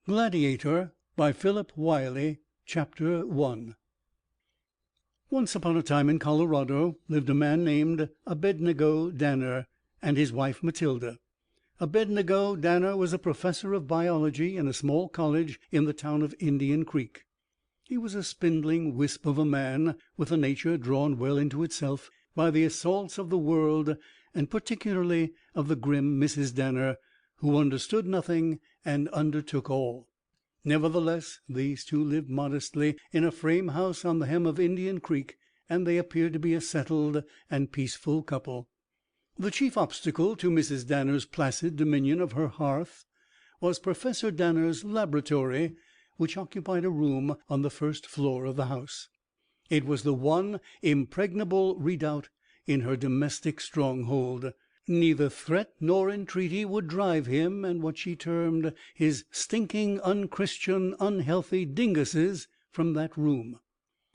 Gladiator by Philip Wylie. Chapter 1. Once upon a time in Colorado lived a man named Abednego Danner and his wife Matilda. Abednego Danner was a professor of biology in a small college in the town of Indian Creek. He was a spindling wisp of a man, with a nature drawn well into itself by the assaults of the world, and particularly of the grim Mrs. Danner, who understood nothing and undertook all. Nevertheless, these two lived modestly in a frame house on the hem of Indian Creek, and they appeared to be a settled and peaceful couple. The chief obstacle to Mrs. Danner's placid dominion of her hearth was Professor Danner's laboratory, which occupied a room on the first floor of the house. It was the one impregnable redoubt in her domestic stronghold. Neither threat nor entreaty would drive him and what she termed his stinking, unchristian, unhealthy dinguses from that room.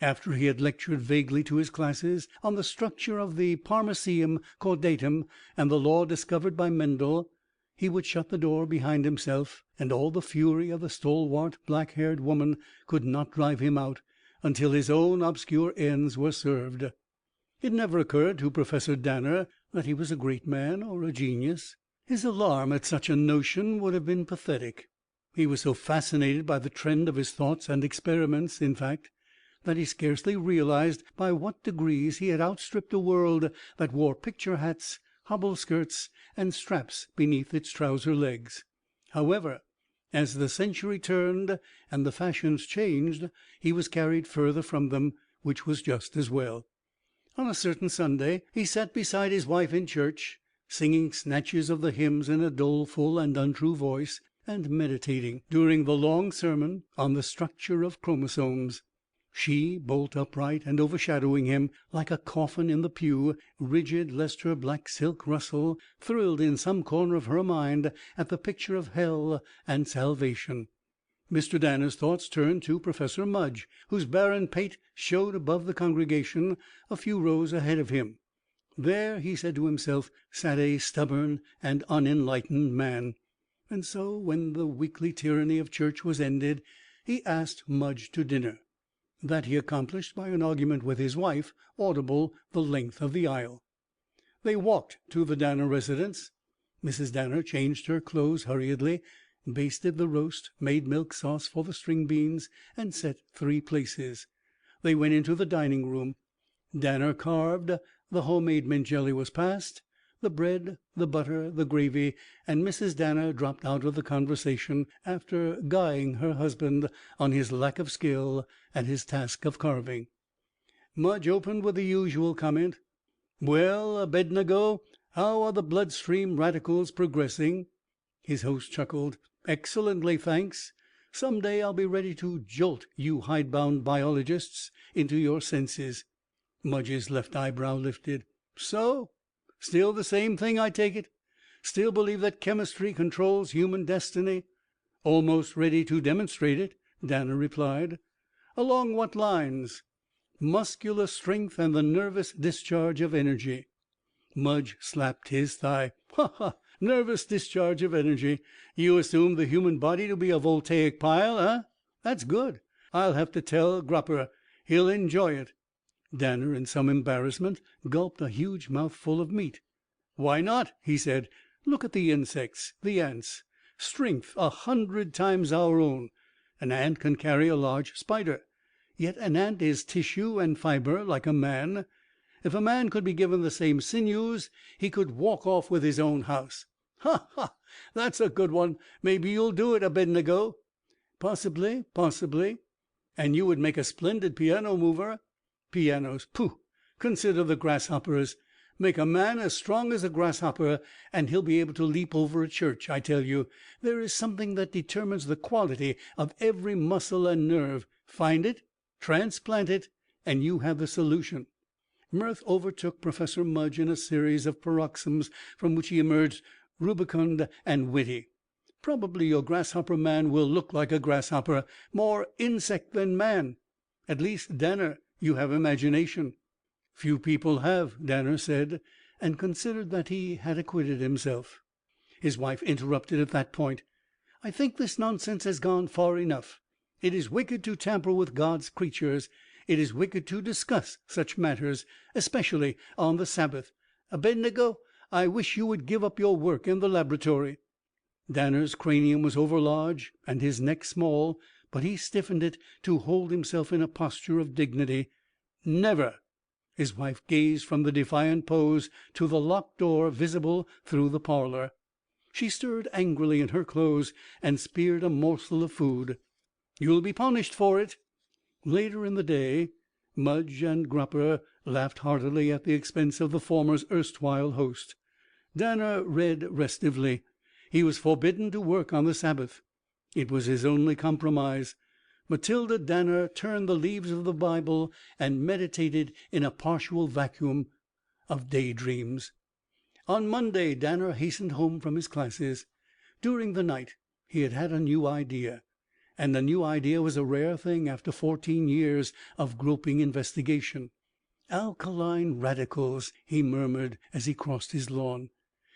After he had lectured vaguely to his classes on the structure of the Paramecium caudatum and the law discovered by Mendel, he would shut the door behind himself, and all the fury of the stalwart, black-haired woman could not drive him out until his own obscure ends were served. It never occurred to Professor Danner that he was a great man or a genius. His alarm at such a notion would have been pathetic. He was so fascinated by the trend of his thoughts and experiments, in fact, that he scarcely realized by what degrees he had outstripped a world that wore picture hats, hobble skirts, and straps beneath its trouser legs. However, as the century turned and the fashions changed, he was carried further from them, which was just as well. On a certain Sunday he sat beside his wife in church, singing snatches of the hymns in a doleful and untrue voice, and meditating during the long sermon on the structure of chromosomes. She, bolt upright and overshadowing him, like a coffin in the pew, rigid lest her black silk rustle, thrilled in some corner of her mind at the picture of hell and salvation. Mr. Danner's thoughts turned to Professor Mudge, whose barren pate showed above the congregation a few rows ahead of him. There, he said to himself, sat a stubborn and unenlightened man. And so, when the weekly tyranny of church was ended, he asked Mudge to dinner. That he accomplished by an argument with his wife, audible the length of the aisle. They walked to the Danner residence. Mrs. Danner changed her clothes hurriedly, basted the roast, made milk sauce for the string beans, and set 3 places. They went into the dining room. Danner carved, the homemade mint jelly was passed, the bread, the butter, the gravy, and Mrs. Danner dropped out of the conversation after guying her husband on his lack of skill at his task of carving. Mudge opened with the usual comment. "Well, Abednego, how are the bloodstream radicals progressing?" His host chuckled. "Excellently, thanks. Some day I'll be ready to jolt you hidebound biologists into your senses." Mudge's left eyebrow lifted. "So? Still the same thing, I take it? Still believe that chemistry controls human destiny?" "Almost ready to demonstrate it," Danner replied. "Along what lines?" "Muscular strength and the nervous discharge of energy." Mudge slapped his thigh. "Ha ha! Nervous discharge of energy. You assume the human body to be a voltaic pile, eh? That's good. I'll have to tell Gropper. He'll enjoy it." Danner, in some embarrassment, gulped a huge mouthful of meat. "Why not?" he said. "Look at the insects, the ants. Strength 100 times our own. An ant can carry a large spider. Yet an ant is tissue and fiber like a man. If a man could be given the same sinews, he could walk off with his own house. Ha ha! That's a good one. Maybe you'll do it, Abednego." "Possibly, possibly." "And you would make a splendid piano mover." "Pianos, pooh! Consider the grasshoppers. Make a man as strong as a grasshopper, and he'll be able to leap over a church. I tell you, there is something that determines the quality of every muscle and nerve. Find it, transplant it, and you have the solution." Mirth overtook Professor Mudge in a series of paroxysms from which he emerged rubicund and witty. "Probably your grasshopper man will look like a grasshopper, more insect than man. At least, Danner, you have imagination." "Few people have," Danner said, and considered that he had acquitted himself. His wife interrupted at that point. I think this nonsense has gone far enough. It is wicked to tamper with God's creatures. It is wicked to discuss such matters, especially on the Sabbath. Abednego, I wish you would give up your work in the laboratory." Danner's cranium was overlarge and his neck small, but he stiffened it to hold himself in a posture of dignity. "Never." His wife gazed from the defiant pose to the locked door visible through the parlor. She stirred angrily in her clothes and speared a morsel of food. "You'll be punished for it." Later in the day, Mudge and Gropper laughed heartily at the expense of the former's erstwhile host. Danner read restively. He was forbidden to work on the Sabbath. It was his only compromise. Matilda Danner turned the leaves of the Bible and meditated in a partial vacuum of daydreams. On Monday Danner hastened home from his classes. During the night he had had a new idea, and a new idea was a rare thing after 14 years of groping investigation. "Alkaline radicals," he murmured as he crossed his lawn.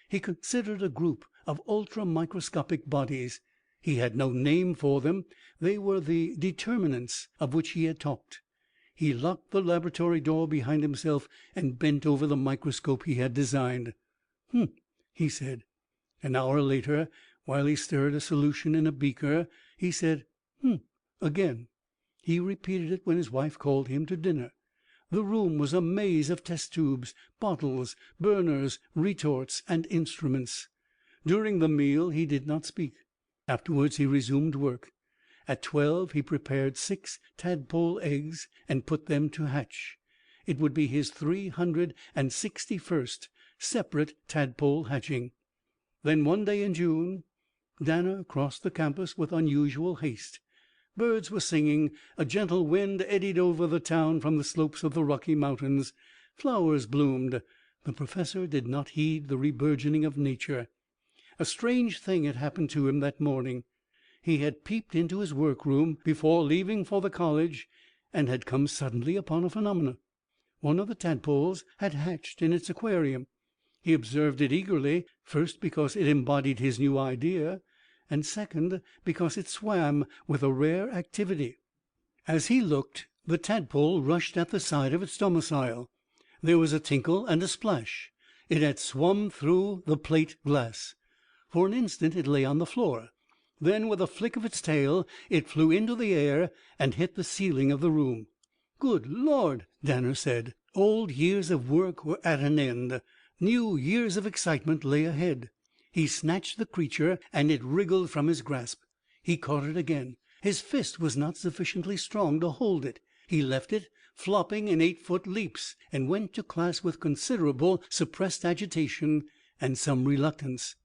He considered a group of ultra-microscopic bodies. He had no name for them. They were the determinants of which he had talked. He locked the laboratory door behind himself and bent over the microscope he had designed. He said. An hour later, while he stirred a solution in a beaker, he said, again. He repeated it when his wife called him to dinner. The room was a maze of test tubes, bottles, burners, retorts, and instruments. During the meal he did not speak. Afterwards he resumed work. At 12 he prepared 6 tadpole eggs and put them to hatch. It would be his 361st separate tadpole hatching. Then one day in June, Danner crossed the campus with unusual haste. Birds were singing, a gentle wind eddied over the town from the slopes of the Rocky Mountains, flowers bloomed. The professor did not heed the reburgeoning of nature. A strange thing had happened to him that morning. He had peeped into his workroom before leaving for the college and had come suddenly upon a phenomenon. One of the tadpoles had hatched in its aquarium. He observed it eagerly, first because it embodied his new idea, and second because it swam with a rare activity. As he looked, the tadpole rushed at the side of its domicile. There was a tinkle and a splash. It had swum through the plate glass. For an instant it lay on the floor. Then, with a flick of its tail, it flew into the air and hit the ceiling of the room. "Good Lord!" Danner said. Old years of work were at an end. New years of excitement lay ahead. He snatched the creature, and it wriggled from his grasp. He caught it again. His fist was not sufficiently strong to hold it. He left it, flopping in 8-foot leaps, and went to class with considerable suppressed agitation and some reluctance.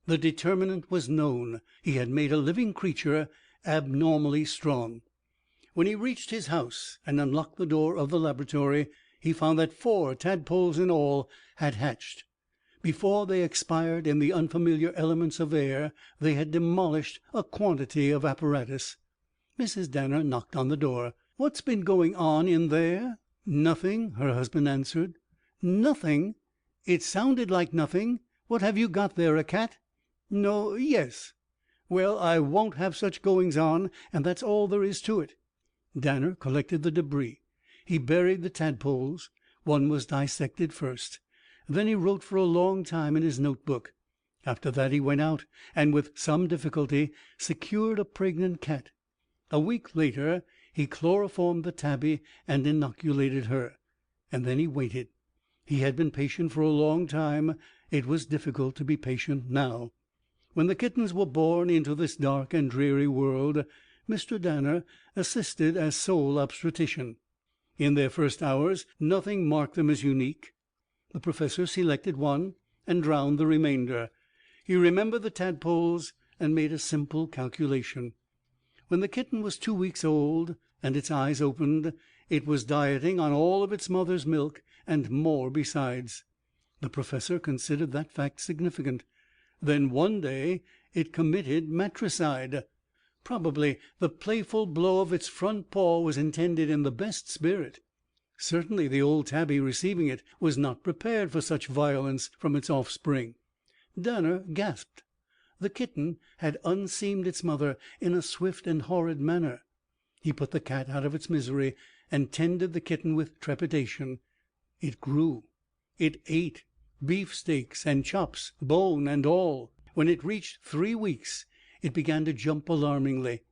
The determinant was known. He had made a living creature abnormally strong. When he reached his house and unlocked the door of the laboratory, he found that 4 tadpoles in all had hatched. Before they expired in the unfamiliar elements of air, they had demolished a quantity of apparatus. Mrs. Danner knocked on the door. "What's been going on in there?" "Nothing," her husband answered. "Nothing? It sounded like nothing. What have you got there, a cat?" "No, yes." "Well, I won't have such goings on, and that's all there is to it." Danner collected the debris. He buried the tadpoles. One was dissected first. Then he wrote for a long time in his notebook. After that he went out and with some difficulty secured a pregnant cat. A week later he chloroformed the tabby and inoculated her. And then he waited. He had been patient for a long time. It was difficult to be patient now. When the kittens were born into this dark and dreary world, Mr. Danner assisted as sole obstetrician. In their first hours nothing marked them as unique. The professor selected one and drowned the remainder. He remembered the tadpoles and made a simple calculation. When the kitten was 2 weeks old and its eyes opened, it was dieting on all of its mother's milk and more besides. The professor considered that fact significant. Then one day it committed matricide. Probably the playful blow of its front paw was intended in the best spirit. Certainly the old tabby receiving it was not prepared for such violence from its offspring. Danner gasped. The kitten had unseamed its mother in a swift and horrid manner. He put the cat out of its misery, and tended the kitten with trepidation. It grew. It ate beefsteaks and chops, bone and all. When it reached 3 weeks, it began to jump alarmingly.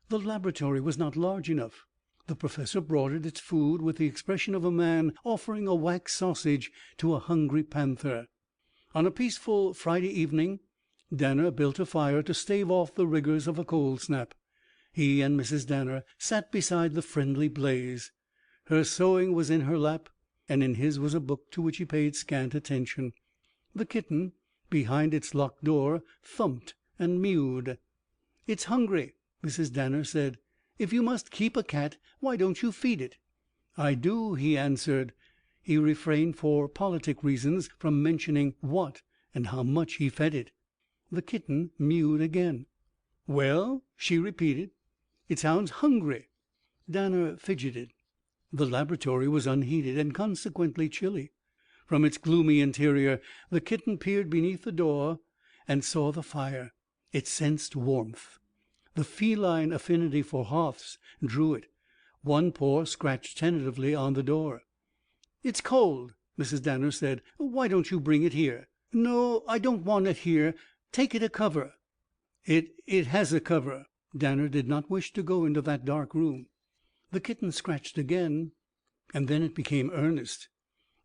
The laboratory was not large enough. The professor brought it its food with the expression of a man offering a wax sausage to a hungry panther. On a peaceful Friday evening, Danner built a fire to stave off the rigors of a cold snap. He and Mrs. Danner sat beside the friendly blaze. Her sewing was in her lap, and in his was a book to which he paid scant attention. The kitten, behind its locked door, thumped and mewed. "It's hungry," Mrs. Danner said. "If you must keep a cat, why don't you feed it?" "I do," he answered. He refrained for politic reasons from mentioning what and how much he fed it. The kitten mewed again. "Well?" she repeated. "It sounds hungry." Danner fidgeted. The laboratory was unheated and consequently chilly. From its gloomy interior the kitten peered beneath the door and saw the fire. It sensed warmth. The feline affinity for hearths drew it. One paw scratched tentatively on the door. "It's cold," Mrs. Danner said. "Why don't you bring it here?" "No, I don't want it here. Take it a cover." It has a cover." Danner did not wish to go into that dark room. The kitten scratched again, and then it became earnest.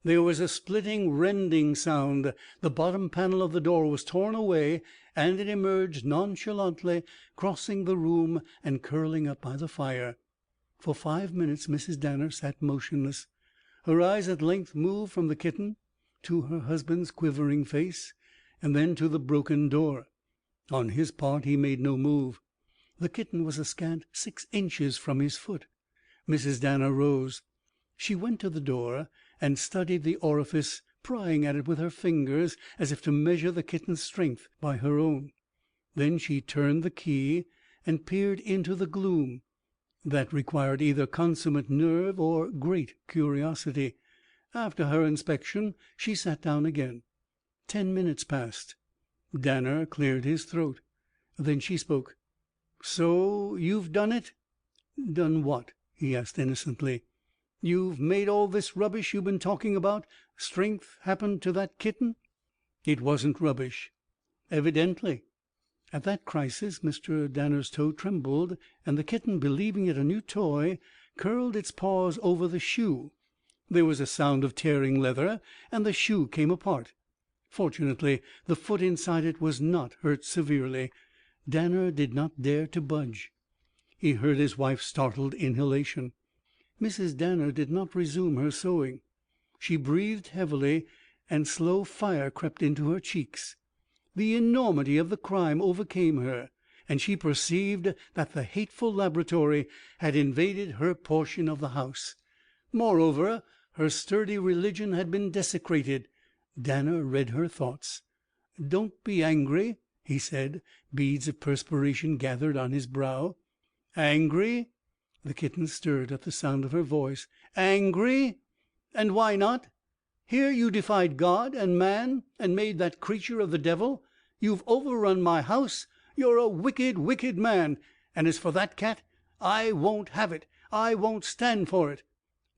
There was a splitting, rending sound. The bottom panel of the door was torn away, and it emerged nonchalantly, crossing the room and curling up by the fire. For 5 minutes Mrs. Danner sat motionless. Her eyes at length moved from the kitten to her husband's quivering face, and then to the broken door. On his part he made no move. The kitten was a scant 6 inches from his foot. Mrs. Danner rose. She went to the door and studied the orifice, prying at it with her fingers as if to measure the kitten's strength by her own. Then she turned the key and peered into the gloom. That required either consummate nerve or great curiosity. After her inspection she sat down again. 10 minutes passed. Danner cleared his throat. Then she spoke. "So you've done it?" "Done what?" he asked innocently. "You've made all this rubbish you've been talking about strength happen to that kitten?" "It wasn't rubbish." "Evidently." At that crisis Mr. Danner's toe trembled, and the kitten, believing it a new toy, curled its paws over the shoe. There was a sound of tearing leather, and the shoe came apart. Fortunately, the foot inside it was not hurt severely. Danner did not dare to budge. He heard his wife's startled inhalation. Mrs. Danner did not resume her sewing. She breathed heavily, and slow fire crept into her cheeks. The enormity of the crime overcame her, and she perceived that the hateful laboratory had invaded her portion of the house. Moreover, her sturdy religion had been desecrated. Danner read her thoughts. "Don't be angry," he said. Beads of perspiration gathered on his brow. "Angry?" The kitten stirred at the sound of her voice. "Angry? And why not? Here you defied God and man, and made that creature of the devil. You've overrun my house. You're a wicked, wicked man. And as for that cat, I won't have it. I won't stand for it."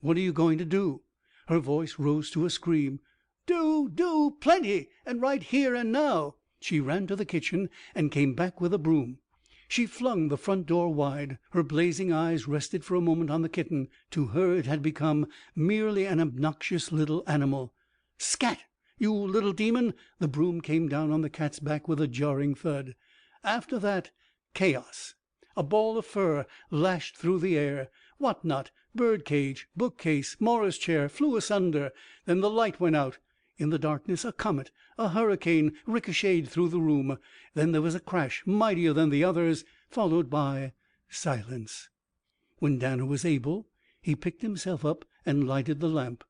"What are you going to do?" Her voice rose to a scream. Do, plenty, and right here and now." She ran to the kitchen and came back with a broom. She flung the front door wide. Her blazing eyes rested for a moment on the kitten. To her it had become merely an obnoxious little animal. "Scat! You little demon!" The broom came down on the cat's back with a jarring thud. After that, chaos. A ball of fur lashed through the air. What not, bird cage, bookcase, Morris chair, flew asunder. Then the light went out. In the darkness a comet, a hurricane, ricocheted through the room. Then there was a crash mightier than the others, followed by silence. When Danner was able, he picked himself up and lighted the lamp.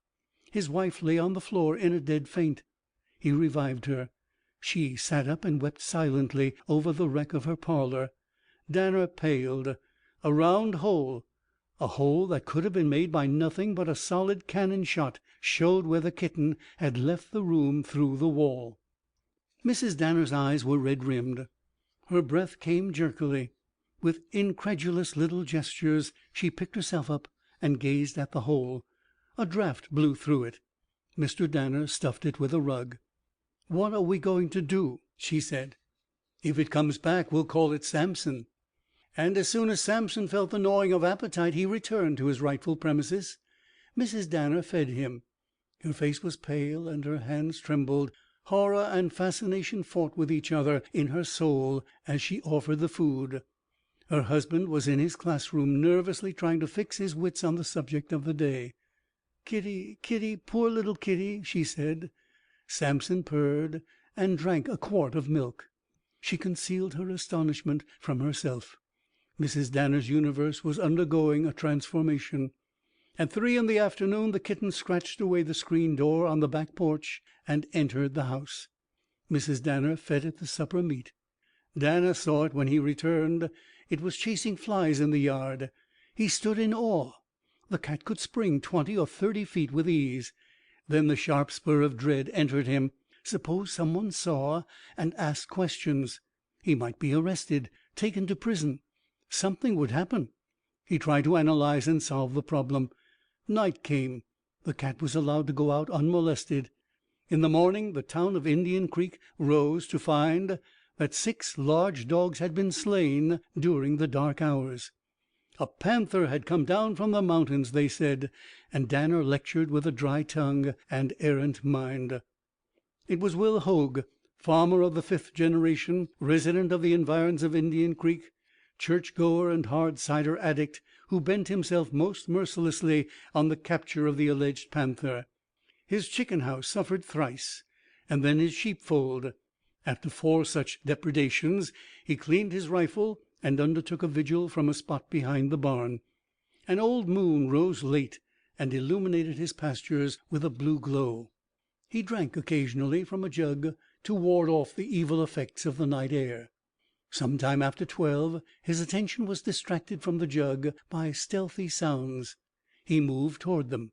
His wife lay on the floor in a dead faint. He revived her. She sat up and wept silently over the wreck of her parlour. Danner paled. A round hole, a hole that could have been made by nothing but a solid cannon shot, showed where the kitten had left the room through the wall. Mrs. Danner's eyes were red-rimmed. Her breath came jerkily. With incredulous little gestures she picked herself up and gazed at the hole. A draught blew through it. Mr. Danner stuffed it with a rug. "What are we going to do?" she said. "If it comes back, we'll call it Samson." And as soon as Samson felt the gnawing of appetite, he returned to his rightful premises. Mrs. Danner fed him. Her face was pale and her hands trembled. Horror and fascination fought with each other in her soul as she offered the food. Her husband was in his classroom, nervously trying to fix his wits on the subject of the day. "Kitty, Kitty, poor little Kitty," she said. Samson purred and drank a quart of milk. She concealed her astonishment from herself. Mrs. Danner's universe was undergoing a transformation. At 3 in the afternoon the kitten scratched away the screen door on the back porch and entered the house. Mrs. Danner fed it the supper meat. Danner saw it when he returned. It was chasing flies in the yard. He stood in awe. The cat could spring 20 or 30 feet with ease. Then the sharp spur of dread entered him. Suppose someone saw and asked questions. He might be arrested, taken to prison. Something would happen. He tried to analyze and solve the problem. Night came. The cat was allowed to go out unmolested. In the morning the town of Indian Creek rose to find that 6 large dogs had been slain during the dark hours. A panther had come down from the mountains, they said, and Danner lectured with a dry tongue and errant mind. It was Will Hoag, farmer of the 5th generation, resident of the environs of Indian Creek, church-goer and hard-cider addict, who bent himself most mercilessly on the capture of the alleged panther. His chicken house suffered thrice, and then his sheepfold. After 4 such depredations, he cleaned his rifle and undertook a vigil from a spot behind the barn. An old moon rose late and illuminated his pastures with a blue glow. He drank occasionally from a jug to ward off the evil effects of the night air. Some time after 12, his attention was distracted from the jug by stealthy sounds. He moved toward them.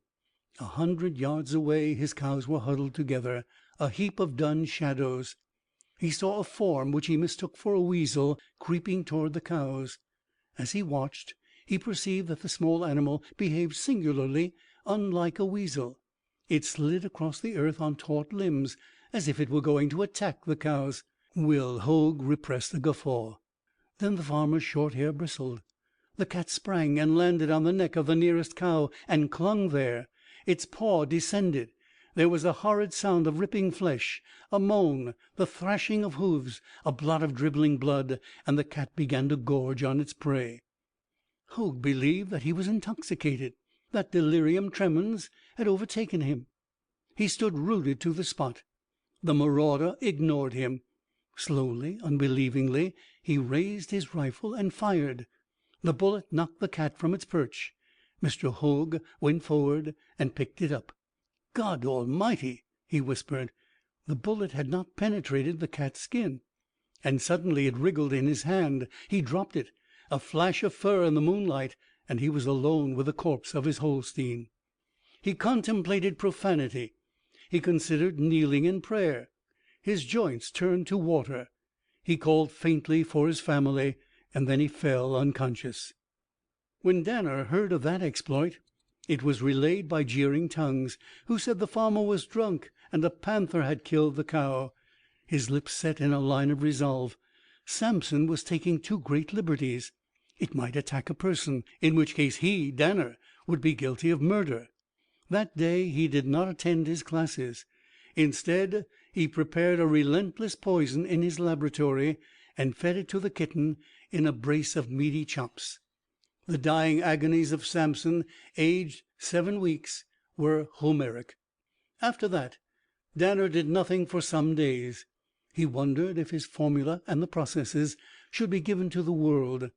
100 yards away his cows were huddled together, a heap of dun shadows. He saw a form which he mistook for a weasel creeping toward the cows. As he watched, he perceived that the small animal behaved singularly unlike a weasel. It slid across the earth on taut limbs, as if it were going to attack the cows. Will Hoag repressed a guffaw. Then the farmer's short hair bristled. The cat sprang and landed on the neck of the nearest cow and clung there. Its paw descended. There was a horrid sound of ripping flesh, a moan, the thrashing of hoofs, a blot of dribbling blood, and the cat began to gorge on its prey. Hoag believed that he was intoxicated, that delirium tremens had overtaken him. He stood rooted to the spot. The marauder ignored him. Slowly, unbelievingly, he raised his rifle and fired. The bullet knocked the cat from its perch. Mr. Hoag went forward and picked it up. "God Almighty!" he whispered. The bullet had not penetrated the cat's skin. And suddenly it wriggled in his hand. He dropped it. A flash of fur in the moonlight, and he was alone with the corpse of his Holstein. He contemplated profanity. He considered kneeling in prayer. His joints turned to water. He called faintly for his family, and then he fell unconscious. When Danner heard of that exploit, it was relayed by jeering tongues, who said the farmer was drunk and a panther had killed the cow. His lips set in a line of resolve. Samson was taking too great liberties. It might attack a person, in which case he, Danner, would be guilty of murder. That day he did not attend his classes. Instead, he prepared a relentless poison in his laboratory and fed it to the kitten in a brace of meaty chops. The dying agonies of Samson, aged 7 weeks, were Homeric. After that, Danner did nothing for some days. He wondered if his formula and the processes should be given to the world.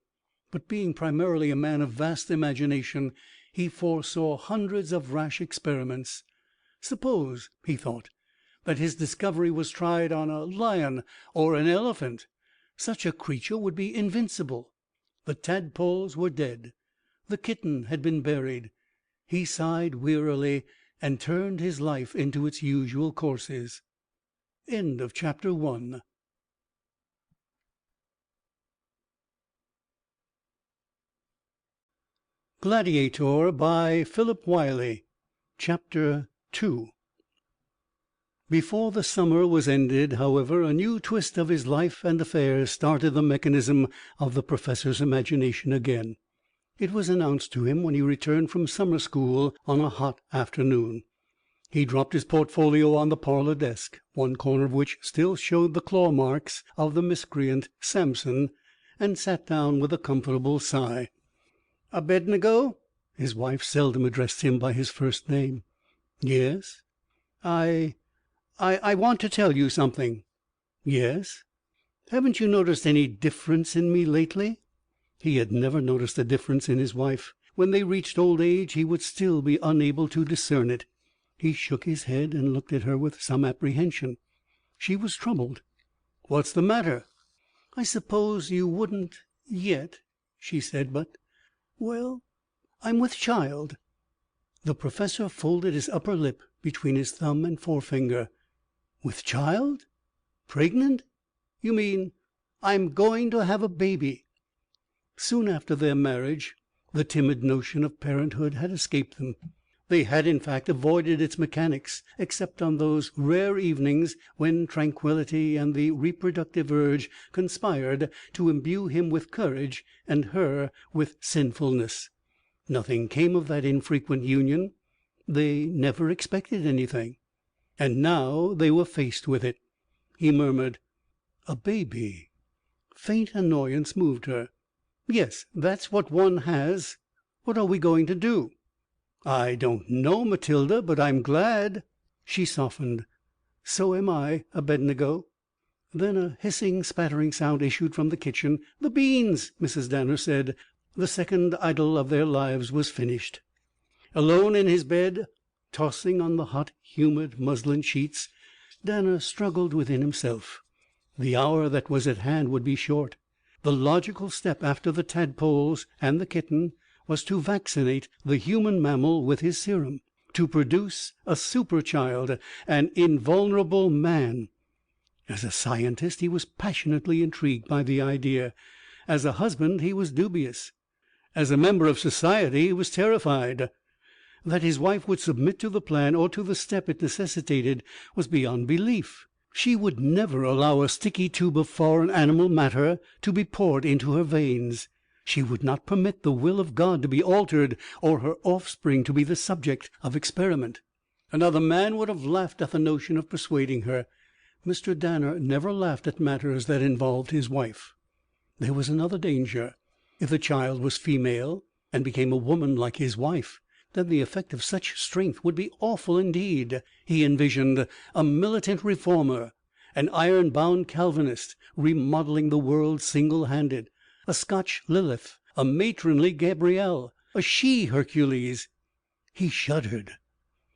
But being primarily a man of vast imagination, he foresaw hundreds of rash experiments. Suppose, he thought, that his discovery was tried on a lion or an elephant. Such a creature would be invincible. The tadpoles were dead. The kitten had been buried. He sighed wearily and turned his life into its usual courses. End of chapter 1. Gladiator by Philip Wylie. Chapter 2. Before the summer was ended, however, a new twist of his life and affairs started the mechanism of the professor's imagination again. It was announced to him when he returned from summer school on a hot afternoon. He dropped his portfolio on the parlor desk, one corner of which still showed the claw marks of the miscreant Samson, and sat down with a comfortable sigh. "Abednego?" His wife seldom addressed him by his first name. "Yes." I want to tell you something." "Yes." "Haven't you noticed any difference in me lately?" He had never noticed a difference in his wife. When they reached old age he would still be unable to discern it. He shook his head and looked at her with some apprehension. She was troubled. "What's the matter?" "I suppose you wouldn't yet," she said, "but well, I'm with child." The professor folded his upper lip between his thumb and forefinger. "With child? Pregnant? You mean—" "I'm going to have a baby." Soon after their marriage the timid notion of parenthood had escaped them. They had, in fact, avoided its mechanics, except on those rare evenings when tranquillity and the reproductive urge conspired to imbue him with courage and her with sinfulness. Nothing came of that infrequent union. They never expected anything. And now they were faced with it. He murmured, "A baby." Faint annoyance moved her. "Yes, that's what one has. What are we going to do?" "I don't know, Matilda, but I'm glad." She softened. "So am I, Abednego." Then a hissing, spattering sound issued from the kitchen. "The beans," Mrs. Danner said. The second idyll of their lives was finished. Alone in his bed, tossing on the hot, humid muslin sheets, Danner struggled within himself. The hour that was at hand would be short. The logical step after the tadpoles and the kitten was to vaccinate the human mammal with his serum, to produce a super child, an invulnerable man. As a scientist he was passionately intrigued by the idea. As a husband he was dubious. As a member of society he was terrified. That his wife would submit to the plan, or to the step it necessitated, was beyond belief. She would never allow a sticky tube of foreign animal matter to be poured into her veins. She would not permit the will of God to be altered, or her offspring to be the subject of experiment. Another man would have laughed at the notion of persuading her. Mr. Danner never laughed at matters that involved his wife. There was another danger. If the child was female and became a woman like his wife, then the effect of such strength would be awful indeed. He envisioned a militant reformer, an iron-bound Calvinist, remodeling the world single-handed, a Scotch Lilith, a matronly Gabrielle, a she-Hercules. He shuddered.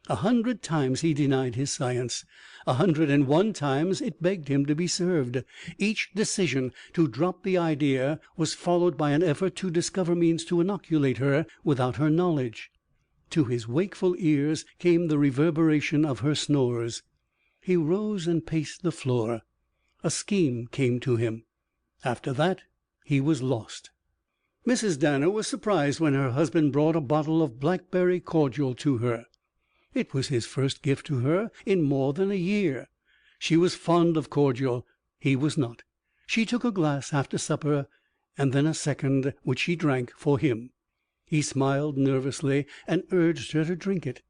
100 times he denied his science. 101 times it begged him to be served. Each decision to drop the idea was followed by an effort to discover means to inoculate her without her knowledge. To his wakeful ears came the reverberation of her snores. He rose and paced the floor. A scheme came to him. After that he was lost. Mrs. Danner was surprised when her husband brought a bottle of blackberry cordial to her. It was his first gift to her in more than a year. She was fond of cordial. He was not. She took a glass after supper, and then a second, which she drank for him. He smiled nervously and urged her to drink it.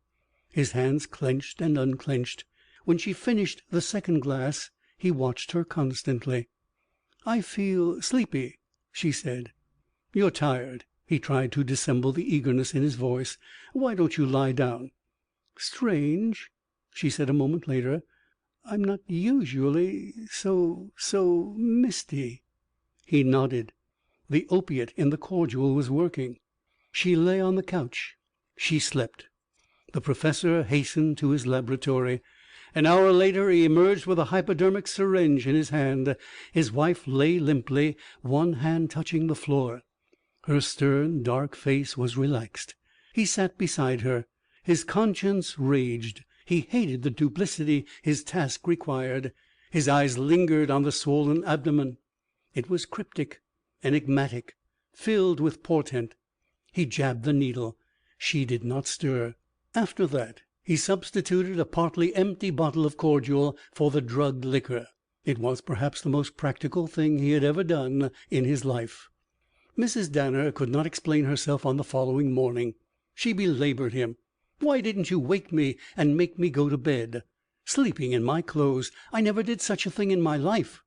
His hands clenched and unclenched. When she finished the second glass, he watched her constantly. "I feel sleepy," she said. "You're tired." He tried to dissemble the eagerness in his voice. "Why don't you lie down?" "Strange," she said a moment later. "I'm not usually so misty." He nodded. The opiate in the cordial was working. She lay on the couch. She slept. The professor hastened to his laboratory. An hour later he emerged with a hypodermic syringe in his hand. His wife lay limply, one hand touching the floor. Her stern, dark face was relaxed. He sat beside her. His conscience raged. He hated the duplicity his task required. His eyes lingered on the swollen abdomen. It was cryptic, enigmatic, filled with portent. He jabbed the needle. She did not stir. After that he substituted a partly empty bottle of cordial for the drugged liquor. It was perhaps the most practical thing he had ever done in his life. Mrs. Danner could not explain herself on the following morning. She belabored him. "Why didn't you wake me and make me go to bed? Sleeping in my clothes! I never did such a thing in my life."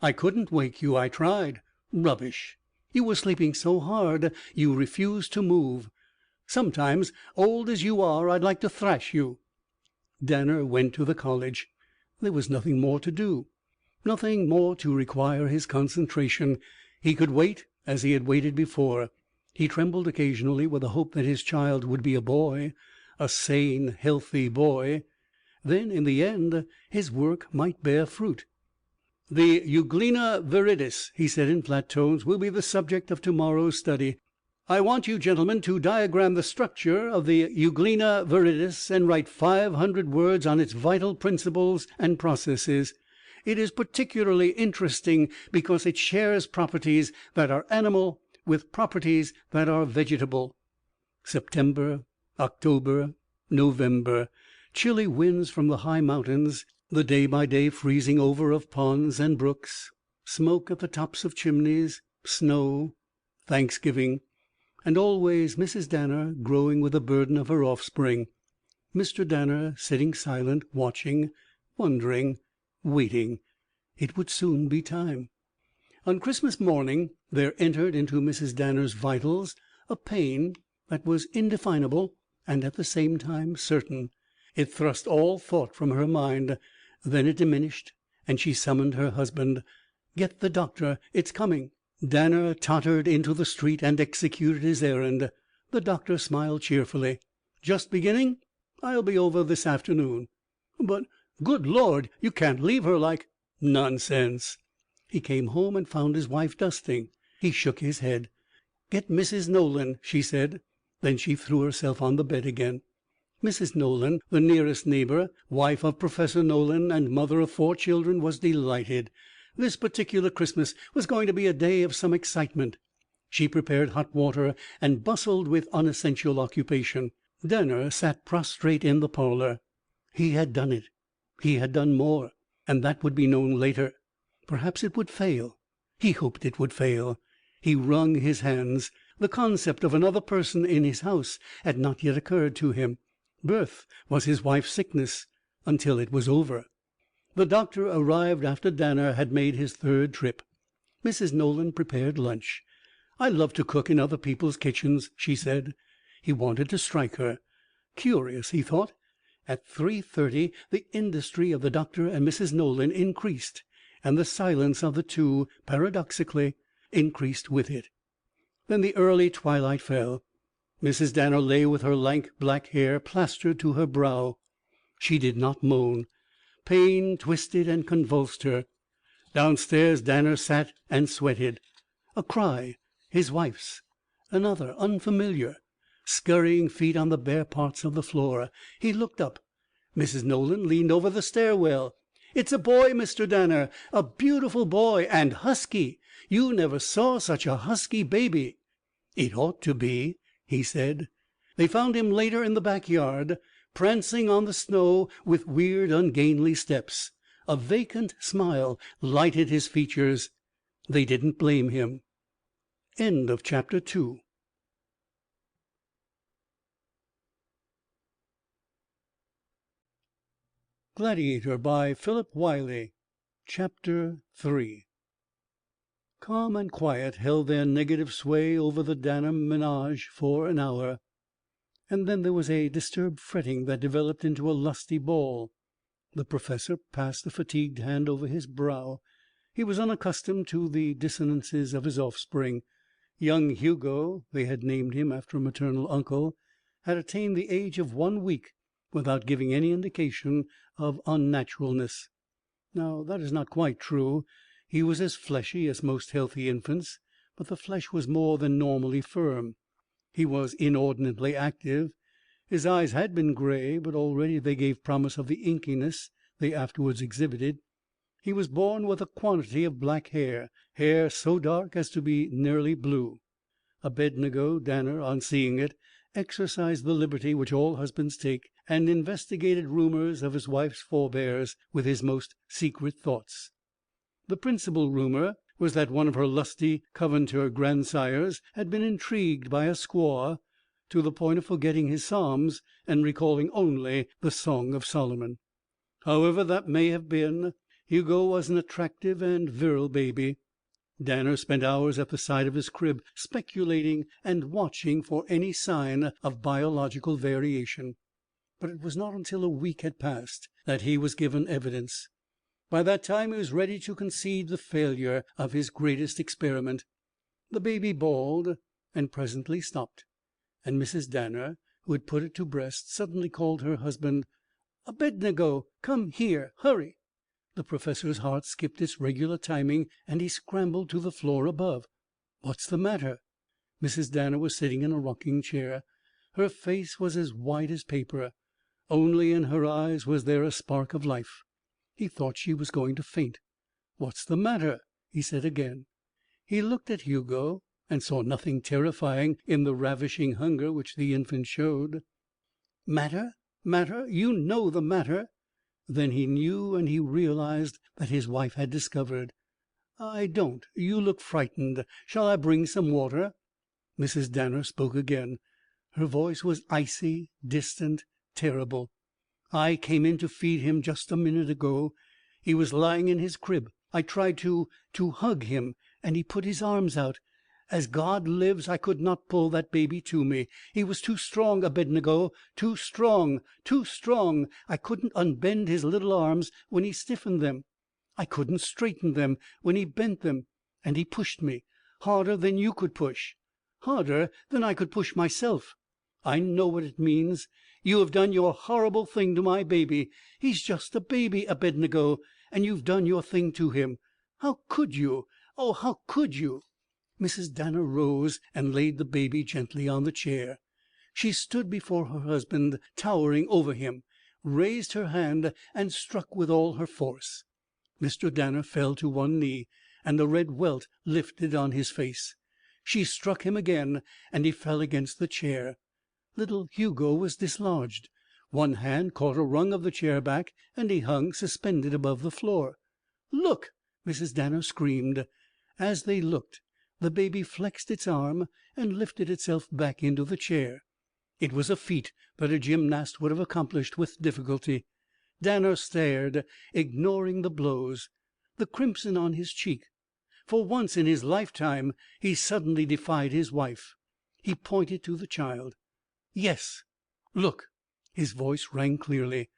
"I couldn't wake you. I tried." "Rubbish! You were sleeping so hard you refused to move. Sometimes, old as you are, I'd like to thrash you." Danner went to the college. There was nothing more to do, nothing more to require his concentration. He could wait as he had waited before. He trembled occasionally with the hope that his child would be a boy, a sane, healthy boy. Then, in the end, his work might bear fruit. "The Euglena viridis," he said in flat tones, "will be the subject of tomorrow's study. I want you gentlemen to diagram the structure of the Euglena viridis and write 500 words on its vital principles and processes. It is particularly interesting because it shares properties that are animal with properties that are vegetable." September, October, November. Chilly winds from the high mountains, the day-by-day freezing over of ponds and brooks, smoke at the tops of chimneys, snow, Thanksgiving, and always Mrs. Danner growing with the burden of her offspring. Mr. Danner sitting silent, watching, wondering, waiting. It would soon be time. On Christmas morning there entered into Mrs. Danner's vitals a pain that was indefinable and at the same time certain. It thrust all thought from her mind. Then it diminished, and she summoned her husband. "Get the doctor. It's coming." Danner tottered into the street and executed his errand. The doctor smiled cheerfully. "Just beginning? I'll be over this afternoon." "But, good Lord, you can't leave her like—" "Nonsense." He came home and found his wife dusting. He shook his head. "Get Mrs. Nolan," she said. Then she threw herself on the bed again. Mrs. Nolan, the nearest neighbor, wife of Professor Nolan and mother of 4 children, was delighted. This particular Christmas was going to be a day of some excitement. She prepared hot water and bustled with unessential occupation. Danner sat prostrate in the parlor. He had done it. He had done more, and that would be known later. Perhaps it would fail. He hoped it would fail. He wrung his hands. The concept of another person in his house had not yet occurred to him. Birth was his wife's sickness until it was over. The doctor arrived after Danner had made his 3rd trip. Mrs. Nolan prepared lunch. "I love to cook in other people's kitchens," she said. He wanted to strike her. Curious, he thought. At 3:30 the industry of the doctor and Mrs. Nolan increased, and the silence of the two, paradoxically, increased with it. Then the early twilight fell. Mrs. Danner lay with her lank black hair plastered to her brow. She did not moan. Pain twisted and convulsed her. Downstairs Danner sat and sweated. A cry, his wife's. Another, unfamiliar. Scurrying feet on the bare parts of the floor. He looked up. Mrs. Nolan leaned over the stairwell. "It's a boy, Mr. Danner. A beautiful boy, and husky. You never saw such a husky baby." "It ought to be," he said. They found him later in the backyard, prancing on the snow with weird, ungainly steps. A vacant smile lighted his features. They didn't blame him. End of chapter 2. Gladiator by Philip Wylie. Chapter 3. Calm and quiet held their negative sway over the Danner menage for an hour, and then there was a disturbed fretting that developed into a lusty bawl. The professor passed a fatigued hand over his brow. He was unaccustomed to the dissonances of his offspring. Young Hugo, they had named him after a maternal uncle, had attained the age of 1 week without giving any indication of unnaturalness. Now, that is not quite true. He was as fleshy as most healthy infants, but the flesh was more than normally firm. He was inordinately active. His eyes had been gray, but already they gave promise of the inkiness they afterwards exhibited. He was born with a quantity of black hair so dark as to be nearly blue. Abednego Danner, on seeing it, exercised the liberty which all husbands take, and investigated rumors of his wife's forebears with his most secret thoughts. The principal rumor was that one of her lusty Covenanter grandsires had been intrigued by a squaw to the point of forgetting his psalms and recalling only the Song of Solomon. However that may have been, Hugo was an attractive and virile baby. Danner spent hours at the side of his crib speculating and watching for any sign of biological variation. But it was not until a week had passed that he was given evidence. By that time he was ready to concede the failure of his greatest experiment. The baby bawled and presently stopped, and Mrs. Danner, who had put it to breast, suddenly called her husband. "Abednego, come here, hurry!" The professor's heart skipped its regular timing, and he scrambled to the floor above. "What's the matter?" Mrs. Danner was sitting in a rocking chair. Her face was as white as paper. Only in her eyes was there a spark of life. He thought she was going to faint. "What's the matter?" he said again. He looked at Hugo and saw nothing terrifying in the ravishing hunger which the infant showed. "Matter? Matter? You know the matter." Then he knew, and he realized that his wife had discovered. "I don't. You look frightened. Shall I bring some water?" Mrs. Danner spoke again. Her voice was icy, distant, terrible. "I came in to feed him just a minute ago. He was lying in his crib. I tried to hug him, and he put his arms out. As God lives, I could not pull that baby to me. He was too strong, Abednego, too strong, too strong. I couldn't unbend his little arms when he stiffened them. I couldn't straighten them when he bent them. And he pushed me, harder than you could push, harder than I could push myself. I know what it means. You have done your horrible thing to my baby. He's just a baby, Abednego, and you've done your thing to him. How could you? Oh, how could you?" Mrs. Danner rose and laid the baby gently on the chair. She stood before her husband, towering over him, raised her hand, and struck with all her force. Mr. Danner fell to one knee, and a red welt lifted on his face. She struck him again, and he fell against the chair. Little Hugo was dislodged. One hand caught a rung of the chair back, and he hung suspended above the floor. "Look!" Mrs. Danner screamed. As they looked, the baby flexed its arm and lifted itself back into the chair. It was a feat that a gymnast would have accomplished with difficulty. Danner stared, ignoring the blows, the crimson on his cheek. For once in his lifetime he suddenly defied his wife. He pointed to the child. "Yes, look." His voice rang clearly.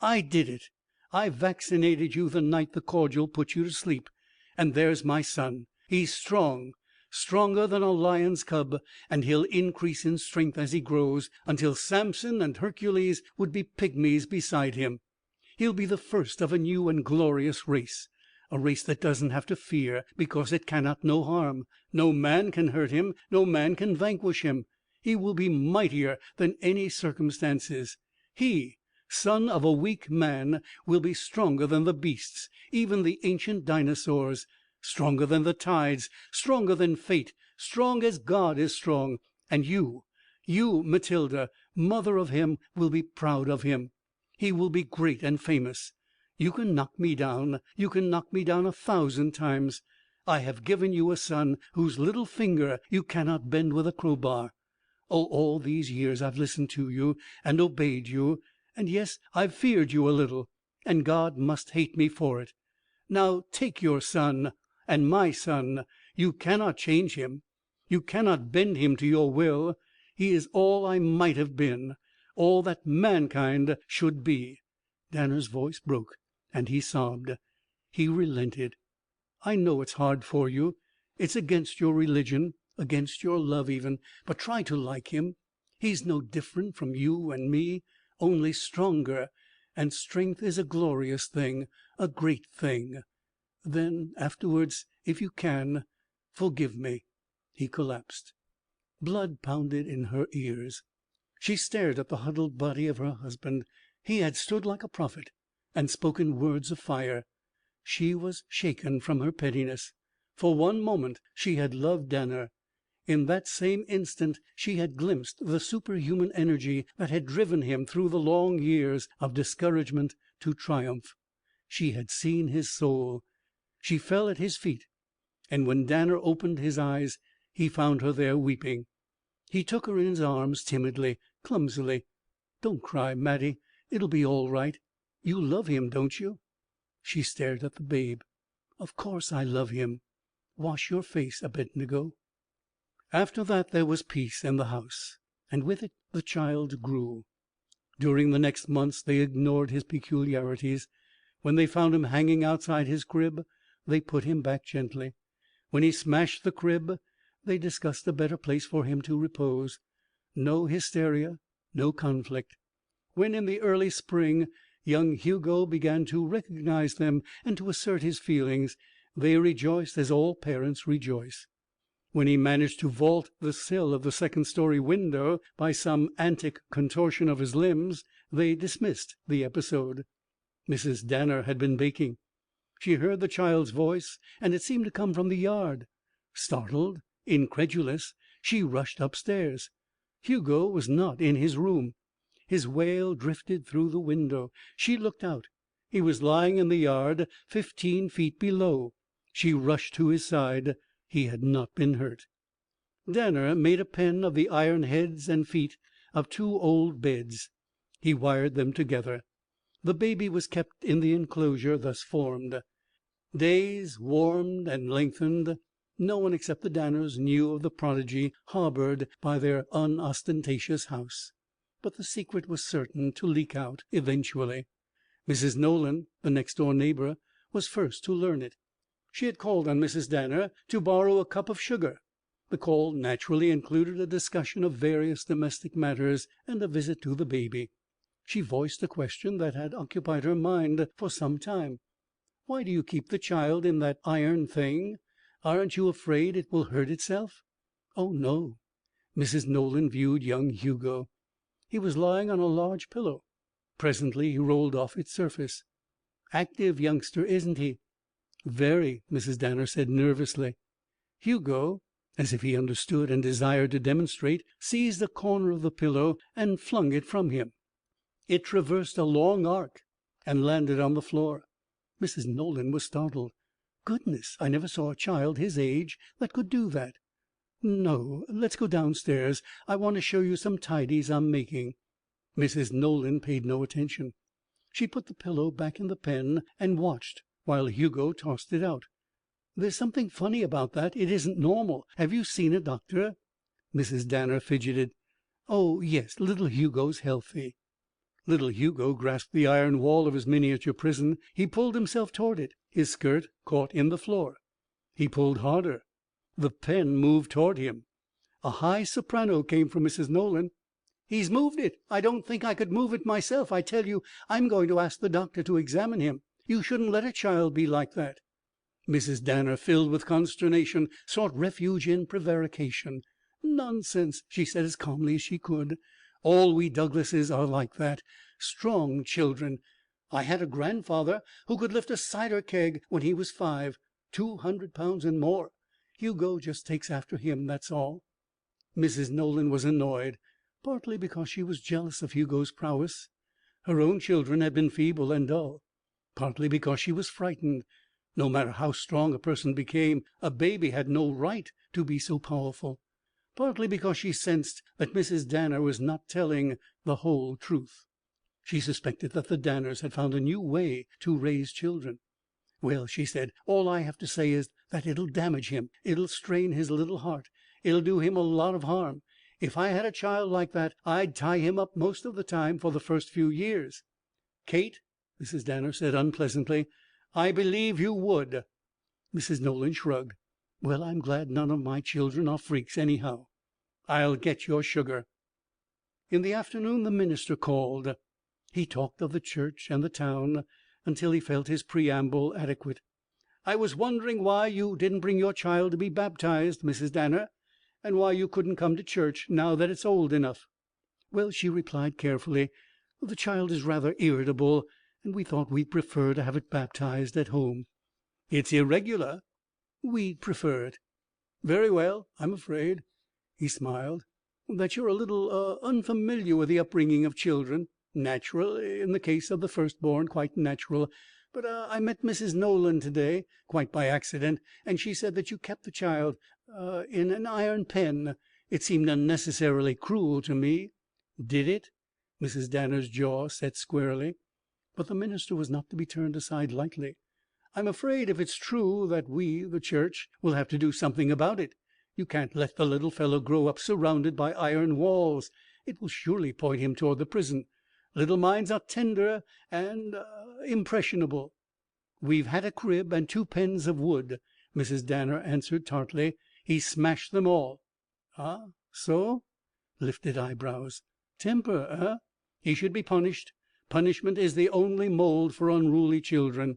"I did it. I vaccinated you the night the cordial put you to sleep. And there's my son. He's strong, stronger than a lion's cub, and he'll increase in strength as he grows, until Samson and Hercules would be pygmies beside him. He'll be the first of a new and glorious race, a race that doesn't have to fear, because it cannot know harm. No man can hurt him, no man can vanquish him. He will be mightier than any circumstances. He, son of a weak man, will be stronger than the beasts, even the ancient dinosaurs, stronger than the tides, stronger than fate, strong as God is strong. And you, Matilda, mother of him, will be proud of him. He will be great and famous. You can knock me down. You can knock me down 1,000 times. I have given you a son whose little finger you cannot bend with a crowbar. Oh, all these years I've listened to you and obeyed you, and yes, I've feared you a little, and God must hate me for it. Now take your son and my son. You cannot change him. You cannot bend him to your will. He is all I might have been, all that mankind should be." Danner's voice broke, and he sobbed. He relented. "I know it's hard for you. It's against your religion, against your love even, but try to like him. He's no different from you and me, only stronger, and strength is a glorious thing, a great thing. Then afterwards, if you can, forgive me." He collapsed. Blood pounded in her ears. She stared at the huddled body of her husband. He had stood like a prophet and spoken words of fire. She was shaken from her pettiness. For one moment she had loved Danner. In that same instant she had glimpsed the superhuman energy that had driven him through the long years of discouragement to triumph. She had seen his soul. She fell at his feet, and when Danner opened his eyes he found her there weeping. He took her in his arms timidly, clumsily. "Don't cry, Mattie. It'll be all right. You love him, don't you?" She stared at the babe. "Of course I love him. Wash your face, Abednego." After that there was peace in the house, and with it the child grew. During the next months they ignored his peculiarities. When they found him hanging outside his crib, they put him back gently. When he smashed the crib, they discussed a better place for him to repose. No hysteria, no conflict. When in the early spring young Hugo began to recognize them and to assert his feelings, they rejoiced as all parents rejoice. When he managed to vault the sill of the second-story window by some antic contortion of his limbs, they dismissed the episode. Mrs. Danner had been baking. She heard the child's voice, and it seemed to come from the yard. Startled, incredulous, she rushed upstairs. Hugo was not in his room. His wail drifted through the window. She looked out. He was lying in the yard, 15 feet below. She rushed to his side. He had not been hurt. Danner made a pen of the iron heads and feet of 2 old beds. He wired them together. The baby was kept in the enclosure thus formed. Days warmed and lengthened. No one except the Danners knew of the prodigy harbored by their unostentatious house. But the secret was certain to leak out eventually. Mrs. Nolan, the next-door neighbor, was first to learn it. She had called on Mrs. Danner to borrow a cup of sugar. The call naturally included a discussion of various domestic matters and a visit to the baby. She voiced a question that had occupied her mind for some time. "Why do you keep the child in that iron thing? Aren't you afraid it will hurt itself?" "Oh, no." Mrs. Nolan viewed young Hugo. He was lying on a large pillow. Presently he rolled off its surface. "Active youngster, isn't he?" "Very," Mrs. Danner said nervously. Hugo, as if he understood and desired to demonstrate, seized a corner of the pillow and flung it from him. It traversed a long arc and landed on the floor. Mrs. Nolan was startled. "Goodness, I never saw a child his age that could do that." "No, let's go downstairs. I want to show you some tidies I'm making." Mrs. Nolan paid no attention. She put the pillow back in the pen and watched while Hugo tossed it out. "There's something funny about that. It isn't normal. Have you seen a doctor?" Mrs. Danner fidgeted. "Oh, yes, little Hugo's healthy." Little Hugo grasped the iron wall of his miniature prison. He pulled himself toward it. His skirt caught in the floor. He pulled harder. The pen moved toward him. A high soprano came from Mrs. Nolan. "He's moved it. I don't think I could move it myself. I tell you, I'm going to ask the doctor to examine him. You shouldn't let a child be like that." Mrs. Danner, filled with consternation, sought refuge in prevarication. "Nonsense," she said as calmly as she could. "All we Douglases are like that. Strong children. I had a grandfather who could lift a cider keg when he was 5, 200 pounds and more. Hugo just takes after him, that's all." Mrs. Nolan was annoyed, partly because she was jealous of Hugo's prowess. Her own children had been feeble and dull. Partly because she was frightened. No matter how strong a person became, a baby had no right to be so powerful. Partly because she sensed that Mrs. Danner was not telling the whole truth. She suspected that the Danners had found a new way to raise children. "Well," she said, "all I have to say is that it'll damage him. It'll strain his little heart. It'll do him a lot of harm. If I had a child like that, I'd tie him up most of the time for the first few years." "Kate," Mrs. Danner said unpleasantly, "I believe you would." Mrs. Nolan shrugged. "Well, I'm glad none of my children are freaks, anyhow." "I'll get your sugar." In the afternoon the minister called. He talked of the church and the town until he felt his preamble adequate. "I was wondering why you didn't bring your child to be baptized, Mrs. Danner, and why you couldn't come to church now that it's old enough." "Well," she replied carefully, "the child is rather irritable, and we thought we'd prefer to have it baptized at home." "It's irregular." "We'd prefer it." "Very well, I'm afraid. he smiled, "that you're a little unfamiliar with the upbringing of children. Natural, in the case of the firstborn, quite natural. But I met Mrs. Nolan to day, quite by accident, and she said that you kept the child in an iron pen. It seemed unnecessarily cruel to me." "Did it?" Mrs. Danner's jaw set squarely. But the minister was not to be turned aside lightly. "I'm afraid, if it's true, that we, the church, will have to do something about it. You can't let the little fellow grow up surrounded by iron walls. It will surely point him toward the prison. Little minds are tender and impressionable." "We've had a crib and 2 pens of wood," Mrs. Danner answered tartly. "He smashed them all." "Ah, so?" Lifted eyebrows. "Temper, eh? He should be punished. Punishment is the only mold for unruly children."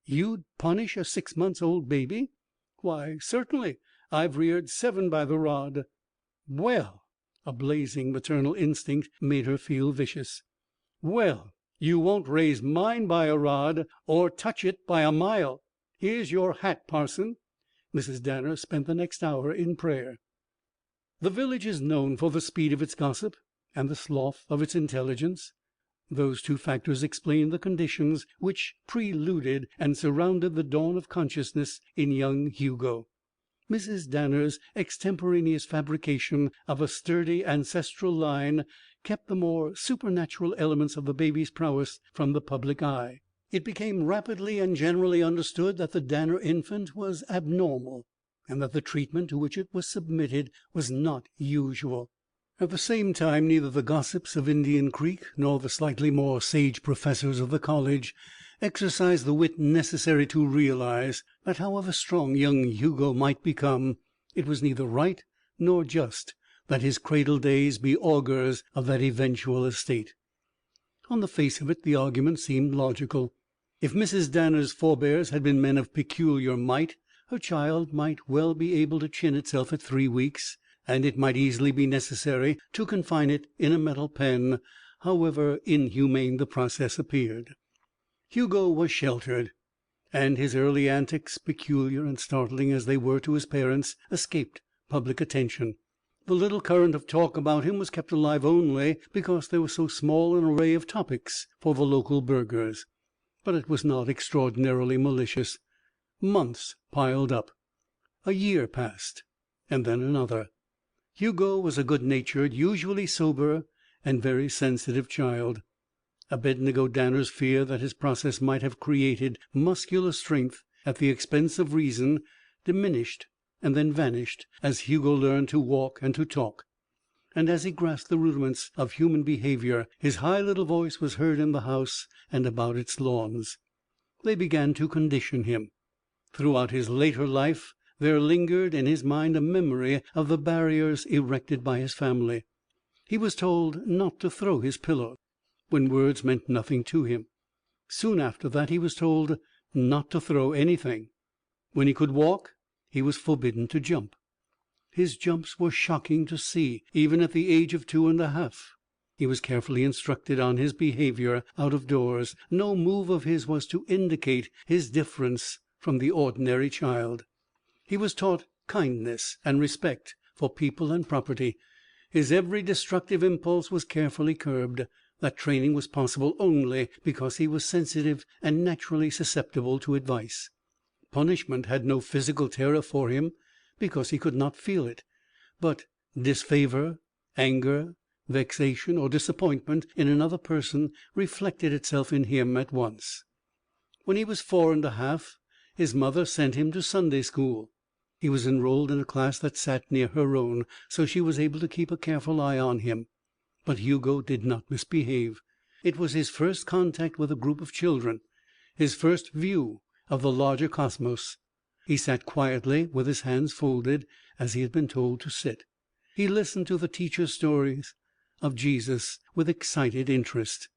"You'd punish a 6 months old baby?" "Why, certainly. I've reared 7 by the rod." "Well!" A blazing maternal instinct made her feel vicious. "Well, you won't raise mine by a rod, or touch it by a mile. Here's your hat, parson." Mrs. Danner spent the next hour in prayer. The village is known for the speed of its gossip and the sloth of its intelligence. Those 2 factors explain the conditions which preluded and surrounded the dawn of consciousness in young Hugo. Mrs. Danner's extemporaneous fabrication of a sturdy ancestral line kept the more supernatural elements of the baby's prowess from the public eye. It became rapidly and generally understood that the Danner infant was abnormal, and that the treatment to which it was submitted was not usual. At the same time, neither the gossips of Indian Creek nor the slightly more sage professors of the college exercised the wit necessary to realize that, however strong young Hugo might become, it was neither right nor just that his cradle days be augurs of that eventual estate. On the face of it, the argument seemed logical. If Mrs. Danner's forebears had been men of peculiar might, her child might well be able to chin itself at 3 weeks, and it might easily be necessary to confine it in a metal pen, however inhumane the process appeared. Hugo was sheltered, and his early antics, peculiar and startling as they were to his parents, escaped public attention. The little current of talk about him was kept alive only because there was so small an array of topics for the local burghers. But it was not extraordinarily malicious. Months piled up. A year passed, and then another. Hugo was a good-natured, usually sober, and very sensitive child. Abednego Danner's fear that his process might have created muscular strength at the expense of reason diminished and then vanished as Hugo learned to walk and to talk. And as he grasped the rudiments of human behavior, his high little voice was heard in the house and about its lawns. They began to condition him. Throughout his later life there lingered in his mind a memory of the barriers erected by his family. He was told not to throw his pillow when words meant nothing to him. Soon after that he was told not to throw anything. When he could walk, he was forbidden to jump. His jumps were shocking to see, even at the age of 2½ He was carefully instructed on his behavior out of doors. No move of his was to indicate his difference from the ordinary child. He was taught kindness and respect for people and property. His every destructive impulse was carefully curbed. That training was possible only because he was sensitive and naturally susceptible to advice. Punishment had no physical terror for him because he could not feel it. But disfavor, anger, vexation, or disappointment in another person reflected itself in him at once. When he was 4½ his mother sent him to Sunday school. He was enrolled in a class that sat near her own, so she was able to keep a careful eye on him. But Hugo did not misbehave. It was his first contact with a group of children, his first view of the larger cosmos. He sat quietly with his hands folded, as he had been told to sit. He listened to the teacher's stories of Jesus with excited interest.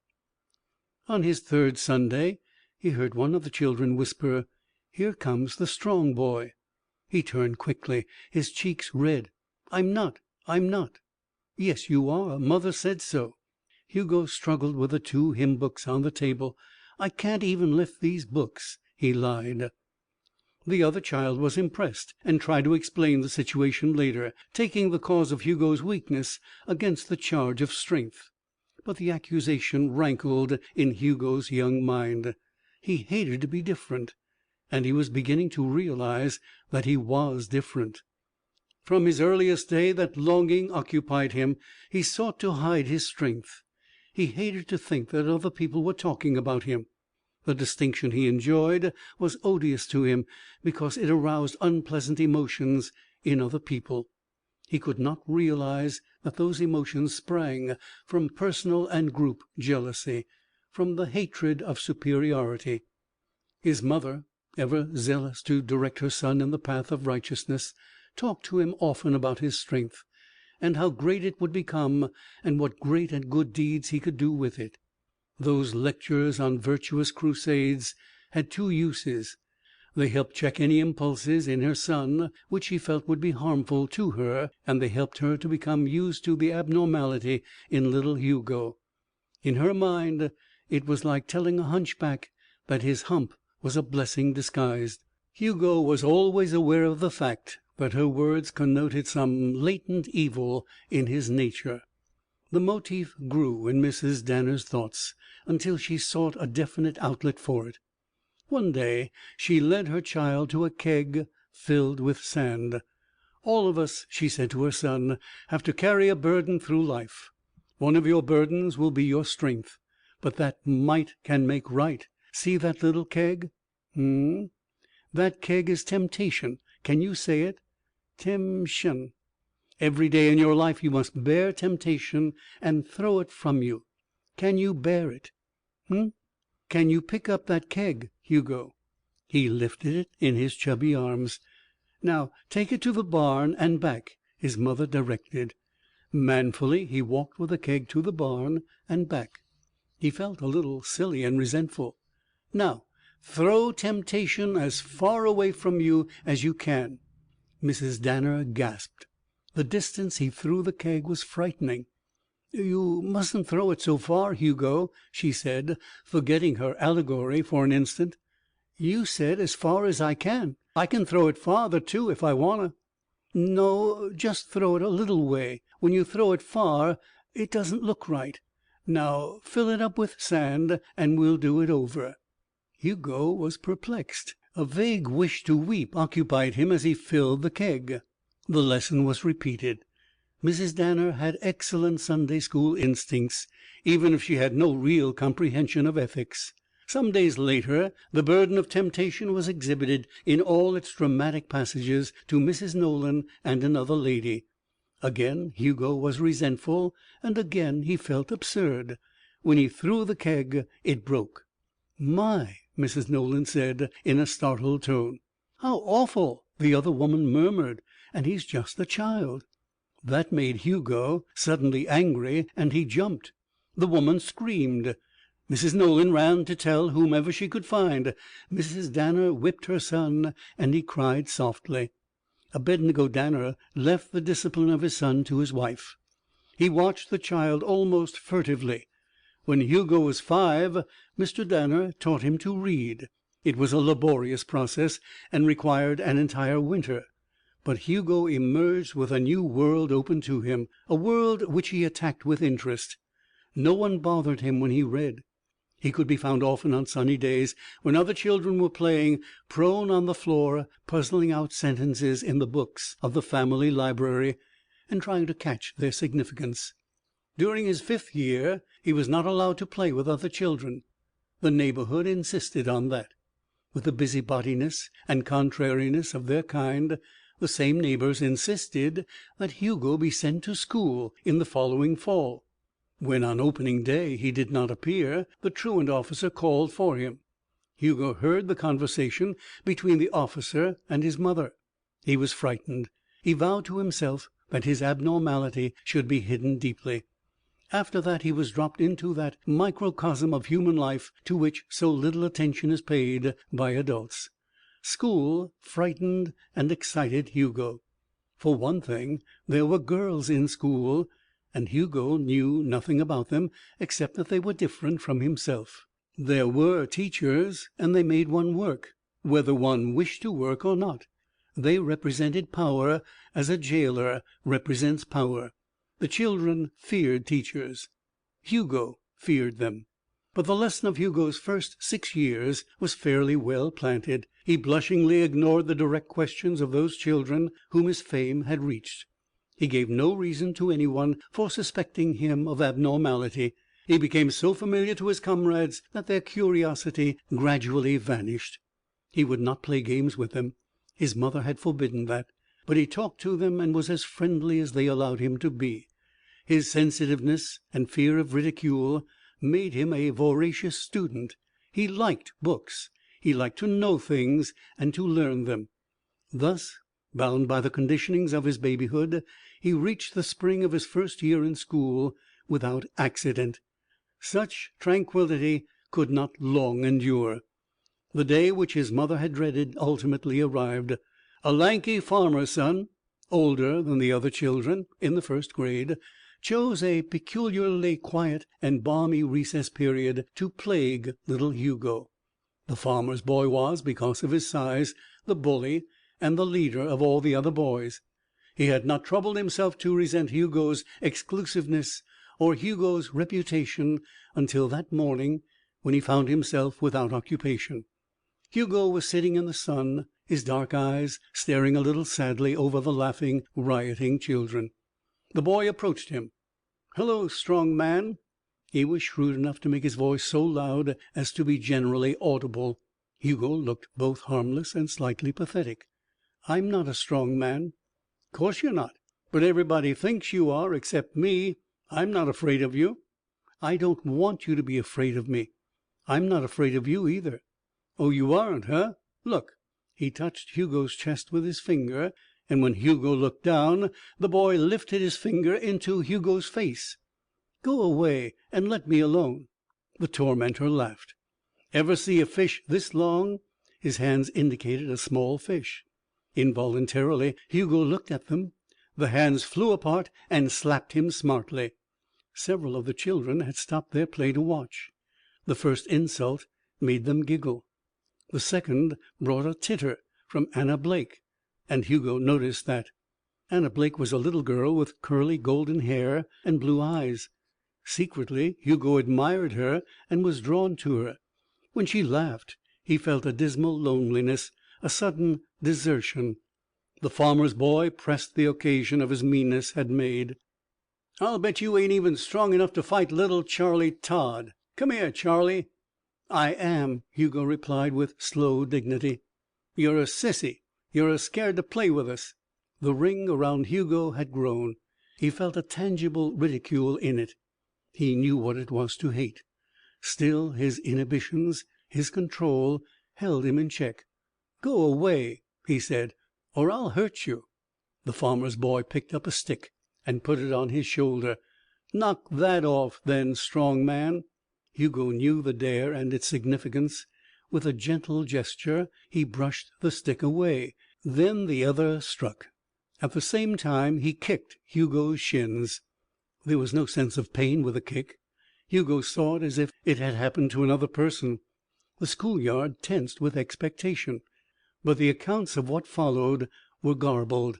On his 3rd Sunday he heard one of the children whisper, "Here comes the strong boy." He turned quickly, his cheeks red. I'm not." "Yes, you are. Mother said so." Hugo struggled with the 2 hymn books on the table. "I can't even lift these books," he lied. The other child was impressed, and tried to explain the situation later, taking the cause of Hugo's weakness against the charge of strength. But the accusation rankled in Hugo's young mind. He hated to be different, and he was beginning to realize that he was different. From his earliest day that longing occupied him. He sought to hide his strength. He hated to think that other people were talking about him. The distinction he enjoyed was odious to him because it aroused unpleasant emotions in other people. He could not realize that those emotions sprang from personal and group jealousy, from the hatred of superiority. His mother, ever zealous to direct her son in the path of righteousness, talked to him often about his strength, and how great it would become, and what great and good deeds he could do with it. Those lectures on virtuous crusades had two uses. They helped check any impulses in her son which she felt would be harmful to her, and they helped her to become used to the abnormality in little Hugo. In her mind it was like telling a hunchback that his hump was a blessing disguised. Hugo was always aware of the fact that her words connoted some latent evil in his nature. The motif grew in Mrs. Danner's thoughts until she sought a definite outlet for it. One day she led her child to a keg filled with sand. "All of us," she said to her son, "have to carry a burden through life. One of your burdens will be your strength, but that might can make right. See that little keg? That keg is temptation. Can you say it? Temption. Every day in your life you must bear temptation and throw it from you. Can you bear it? Can you pick up that keg, Hugo?" He lifted it in his chubby arms. "Now take it to the barn and back," his mother directed. Manfully he walked with the keg to the barn and back. He felt a little silly and resentful. "Now throw temptation as far away from you as you can." Mrs. Danner gasped. The distance he threw the keg was frightening. "You mustn't throw it so far, Hugo," she said, forgetting her allegory for an instant. "You said as far as I can. I can throw it farther, too, if I want to." "No, just throw it a little way. When you throw it far, it doesn't look right. Now fill it up with sand, and we'll do it over." Hugo was perplexed. A vague wish to weep occupied him as he filled the keg. The lesson was repeated. Mrs. Danner had excellent Sunday school instincts, even if she had no real comprehension of ethics. Some days later the burden of temptation was exhibited in all its dramatic passages to Mrs. Nolan and another lady. Again Hugo was resentful, and again he felt absurd. When he threw the keg, it broke. "My!" Mrs. Nolan said in a startled tone. "How awful!" the other woman murmured. "And he's just a child." That made Hugo suddenly angry, and he jumped. The woman screamed. Mrs. Nolan ran to tell whomever she could find. Mrs. Danner whipped her son, and he cried softly. Abednego Danner left the discipline of his son to his wife. He watched the child almost furtively. When Hugo was 5, Mr. Danner taught him to read. It was a laborious process, and required an entire winter. But Hugo emerged with a new world open to him, a world which he attacked with interest. No one bothered him when he read. He could be found often on sunny days, when other children were playing, prone on the floor, puzzling out sentences in the books of the family library, and trying to catch their significance. During his 5th year he was not allowed to play with other children. The neighborhood insisted on that. With the busybodiness and contrariness of their kind, the same neighbors insisted that Hugo be sent to school in the following fall. When on opening day he did not appear, the truant officer called for him. Hugo heard the conversation between the officer and his mother. He was frightened. He vowed to himself that his abnormality should be hidden deeply. After that he was dropped into that microcosm of human life to which so little attention is paid by adults. School frightened and excited Hugo. For one thing, there were girls in school, and Hugo knew nothing about them except that they were different from himself. There were teachers, and they made one work. whether one wished to work or not. They represented power, as a jailer represents power. The children feared teachers. Hugo feared them. But the lesson of Hugo's first 6 years was fairly well planted. He blushingly ignored the direct questions of those children whom his fame had reached. He gave no reason to anyone for suspecting him of abnormality. He became so familiar to his comrades that their curiosity gradually vanished. He would not play games with them. His mother had forbidden that. But he talked to them and was as friendly as they allowed him to be. His sensitiveness and fear of ridicule made him a voracious student. He liked books. He liked to know things and to learn them. Thus, bound by the conditionings of his babyhood, he reached the spring of his first year in school without accident. Such tranquillity could not long endure. The day which his mother had dreaded ultimately arrived. A lanky farmer's son, older than the other children, in the first grade, chose a peculiarly quiet and balmy recess period to plague little Hugo. The farmer's boy was, because of his size, the bully and the leader of all the other boys. He had not troubled himself to resent Hugo's exclusiveness or Hugo's reputation until that morning when he found himself without occupation. Hugo was sitting in the sun, his dark eyes staring a little sadly over the laughing, rioting children. The boy approached him. "Hello, strong man." He was shrewd enough to make his voice so loud as to be generally audible. Hugo looked both harmless and slightly pathetic. "I'm not a strong man." "Course you're not. But everybody thinks you are, except me. I'm not afraid of you." "I don't want you to be afraid of me." "I'm not afraid of you either." "Oh, you aren't, huh? Look." He touched Hugo's chest with his finger, and when Hugo looked down, the boy lifted his finger into Hugo's face. "Go away and let me alone." The tormentor laughed. "Ever see a fish this long?" His hands indicated a small fish. Involuntarily, Hugo looked at them. The hands flew apart and slapped him smartly. Several of the children had stopped their play to watch. The first insult made them giggle. The second brought a titter from Anna Blake, and Hugo noticed that. Anna Blake was a little girl with curly golden hair and blue eyes. Secretly, Hugo admired her and was drawn to her. When she laughed, he felt a dismal loneliness, a sudden desertion. The farmer's boy pressed the occasion of his meanness had made. "I'll bet you ain't even strong enough to fight little Charlie Todd. Come here, Charlie." "I am," Hugo replied with slow dignity. "You're a sissy. You're scared to play with us." The ring around Hugo had grown. He felt a tangible ridicule in it. He knew what it was to hate. Still, his inhibitions, his control, held him in check. "Go away," he said, "or I'll hurt you." The farmer's boy picked up a stick and put it on his shoulder. "Knock that off, then, strong man." Hugo knew the dare and its significance. With a gentle gesture, he brushed the stick away. Then the other struck. At the same time, he kicked Hugo's shins. There was no sense of pain with the kick. Hugo saw it as if it had happened to another person. The schoolyard tensed with expectation. But the accounts of what followed were garbled.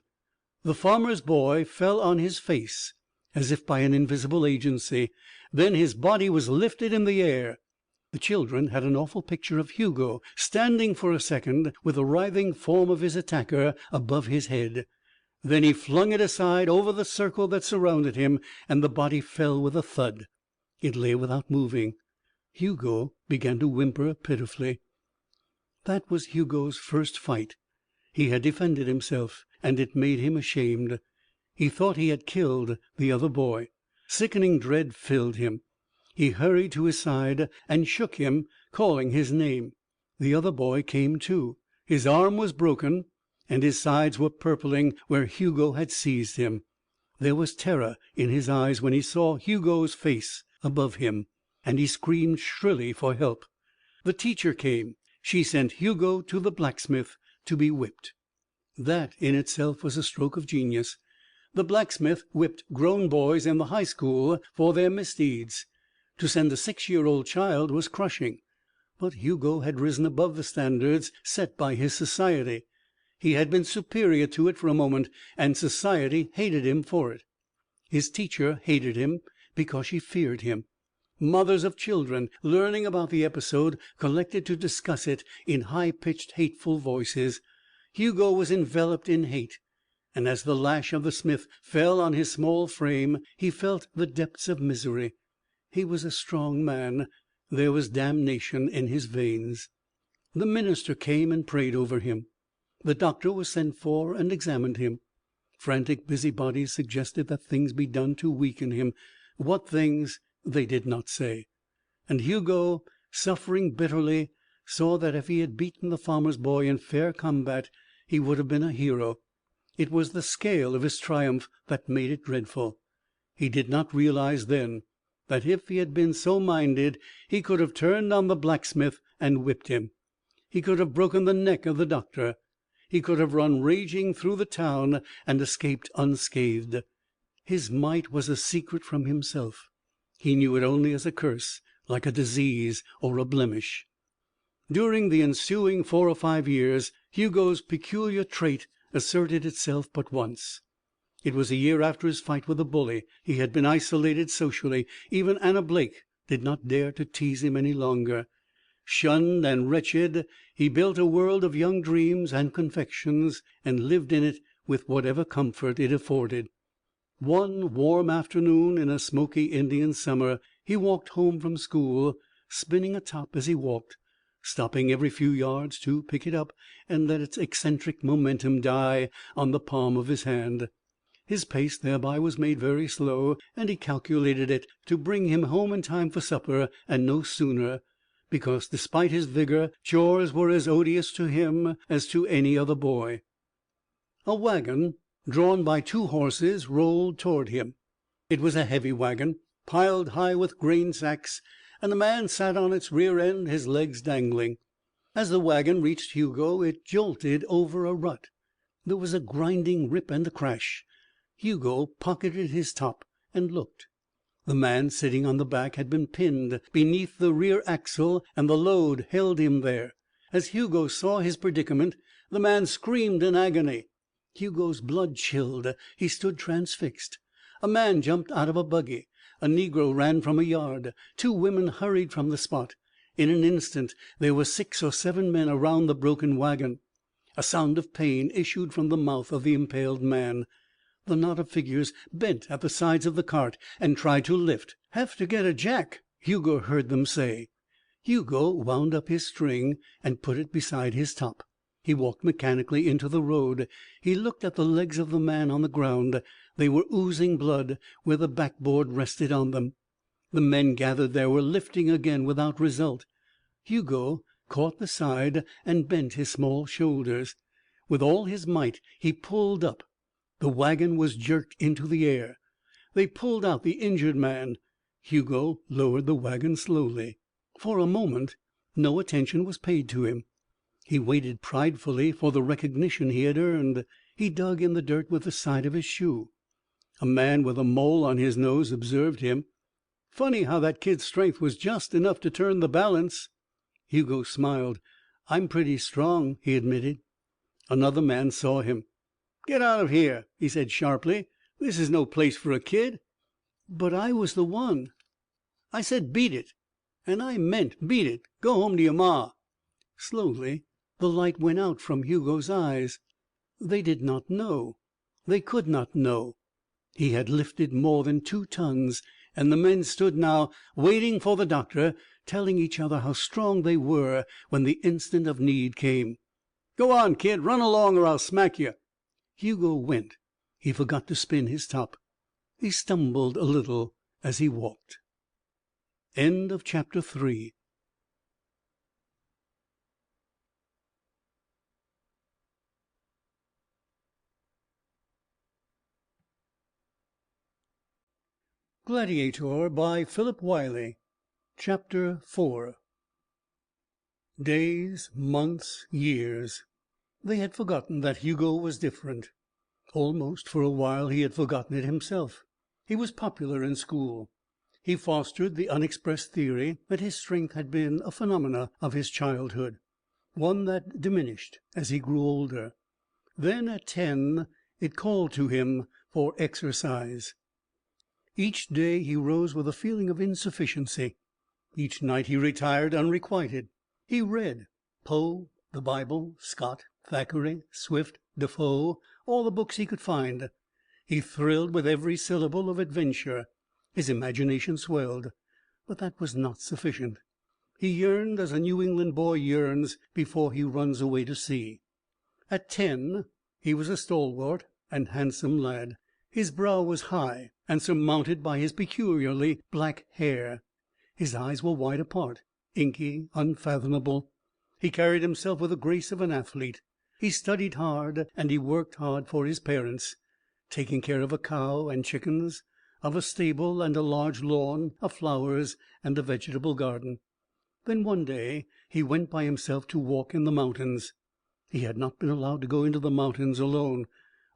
The farmer's boy fell on his face as if by an invisible agency. Then his body was lifted in the air. The children had an awful picture of Hugo standing for a second with the writhing form of his attacker above his head. Then he flung it aside over the circle that surrounded him, and the body fell with a thud. It lay without moving. Hugo began to whimper pitifully. That was Hugo's first fight. He had defended himself, and it made him ashamed. He thought he had killed the other boy. Sickening dread filled him. He hurried to his side and shook him, calling his name. The other boy came too. His arm was broken, and his sides were purpling where Hugo had seized him. There was terror in his eyes when he saw Hugo's face above him, and he screamed shrilly for help. The teacher came. She sent Hugo to the blacksmith to be whipped. That in itself was a stroke of genius. The blacksmith whipped grown boys in the high school for their misdeeds. To send a 6-year-old child was crushing. But Hugo had risen above the standards set by his society. He had been superior to it for a moment, and society hated him for it. His teacher hated him because she feared him. Mothers of children, learning about the episode, collected to discuss it in high-pitched, hateful voices. Hugo was enveloped in hate, and as the lash of the smith fell on his small frame, he felt the depths of misery. He was a strong man. There was damnation in his veins. The minister came and prayed over him. The doctor was sent for and examined him. Frantic busybodies suggested that things be done to weaken him. What things, they did not say. And Hugo, suffering bitterly, saw that if he had beaten the farmer's boy in fair combat, he would have been a hero. It was the scale of his triumph that made it dreadful. He did not realize then that if he had been so minded, he could have turned on the blacksmith and whipped him. He could have broken the neck of the doctor. He could have run raging through the town and escaped unscathed. His might was a secret from himself. He knew it only as a curse, like a disease or a blemish. During the ensuing 4 or 5 years, Hugo's peculiar trait asserted itself but once. It was a year after his fight with the bully. He had been isolated socially. Even Anna Blake did not dare to tease him any longer. Shunned and wretched, he built a world of young dreams and confections, and lived in it with whatever comfort it afforded. One warm afternoon in a smoky Indian summer, he walked home from school, spinning a top as he walked, stopping every few yards to pick it up and let its eccentric momentum die on the palm of his hand. His pace thereby was made very slow, and he calculated it to bring him home in time for supper, and no sooner, because, despite his vigor, chores were as odious to him as to any other boy. A wagon, drawn by 2 horses, rolled toward him. It was a heavy wagon, piled high with grain sacks, and a man sat on its rear end, his legs dangling. As the wagon reached Hugo, it jolted over a rut. There was a grinding rip and a crash. Hugo pocketed his top and looked. The man sitting on the back had been pinned beneath the rear axle, and the load held him there. As Hugo saw his predicament, the man screamed in agony. Hugo's blood chilled. He stood transfixed. A man jumped out of a buggy. A negro ran from a yard. 2 women hurried from the spot. In an instant there were 6 or 7 men around the broken wagon. A sound of pain issued from the mouth of the impaled man. The knot of figures bent at the sides of the cart and tried to lift. "Have to get a jack," Hugo heard them say. Hugo wound up his string and put it beside his top. He walked mechanically into the road. He looked at the legs of the man on the ground. They were oozing blood where the backboard rested on them. The men gathered there were lifting again without result. Hugo caught the side and bent his small shoulders. With all his might he pulled up. The wagon was jerked into the air. They pulled out the injured man. Hugo lowered the wagon slowly. For a moment no attention was paid to him. He waited pridefully for the recognition he had earned. He dug in the dirt with the side of his shoe. A man with a mole on his nose observed him. "Funny how that kid's strength was just enough to turn the balance." Hugo smiled. "I'm pretty strong," he admitted. Another man saw him. "Get out of here," he said sharply. "This is no place for a kid." "But I was the one." "I said beat it. And I meant beat it. Go home to your ma." Slowly the light went out from Hugo's eyes. They did not know. They could not know. He had lifted more than 2 tons, and the men stood now, waiting for the doctor, telling each other how strong they were when the instant of need came. "Go on, kid. Run along or I'll smack you." Hugo went. He forgot to spin his top. He stumbled a little as he walked. End of chapter 3. Gladiator by Philip Wylie. Chapter 4. Days, months, years. They had forgotten that Hugo was different. Almost for a while he had forgotten it himself. He was popular in school. He fostered the unexpressed theory that his strength had been a phenomena of his childhood, one that diminished as he grew older. Then at 10 it called to him for exercise. Each day he rose with a feeling of insufficiency. Each night he retired unrequited. He read Poe, the Bible, Scott, Thackeray, Swift, Defoe, all the books he could find. He thrilled with every syllable of adventure. His imagination swelled, but that was not sufficient. He yearned as a New England boy yearns before he runs away to sea. At 10 he was a stalwart and handsome lad. His brow was high and surmounted by his peculiarly black hair. His eyes were wide apart, inky, unfathomable. He carried himself with the grace of an athlete. He studied hard and he worked hard for his parents, taking care of a cow and chickens, of a stable and a large lawn, of flowers and a vegetable garden. Then one day he went by himself to walk in the mountains. He had not been allowed to go into the mountains alone.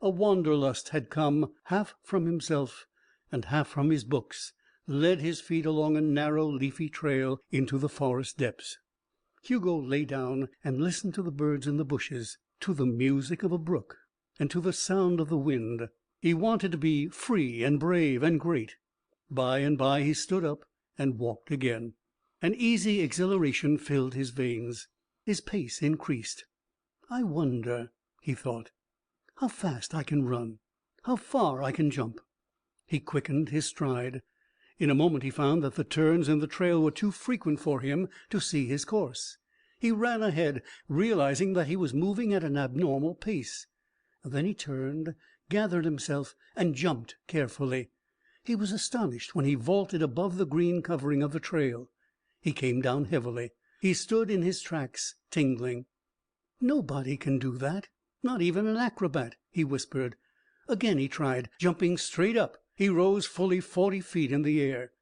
A wanderlust had come, half from himself and half from his books, led his feet along a narrow, leafy trail into the forest depths. Hugo lay down and listened to the birds in the bushes, to the music of a brook, and to the sound of the wind. He wanted to be free and brave and great. By and by he stood up and walked again. An easy exhilaration filled his veins. His pace increased. I wonder, he thought, how fast I can run, how far I can jump. He quickened his stride. In a moment he found that the turns in the trail were too frequent for him to see his course. He ran ahead, realizing that he was moving at an abnormal pace. Then he turned, gathered himself, and jumped carefully. He was astonished when he vaulted above the green covering of the trail. He came down heavily. He stood in his tracks, tingling. "Nobody can do that, not even an acrobat," he whispered. Again he tried, jumping straight up. He rose fully 40 feet in the air.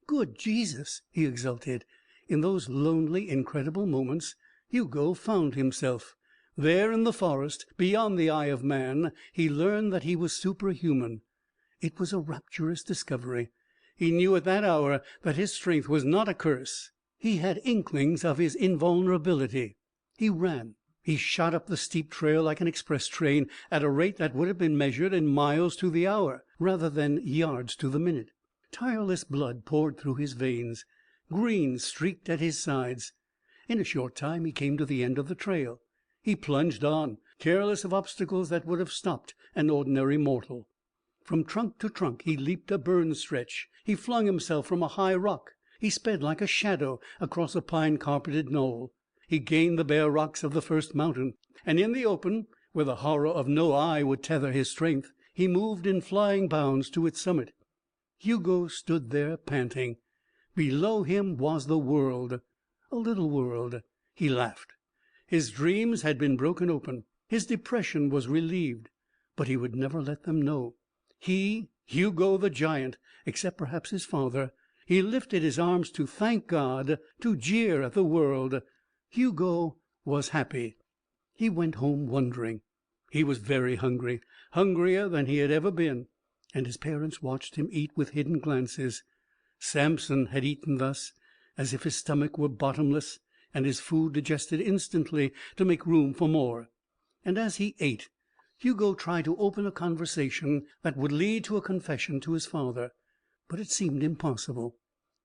"Good Jesus!" he exulted. In those lonely, incredible moments, Hugo found himself. There in the forest, beyond the eye of man, he learned that he was superhuman. It was a rapturous discovery. He knew at that hour that his strength was not a curse. He had inklings of his invulnerability. He ran. He shot up the steep trail like an express train, at a rate that would have been measured in miles to the hour, rather than yards to the minute. Tireless blood poured through his veins. Green streaked at his sides. In a short time he came to the end of the trail. He plunged on, careless of obstacles that would have stopped an ordinary mortal. From trunk to trunk he leaped a burn stretch. He flung himself from a high rock. He sped like a shadow across a pine-carpeted knoll. He gained the bare rocks of the first mountain, and in the open, where the horror of no eye would tether his strength, he moved in flying bounds to its summit. Hugo stood there panting. Below him was the world, a little world. He laughed. His dreams had been broken open. His depression was relieved. But he would never let them know. He, Hugo the giant, except perhaps his father. He lifted his arms to thank God, to jeer at the world. Hugo was happy. He went home wondering. He was very hungry, hungrier than he had ever been, and his parents watched him eat with hidden glances. Samson had eaten thus, as if his stomach were bottomless and his food digested instantly to make room for more. And as he ate, Hugo tried to open a conversation that would lead to a confession to his father, but it seemed impossible.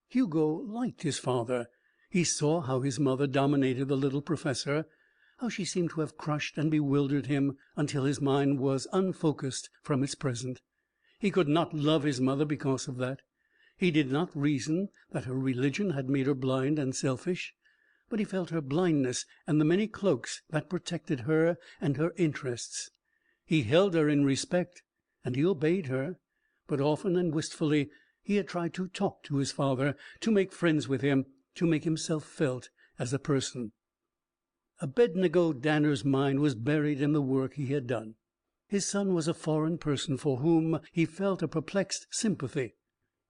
Hugo liked his father. He saw how his mother dominated the little professor, how she seemed to have crushed and bewildered him until his mind was unfocused from its present. He could not love his mother because of that. He did not reason that her religion had made her blind and selfish, but he felt her blindness and the many cloaks that protected her and her interests. He held her in respect, and he obeyed her, but often and wistfully he had tried to talk to his father, to make friends with him, to make himself felt as a person. Abednego Danner's mind was buried in the work he had done. His son was a foreign person for whom he felt a perplexed sympathy.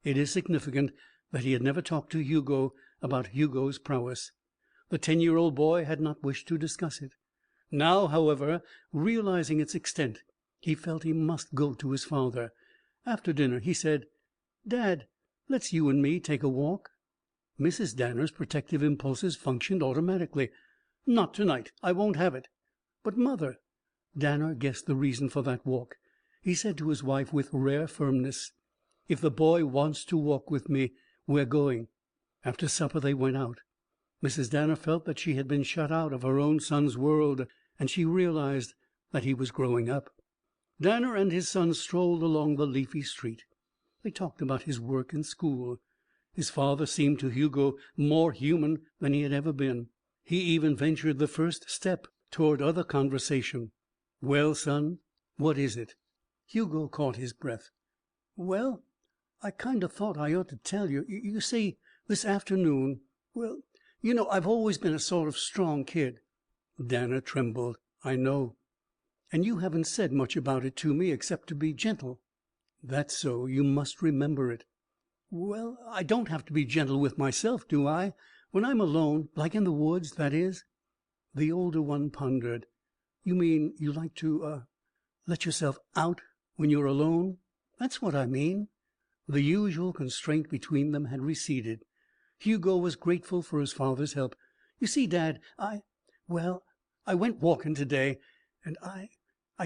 It is significant that he had never talked to Hugo about Hugo's prowess. The 10-year-old boy had not wished to discuss it. Now, however, realizing its extent, he felt he must go to his father. After dinner he said, "Dad, Let's you and me take a walk." Mrs. Danner's protective impulses functioned automatically. "Not tonight. I won't have it." "But, mother—" Danner guessed the reason for that walk. He said to his wife with rare firmness, "If the boy wants to walk with me, we're going." After supper they went out. Mrs. Danner felt that she had been shut out of her own son's world, and she realized that he was growing up. Danner and his son strolled along the leafy street. They talked about his work and school. His father seemed to Hugo more human than he had ever been. He even ventured the first step toward other conversation. "Well, son, what is it?" Hugo caught his breath. "Well, I kind of thought I ought to tell you. You see, this afternoon, well, you know, I've always been a sort of strong kid." Danner trembled. "I know." "And you haven't said much about it to me except to be gentle." "That's so. You must remember it." "Well, I don't have to be gentle with myself, do I? When I'm alone, like in the woods, that is?" The older one pondered. "You mean you like to, let yourself out when you're alone?" "That's what I mean." The usual constraint between them had receded. Hugo was grateful for his father's help. "You see, Dad, I went walking today, and I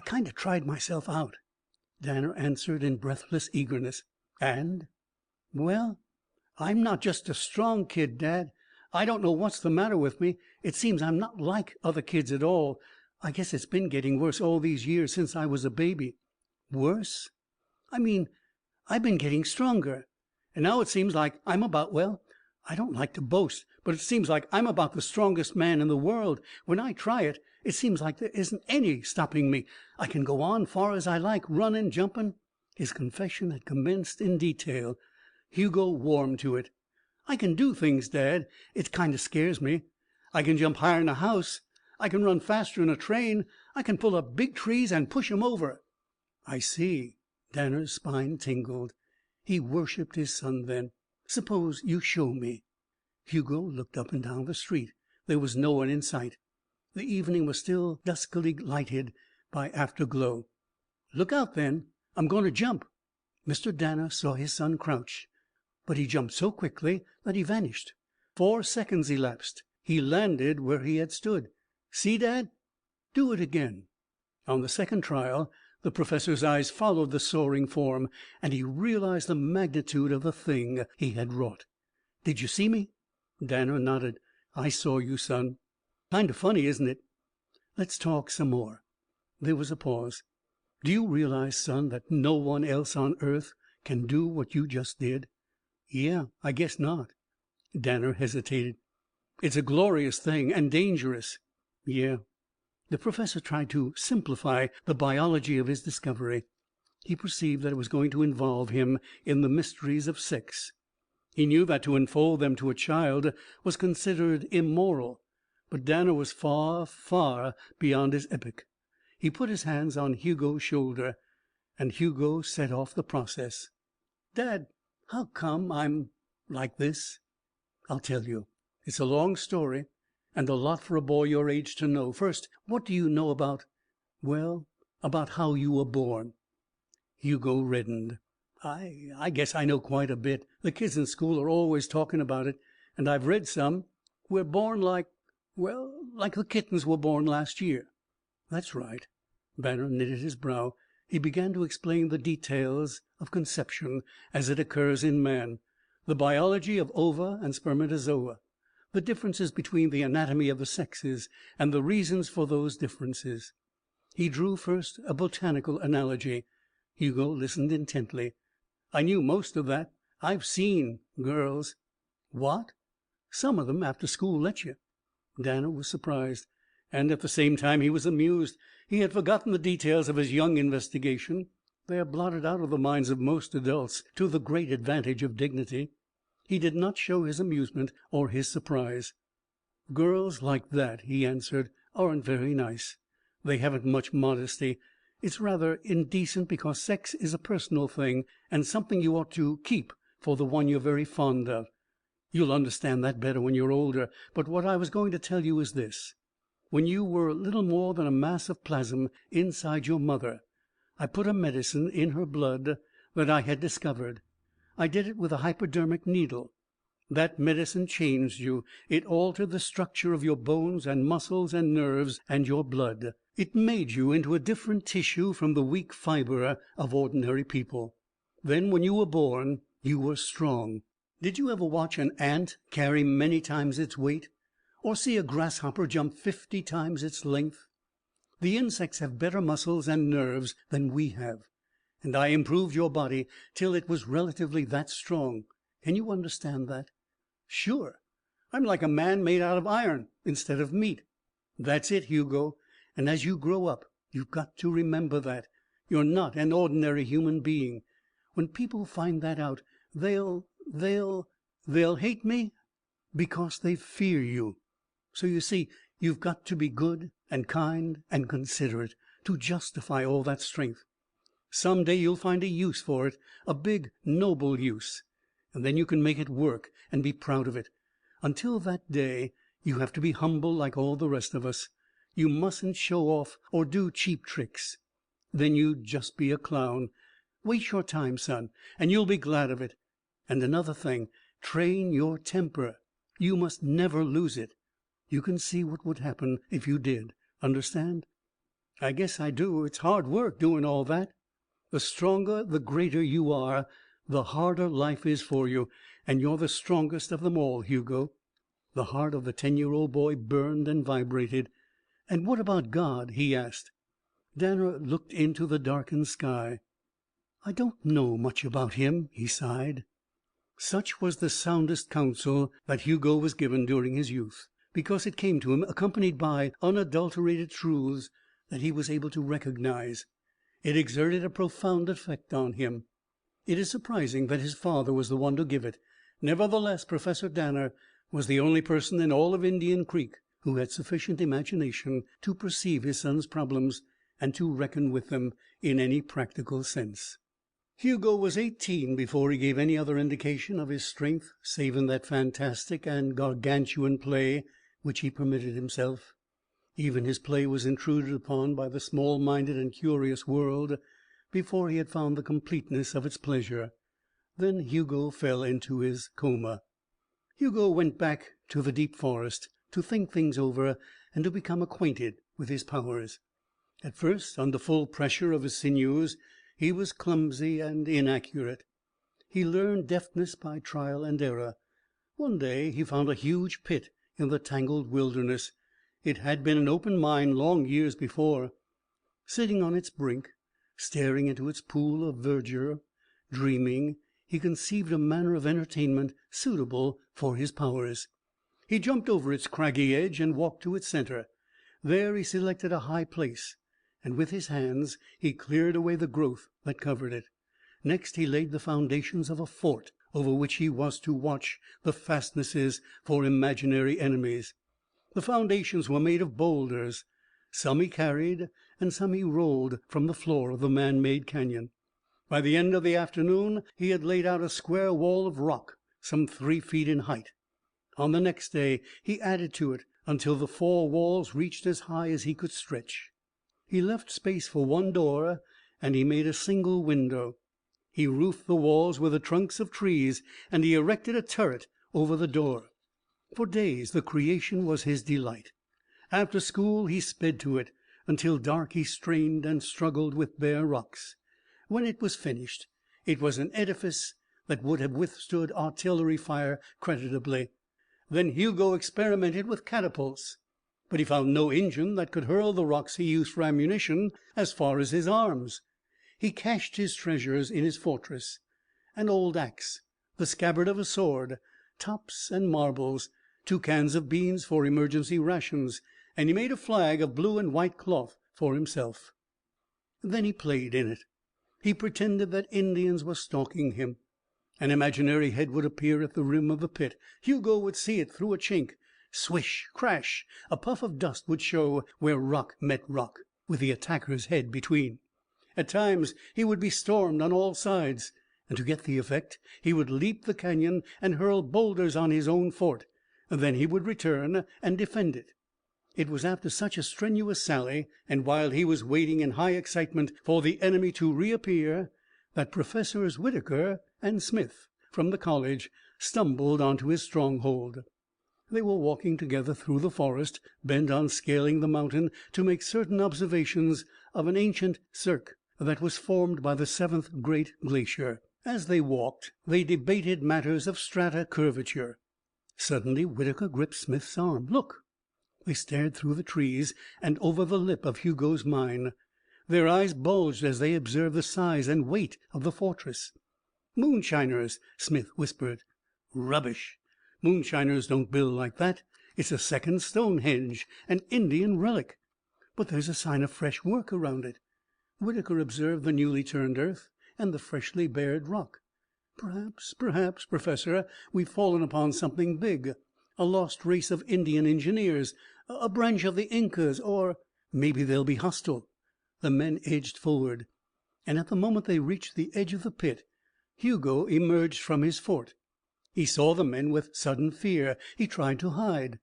kind of tried myself out." Danner answered in breathless eagerness. "And?" "Well, I'm not just a strong kid, Dad. I don't know what's the matter with me. It seems I'm not like other kids at all. I guess it's been getting worse all these years since I was a baby." "Worse?" "I mean, I've been getting stronger. And now it seems like I'm about, well, I don't like to boast, but it seems like I'm about the strongest man in the world. When I try it, it seems like there isn't any stopping me. I can go on far as I like, running, jumping." His confession had commenced in detail. Hugo warmed to it. "I can do things, Dad. It kind of scares me. I can jump higher than a house. I can run faster than a train. I can pull up big trees and push 'em over." "I see." Danner's spine tingled. He worshipped his son then. "Suppose you show me." Hugo looked up and down the street. There was no one in sight. The evening was still duskily lighted by afterglow. "Look out, then. I'm going to jump." Mr. Danner saw his son crouch, but he jumped so quickly that he vanished. 4 seconds elapsed. He landed where he had stood. "See, Dad? Do it again." On the second trial, the professor's eyes followed the soaring form, and he realized the magnitude of the thing he had wrought. "Did you see me?" Danner nodded. "I saw you, son." "Kind of funny, isn't it?" "Let's talk some more." There was a pause. "Do you realize, son, that no one else on earth can do what you just did?" "Yeah, I guess not." Danner hesitated. "It's a glorious thing and dangerous." "Yeah." The professor tried to simplify the biology of his discovery. He perceived that it was going to involve him in the mysteries of sex. He knew that to unfold them to a child was considered immoral, but Danner was far, far beyond his epoch. He put his hands on Hugo's shoulder, and Hugo set off the process. "Dad, how come I'm like this?" "I'll tell you. It's a long story, and a lot for a boy your age to know. First, what do you know about, well, about how you were born?" Hugo reddened. I guess I know quite a bit. The kids in school are always talking about it, and I've read some. We're born like the kittens were born last year." "That's right." Banner knitted his brow. He began to explain the details of conception as it occurs in man, the biology of ova and spermatozoa, the differences between the anatomy of the sexes, and the reasons for those differences. He drew first a botanical analogy. Hugo listened intently. "I knew most of that. I've seen girls." "What?" "Some of them, after school let you." Danner was surprised, and at the same time he was amused. He had forgotten the details of his young investigation. They are blotted out of the minds of most adults, to the great advantage of dignity. He did not show his amusement or his surprise. "Girls like that," he answered, "aren't very nice. They haven't much modesty. It's rather indecent because sex is a personal thing and something you ought to keep for the one you're very fond of. You'll understand that better when you're older. But what I was going to tell you is this. When you were little more than a mass of plasm inside your mother, I put a medicine in her blood that I had discovered. I did it with a hypodermic needle. That medicine changed you. It altered the structure of your bones and muscles and nerves and your blood. It made you into a different tissue from the weak fiber of ordinary people. Then, when you were born, you were strong. Did you ever watch an ant carry many times its weight, or see a grasshopper jump 50 times its length? The insects have better muscles and nerves than we have, and I improved your body till it was relatively that strong. Can you understand that? Sure. I'm like a man made out of iron instead of meat. That's it, Hugo. And as you grow up, you've got to remember that. You're not an ordinary human being. When people find that out, they'll hate me because they fear you. So you see, you've got to be good and kind and considerate to justify all that strength. Some day you'll find a use for it, a big, noble use. And then you can make it work and be proud of it. Until that day, you have to be humble like all the rest of us. You mustn't show off or do cheap tricks. Then you'd just be a clown. Wait your time, son, and you'll be glad of it. And another thing, train your temper. You must never lose it. You can see what would happen if you did. Understand? I guess I do. It's hard work doing all that. The stronger, the greater you are, the harder life is for you, and you're the strongest of them all, Hugo. The heart of the 10-year-old boy burned and vibrated. And what about God? He asked. Danner looked into the darkened sky. I don't know much about him, he sighed. Such was the soundest counsel that Hugo was given during his youth, because it came to him accompanied by unadulterated truths that he was able to recognize. It exerted a profound effect on him. It is surprising that his father was the one to give it. Nevertheless, Professor Danner was the only person in all of Indian Creek who had sufficient imagination to perceive his son's problems and to reckon with them in any practical sense. Hugo was 18 before he gave any other indication of his strength save in that fantastic and gargantuan play which he permitted himself. Even his play was intruded upon by the small-minded and curious world before he had found the completeness of its pleasure. Then Hugo fell into his coma. Hugo went back to the deep forest to think things over and to become acquainted with his powers. At first, under full pressure of his sinews, he was clumsy and inaccurate. He learned deftness by trial and error. One day he found a huge pit in the tangled wilderness. It had been an open mine long years before. Sitting on its brink, staring into its pool of verdure, dreaming, he conceived a manner of entertainment suitable for his powers. He jumped over its craggy edge and walked to its center. There he selected a high place, and with his hands he cleared away the growth that covered it. Next he laid the foundations of a fort over which he was to watch the fastnesses for imaginary enemies. The foundations were made of boulders. Some he carried, and some he rolled from the floor of the man-made canyon. By the end of the afternoon he had laid out a square wall of rock some 3 feet in height. On the next day he added to it until the 4 walls reached as high as he could stretch. He left space for 1 door, and he made a single window. He roofed the walls with the trunks of trees, and he erected a turret over the door. For days the creation was his delight. After school he sped to it. Until dark he strained and struggled with bare rocks. When it was finished, it was an edifice that would have withstood artillery fire creditably. Then Hugo experimented with catapults, but he found no engine that could hurl the rocks he used for ammunition as far as his arms. He cached his treasures in his fortress: an old axe, the scabbard of a sword, tops and marbles, 2 cans of beans for emergency rations, and he made a flag of blue and white cloth for himself. Then he played in it. He pretended that Indians were stalking him. An imaginary head would appear at the rim of the pit. Hugo would see it through a chink. Swish, crash, a puff of dust would show where rock met rock, with the attacker's head between. At times he would be stormed on all sides, and to get the effect he would leap the canyon and hurl boulders on his own fort. Then he would return and defend it. It was after such a strenuous sally, and while he was waiting in high excitement for the enemy to reappear, that Professors Whitaker and Smith from the college, stumbled onto his stronghold. They were walking together through the forest, bent on scaling the mountain to make certain observations of an ancient cirque that was formed by the seventh great glacier. As they walked, they debated matters of strata curvature. Suddenly Whitaker gripped Smith's arm. "Look!" They stared through the trees and over the lip of Hugo's mine. Their eyes bulged as they observed the size and weight of the fortress. "Moonshiners," Smith whispered. "Rubbish! Moonshiners don't build like that. It's a second Stonehenge, an Indian relic." "But there's a sign of fresh work around it." Whitaker observed the newly turned earth and the freshly bared rock. Perhaps, Professor, we've fallen upon something big. A lost race of Indian engineers, a branch of the Incas, or maybe they'll be hostile." The men edged forward, and at the moment they reached the edge of the pit, Hugo emerged from his fort. He saw the men with sudden fear. He tried to hide.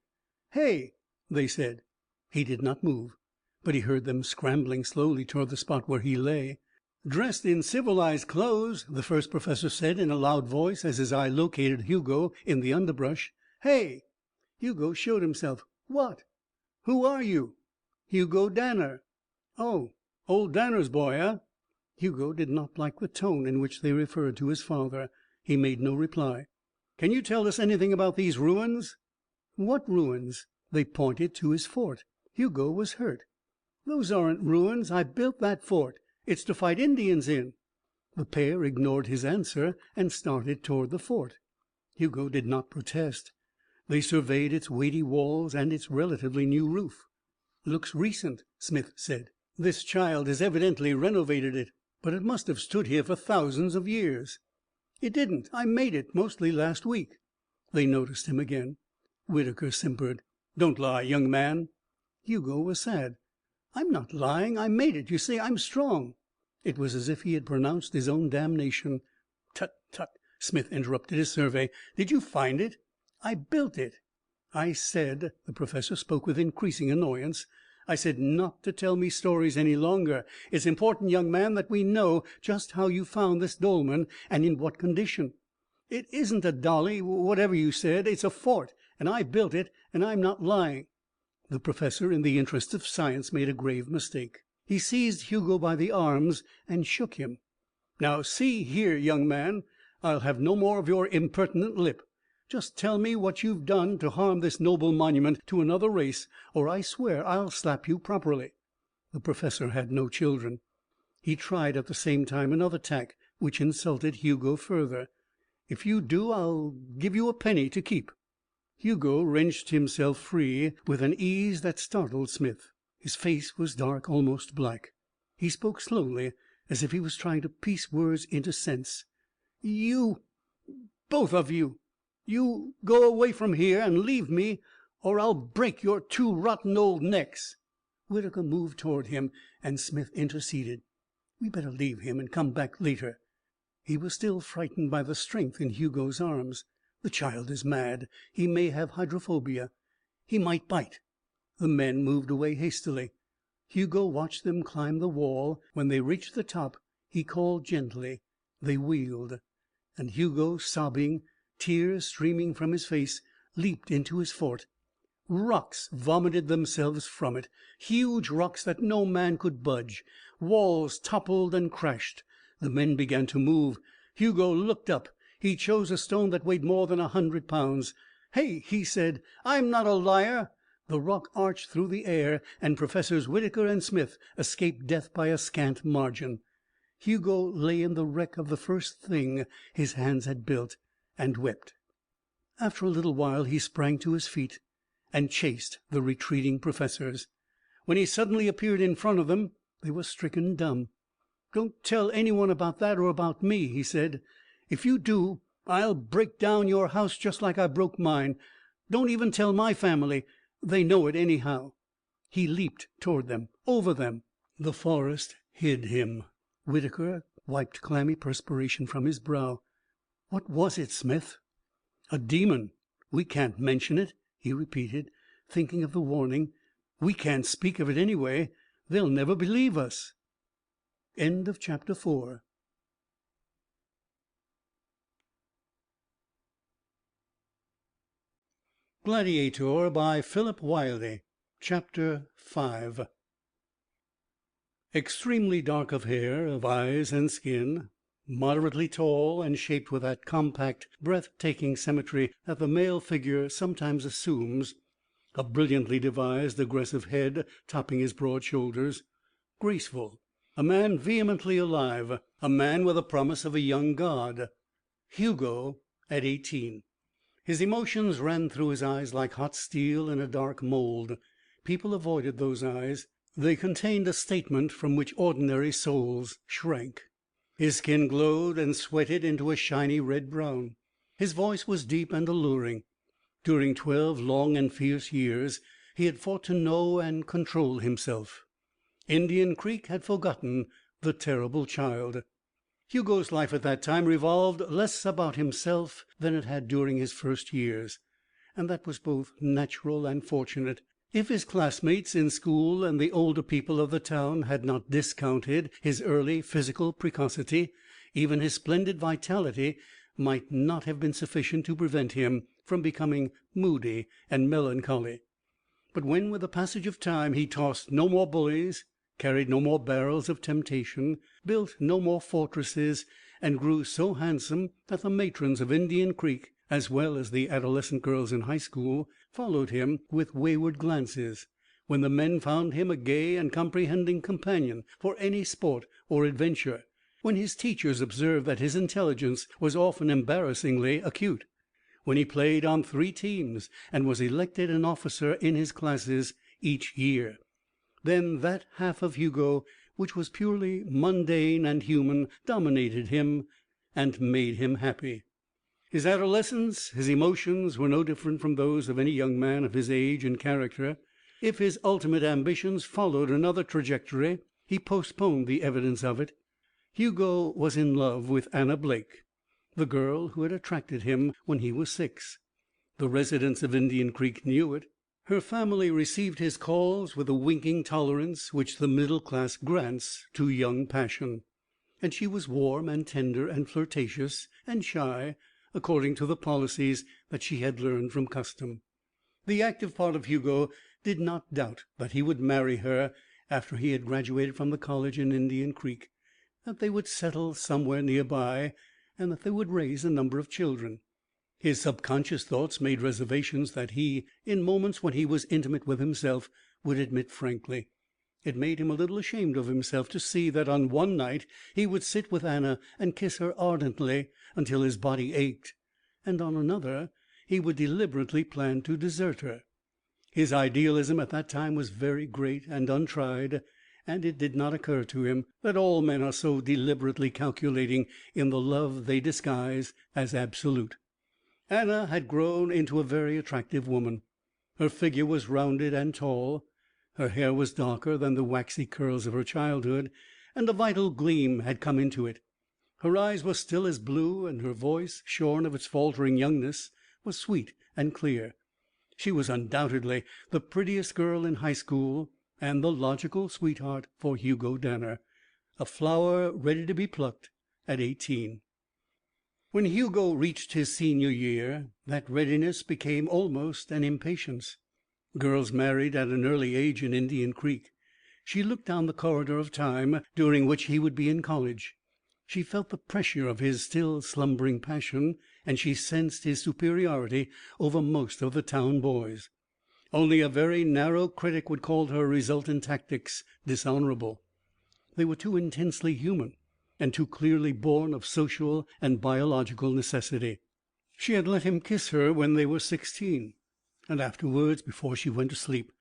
"Hey!" they said. He did not move, but he heard them scrambling slowly toward the spot where he lay. "Dressed in civilized clothes," the first professor said in a loud voice as his eye located Hugo in the underbrush. "Hey!" Hugo showed himself. "What?" "Who are you?" "Hugo Danner." "Oh, old Danner's boy, eh?" Hugo did not like the tone in which they referred to his father. He made no reply. "Can you tell us anything about these ruins?" "What ruins?" They pointed to his fort. Hugo was hurt. "Those aren't ruins. I built that fort. It's to fight Indians in." The pair ignored his answer and started toward the fort. Hugo did not protest. They surveyed its weighty walls and its relatively new roof. "Looks recent," Smith said. "This child has evidently renovated it, but it must have stood here for thousands of years." "It didn't. I made it mostly last week." They noticed him again. Whitaker simpered. "Don't lie, young man." Hugo was sad. "I'm not lying. I made it. You see, I'm strong." It was as if he had pronounced his own damnation. "Tut, tut!" Smith interrupted his survey. "Did you find it?" "I built it." "I said," the professor spoke with increasing annoyance, "I said not to tell me stories any longer. It's important, young man, that we know just how you found this dolmen and in what condition. It isn't a dolly, whatever you said. It's a fort, and I built it, and I'm not lying." The professor, in the interests of science, made a grave mistake. He seized Hugo by the arms and shook him. "Now, see here, young man, I'll have no more of your impertinent lip. Just tell me what you've done to harm this noble monument to another race, or I swear I'll slap you properly." The professor had no children. He tried at the same time another tack which insulted Hugo further. "If you do, I'll give you a penny to keep." Hugo wrenched himself free with an ease that startled Smith. His face was dark, almost black. He spoke slowly, as if he was trying to piece words into sense. "You, both of you, you go away from here and leave me, or I'll break your two rotten old necks." Whitaker moved toward him, and Smith interceded. "We better leave him and come back later." He was still frightened by the strength in Hugo's arms. "The child is mad. He may have hydrophobia. He might bite." The men moved away hastily. Hugo watched them climb the wall. When they reached the top, he called gently. They wheeled. And Hugo, sobbing, tears streaming from his face, leaped into his fort. Rocks vomited themselves from it, huge rocks that no man could budge. Walls toppled and crashed. The men began to move. Hugo looked up. He chose a stone that weighed more than 100 pounds. "Hey," he said, "I'm not a liar." The rock arched through the air, and Professors Whitaker and Smith escaped death by a scant margin. Hugo lay in the wreck of the first thing his hands had built, and wept. After a little while he sprang to his feet and chased the retreating professors. When he suddenly appeared in front of them, they were stricken dumb. "Don't tell anyone about that or about me," he said. "If you do, I'll break down your house just like I broke mine. Don't even tell my family. They know it anyhow." He leaped toward them, over them. The forest hid him. Whitaker wiped clammy perspiration from his brow. "What was it, Smith?" "A demon. We can't mention it," he repeated, thinking of the warning. "We can't speak of it anyway. They'll never believe us." End of chapter 4. Gladiator by Philip Wylie. Chapter 5. Extremely dark of hair, of eyes and skin, moderately tall, and shaped with that compact, breathtaking symmetry that the male figure sometimes assumes, a brilliantly devised, aggressive head topping his broad shoulders, graceful, a man vehemently alive, a man with the promise of a young god. Hugo at 18. His emotions ran through his eyes like hot steel in a dark mold. People avoided those eyes. They contained a statement from which ordinary souls shrank. His skin glowed and sweated into a shiny red brown. His voice was deep and alluring. During 12 long and fierce years he had fought to know and control himself. Indian Creek had forgotten the terrible child. Hugo's life at that time revolved less about himself than it had during his first years, and that was both natural and fortunate. If his classmates in school and the older people of the town had not discounted his early physical precocity, even his splendid vitality might not have been sufficient to prevent him from becoming moody and melancholy. But when, with the passage of time, he tossed no more bullies, carried no more barrels of temptation, built no more fortresses, and grew so handsome that the matrons of Indian Creek, as well as the adolescent girls in high school, followed him with wayward glances, when the men found him a gay and comprehending companion for any sport or adventure, when his teachers observed that his intelligence was often embarrassingly acute, when he played on 3 teams and was elected an officer in his classes each year, then that half of Hugo which was purely mundane and human dominated him and made him happy. His adolescence, his emotions, were no different from those of any young man of his age and character. If his ultimate ambitions followed another trajectory, he postponed the evidence of it. Hugo was in love with Anna Blake, the girl who had attracted him when he was 6. The residents of Indian Creek knew it. Her family received his calls with the winking tolerance which the middle class grants to young passion, and she was warm and tender and flirtatious and shy, according to the policies that she had learned from custom. The active part of Hugo did not doubt that he would marry her after he had graduated from the college in Indian Creek, that they would settle somewhere nearby, and that they would raise a number of children. His subconscious thoughts made reservations that he, in moments when he was intimate with himself, would admit frankly. It made him a little ashamed of himself to see that on one night he would sit with Anna and kiss her ardently until his body ached, and on another he would deliberately plan to desert her. His idealism at that time was very great and untried, and it did not occur to him that all men are so deliberately calculating in the love they disguise as absolute. Anna had grown into a very attractive woman. Her figure was rounded and tall. Her hair was darker than the waxy curls of her childhood, and a vital gleam had come into it. Her eyes were still as blue, and her voice, shorn of its faltering youngness, was sweet and clear. She was undoubtedly the prettiest girl in high school, and the logical sweetheart for Hugo Danner, a flower ready to be plucked at 18. When Hugo reached his senior year, that readiness became almost an impatience. Girls married at an early age in Indian Creek. She looked down the corridor of time during which he would be in college. She felt the pressure of his still slumbering passion, and she sensed his superiority over most of the town boys. Only a very narrow critic would call her resultant tactics dishonorable. They were too intensely human, and too clearly born of social and biological necessity. She had let him kiss her when they were 16, and afterwards, before she went to sleep,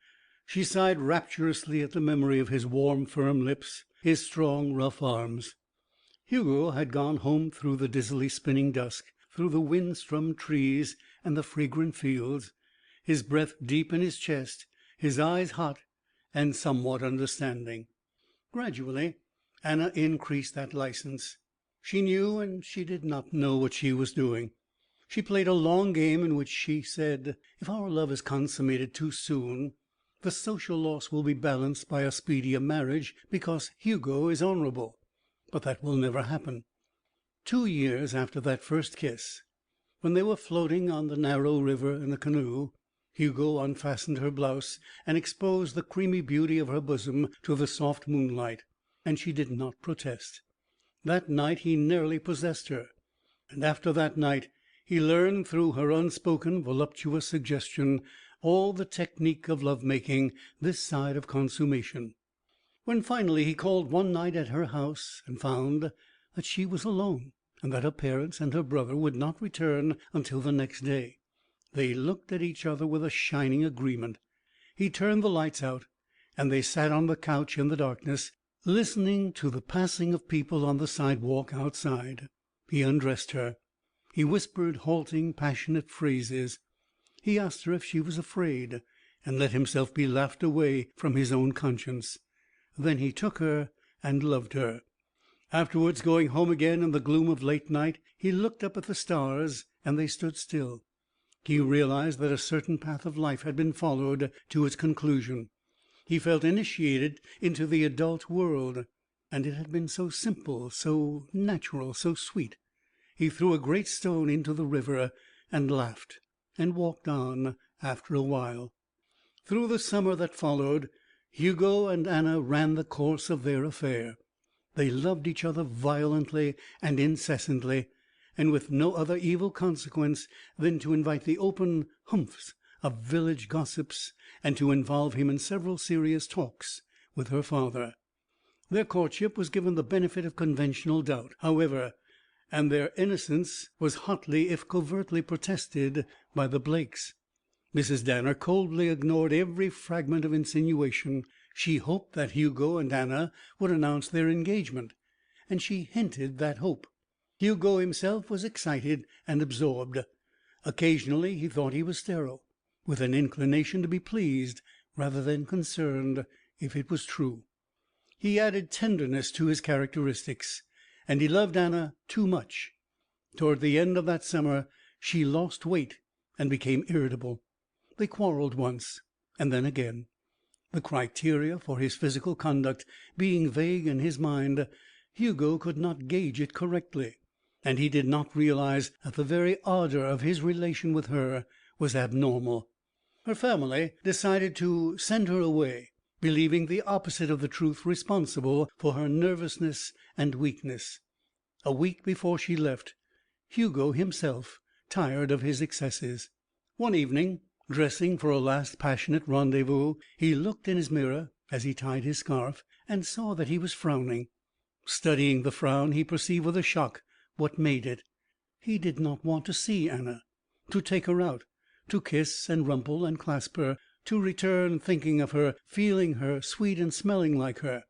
she sighed rapturously at the memory of his warm, firm lips, his strong, rough arms. Hugo had gone home through the dizzily spinning dusk, through the wind-strummed trees and the fragrant fields, his breath deep in his chest, his eyes hot and somewhat understanding. Gradually Anna increased that license. She knew and she did not know what she was doing. She played a long game in which she said, if our love is consummated too soon, the social loss will be balanced by a speedier marriage because Hugo is honorable. But that will never happen. 2 years after that first kiss, when they were floating on the narrow river in a canoe, Hugo unfastened her blouse and exposed the creamy beauty of her bosom to the soft moonlight, and she did not protest. That night he nearly possessed her, and after that night he learned through her unspoken voluptuous suggestion all the technique of love making this side of consummation. When finally he called one night at her house and found that she was alone, and that her parents and her brother would not return until the next day, they looked at each other with a shining agreement. He turned the lights out, and they sat on the couch in the darkness, listening to the passing of people on the sidewalk outside. He undressed her. He whispered halting, passionate phrases. He asked her if she was afraid, and let himself be laughed away from his own conscience. Then he took her and loved her. Afterwards, going home again in the gloom of late night, he looked up at the stars, and they stood still. He realized that a certain path of life had been followed to its conclusion. He felt initiated into the adult world, and it had been so simple, so natural, so sweet. He threw a great stone into the river and laughed, and walked on after a while. Through the summer that followed, Hugo and Anna ran the course of their affair. They loved each other violently and incessantly, and with no other evil consequence than to invite the open humphs of village gossips, and to involve him in several serious talks with her father. Their courtship was given the benefit of conventional doubt, however, and their innocence was hotly if covertly protested by the Blakes. Mrs. Danner coldly ignored every fragment of insinuation. She hoped that Hugo and Anna would announce their engagement, and she hinted that hope. Hugo himself was excited and absorbed. Occasionally he thought he was sterile, with an inclination to be pleased rather than concerned if it was true. He added tenderness to his characteristics, and he loved Anna too much. Toward the end of that summer she lost weight and became irritable. They quarreled once, and then again. The criteria for his physical conduct being vague in his mind, Hugo could not gauge it correctly, and he did not realize that the very ardor of his relation with her was abnormal. Her family decided to send her away, believing the opposite of the truth responsible for her nervousness and weakness. A week before she left, Hugo himself tired of his excesses. One evening, dressing for a last passionate rendezvous, he looked in his mirror as he tied his scarf, and saw that he was frowning. Studying the frown, he perceived with a shock what made it. He did not want to see Anna, to take her out, to kiss and rumple and clasp her, to return thinking of her, feeling her, sweet and smelling like her.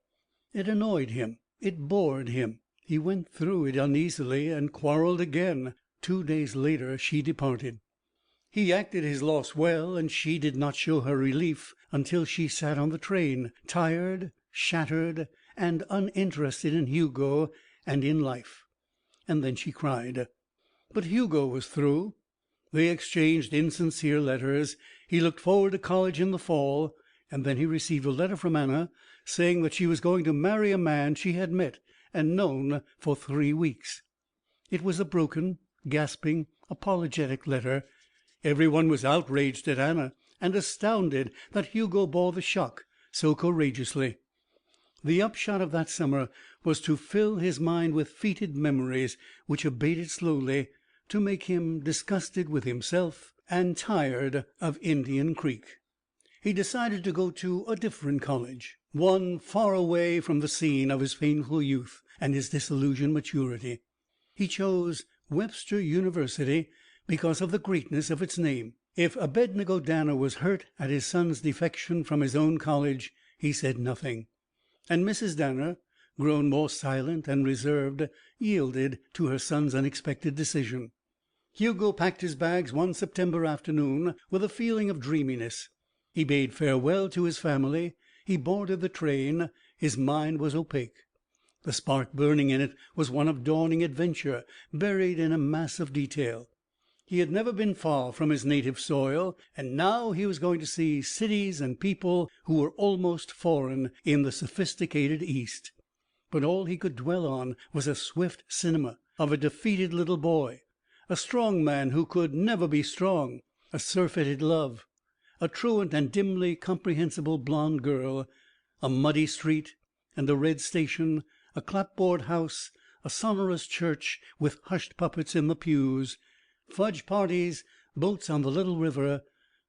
It annoyed him. It bored him. He went through it uneasily and quarreled again. 2 days later she departed. He acted his loss well, and she did not show her relief until she sat on the train, tired, shattered, and uninterested in Hugo and in life. And then she cried. But Hugo was through. They exchanged insincere letters. He looked forward to college in the fall, and then he received a letter from Anna saying that she was going to marry a man she had met and known for 3 weeks. It was a broken, gasping, apologetic letter. Everyone was outraged at Anna, and astounded that Hugo bore the shock so courageously. The upshot of that summer was to fill his mind with fetid memories, which abated slowly, to make him disgusted with himself and tired of Indian Creek. He decided to go to a different college, one far away from the scene of his painful youth and his disillusioned maturity. He chose Webster University because of the greatness of its name. If Abednego Danner was hurt at his son's defection from his own college, he said nothing, and Mrs. Danner, grown more silent and reserved, yielded to her son's unexpected decision. Hugo packed his bags one September afternoon with a feeling of dreaminess. He bade farewell to his family. He boarded the train. His mind was opaque. The spark burning in it was one of dawning adventure, buried in a mass of detail. He had never been far from his native soil, and now he was going to see cities and people who were almost foreign in the sophisticated East. But all he could dwell on was a swift cinema of a defeated little boy, a strong man who could never be strong, a surfeited love. a truant and dimly comprehensible blonde girl, a muddy street and a red station, a clapboard house, a sonorous church with hushed puppets in the pews, fudge parties, boats on the little river,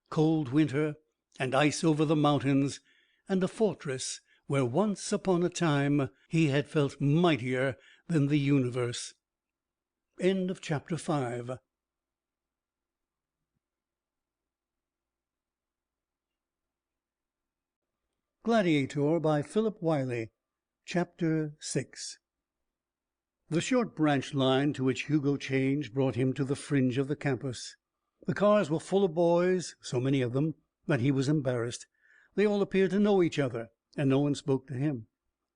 cold winter, and ice over the mountains, and a fortress where once upon a time he had felt mightier than the universe. End of chapter 5. Gladiator by Philip Wylie. Chapter 6. The short branch line to which Hugo changed brought him to the fringe of the campus. The cars were full of boys, so many of them that he was embarrassed. They all appeared to know each other, and no one spoke to him.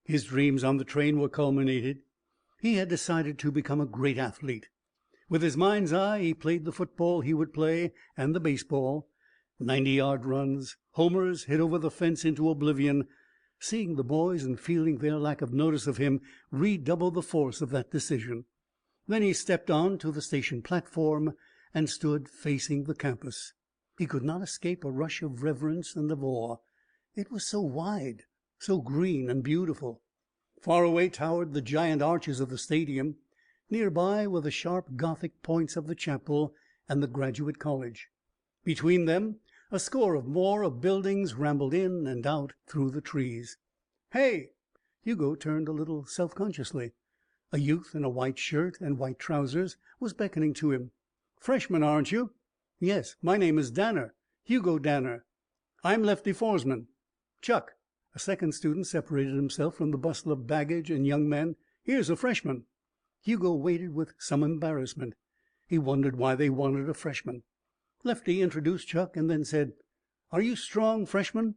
His dreams on the train were culminated. He had decided to become a great athlete. With his mind's eye he played the football he would play and the baseball. 90-yard runs, homers hit over the fence into oblivion. Seeing the boys and feeling their lack of notice of him redoubled the force of that decision. Then he stepped on to the station platform and stood facing the campus. He could not escape a rush of reverence and of awe. It was so wide, so green and beautiful. Far away towered the giant arches of the stadium. Nearby were the sharp Gothic points of the chapel and the graduate college. Between them, a score of more of buildings rambled in and out through the trees. "Hey!" Hugo turned a little self-consciously. A youth in a white shirt and white trousers was beckoning to him. "Freshman, aren't you?" "Yes, my name is Danner, Hugo Danner." "I'm Lefty Foresman." "Chuck." A second student separated himself from the bustle of baggage and young men. "Here's a freshman." Hugo waited with some embarrassment. He wondered why they wanted a freshman. Lefty introduced Chuck and then said, "Are you strong, freshman?"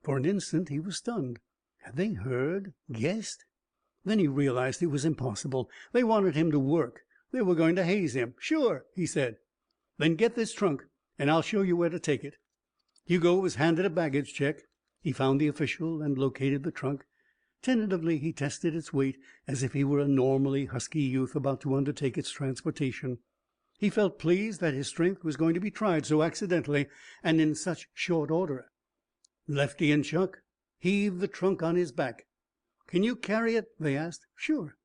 For an instant he was stunned. Had they heard, guessed? Then he realized it was impossible. They wanted him to work. They were going to haze him. "Sure," he said. "Then get this trunk, and I'll show you where to take it." Hugo was handed a baggage check. He found the official and located the trunk. Tentatively he tested its weight, as if he were a normally husky youth about to undertake its transportation. He felt pleased that his strength was going to be tried so accidentally and in such short order. Lefty and Chuck heaved the trunk on his back. "Can you carry it?" they asked. "Sure."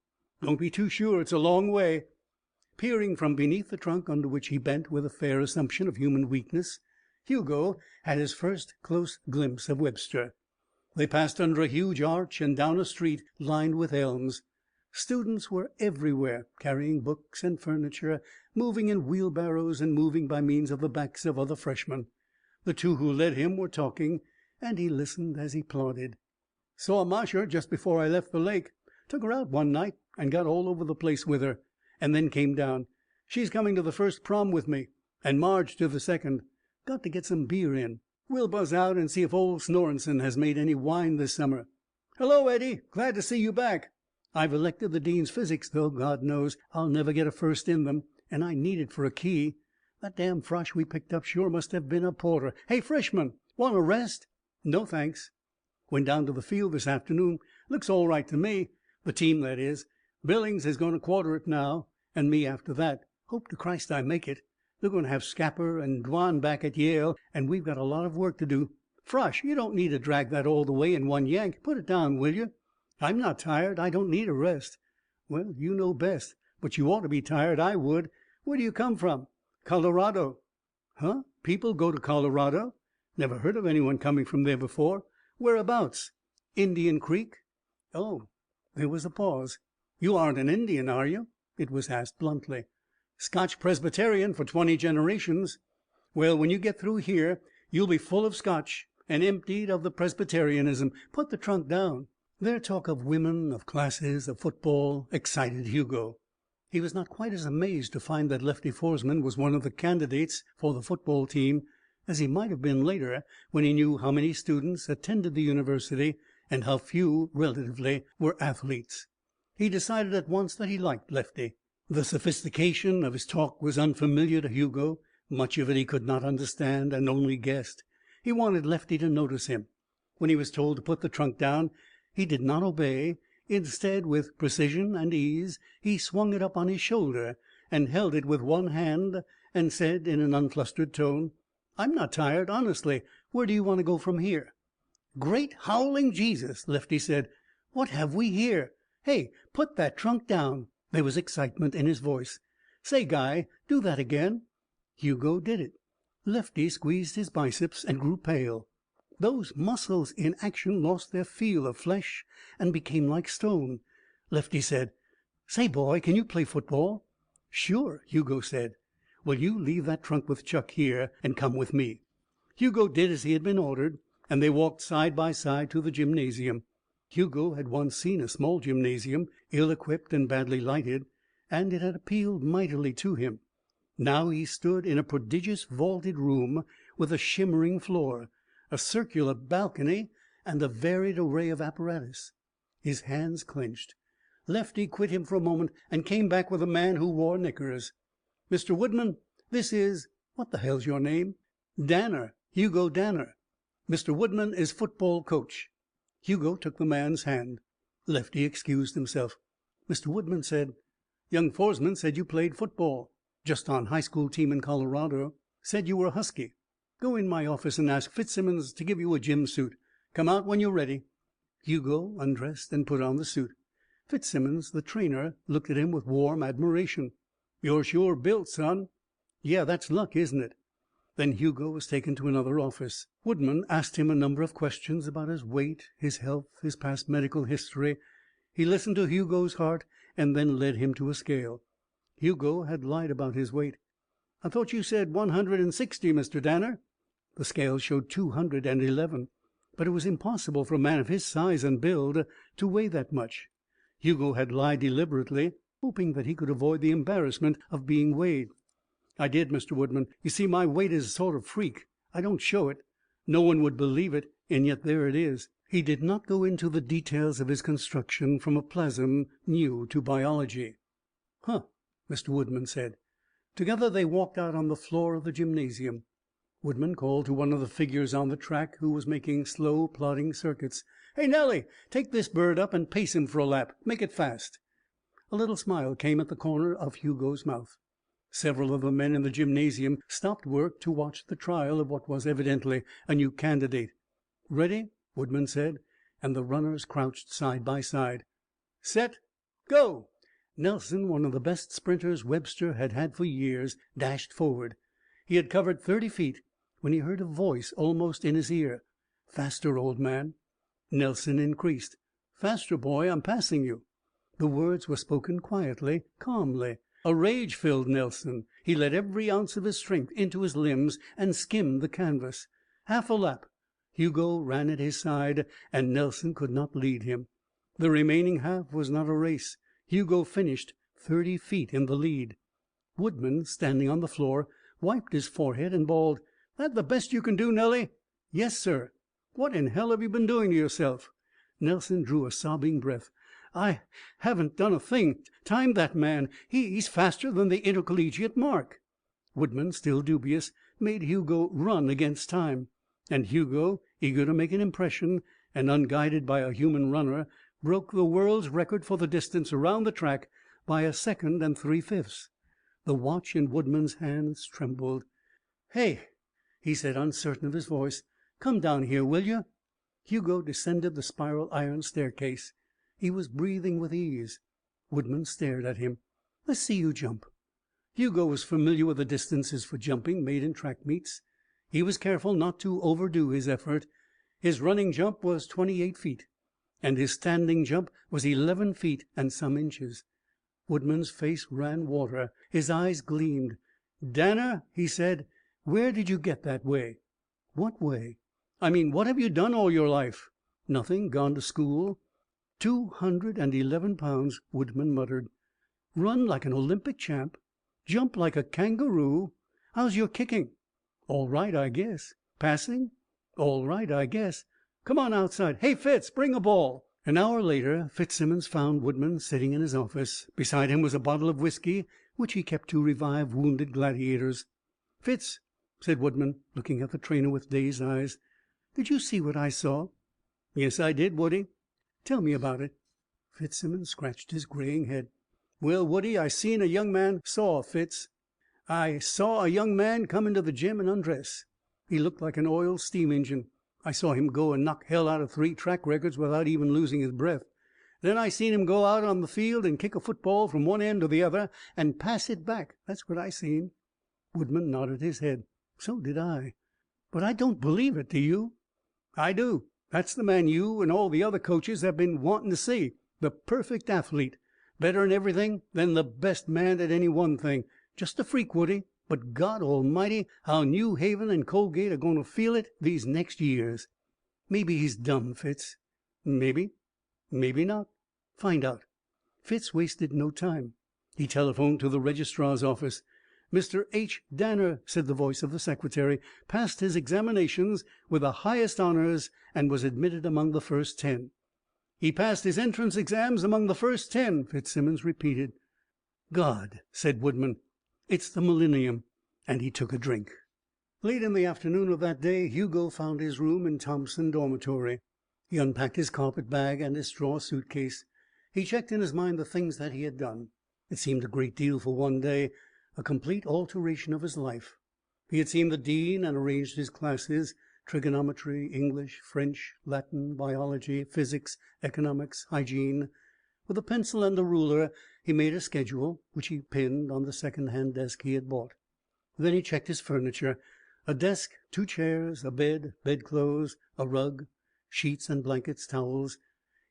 "Don't be too sure. It's a long way." Peering from beneath the trunk, under which he bent with a fair assumption of human weakness, Hugo had his first close glimpse of Webster. They passed under a huge arch and down a street lined with elms. Students were everywhere, carrying books and furniture, moving in wheelbarrows and moving by means of the backs of other freshmen. The two who led him were talking, and he listened as he plodded. "Saw Masher just before I left the lake. Took her out one night and got all over the place with her, and then came down. She's coming to the first prom with me, and Marge to the second. Got to get some beer in. We'll buzz out and see if old Snorenson has made any wine this summer. Hello, Eddie. Glad to see you back. I've elected the dean's physics, though God knows I'll never get a first in them, and I need it for a key. That damn frosh we picked up sure must have been a porter. Hey, freshman, want a rest?" "No, thanks." "Went down to the field this afternoon. Looks all right to me. The team, that is. Billings is going to quarter it now, and me after that. Hope to Christ I make it. They're going to have Scapper and Dwan back at Yale, and we've got a lot of work to do. Frosh, you don't need to drag that all the way in one yank. Put it down, will you?" "I'm not tired. I don't need a rest." "Well, you know best. But you ought to be tired. I would. Where do you come from?" "Colorado." "Huh? People go to Colorado? Never heard of anyone coming from there before. Whereabouts?" "Indian Creek." "Oh." There was a pause. "You aren't an Indian, are you?" It was asked bluntly. "Scotch Presbyterian for 20 generations." "Well, when you get through here, you'll be full of Scotch and emptied of the Presbyterianism. Put the trunk down." Their talk of women, of classes, of football, excited Hugo. He was not quite as amazed to find that Lefty Foresman was one of the candidates for the football team as he might have been later, when he knew how many students attended the university and how few, relatively, were athletes. He decided at once that he liked Lefty. The sophistication of his talk was unfamiliar to Hugo. Much of it he could not understand and only guessed. He wanted Lefty to notice him. When he was told to put the trunk down, he did not obey. Instead, with precision and ease, he swung it up on his shoulder and held it with one hand and said in an unflustered tone, I'm not tired, honestly. Where do you want to go from here?" "Great howling Jesus!" Lefty said. "What have we here? Hey, put that trunk down." There was excitement in his voice. "Say, Guy, do that again." Hugo did it. Lefty squeezed his biceps and grew pale. Those muscles in action lost their feel of flesh and became like stone. Lefty said, "Say, boy, can you play football?" "Sure," Hugo said. "Well, you leave that trunk with Chuck here and come with me." Hugo did as he had been ordered, and they walked side by side to the gymnasium. Hugo had once seen a small gymnasium, ill-equipped and badly lighted, and it had appealed mightily to him. Now he stood in a prodigious vaulted room with a shimmering floor, a circular balcony, and a varied array of apparatus. His hands clenched. Lefty quit him for a moment and came back with a man who wore knickers. "Mr. Woodman, this is what the hell's your name?" "Danner. Hugo Danner. Mr. Woodman is football coach." Hugo took the man's hand. Lefty excused himself. Mr. Woodman said, "Young Foresman said you played football. Just on high school team in Colorado. Said you were a Husky. Go in my office and ask Fitzsimmons to give you a gym suit. Come out when you're ready." Hugo undressed and put on the suit. Fitzsimmons, the trainer, looked at him with warm admiration. "You're sure built, son." "Yeah, that's luck, isn't it?" Then Hugo was taken to another office. Woodman asked him a number of questions about his weight, his health, his past medical history. He listened to Hugo's heart and then led him to a scale. Hugo had lied about his weight. "I thought you said 160, Mr. Danner." The scale showed 211, but it was impossible for a man of his size and build to weigh that much. Hugo had lied deliberately, hoping that he could avoid the embarrassment of being weighed. "I did, Mr. Woodman. You see, my weight is a sort of freak. I don't show it. No one would believe it, and yet there it is." He did not go into the details of his construction from a plasm new to biology. "Huh," Mr. Woodman said. Together they walked out on the floor of the gymnasium. Woodman called to one of the figures on the track, who was making slow, plodding circuits. "Hey, Nellie, take this bird up and pace him for a lap. Make it fast." A little smile came at the corner of Hugo's mouth. Several of the men in the gymnasium stopped work to watch the trial of what was evidently a new candidate. "Ready?" Woodman said, and the runners crouched side by side. "Set, go!" Nelson, one of the best sprinters Webster had had for years, dashed forward. He had covered 30 feet when he heard a voice almost in his ear. "Faster, old man." Nelson increased. "Faster, boy. I'm passing you." The words were spoken quietly, calmly. A rage filled Nelson. He let every ounce of his strength into his limbs and skimmed the canvas. Half a lap. Hugo ran at his side, and Nelson could not lead him. The remaining half was not a race. Hugo finished 30 feet in the lead. Woodman, standing on the floor, wiped his forehead and bawled, "That the best you can do, Nellie?" "Yes, sir." "What in hell have you been doing to yourself?" Nelson drew a sobbing breath. "I haven't done a thing. Timed that man. He's faster than the intercollegiate mark." Woodman, still dubious, made Hugo run against time. And Hugo, eager to make an impression, and unguided by a human runner, broke the world's record for the distance around the track by a second and 3/5. The watch in Woodman's hands trembled. "Hey," he said, uncertain of his voice, "come down here, will you?" Hugo descended the spiral iron staircase. He was breathing with ease. Woodman stared at him. "Let's see you jump." Hugo was familiar with the distances for jumping made in track meets. He was careful not to overdo his effort. His running jump was 28 feet, and his standing jump was 11 feet and some inches. Woodman's face ran water. His eyes gleamed. "Danner," he said, "where did you get that way?" "What way?" "I mean, what have you done all your life?" "Nothing. Gone to school." 211 pounds, Woodman muttered. "Run like an Olympic champ. Jump like a kangaroo. How's your kicking?" "All right, I guess." "Passing?" "All right, I guess." "Come on outside. Hey, Fitz, bring a ball." An hour later, Fitzsimmons found Woodman sitting in his office. Beside him was a bottle of whiskey, which he kept to revive wounded gladiators. "Fitz," said Woodman, looking at the trainer with dazed eyes, "did you see what I saw?" "Yes, I did, Woody." "Tell me about it." Fitzsimmons scratched his graying head. "Well, Woody, I saw a young man come into the gym and undress." He looked like an oiled steam engine. I saw him go and knock hell out of 3 track records without even losing his breath. Then I seen him go out on the field and kick a football from one end to the other and pass it back. That's what I seen." Woodman nodded his head. "So did I. But I don't believe it, do you?" "I do. That's the man you and all the other coaches have been wanting to see. The perfect athlete. Better in everything than the best man at any one thing. Just a freak, Woody. But God Almighty, how New Haven and Colgate are going to feel it these next years." "Maybe he's dumb, Fitz." "Maybe. Maybe not. Find out." Fitz wasted no time. He telephoned to the registrar's office. "Mr. H. Danner," said the voice of the secretary, "passed his examinations with the highest honors and was admitted among the first 10. "He passed his entrance exams among the first 10, Fitzsimmons repeated. "God," said Woodman, "it's the millennium." And he took a drink. Late in the afternoon of that day, Hugo found his room in Thompson dormitory. He unpacked his carpet bag and his straw suitcase. He checked in his mind the things that he had done. It seemed a great deal for one day, a complete alteration of his life. He had seen the dean and arranged his classes: trigonometry, English, French, Latin, biology, physics, economics, hygiene. With a pencil and a ruler he made a schedule, which he pinned on the second-hand desk he had bought. Then he checked his furniture: a desk, 2 chairs, a bed, bedclothes, a rug, sheets and blankets, towels.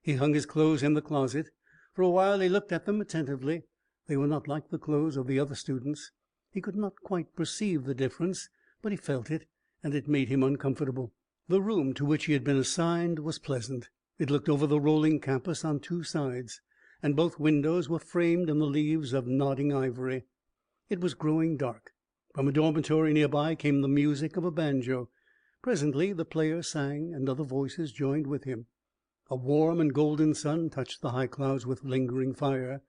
He hung his clothes in the closet. For a while he looked at them attentively. They were not like the clothes of the other students. He could not quite perceive the difference, but he felt it, and it made him uncomfortable. The room to which he had been assigned was pleasant. It looked over the rolling campus on 2 sides, and both windows were framed in the leaves of nodding ivory. It was growing dark. From a dormitory nearby came the music of a banjo. Presently the player sang, and other voices joined with him. A warm and golden sun touched the high clouds with lingering fire.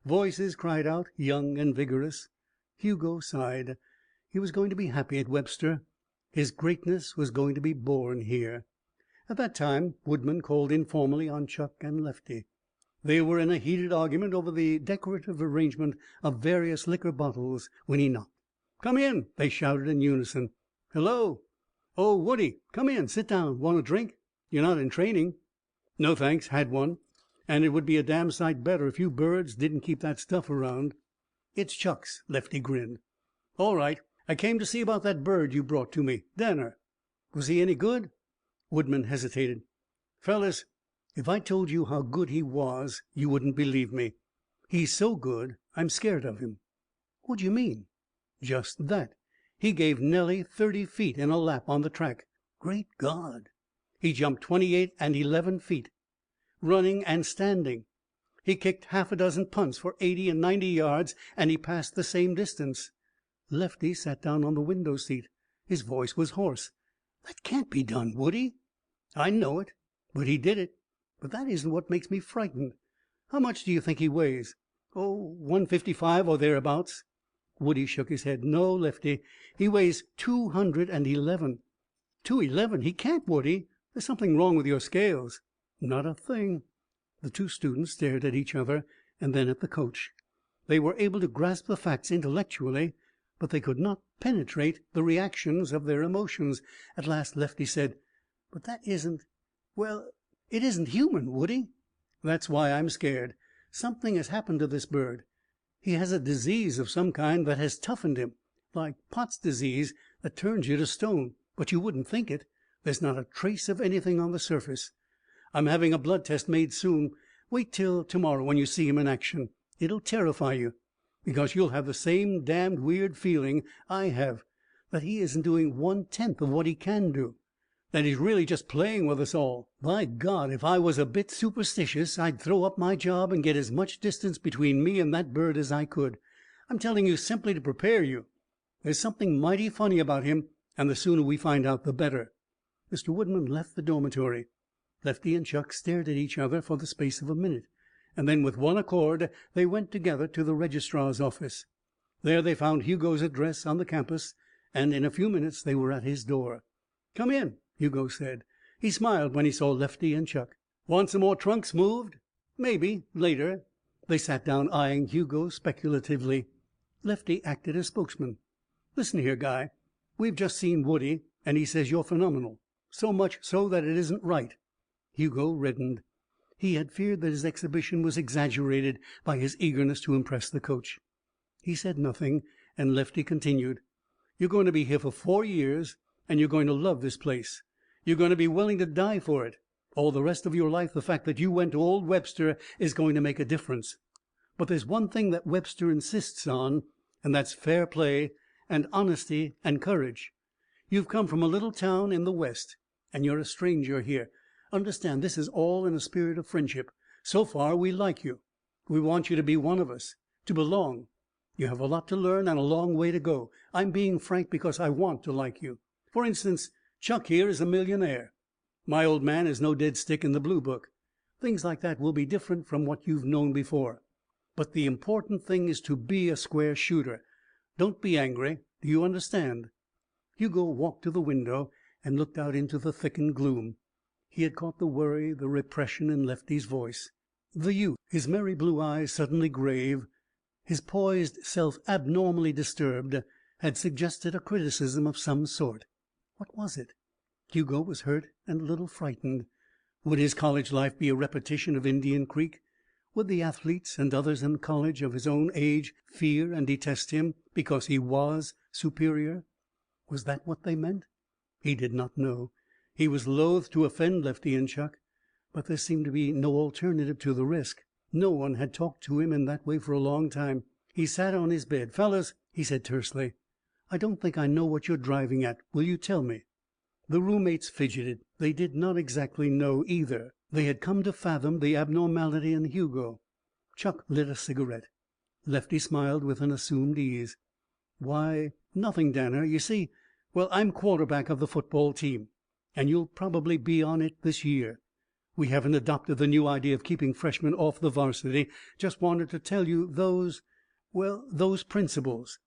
Voices cried out, young and vigorous. Hugo sighed. He was going to be happy at Webster. His greatness was going to be born here. At that time Woodman called informally on Chuck and Lefty. They were in a heated argument over the decorative arrangement of various liquor bottles when he knocked. "Come in," they shouted in unison. "Hello." "Oh, Woody, come in. Sit down. Want a drink? You're not in training." "No, thanks. Had one. And it would be a damn sight better if you birds didn't keep that stuff around." "It's Chuck's." Lefty grinned. "All right. I came to see about that bird you brought to me. Danner. Was he any good?" Woodman hesitated. "Fellas, if I told you how good he was, you wouldn't believe me. He's so good I'm scared of him." "What do you mean?" "Just that. He gave Nellie 30 feet in a lap on the track." "Great God!" "He jumped 28 and 11 feet. Running and standing. He kicked half a dozen punts for 80 and 90 yards, and he passed the same distance." Lefty sat down on the window seat. His voice was hoarse. "That can't be done, Woody." "I know it, but he did it. But that isn't what makes me frightened. How much do you think he weighs?" "Oh, 155 or thereabouts." Woody shook his head. "No, Lefty, he weighs 211. 211? He can't, Woody. There's something wrong with your scales." "Not a thing." The 2 students stared at each other and then at the coach. They were able to grasp the facts intellectually, but they could not penetrate the reactions of their emotions. At last Lefty said: "But that isn't well, it isn't human, Woody." "That's why I'm scared. Something has happened to this bird. He has a disease of some kind that has toughened him, like Pott's disease that turns you to stone. But you wouldn't think it. There's not a trace of anything on the surface. I'm having a blood test made soon. Wait till tomorrow when you see him in action. It'll terrify you, because you'll have the same damned weird feeling I have, that he isn't doing 1/10 of what he can do, that he's really just playing with us all. By God, if I was a bit superstitious, I'd throw up my job and get as much distance between me and that bird as I could. I'm telling you simply to prepare you. There's something mighty funny about him, and the sooner we find out, the better." Mr. Woodman left the dormitory. Lefty and Chuck stared at each other for the space of a minute, and then with one accord they went together to the registrar's office. There they found Hugo's address on the campus, and in a few minutes they were at his door. "Come in," Hugo said. He smiled when he saw Lefty and Chuck. "Want some more trunks moved?" "Maybe, later." They sat down, eyeing Hugo speculatively. Lefty acted as spokesman. "Listen here, guy. We've just seen Woody, and he says you're phenomenal. So much so that it isn't right." Hugo reddened. He had feared that his exhibition was exaggerated by his eagerness to impress the coach. He said nothing, and Lefty continued. "You're going to be here for 4 years, and you're going to love this place. You're going to be willing to die for it. All the rest of your life the fact that you went to old Webster is going to make a difference. But there's one thing that Webster insists on, and that's fair play and honesty and courage. You've come from a little town in the West, and you're a stranger here. Understand, this is all in a spirit of friendship. So far, we like you. We want you to be one of us, to belong. You have a lot to learn and a long way to go. I'm being frank because I want to like you. For instance, Chuck here is a millionaire. My old man is no dead stick in the blue book. Things like that will be different from what you've known before. But the important thing is to be a square shooter. Don't be angry. Do you understand?" Hugo walked to the window and looked out into the thickened gloom. He had caught the worry, the repression in Lefty's voice. The youth, his merry blue eyes suddenly grave, his poised self abnormally disturbed, had suggested a criticism of some sort. What was it? Hugo was hurt and a little frightened. Would his college life be a repetition of Indian Creek? Would the athletes and others in college of his own age fear and detest him because he was superior? Was that what they meant? He did not know. He was loath to offend Lefty and Chuck, but there seemed to be no alternative to the risk. No one had talked to him in that way for a long time. He sat on his bed. "Fellas," he said tersely, "I don't think I know what you're driving at. Will you tell me?" The roommates fidgeted. They did not exactly know either. They had come to fathom the abnormality in Hugo. Chuck lit a cigarette. Lefty smiled with an assumed ease. "Why, nothing, Danner. You see, well, I'm quarterback of the football team, and you'll probably be on it this year. We haven't adopted the new idea of keeping freshmen off the varsity. Just wanted to tell you those principles."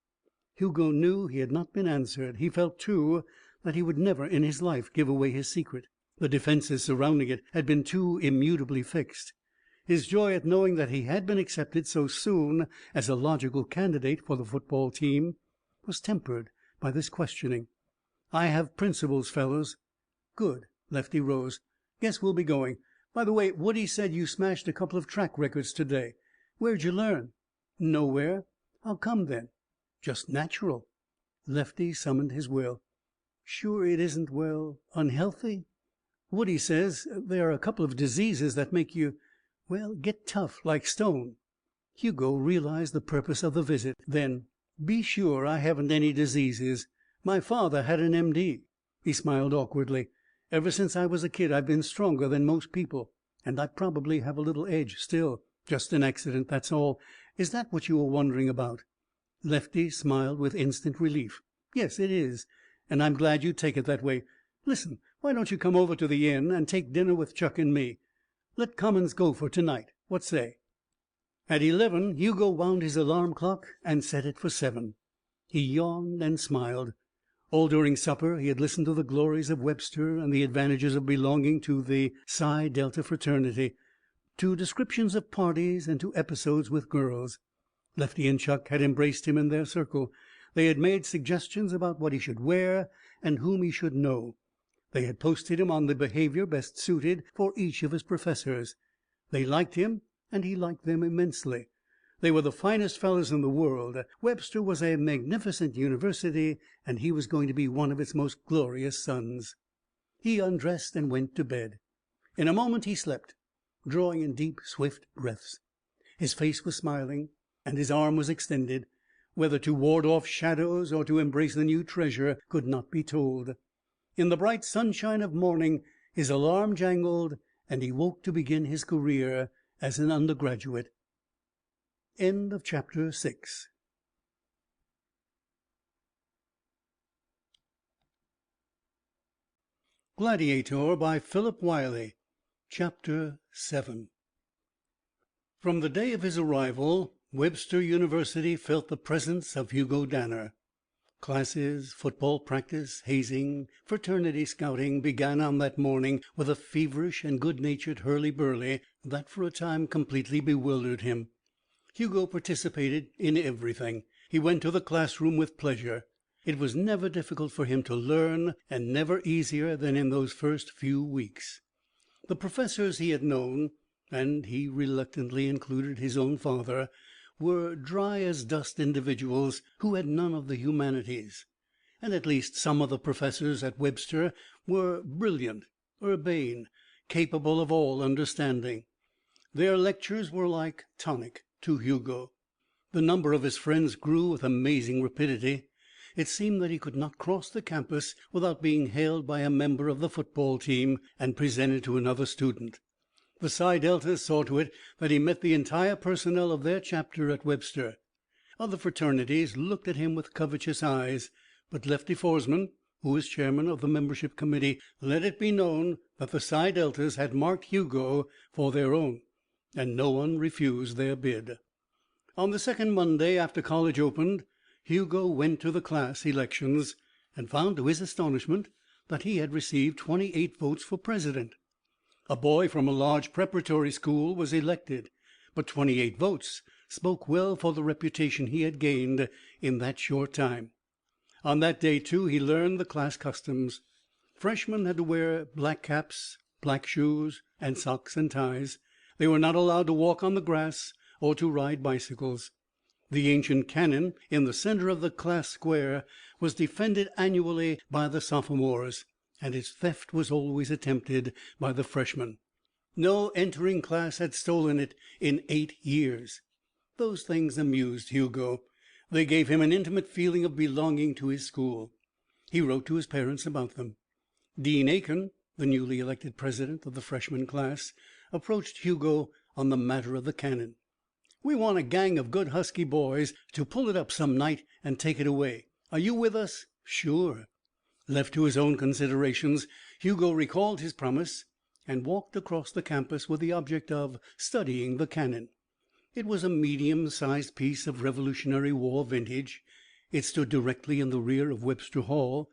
Hugo knew he had not been answered. He felt, too, that he would never in his life give away his secret. The defenses surrounding it had been too immutably fixed. His joy at knowing that he had been accepted so soon as a logical candidate for the football team was tempered by this questioning. "I have principles, fellows." "Good." Lefty rose. "Guess we'll be going. By the way, Woody said you smashed a couple of track records today. Where'd you learn?" "Nowhere." "How come, then?" "Just natural." Lefty summoned his will. "Sure it isn't, unhealthy?" "Woody says there are a couple of diseases that make you, get tough like stone." Hugo realized the purpose of the visit. Then, "Be sure I haven't any diseases. My father had an M.D." He smiled awkwardly. "Ever since I was a kid I've been stronger than most people. And I probably have a little edge still. Just an accident, that's all. Is that what you were wondering about?" Lefty smiled with instant relief. "Yes, it is. And I'm glad you take it that way. Listen, why don't you come over to the inn and take dinner with Chuck and me? Let commons go for tonight. What say?" At 11, Hugo wound his alarm clock and set it for 7. He yawned and smiled. All during supper he had listened to the glories of Webster and the advantages of belonging to the Psi Delta fraternity, to descriptions of parties and to episodes with girls. Lefty and Chuck had embraced him in their circle. They had made suggestions about what he should wear and whom he should know. They had posted him on the behavior best suited for each of his professors. They liked him, and he liked them immensely. They were the finest fellows in the world. Webster was a magnificent university, and he was going to be one of its most glorious sons. He undressed and went to bed. In a moment he slept, drawing in deep, swift breaths. His face was smiling, and his arm was extended. Whether to ward off shadows or to embrace the new treasure could not be told. In the bright sunshine of morning his alarm jangled, and he woke to begin his career as an undergraduate. End of chapter 6. Gladiator by Philip Wylie. Chapter 7. From the day of his arrival, Webster University felt the presence of Hugo Danner. Classes, football practice, hazing, fraternity scouting began on that morning with a feverish and good-natured hurly-burly that for a time completely bewildered him. Hugo participated in everything. He went to the classroom with pleasure. It was never difficult for him to learn, and never easier than in those first few weeks. The professors he had known, and he reluctantly included his own father, were dry as dust individuals who had none of the humanities. And at least some of the professors at Webster were brilliant, urbane, capable of all understanding. Their lectures were like tonic to Hugo. The number of his friends grew with amazing rapidity. It seemed that he could not cross the campus without being hailed by a member of the football team and presented to another student. The Psi Deltas saw to it that he met the entire personnel of their chapter at Webster. Other fraternities looked at him with covetous eyes, but Lefty Foresman, who was chairman of the membership committee, let it be known that the Psi Deltas had marked Hugo for their own, and no one refused their bid. On the second Monday after college opened, Hugo went to the class elections, and found to his astonishment that he had received 28 votes for president. A boy from a large preparatory school was elected, but 28 votes spoke well for the reputation he had gained in that short time. On that day, too, he learned the class customs. Freshmen had to wear black caps, black shoes, and socks and ties. They were not allowed to walk on the grass or to ride bicycles. The ancient cannon in the center of the class square was defended annually by the sophomores, and its theft was always attempted by the freshmen. No entering class had stolen it in 8 years. Those things amused Hugo. They gave him an intimate feeling of belonging to his school. He wrote to his parents about them. Dean Aiken, the newly elected president of the freshman class, approached Hugo on the matter of the cannon. "We want a gang of good husky boys to pull it up some night and take it away. Are you with us?" "Sure." Left to his own considerations, Hugo recalled his promise and walked across the campus with the object of studying the cannon. It was a medium-sized piece of Revolutionary War vintage. It stood directly in the rear of Webster Hall,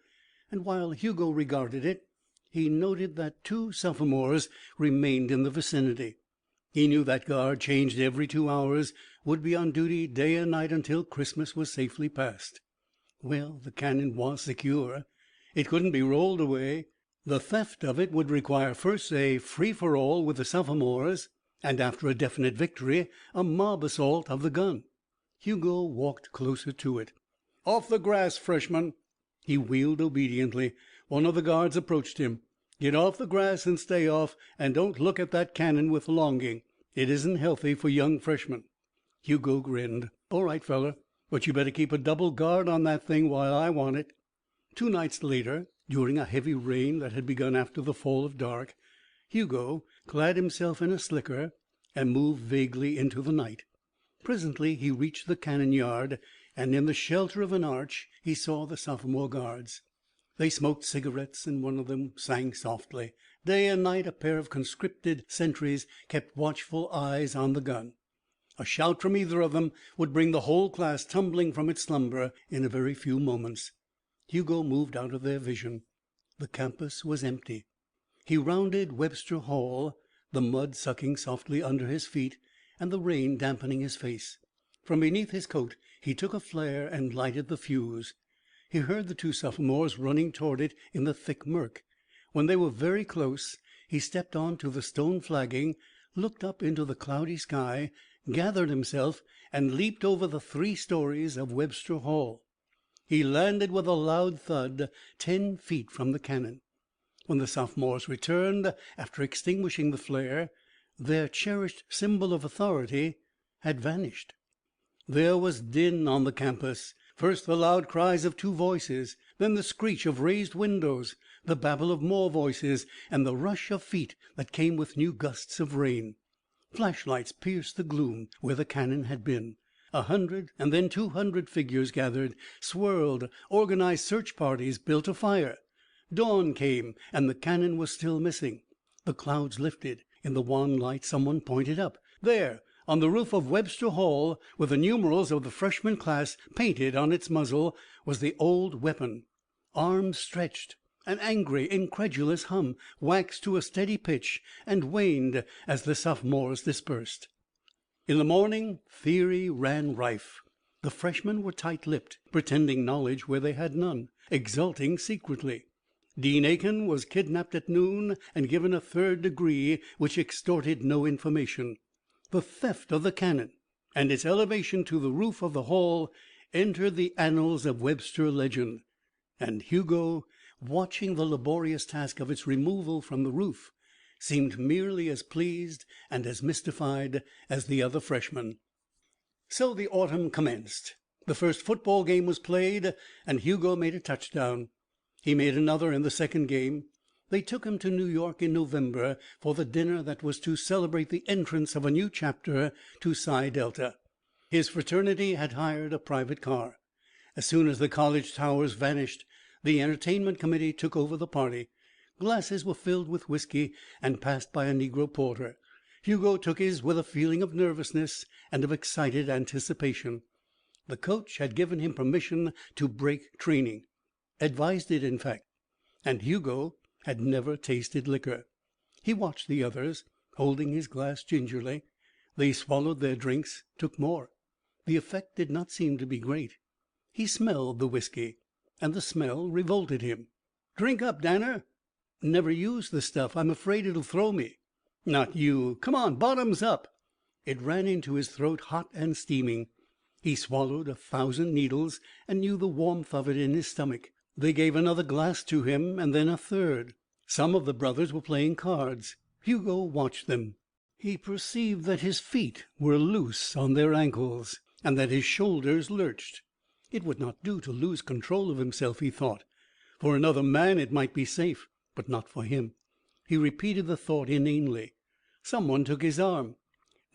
and while Hugo regarded it, he noted that 2 sophomores remained in the vicinity. He knew that guard, changed every 2 hours, would be on duty day and night until Christmas was safely passed. Well, the cannon was secure. It couldn't be rolled away. The theft of it would require first a free-for-all with the sophomores, and after a definite victory, a mob assault of the gun. Hugo walked closer to it. "Off the grass, freshman." He wheeled obediently. One of the guards approached him. "Get off the grass and stay off, and don't look at that cannon with longing. It isn't healthy for young freshmen." Hugo grinned. "All right, fella, but you better keep a double guard on that thing while I want it." 2 nights later, during a heavy rain that had begun after the fall of dark, Hugo clad himself in a slicker and moved vaguely into the night. Presently he reached the cannon yard, and in the shelter of an arch he saw the sophomore guards. They smoked cigarettes, and one of them sang softly. Day and night a pair of conscripted sentries kept watchful eyes on the gun. A shout from either of them would bring the whole class tumbling from its slumber in a very few moments. Hugo moved out of their vision. The campus was empty. He rounded Webster Hall, the mud sucking softly under his feet and the rain dampening his face. From beneath his coat he took a flare and lighted the fuse. He heard the 2 sophomores running toward it in the thick murk. When they were very close, he stepped on to the stone flagging, looked up into the cloudy sky, gathered himself, and leaped over the 3 stories of Webster Hall. He landed with a loud thud 10 feet from the cannon. When the sophomores returned, after extinguishing the flare, their cherished symbol of authority had vanished. There was din on the campus. First the loud cries of 2 voices, then the screech of raised windows, the babble of more voices, and the rush of feet that came with new gusts of rain. Flashlights pierced the gloom where the cannon had been. 100 and then 200 figures gathered, swirled, organized search parties, built a fire. Dawn came, and the cannon was still missing. The clouds lifted. In the wan light someone pointed up. There, on the roof of Webster Hall, with the numerals of the freshman class painted on its muzzle, was the old weapon. Arms stretched. An angry, incredulous hum waxed to a steady pitch and waned as the sophomores dispersed. In the morning theory ran rife. The freshmen were tight-lipped, pretending knowledge where they had none, exulting secretly. Dean Aiken was kidnapped at noon and given a 3rd degree which extorted no information. The theft of the cannon and its elevation to the roof of the hall entered the annals of Webster legend. And Hugo, watching the laborious task of its removal from the roof, seemed merely as pleased and as mystified as the other freshmen. So the autumn commenced. The first football game was played, and Hugo made a touchdown. He made another in the second game. They took him to New York in November for the dinner that was to celebrate the entrance of a new chapter to Psi Delta. His fraternity had hired a private car. As soon as the college towers vanished, the entertainment committee took over the party. Glasses were filled with whiskey and passed by a Negro porter. Hugo took his with a feeling of nervousness and of excited anticipation. The coach had given him permission to break training, advised it, in fact, and Hugo had never tasted liquor. He watched the others, holding his glass gingerly. They swallowed their drinks, took more. The effect did not seem to be great. He smelled the whiskey, and the smell revolted him. "Drink up, Danner." "Never used the stuff. I'm afraid it'll throw me." "Not you. Come on, bottoms up." It ran into his throat hot and steaming. He swallowed 1,000 needles and knew the warmth of it in his stomach. They gave another glass to him, and then a third. Some of the brothers were playing cards. Hugo watched them. He perceived that his feet were loose on their ankles, and that his shoulders lurched. It would not do to lose control of himself, he thought. For another man it might be safe, but not for him. He repeated the thought inanely. Someone took his arm.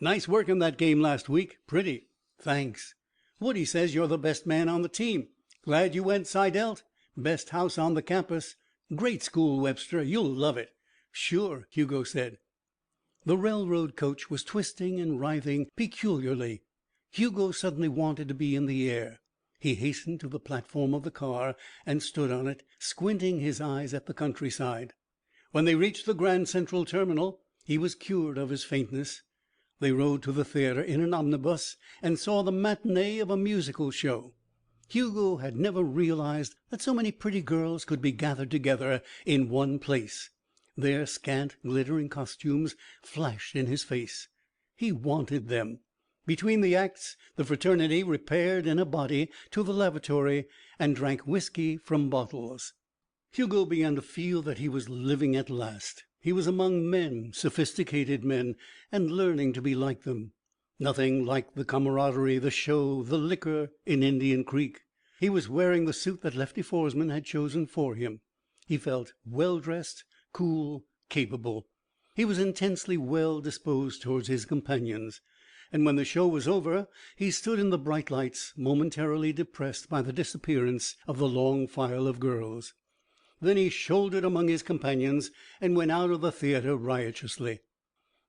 "Nice work in that game last week. Pretty." "Thanks." "Woody says you're the best man on the team. Glad you went Psi Delt. Best house on the campus. Great school, Webster. You'll love it." "Sure," Hugo said. The railroad coach was twisting and writhing peculiarly. Hugo suddenly wanted to be in the air. He hastened to the platform of the car and stood on it, squinting his eyes at the countryside. When they reached the Grand Central Terminal, he was cured of his faintness. They rode to the theater in an omnibus and saw the matinee of a musical show. Hugo had never realized that so many pretty girls could be gathered together in one place. Their scant, glittering costumes flashed in his face. He wanted them. Between the acts, the fraternity repaired in a body to the lavatory and drank whiskey from bottles. Hugo began to feel that he was living at last. He was among men, sophisticated men, and learning to be like them. Nothing like the camaraderie, the show, the liquor in Indian Creek. He was wearing the suit that Lefty Foresman had chosen for him. He felt well-dressed, cool, capable. He was intensely well disposed towards his companions. And when the show was over, he stood in the bright lights, momentarily depressed by the disappearance of the long file of girls. Then he shouldered among his companions and went out of the theater riotously.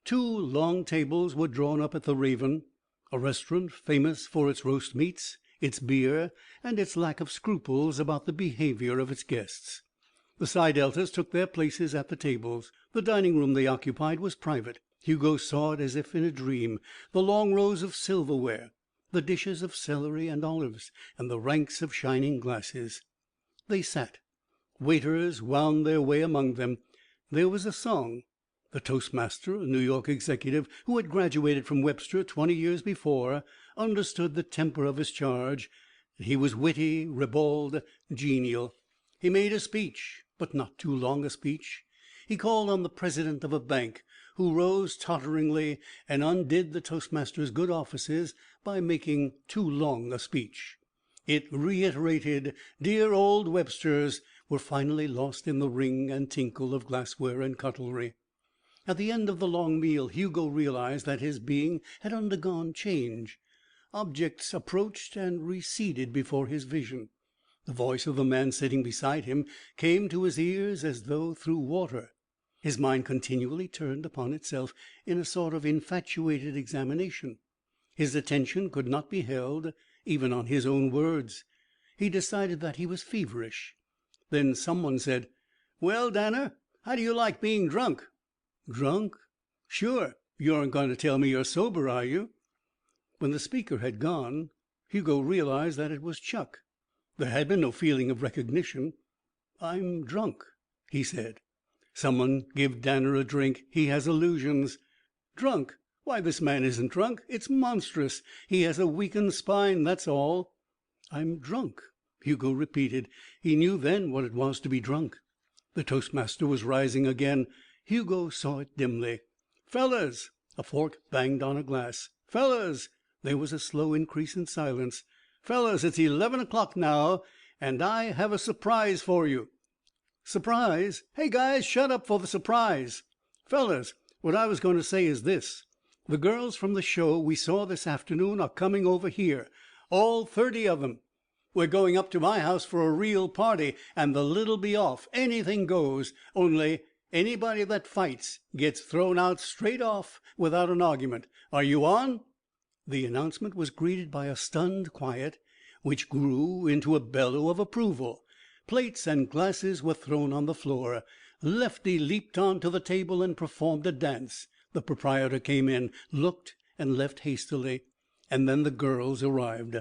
2 long tables were drawn up at the Raven, a restaurant famous for its roast meats, its beer, and its lack of scruples about the behavior of its guests. The Psi Deltas took their places at the tables. The dining room they occupied was private. Hugo saw it as if in a dream, the long rows of silverware, the dishes of celery and olives, and the ranks of shining glasses. They sat. Waiters wound their way among them. There was a song. The toastmaster, a New York executive who had graduated from Webster 20 years before, understood the temper of his charge. He was witty, ribald, genial. He made a speech, but not too long a speech. He called on the president of a bank, who rose totteringly and undid the toastmaster's good offices by making too long a speech. It reiterated dear old Websters were finally lost in the ring and tinkle of glassware and cutlery. At the end of the long meal, Hugo realized that his being had undergone change. Objects approached and receded before his vision. The voice of the man sitting beside him came to his ears as though through water. His mind continually turned upon itself in a sort of infatuated examination. His attention could not be held even on his own words. He decided that he was feverish. Then someone said, "Well, Danner, how do you like being drunk?" "Drunk? Sure. You aren't going to tell me you're sober, are you?" When the speaker had gone, Hugo realized that it was Chuck. There had been no feeling of recognition. "I'm drunk," he said. "Someone give Danner a drink. He has illusions." "Drunk? Why, this man isn't drunk. It's monstrous. He has a weakened spine, that's all." "I'm drunk," Hugo repeated. He knew then what it was to be drunk. The toastmaster was rising again. Hugo saw it dimly. "Fellas!" A fork banged on a glass. "Fellas!" There was a slow increase in silence. "Fellas, it's 11 o'clock now, and I have a surprise for you." "Surprise? Hey, guys, shut up for the surprise." "Fellas, what I was going to say is this. The girls from the show we saw this afternoon are coming over here. All 30 of them. We're going up to my house for a real party, and the lid'll be off. Anything goes. Only anybody that fights gets thrown out straight off without an argument. Are you on?" The announcement was greeted by a stunned quiet, which grew into a bellow of approval. Plates and glasses were thrown on the floor. Lefty leaped on to the table and performed a dance. The proprietor came in, looked, and left hastily. And then the girls arrived.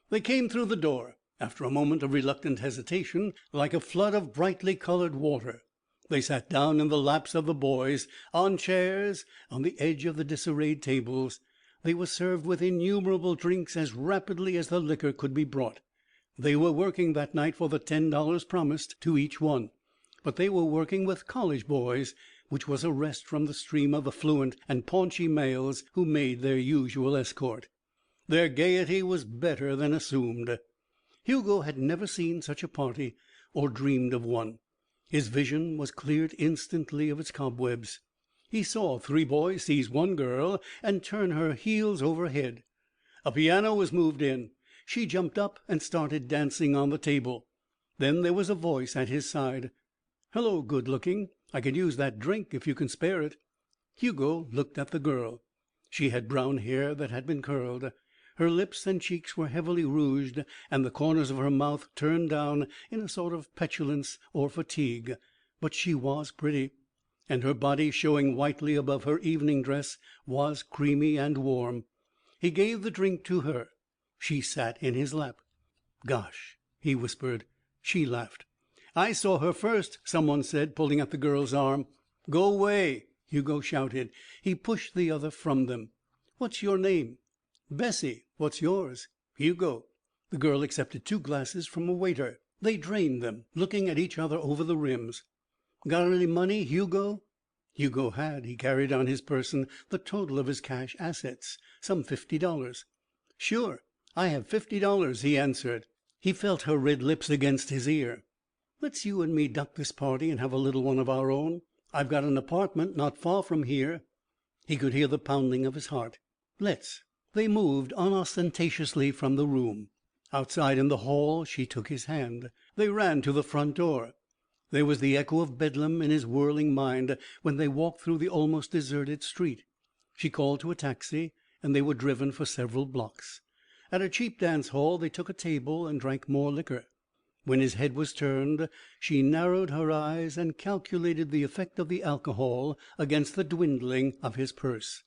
They came through the door, after a moment of reluctant hesitation, like a flood of brightly colored water. They sat down in the laps of the boys, on chairs, on the edge of the disarrayed tables. They were served with innumerable drinks as rapidly as the liquor could be brought. They were working that night for the $10 promised to each one. But they were working with college boys, which was a rest from the stream of affluent and paunchy males who made their usual escort. Their gaiety was better than assumed. Hugo had never seen such a party or dreamed of one. His vision was cleared instantly of its cobwebs. He saw 3 boys seize one girl and turn her heels over head. A piano was moved in. She jumped up and started dancing on the table. Then there was a voice at his side. "Hello, good looking. I could use that drink if you can spare it." Hugo looked at the girl. She had brown hair that had been curled. Her lips and cheeks were heavily rouged, and the corners of her mouth turned down in a sort of petulance or fatigue. But she was pretty, and her body, showing whitely above her evening dress, was creamy and warm. He gave the drink to her. She sat in his lap. "Gosh," he whispered. She laughed. "I saw her first," someone said, pulling at the girl's arm. "Go away," Hugo shouted. He pushed the other from them. "What's your name?" "Bessie. What's yours?" "Hugo." The girl accepted 2 glasses from a waiter. They drained them, looking at each other over the rims. "Got any money, Hugo?" Hugo had. He carried on his person the total of his cash assets, some $50. "Sure. I have $50," he answered. He felt her red lips against his ear. "Let's you and me duck this party and have a little one of our own. I've got an apartment not far from here." He could hear the pounding of his heart. "Let's." They moved unostentatiously from the room. Outside in the hall she took his hand. They ran to the front door. There was the echo of bedlam in his whirling mind when they walked through the almost deserted street. She called to a taxi, and they were driven for several blocks. At a cheap dance hall they took a table and drank more liquor. When his head was turned, she narrowed her eyes and calculated the effect of the alcohol against the dwindling of his purse.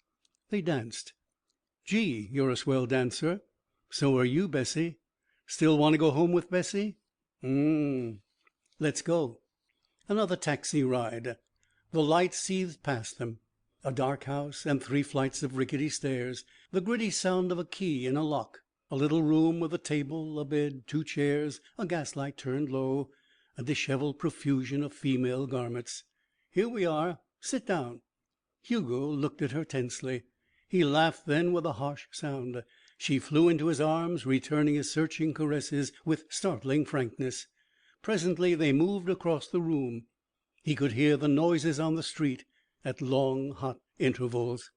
They danced. "Gee, you're a swell dancer." "So are you, Bessie." "Still want to go home with Bessie?" "Let's go." Another taxi ride. The lights seethed past them. A dark house and 3 flights of rickety stairs. The gritty sound of a key in a lock. A little room with a table, a bed, 2 chairs, a gaslight turned low, a disheveled profusion of female garments. "Here we are. Sit down." Hugo looked at her tensely. He laughed then with a harsh sound. She flew into his arms, returning his searching caresses with startling frankness. Presently they moved across the room. He could hear the noises on the street at long, hot intervals.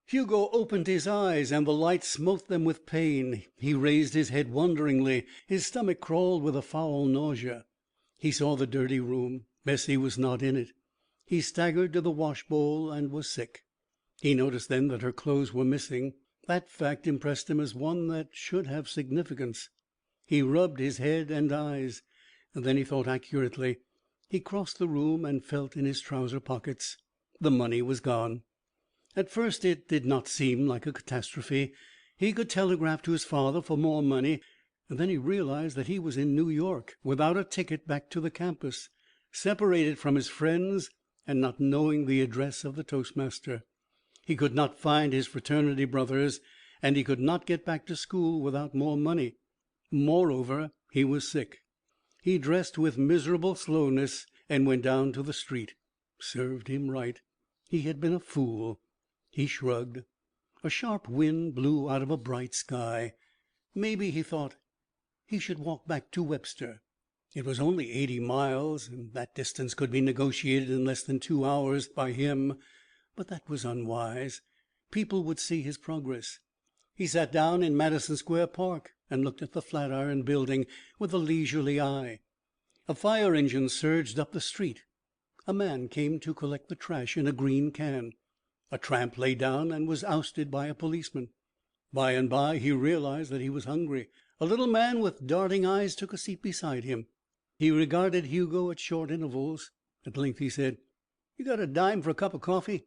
Hugo opened his eyes, and the light smote them with pain. He raised his head wonderingly. His stomach crawled with a foul nausea. He saw the dirty room. Bessie was not in it. He staggered to the washbowl and was sick. He noticed then that her clothes were missing. That fact impressed him as one that should have significance. He rubbed his head and eyes. Then he thought accurately. He crossed the room and felt in his trouser pockets. The money was gone. At first it did not seem like a catastrophe. He could telegraph to his father for more money, and then he realized that he was in New York, without a ticket back to the campus, separated from his friends, and not knowing the address of the toastmaster. He could not find his fraternity brothers, and he could not get back to school without more money. Moreover, he was sick. He dressed with miserable slowness and went down to the street. Served him right. He had been a fool. He shrugged. A sharp wind blew out of a bright sky. Maybe, he thought, he should walk back to Webster. It was only 80 miles, and that distance could be negotiated in less than 2 hours by him. But that was unwise. People would see his progress. He sat down in Madison Square Park and looked at the Flatiron Building with a leisurely eye. A fire engine surged up the street. A man came to collect the trash in a green can. A tramp lay down and was ousted by a policeman. By and by he realized that he was hungry. A little man with darting eyes took a seat beside him. He regarded Hugo at short intervals. At length he said, "You got a dime for a cup of coffee?"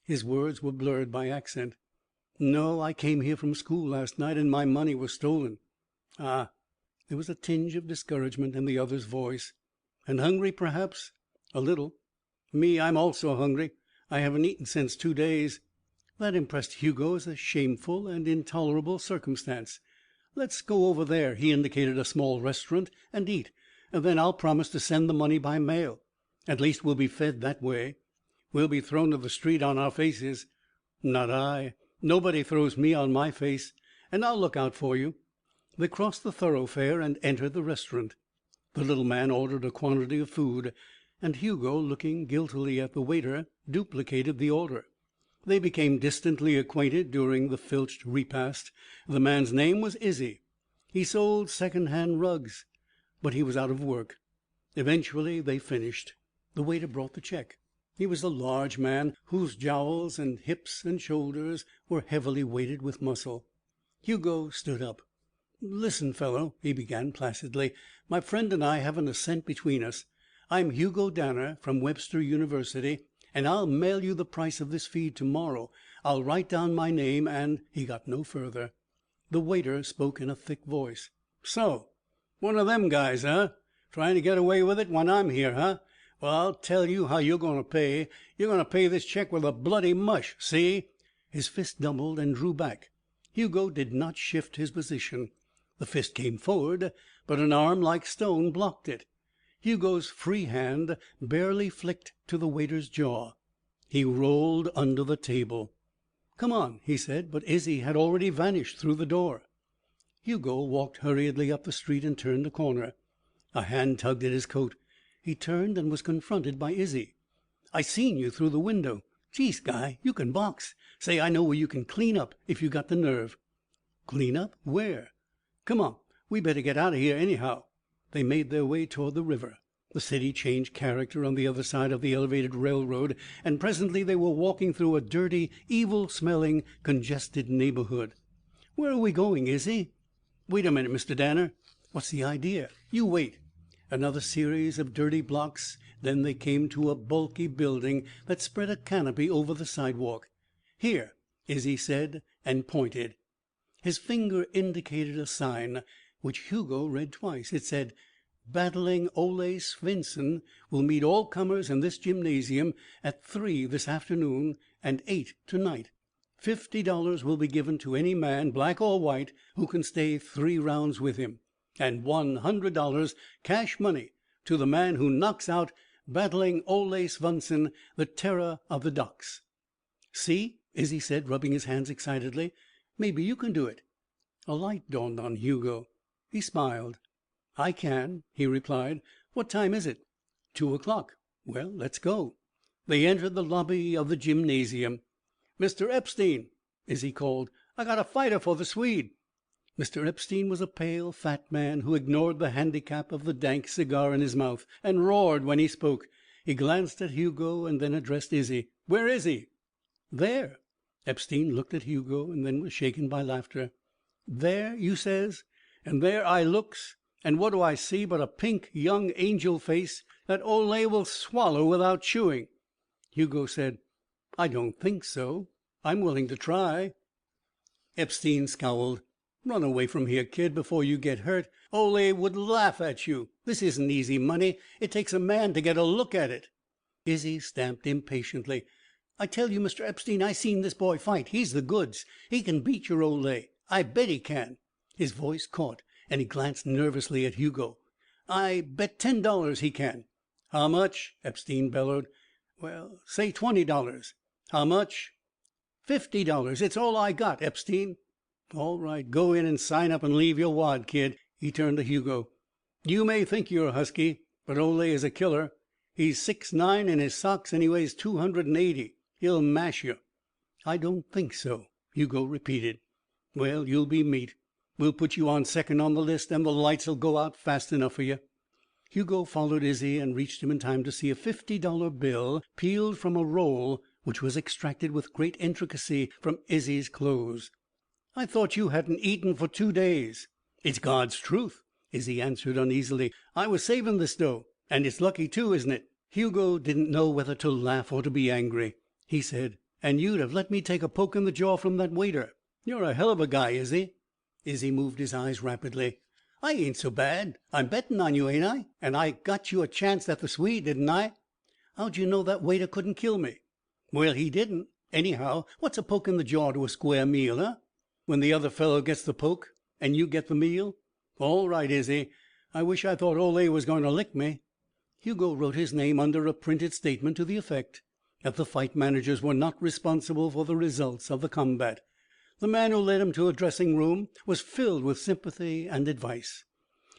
His words were blurred by accent. "No, I came here from school last night, and my money was stolen." "Ah." There was a tinge of discouragement in the other's voice. "And hungry, perhaps?" "A little." "Me, I'm also hungry. I haven't eaten since 2 days." That impressed Hugo as a shameful and intolerable circumstance. "Let's go over there," he indicated a small restaurant, "and eat. Then I'll promise to send the money by mail. At least we'll be fed that way. We'll be thrown to the street on our faces." "Not I. Nobody throws me on my face. And I'll look out for you." They crossed the thoroughfare and entered the restaurant. The little man ordered a quantity of food, and Hugo, looking guiltily at the waiter, duplicated the order. They became distantly acquainted during the filched repast. The man's name was Izzy. He sold second-hand rugs, but he was out of work. Eventually they finished. The waiter brought the check. He was a large man whose jowls and hips and shoulders were heavily weighted with muscle. Hugo stood up. "Listen, fellow," he began placidly. "My friend and I haven't a cent between us. I'm Hugo Danner from Webster University, and I'll mail you the price of this feed tomorrow. I'll write down my name and—" He got no further. The waiter spoke in a thick voice. "So, one of them guys, huh? Trying to get away with it when I'm here, huh? Well, I'll tell you how you're going to pay. You're going to pay this check with a bloody mush, see?" His fist doubled and drew back. Hugo did not shift his position. The fist came forward, but an arm like stone blocked it. Hugo's free hand barely flicked to the waiter's jaw. He rolled under the table. "Come on," he said, but Izzy had already vanished through the door. Hugo walked hurriedly up the street and turned a corner. A hand tugged at his coat. He turned and was confronted by Izzy. "I seen you through the window. Geez, guy, you can box. Say, I know where you can clean up if you got the nerve." "Clean up? Where?" "Come on. We better get out of here anyhow." They made their way toward the river. The city changed character on the other side of the elevated railroad, and presently they were walking through a dirty, evil-smelling, congested neighborhood. "Where are we going, Izzy?" "Wait a minute, Mr. Danner." "What's the idea?" "You wait." Another series of dirty blocks. Then they came to a bulky building that spread a canopy over the sidewalk. "Here," Izzy said, and pointed. His finger indicated a sign, which Hugo read twice. It said, "Battling Ole Svensson will meet all comers in this gymnasium at 3 this afternoon and 8 tonight. $50 will be given to any man, black or white, who can stay 3 rounds with him, and $100 cash money to the man who knocks out Battling Ole Svensson, the terror of the docks." "See," Izzy said, rubbing his hands excitedly. "Maybe you can do it." A light dawned on Hugo. He smiled. "I can," he replied. "What time is it?" 2 o'clock. "Well, let's go." They entered the lobby of the gymnasium. "Mr. Epstein," Izzy called, "I got a fighter for the Swede." Mr. Epstein was a pale, fat man who ignored the handicap of the dank cigar in his mouth, and roared when he spoke. He glanced at Hugo and then addressed Izzy. "Where is he?" "There." Epstein looked at Hugo and then was shaken by laughter. "There, you says? And there I looks, and what do I see but a pink young angel face that Ole will swallow without chewing?" Hugo said, "I don't think so. I'm willing to try." Epstein scowled. "Run away from here, kid, before you get hurt. Ole would laugh at you. This isn't easy money. It takes a man to get a look at it." Izzy stamped impatiently. "I tell you, Mr. Epstein, I seen this boy fight. He's the goods. He can beat your Ole. I bet he can." His voice caught, and he glanced nervously at Hugo. "I bet $10 he can." "How much?" Epstein bellowed. "Well, say $20." "How much?" $50. It's all I got, Epstein." "All right, go in and sign up and leave your wad, kid." He turned to Hugo. "You may think you're a husky, but Ole is a killer. He's 6'9" in his socks, and he weighs 280. He'll mash you." "I don't think so," Hugo repeated. "Well, you'll be meat. We'll put you on second on the list, and the lights'll go out fast enough for you." Hugo followed Izzy and reached him in time to see a $50 bill peeled from a roll which was extracted with great intricacy from Izzy's clothes. "I thought you hadn't eaten for 2 days." "It's God's truth," Izzy answered uneasily. "I was saving this dough, and it's lucky, too, isn't it?" Hugo didn't know whether to laugh or to be angry. He said, "And you'd have let me take a poke in the jaw from that waiter. You're a hell of a guy, Izzy." Izzy moved his eyes rapidly. "I ain't so bad. I'm betting on you, ain't I? And I got you a chance at the Swede, didn't I?" "How'd you know that waiter couldn't kill me?" "Well, he didn't. Anyhow, what's a poke in the jaw to a square meal, huh? When the other fellow gets the poke and you get the meal. All right, Izzy. I wish I thought Ole was going to lick me." Hugo wrote his name under a printed statement to the effect that the fight managers were not responsible for the results of the combat. The man who led him to a dressing room was filled with sympathy and advice.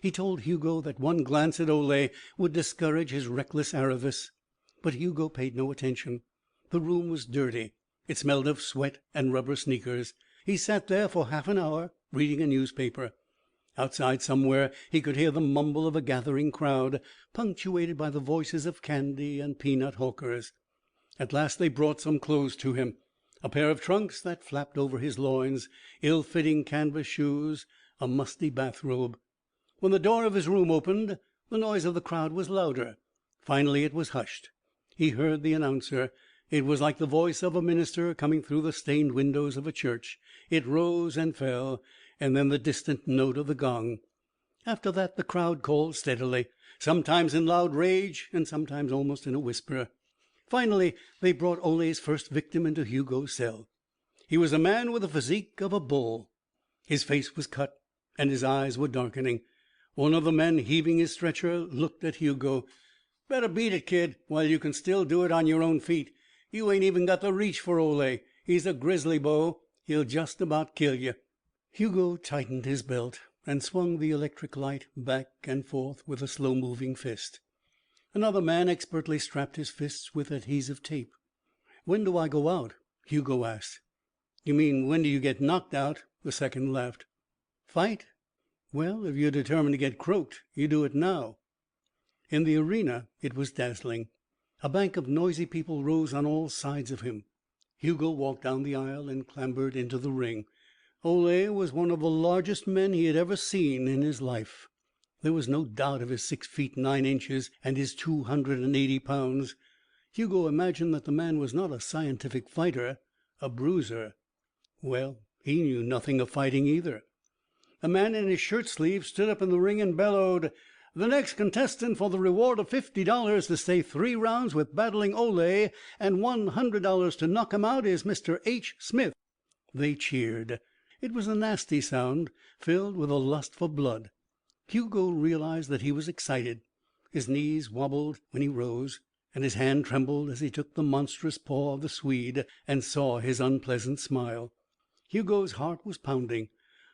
He told Hugo that one glance at Ole would discourage his reckless avarice. But Hugo paid no attention. The room was dirty. It smelled of sweat and rubber sneakers. He sat there for half an hour, reading a newspaper. Outside somewhere he could hear the mumble of a gathering crowd, punctuated by the voices of candy and peanut hawkers. At last they brought some clothes to him. A pair of trunks that flapped over his loins, ill-fitting canvas shoes, a musty bathrobe. When the door of his room opened, the noise of the crowd was louder. Finally it was hushed. He heard the announcer. It was like the voice of a minister coming through the stained windows of a church. It rose and fell, and then the distant note of the gong. After that the crowd called steadily, sometimes in loud rage and sometimes almost in a whisper. Finally they brought Ole's first victim into Hugo's cell. He was a man with the physique of a bull. His face was cut and his eyes were darkening. One of the men heaving his stretcher looked at Hugo. "Better beat it, kid, while you can still do it on your own feet. You ain't even got the reach for Ole. He's a grizzly beau. He'll just about kill you." Hugo tightened his belt and swung the electric light back and forth with a slow-moving fist. Another man expertly strapped his fists with adhesive tape. "When do I go out?" Hugo asked. "You mean, when do you get knocked out?" The second laughed. "Fight? Well, if you're determined to get croaked, you do it now." In the arena it was dazzling. A bank of noisy people rose on all sides of him. Hugo walked down the aisle and clambered into the ring. Ole was one of the largest men he had ever seen in his life. There was no doubt of his 6 feet 9 inches and his 280 pounds. Hugo imagined that the man was not a scientific fighter, a bruiser. Well, he knew nothing of fighting either. A man in his shirt sleeves stood up in the ring and bellowed, "The next contestant for the reward of $50 to stay 3 rounds with battling Ole and $100 to knock him out is Mr. H. Smith." They cheered. It was a nasty sound, filled with a lust for blood. Hugo realized that he was excited. His knees wobbled when he rose, and his hand trembled as he took the monstrous paw of the Swede and saw his unpleasant smile. Hugo's heart was pounding.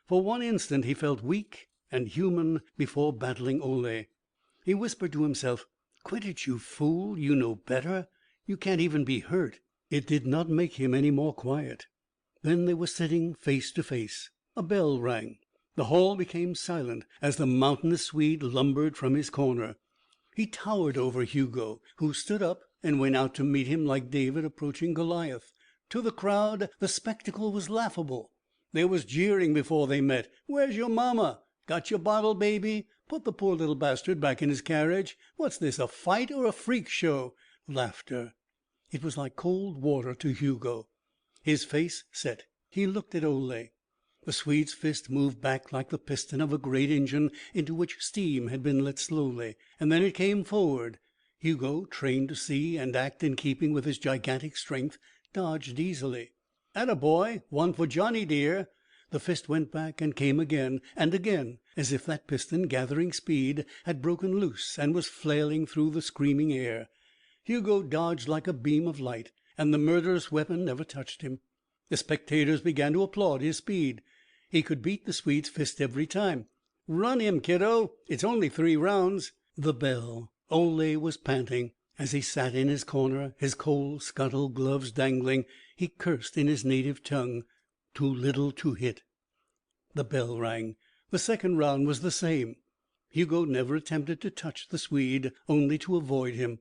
For one instant he felt weak and human before battling Ole. He whispered to himself, "Quit it, you fool. You know better. You can't even be hurt." It did not make him any more quiet. Then they were sitting face to face. A bell rang. The hall became silent as the mountainous Swede lumbered from his corner. He towered over Hugo, who stood up and went out to meet him like David approaching Goliath. To the crowd the spectacle was laughable. There was jeering before they met. "Where's your mama? Got your bottle, baby? Put the poor little bastard back in his carriage. What's this, a fight or a freak show?" Laughter. It was like cold water to Hugo. His face set. He looked at Ole. The Swede's fist moved back like the piston of a great engine into which steam had been let slowly. And then it came forward. Hugo, trained to see and act in keeping with his gigantic strength, dodged easily. "Atta boy! One for Johnny, dear." The fist went back and came again and again, as if that piston, gathering speed, had broken loose and was flailing through the screaming air. Hugo dodged like a beam of light, and the murderous weapon never touched him. The spectators began to applaud his speed. He could beat the Swede's fist every time. "Run him, kiddo. It's only 3 rounds." The bell. Ole was panting. As he sat in his corner, his coal scuttle gloves dangling, he cursed in his native tongue. Too little to hit. The bell rang. The second round was the same. Hugo never attempted to touch the Swede, only to avoid him.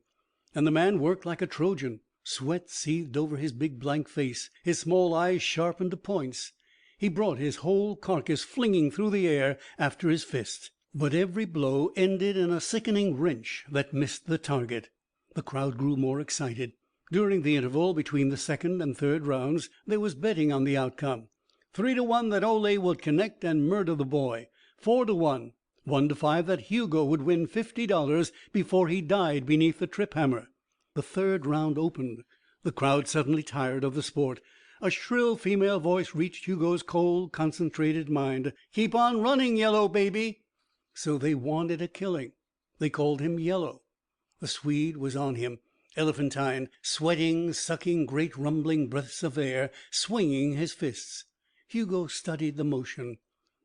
And the man worked like a Trojan. Sweat seethed over his big blank face, his small eyes sharpened to points. He brought his whole carcass flinging through the air after his fist. But every blow ended in a sickening wrench that missed the target. The crowd grew more excited. During the interval between the second and third rounds there was betting on the outcome. 3 to 1 that Ole would connect and murder the boy. 4 to 1. 1 to 5 that Hugo would win $50 before he died beneath the trip hammer. The third round opened. The crowd suddenly tired of the sport. A shrill female voice reached Hugo's cold, concentrated mind. "Keep on running, Yellow baby." So they wanted a killing. They called him Yellow. The Swede was on him, elephantine, sweating, sucking great rumbling breaths of air, swinging his fists. Hugo studied the motion.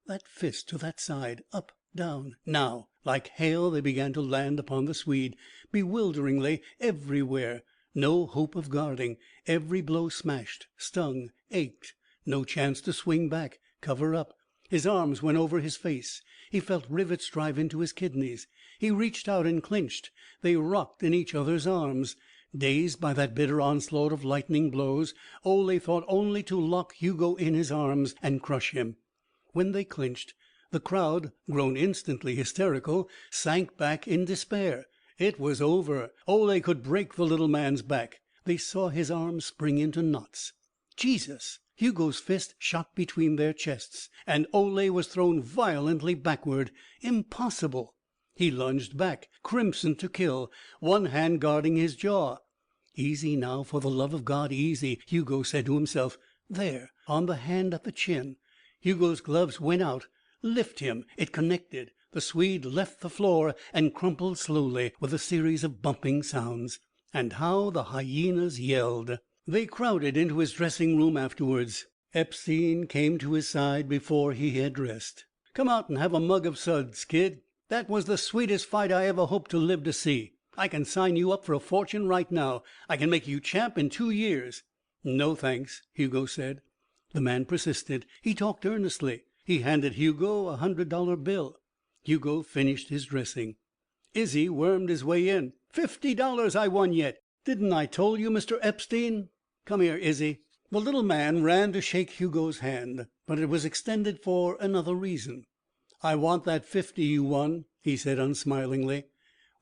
That fist to that side, up, down. Now, like hail, they began to land upon the Swede, bewilderingly, everywhere. No hope of guarding. Every blow smashed, stung, ached. No chance to swing back, cover up. His arms went over his face. He felt rivets drive into his kidneys. He reached out and clinched. They rocked in each other's arms. Dazed by that bitter onslaught of lightning blows, Ole thought only to lock Hugo in his arms and crush him. When they clinched, the crowd, grown instantly hysterical, sank back in despair. It was over. Ole could break the little man's back. They saw his arms spring into knots. Jesus! Hugo's fist shot between their chests, and Ole was thrown violently backward. Impossible! He lunged back, crimson to kill, one hand guarding his jaw. "Easy now, for the love of God, easy," Hugo said to himself. There, on the hand at the chin. Hugo's gloves went out. Lift him. It connected. The Swede left the floor and crumpled slowly, with a series of bumping sounds. And how the hyenas yelled! They crowded into his dressing room afterwards. Epstein came to his side before he had dressed. "Come out and have a mug of suds, kid. That was the sweetest fight I ever hoped to live to see. I can sign you up for a fortune right now. I can make you champ in 2 years." "No, thanks," Hugo said. The man persisted. He talked earnestly. He handed Hugo a $100 bill. Hugo finished his dressing. Izzy wormed his way in. $50 I won yet. Didn't I told you, Mr. Epstein? Come here, Izzy." The little man ran to shake Hugo's hand, but it was extended for another reason. "I want that 50 you won," he said unsmilingly.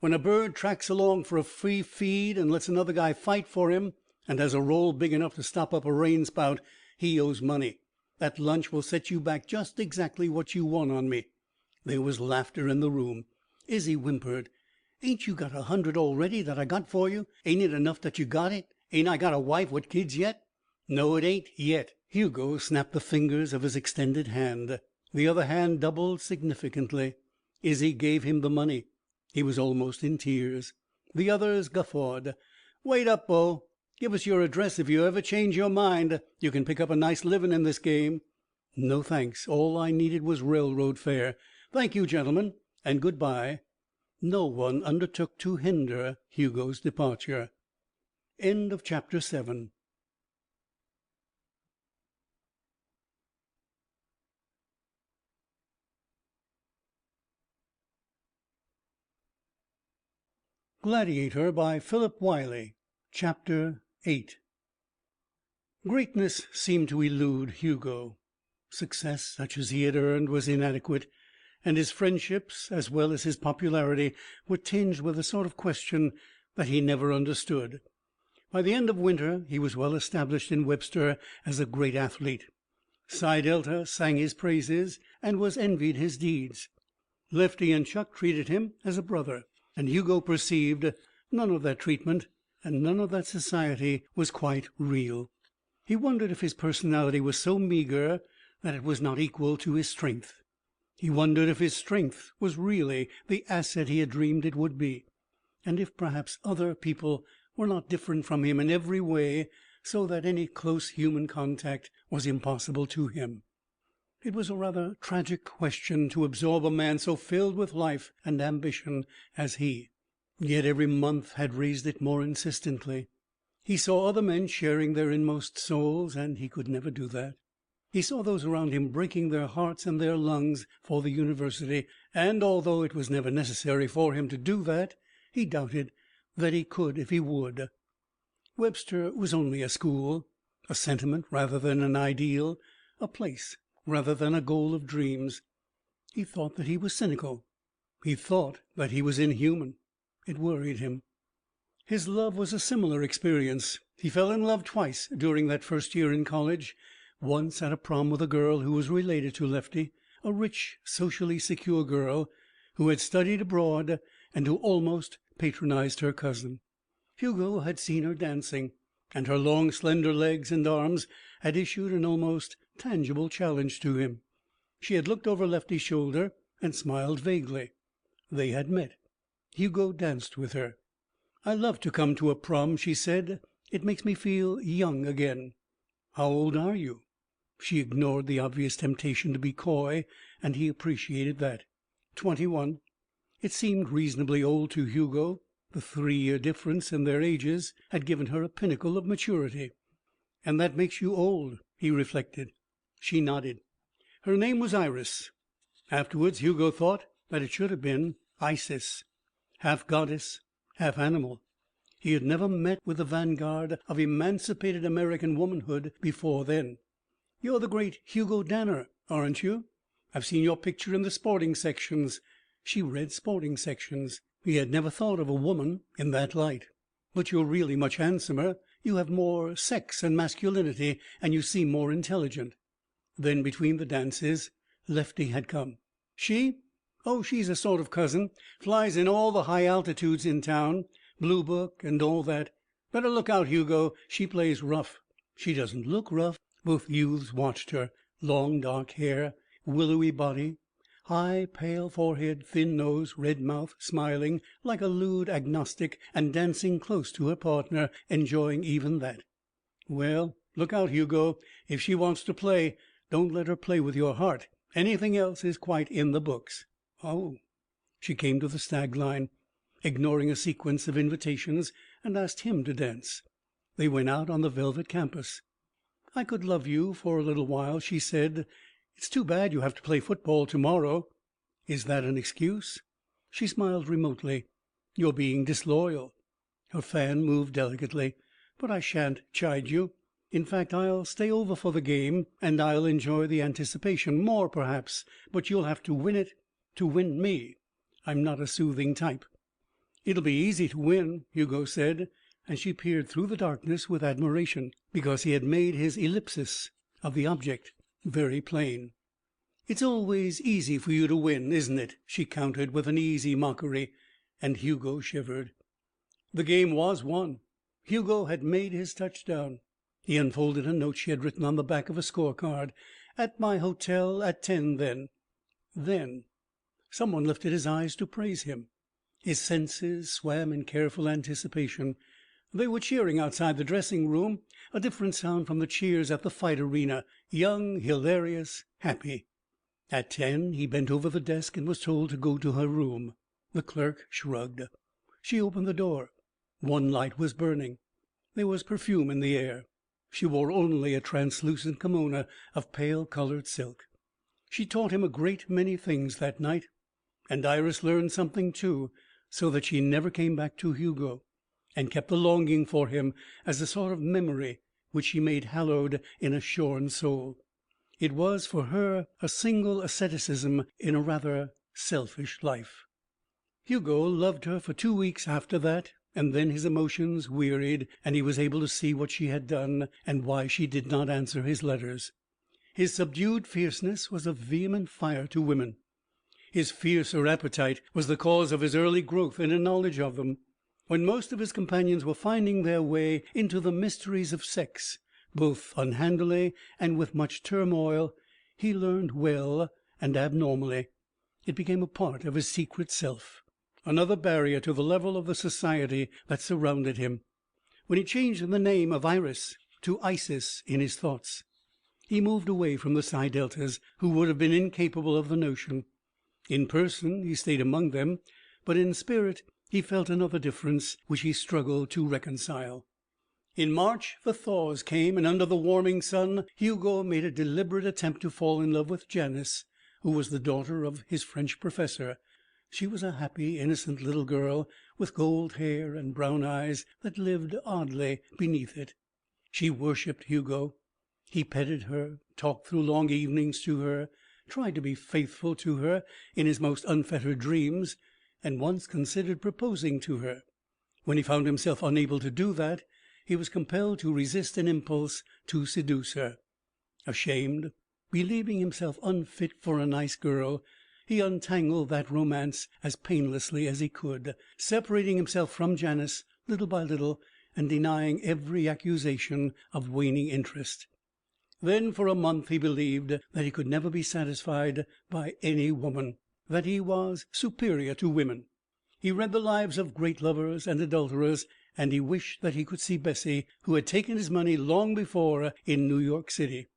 "When a bird tracks along for a free feed and lets another guy fight for him, and has a roll big enough to stop up a rain spout, he owes money. That lunch will set you back just exactly what you won on me." There was laughter in the room. Izzy whimpered. "Ain't you got 100 already that I got for you? Ain't it enough that you got it? Ain't I got a wife with kids yet?" "No, it ain't yet." Hugo snapped the fingers of his extended hand. The other hand doubled significantly. Izzy gave him the money. He was almost in tears. The others guffawed. "Wait up, Bo. Give us your address if you ever change your mind. You can pick up a nice living in this game." "No, thanks. All I needed was railroad fare. Thank you, gentlemen, and goodbye." No one undertook to hinder Hugo's departure. End of chapter 7. Gladiator by Philip Wylie. Chapter 8. Greatness seemed to elude Hugo. Success such as he had earned was inadequate, and his friendships as well as his popularity were tinged with a sort of question that he never understood. By the end of winter he was well established in Webster as a great athlete. Psi Delta sang his praises and was envied his deeds. Lefty and Chuck treated him as a brother, and Hugo perceived none of that treatment and none of that society was quite real. He wondered if his personality was so meager that it was not equal to his strength. He wondered if his strength was really the asset he had dreamed it would be, and if perhaps other people were not different from him in every way, so that any close human contact was impossible to him. It was a rather tragic question to absorb a man so filled with life and ambition as he. Yet every month had raised it more insistently. He saw other men sharing their inmost souls, and he could never do that. He saw those around him breaking their hearts and their lungs for the university, and although it was never necessary for him to do that, he doubted that he could if he would. Webster was only a school, a sentiment rather than an ideal, a place rather than a goal of dreams. He thought that he was cynical. He thought that he was inhuman. It worried him. His love was a similar experience. He fell in love twice during that first year in college. Once at a prom with a girl who was related to Lefty, a rich, socially secure girl who had studied abroad and who almost patronized her cousin. Hugo had seen her dancing, and her long, slender legs and arms had issued an almost tangible challenge to him. She had looked over Lefty's shoulder and smiled vaguely. They had met. Hugo danced with her. "I love to come to a prom," she said. "It makes me feel young again." "How old are you?" She ignored the obvious temptation to be coy, and he appreciated that. 21. It seemed reasonably old to Hugo. The 3-year difference in their ages had given her a pinnacle of maturity. "And that makes you old," he reflected. She nodded. Her name was Iris. Afterwards Hugo thought that it should have been Isis. Half goddess, half animal. He had never met with the vanguard of emancipated American womanhood before then. "You're the great Hugo Danner, aren't you? I've seen your picture in the sporting sections." She read sporting sections. He had never thought of a woman in that light. "But you're really much handsomer. You have more sex and masculinity, and you seem more intelligent." Then, between the dances, Lefty had come. "She? Oh, she's a sort of cousin. Flies in all the high altitudes in town. Blue Book and all that. Better look out, Hugo. She plays rough." "She doesn't look rough." Both youths watched her. Long dark hair, willowy body, high pale forehead, thin nose, red mouth, smiling like a lewd agnostic and dancing close to her partner, enjoying even that. "Well, look out, Hugo. If she wants to play, don't let her play with your heart. Anything else is quite in the books." "Oh." She came to the stag line, ignoring a sequence of invitations, and asked him to dance. They went out on the velvet campus. "I could love you for a little while," she said. "It's too bad you have to play football to morrow." "Is that an excuse?" She smiled remotely. "You're being disloyal." Her fan moved delicately. "But I shan't chide you. In fact, I'll stay over for the game, and I'll enjoy the anticipation more, perhaps. But you'll have to win it to win me. I'm not a soothing type." "It'll be easy to win," Hugo said, and she peered through the darkness with admiration, because he had made his ellipsis of the object very plain. "It's always easy for you to win, isn't it?" she countered with an easy mockery, and Hugo shivered. The game was won. Hugo had made his touchdown. He unfolded a note she had written on the back of a score card. "At my hotel at 10 then." Then. Someone lifted his eyes to praise him. His senses swam in careful anticipation. They were cheering outside the dressing room, a different sound from the cheers at the fight arena, young, hilarious, happy. At 10 he bent over the desk and was told to go to her room. The clerk shrugged. She opened the door. One light was burning. There was perfume in the air. She wore only a translucent kimono of pale colored silk. She taught him a great many things that night, and Iris learned something too, so that she never came back to Hugo, and kept the longing for him as a sort of memory which she made hallowed in a shorn soul. It was for her a single asceticism in a rather selfish life. Hugo loved her for 2 weeks after that, and then his emotions wearied, and he was able to see what she had done and why she did not answer his letters. His subdued fierceness was a vehement fire to women. His fiercer appetite was the cause of his early growth in a knowledge of them. When most of his companions were finding their way into the mysteries of sex, both unhandily and with much turmoil, he learned well and abnormally. It became a part of his secret self, another barrier to the level of the society that surrounded him. When he changed the name of Iris to Isis in his thoughts, he moved away from the Psi Deltas, who would have been incapable of the notion. In person he stayed among them, but in spirit he felt another difference, which he struggled to reconcile. In March the thaws came, and under the warming sun Hugo made a deliberate attempt to fall in love with Janice, who was the daughter of his French professor. She was a happy, innocent little girl, with gold hair and brown eyes that lived oddly beneath it. She worshipped Hugo. He petted her, talked through long evenings to her, tried to be faithful to her in his most unfettered dreams, and once considered proposing to her. When he found himself unable to do that, he was compelled to resist an impulse to seduce her. Ashamed, believing himself unfit for a nice girl, he untangled that romance as painlessly as he could, separating himself from Janice little by little and denying every accusation of waning interest. Then for a month he believed that he could never be satisfied by any woman, that he was superior to women. He read the lives of great lovers and adulterers, and he wished that he could see Bessie, who had taken his money long before in New York City.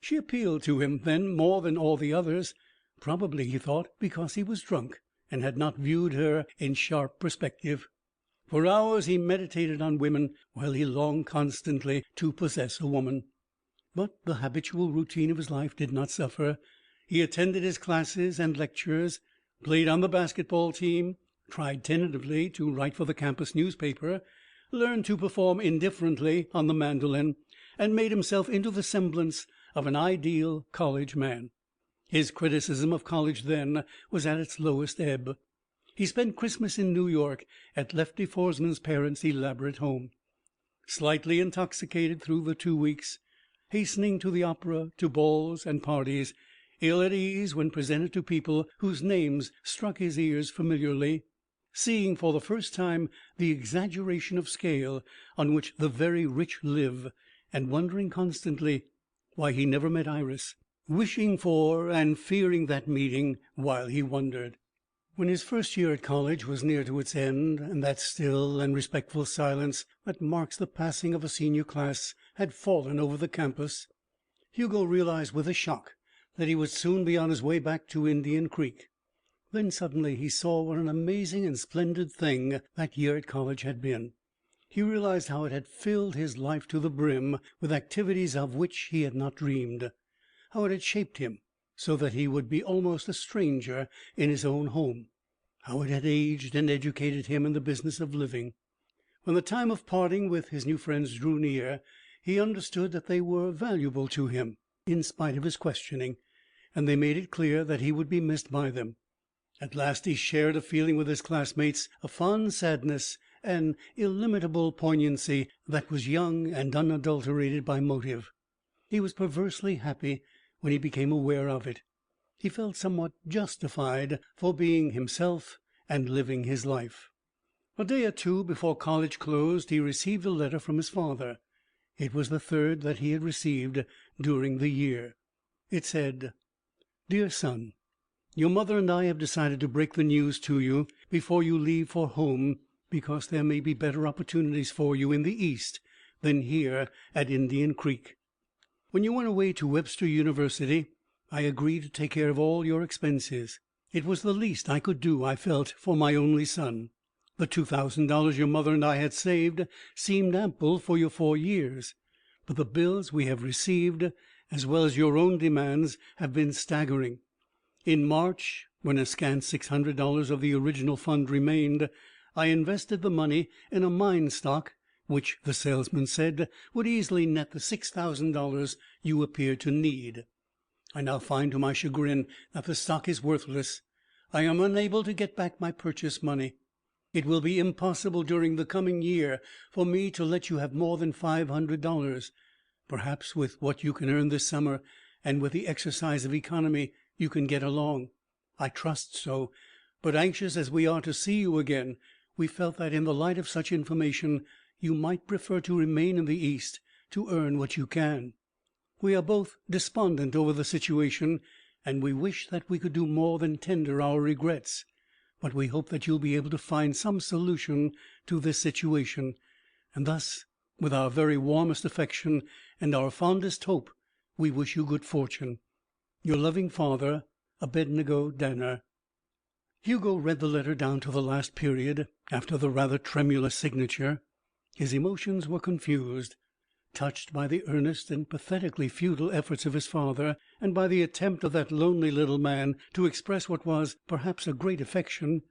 She appealed to him then more than all the others, probably, he thought, because he was drunk and had not viewed her in sharp perspective. For hours he meditated on women, while he longed constantly to possess a woman. But the habitual routine of his life did not suffer. He attended his classes and lectures, played on the basketball team, tried tentatively to write for the campus newspaper, learned to perform indifferently on the mandolin, and made himself into the semblance of an ideal college man. His criticism of college then was at its lowest ebb. He spent Christmas in New York at Lefty Forsman's parents' elaborate home. Slightly intoxicated through the 2 weeks, hastening to the opera, to balls and parties, ill at ease when presented to people whose names struck his ears familiarly, seeing for the first time the exaggeration of scale on which the very rich live, and wondering constantly why he never met Iris, wishing for and fearing that meeting while he wondered. When his first year at college was near to its end, and that still and respectful silence that marks the passing of a senior class had fallen over the campus, Hugo realized with a shock that he would soon be on his way back to Indian Creek. Then suddenly he saw what an amazing and splendid thing that year at college had been. He realized how it had filled his life to the brim with activities of which he had not dreamed, how it had shaped him so that he would be almost a stranger in his own home, how it had aged and educated him in the business of living. When the time of parting with his new friends drew near, he understood that they were valuable to him, in spite of his questioning, and they made it clear that he would be missed by them. At last he shared a feeling with his classmates, a fond sadness, an illimitable poignancy that was young and unadulterated by motive. He was perversely happy when he became aware of it. He felt somewhat justified for being himself and living his life. A day or two before college closed he received a letter from his father. It was the third that he had received during the year. It said, "Dear son, your mother and I have decided to break the news to you before you leave for home, because there may be better opportunities for you in the East than here at Indian Creek. When you went away to Webster University, I agreed to take care of all your expenses. It was the least I could do, I felt, for my only son. The $2,000 your mother and I had saved seemed ample for your 4 years, but the bills we have received, as well as your own demands, have been staggering. In March, when a scant $600 of the original fund remained, I invested the money in a mine stock which, the salesman said, would easily net the $6,000 you appeared to need. I now find to my chagrin that the stock is worthless. I am unable to get back my purchase money. It will be impossible during the coming year for me to let you have more than $500. Perhaps with what you can earn this summer and with the exercise of economy you can get along. I trust so. But anxious as we are to see you again, we felt that in the light of such information you might prefer to remain in the East to earn what you can. We are both despondent over the situation, and we wish that we could do more than tender our regrets. But we hope that you'll be able to find some solution to this situation, and thus, with our very warmest affection and our fondest hope, we wish you good fortune. Your loving father, Abednego Danner. Hugo read the letter down to the last period, after the rather tremulous signature. His emotions were confused. Touched by the earnest and pathetically futile efforts of his father, and by the attempt of that lonely little man to express what was perhaps a great affection,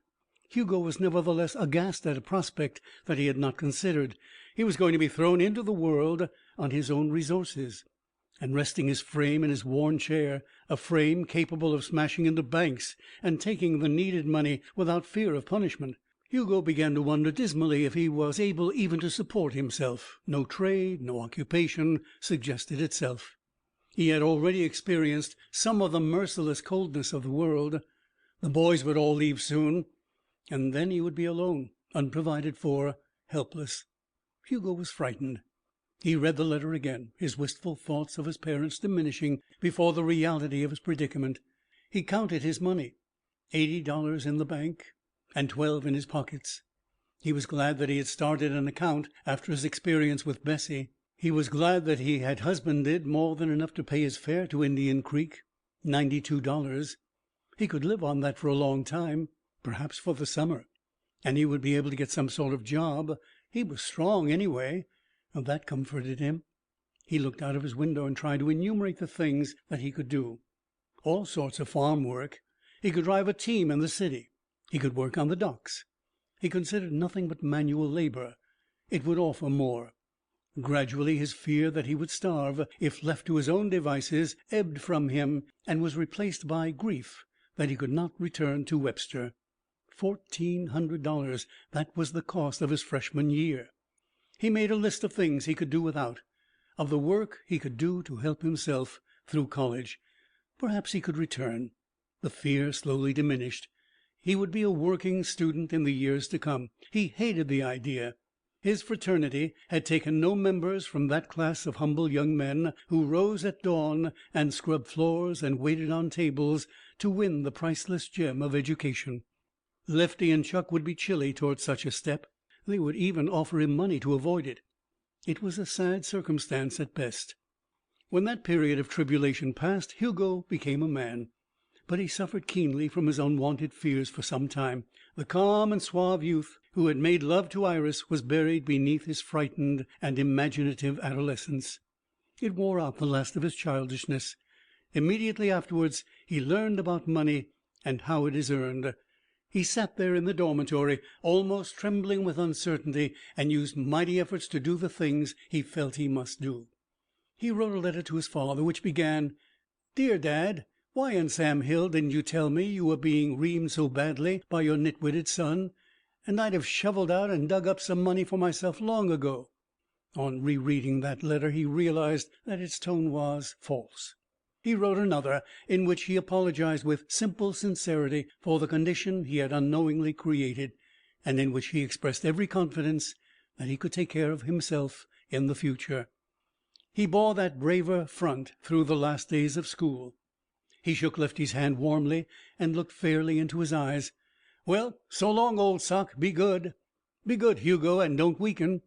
Hugo was nevertheless aghast at a prospect that he had not considered. He was going to be thrown into the world on his own resources, and resting his frame in his worn chair, a frame capable of smashing into banks and taking the needed money without fear of punishment, Hugo began to wonder dismally if he was able even to support himself. No trade, no occupation suggested itself. He had already experienced some of the merciless coldness of the world. The boys would all leave soon, and then he would be alone, unprovided for, helpless. Hugo was frightened. He read the letter again, his wistful thoughts of his parents diminishing before the reality of his predicament. He counted his money, $80 in the bank, and $12 in his pockets. He was glad that he had started an account after his experience with Bessie. He was glad that he had husbanded more than enough to pay his fare to Indian Creek, $92. He could live on that for a long time, perhaps for the summer, and he would be able to get some sort of job. He was strong anyway. That comforted him. He looked out of his window and tried to enumerate the things that he could do. All sorts of farm work. He could drive a team in the city. He could work on the docks. He considered nothing but manual labor. It would offer more. Gradually his fear that he would starve if left to his own devices ebbed from him, and was replaced by grief that he could not return to Webster. $1,400, that was the cost of his freshman year. He made a list of things he could do without, of the work he could do to help himself through college. Perhaps he could return. The fear slowly diminished. He would be a working student in the years to come. He hated the idea. His fraternity had taken no members from that class of humble young men who rose at dawn and scrubbed floors and waited on tables to win the priceless gem of education. Lefty and Chuck would be chilly toward such a step. They would even offer him money to avoid it. It was a sad circumstance at best. When that period of tribulation passed, Hugo became a man. But he suffered keenly from his unwanted fears for some time. The calm and suave youth who had made love to Iris was buried beneath his frightened and imaginative adolescence. It wore out the last of his childishness. Immediately afterwards he learned about money and how it is earned. He sat there in the dormitory, almost trembling with uncertainty, and used mighty efforts to do the things he felt he must do. He wrote a letter to his father, which began, "Dear Dad, why in Sam Hill didn't you tell me you were being reamed so badly by your nitwitted son? And I'd have shoveled out and dug up some money for myself long ago." On rereading that letter he realized that its tone was false. He wrote another, in which he apologized with simple sincerity for the condition he had unknowingly created, and in which he expressed every confidence that he could take care of himself in the future. He bore that braver front through the last days of school. He shook Lefty's hand warmly and looked fairly into his eyes. "Well, so long, old sock. Be good. Be good, Hugo, and don't weaken.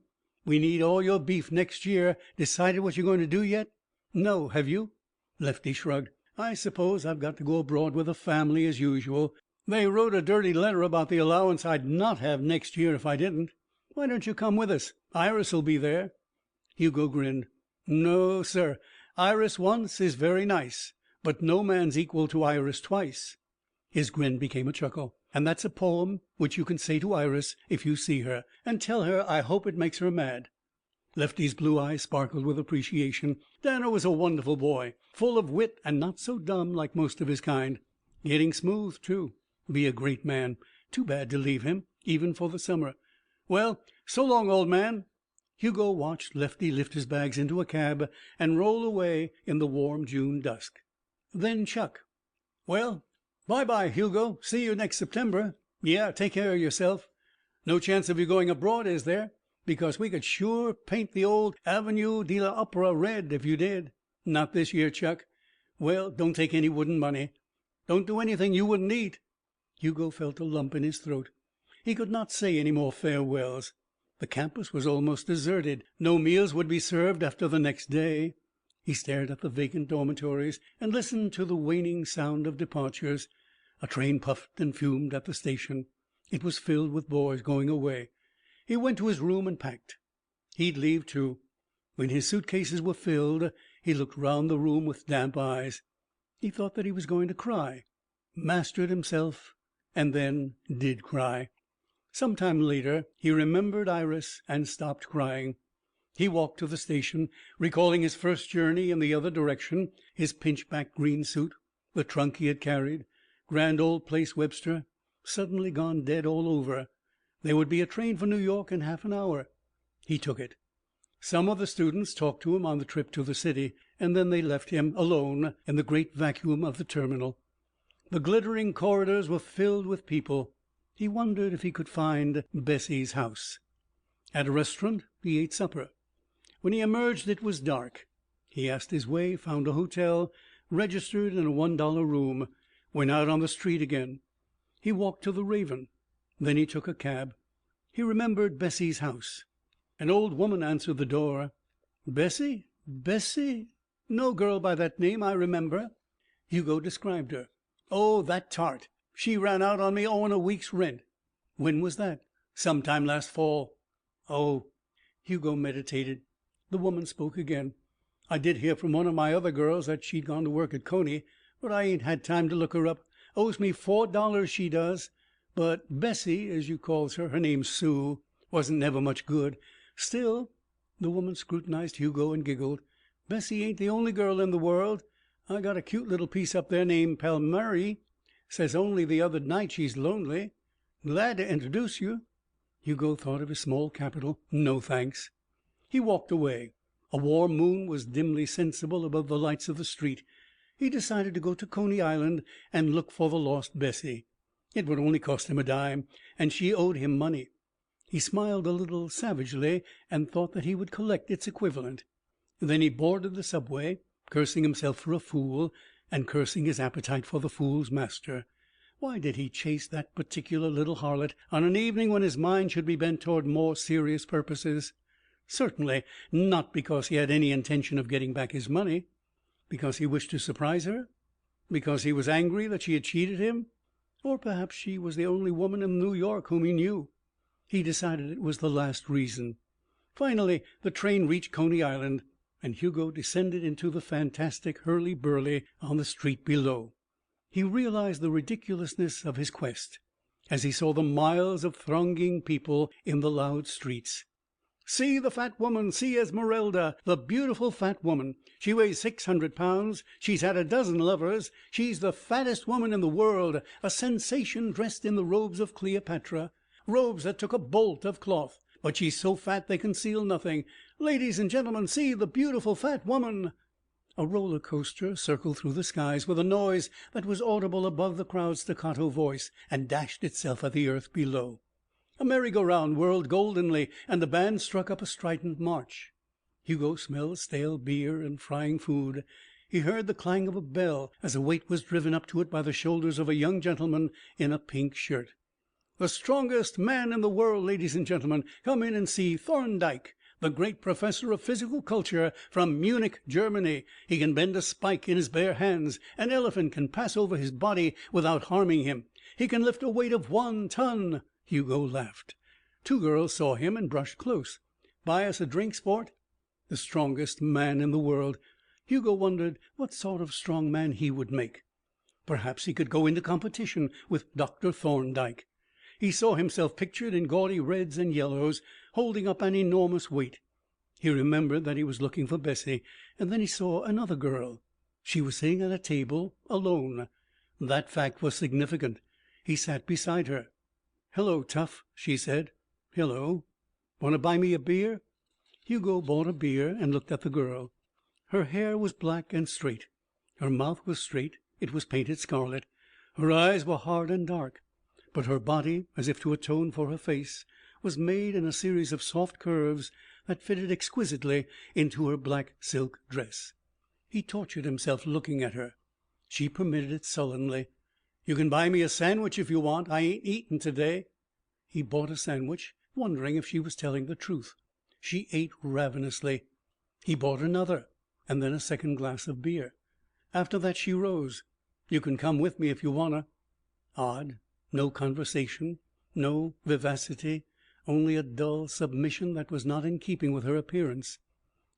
We need all your beef next year. Decided what you're going to do yet?" "No. Have you?" Lefty shrugged. "I suppose I've got to go abroad with the family as usual. They wrote a dirty letter about the allowance I'd not have next year if I didn't. Why don't you come with us? Iris'll be there." Hugo grinned. "No, sir. Iris once is very nice, but no man's equal to Iris twice." His grin became a chuckle. "And that's a poem which you can say to Iris if you see her, and tell her I hope it makes her mad." Lefty's blue eyes sparkled with appreciation. Danner was a wonderful boy, full of wit and not so dumb like most of his kind. Getting smooth, too. Be a great man. Too bad to leave him, even for the summer. "Well, so long, old man." Hugo watched Lefty lift his bags into a cab and roll away in the warm June dusk. Then Chuck. "Well, bye-bye, Hugo. See you next September. Yeah, take care of yourself. No chance of you going abroad, is there? Because we could sure paint the old Avenue de l'Opera red if you did. Not this year, Chuck. Well, don't take any wooden money. Don't do anything you wouldn't eat." Hugo felt a lump in his throat. He could not say any more farewells. The campus was almost deserted. No meals would be served after the next day. He stared at the vacant dormitories and listened to the waning sound of departures. A train puffed and fumed at the station. It was filled with boys going away. He went to his room and packed. He'd leave, too. When his suitcases were filled, he looked round the room with damp eyes. He thought that he was going to cry, mastered himself, and then did cry. Some time later he remembered Iris and stopped crying. He walked to the station, recalling his first journey in the other direction, his pinchback green suit, the trunk he had carried, grand old place Webster, suddenly gone dead all over. There would be a train for New York in half an hour. He took it. Some of the students talked to him on the trip to the city, and then they left him alone in the great vacuum of the terminal. The glittering corridors were filled with people. He wondered if he could find Bessie's house. At a restaurant he ate supper. When he emerged it was dark. He asked his way, found a hotel, registered in a $1 room, went out on the street again. He walked to the Raven. Then he took a cab. He remembered Bessie's house. An old woman answered the door. "Bessie? Bessie? No girl by that name I remember." Hugo described her. "Oh, that tart. She ran out on me owing a week's rent." "When was that?" "Sometime last fall." "Oh." Hugo meditated. The woman spoke again. "I did hear from one of my other girls that she'd gone to work at Coney, but I ain't had time to look her up. Owes me $4, she does. But Bessie, as you calls her name's Sue, wasn't never much good. Still," the woman scrutinized Hugo and giggled, "Bessie ain't the only girl in the world. I got a cute little piece up there named Palmieri. Says only the other night she's lonely. Glad to introduce you." Hugo thought of his small capital. No thanks. He walked away. A warm moon was dimly sensible above the lights of the street. He decided to go to Coney Island and look for the lost Bessie. It would only cost him a dime, and she owed him money. He smiled a little savagely and thought that he would collect its equivalent. Then he boarded the subway, cursing himself for a fool and cursing his appetite for the fool's master. Why did he chase that particular little harlot on an evening when his mind should be bent toward more serious purposes? Certainly not because he had any intention of getting back his money. Because he wished to surprise her? Because he was angry that she had cheated him? Or perhaps she was the only woman in New York whom he knew. He decided it was the last reason. Finally the train reached Coney Island, and Hugo descended into the fantastic hurly-burly on the street below. He realized the ridiculousness of his quest as he saw the miles of thronging people in the loud streets. "See the fat woman! See Esmeralda, the beautiful fat woman! She weighs 600 pounds. She's had a dozen lovers. She's the fattest woman in the world, a sensation dressed in the robes of Cleopatra, robes that took a bolt of cloth. But she's so fat they conceal nothing. Ladies and gentlemen, see the beautiful fat woman!" A roller coaster circled through the skies with a noise that was audible above the crowd's staccato voice, and dashed itself at the earth below. A merry-go-round whirled goldenly, and a band struck up a strident march. Hugo smelled stale beer and frying food. He heard the clang of a bell as a weight was driven up to it by the shoulders of a young gentleman in a pink shirt. "The strongest man in the world, ladies and gentlemen. Come in and see Thorndike, the great professor of physical culture from Munich, Germany. He can bend a spike in his bare hands. An elephant can pass over his body without harming him. He can lift a weight of 1 ton." Hugo laughed. 2 girls saw him and brushed close. "Buy us a drink, sport?" The strongest man in the world. Hugo wondered what sort of strong man he would make. Perhaps he could go into competition with Dr. Thorndike. He saw himself pictured in gaudy reds and yellows, holding up an enormous weight. He remembered that he was looking for Bessie, and then he saw another girl. She was sitting at a table alone. That fact was significant. He sat beside her. "Hello, tough," she said. "Hello. Want to buy me a beer?" Hugo bought a beer and looked at the girl. Her hair was black and straight. Her mouth was straight. It was painted scarlet. Her eyes were hard and dark. But her body, as if to atone for her face, was made in a series of soft curves that fitted exquisitely into her black silk dress. He tortured himself looking at her. She permitted it sullenly. "You can buy me a sandwich if you want. I ain't eaten today." He bought a sandwich, wondering if she was telling the truth. She ate ravenously. He bought another, and then a second glass of beer. After that she rose. "You can come with me if you wanna." Odd. No conversation, no vivacity, only a dull submission that was not in keeping with her appearance.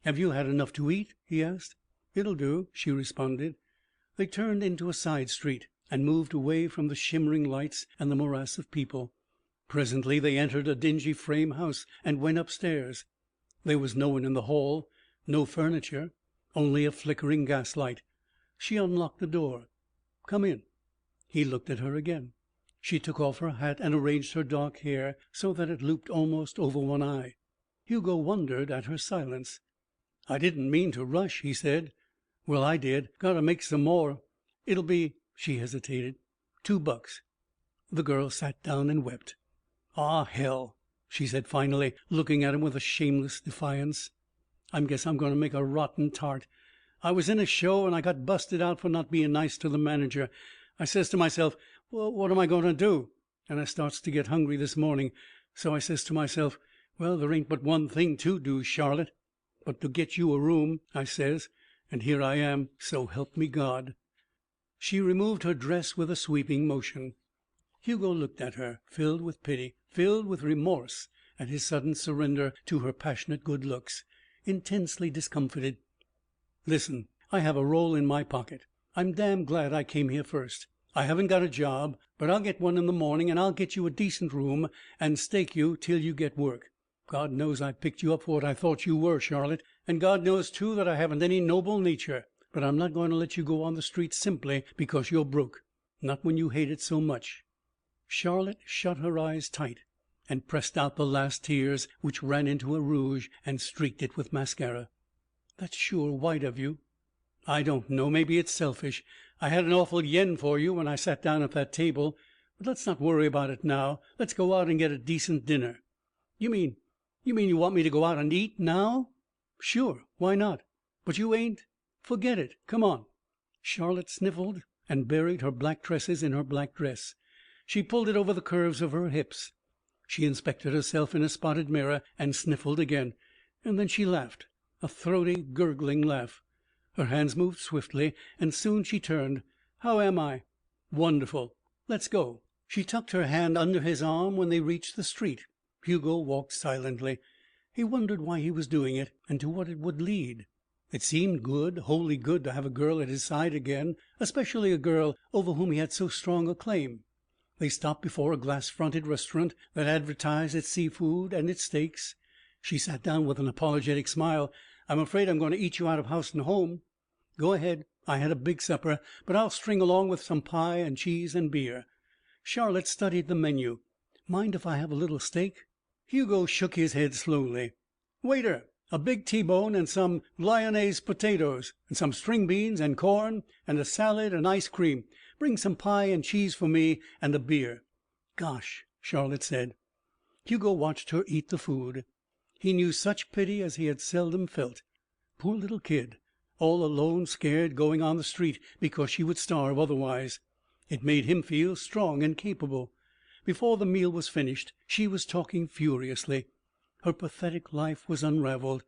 "Have you had enough to eat?" he asked. "It'll do," she responded. They turned into a side street and moved away from the shimmering lights and the morass of people. Presently they entered a dingy frame house and went upstairs. There was no one in the hall, no furniture, only a flickering gaslight. She unlocked the door. "Come in." He looked at her again. She took off her hat and arranged her dark hair so that it looped almost over one eye. Hugo wondered at her silence. "I didn't mean to rush," he said. "Well, I did. Got to make some more. It'll be," she hesitated, $2. The girl sat down and wept. "Aw, hell," she said finally, looking at him with a shameless defiance. "I guess I'm going to make a rotten tart. I was in a show and I got busted out for not being nice to the manager. I says to myself, well, what am I going to do? And I starts to get hungry this morning. So I says to myself, well, there ain't but one thing to do, Charlotte, but to get you a room, I says. And here I am, so help me God." She removed her dress with a sweeping motion. Hugo looked at her, filled with pity, filled with remorse at his sudden surrender to her passionate good looks, intensely discomfited. "Listen, I have a roll in my pocket. I'm damn glad I came here first. I haven't got a job, but I'll get one in the morning, and I'll get you a decent room and stake you till you get work. God knows I picked you up for what I thought you were, Charlotte, and God knows, too, that I haven't any noble nature. But I'm not going to let you go on the street simply because you're broke, not when you hate it so much." Charlotte shut her eyes tight and pressed out the last tears, which ran into her rouge and streaked it with mascara. "That's sure white of you." "I don't know. Maybe it's selfish. I had an awful yen for you when I sat down at that table. But let's not worry about it now. Let's go out and get a decent dinner." You mean you want me to go out and eat now?" "Sure. Why not? But you ain't. Forget it. Come on." Charlotte sniffled and buried her black tresses in her black dress. She pulled it over the curves of her hips. She inspected herself in a spotted mirror and sniffled again. And then she laughed, a throaty, gurgling laugh. Her hands moved swiftly, and soon she turned. "How am I?" "Wonderful. Let's go." She tucked her hand under his arm when they reached the street. Hugo walked silently. He wondered why he was doing it and to what it would lead. It seemed good, wholly good, to have a girl at his side again, especially a girl over whom he had so strong a claim. They stopped before a glass-fronted restaurant that advertised its seafood and its steaks. She sat down with an apologetic smile. "I'm afraid I'm going to eat you out of house and home." "Go ahead. I had a big supper, but I'll string along with some pie and cheese and beer." Charlotte studied the menu. "Mind if I have a little steak?" Hugo shook his head slowly. "Waiter, a big T-bone and some lyonnaise potatoes, and some string beans and corn, and a salad and ice cream. Bring some pie and cheese for me and a beer." "Gosh," Charlotte said. Hugo watched her eat the food. He knew such pity as he had seldom felt. Poor little kid, all alone, scared, going on the street because she would starve otherwise. It made him feel strong and capable. Before the meal was finished, she was talking furiously. Her pathetic life was unraveled.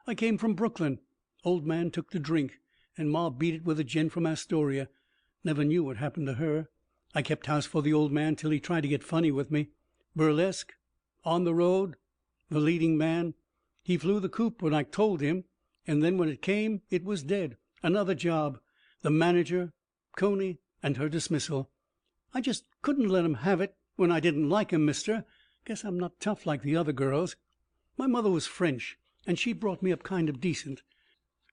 "I came from Brooklyn. Old man took to drink, and Ma beat it with a gent from Astoria. Never knew what happened to her. I kept house for the old man till he tried to get funny with me. Burlesque. On the road. The leading man. He flew the coop when I told him, and then when it came it was dead. Another job. The manager. Coney. And her dismissal. I just couldn't let him have it when I didn't like him, mister. Guess I'm not tough like the other girls. My mother was French, and she brought me up kind of decent.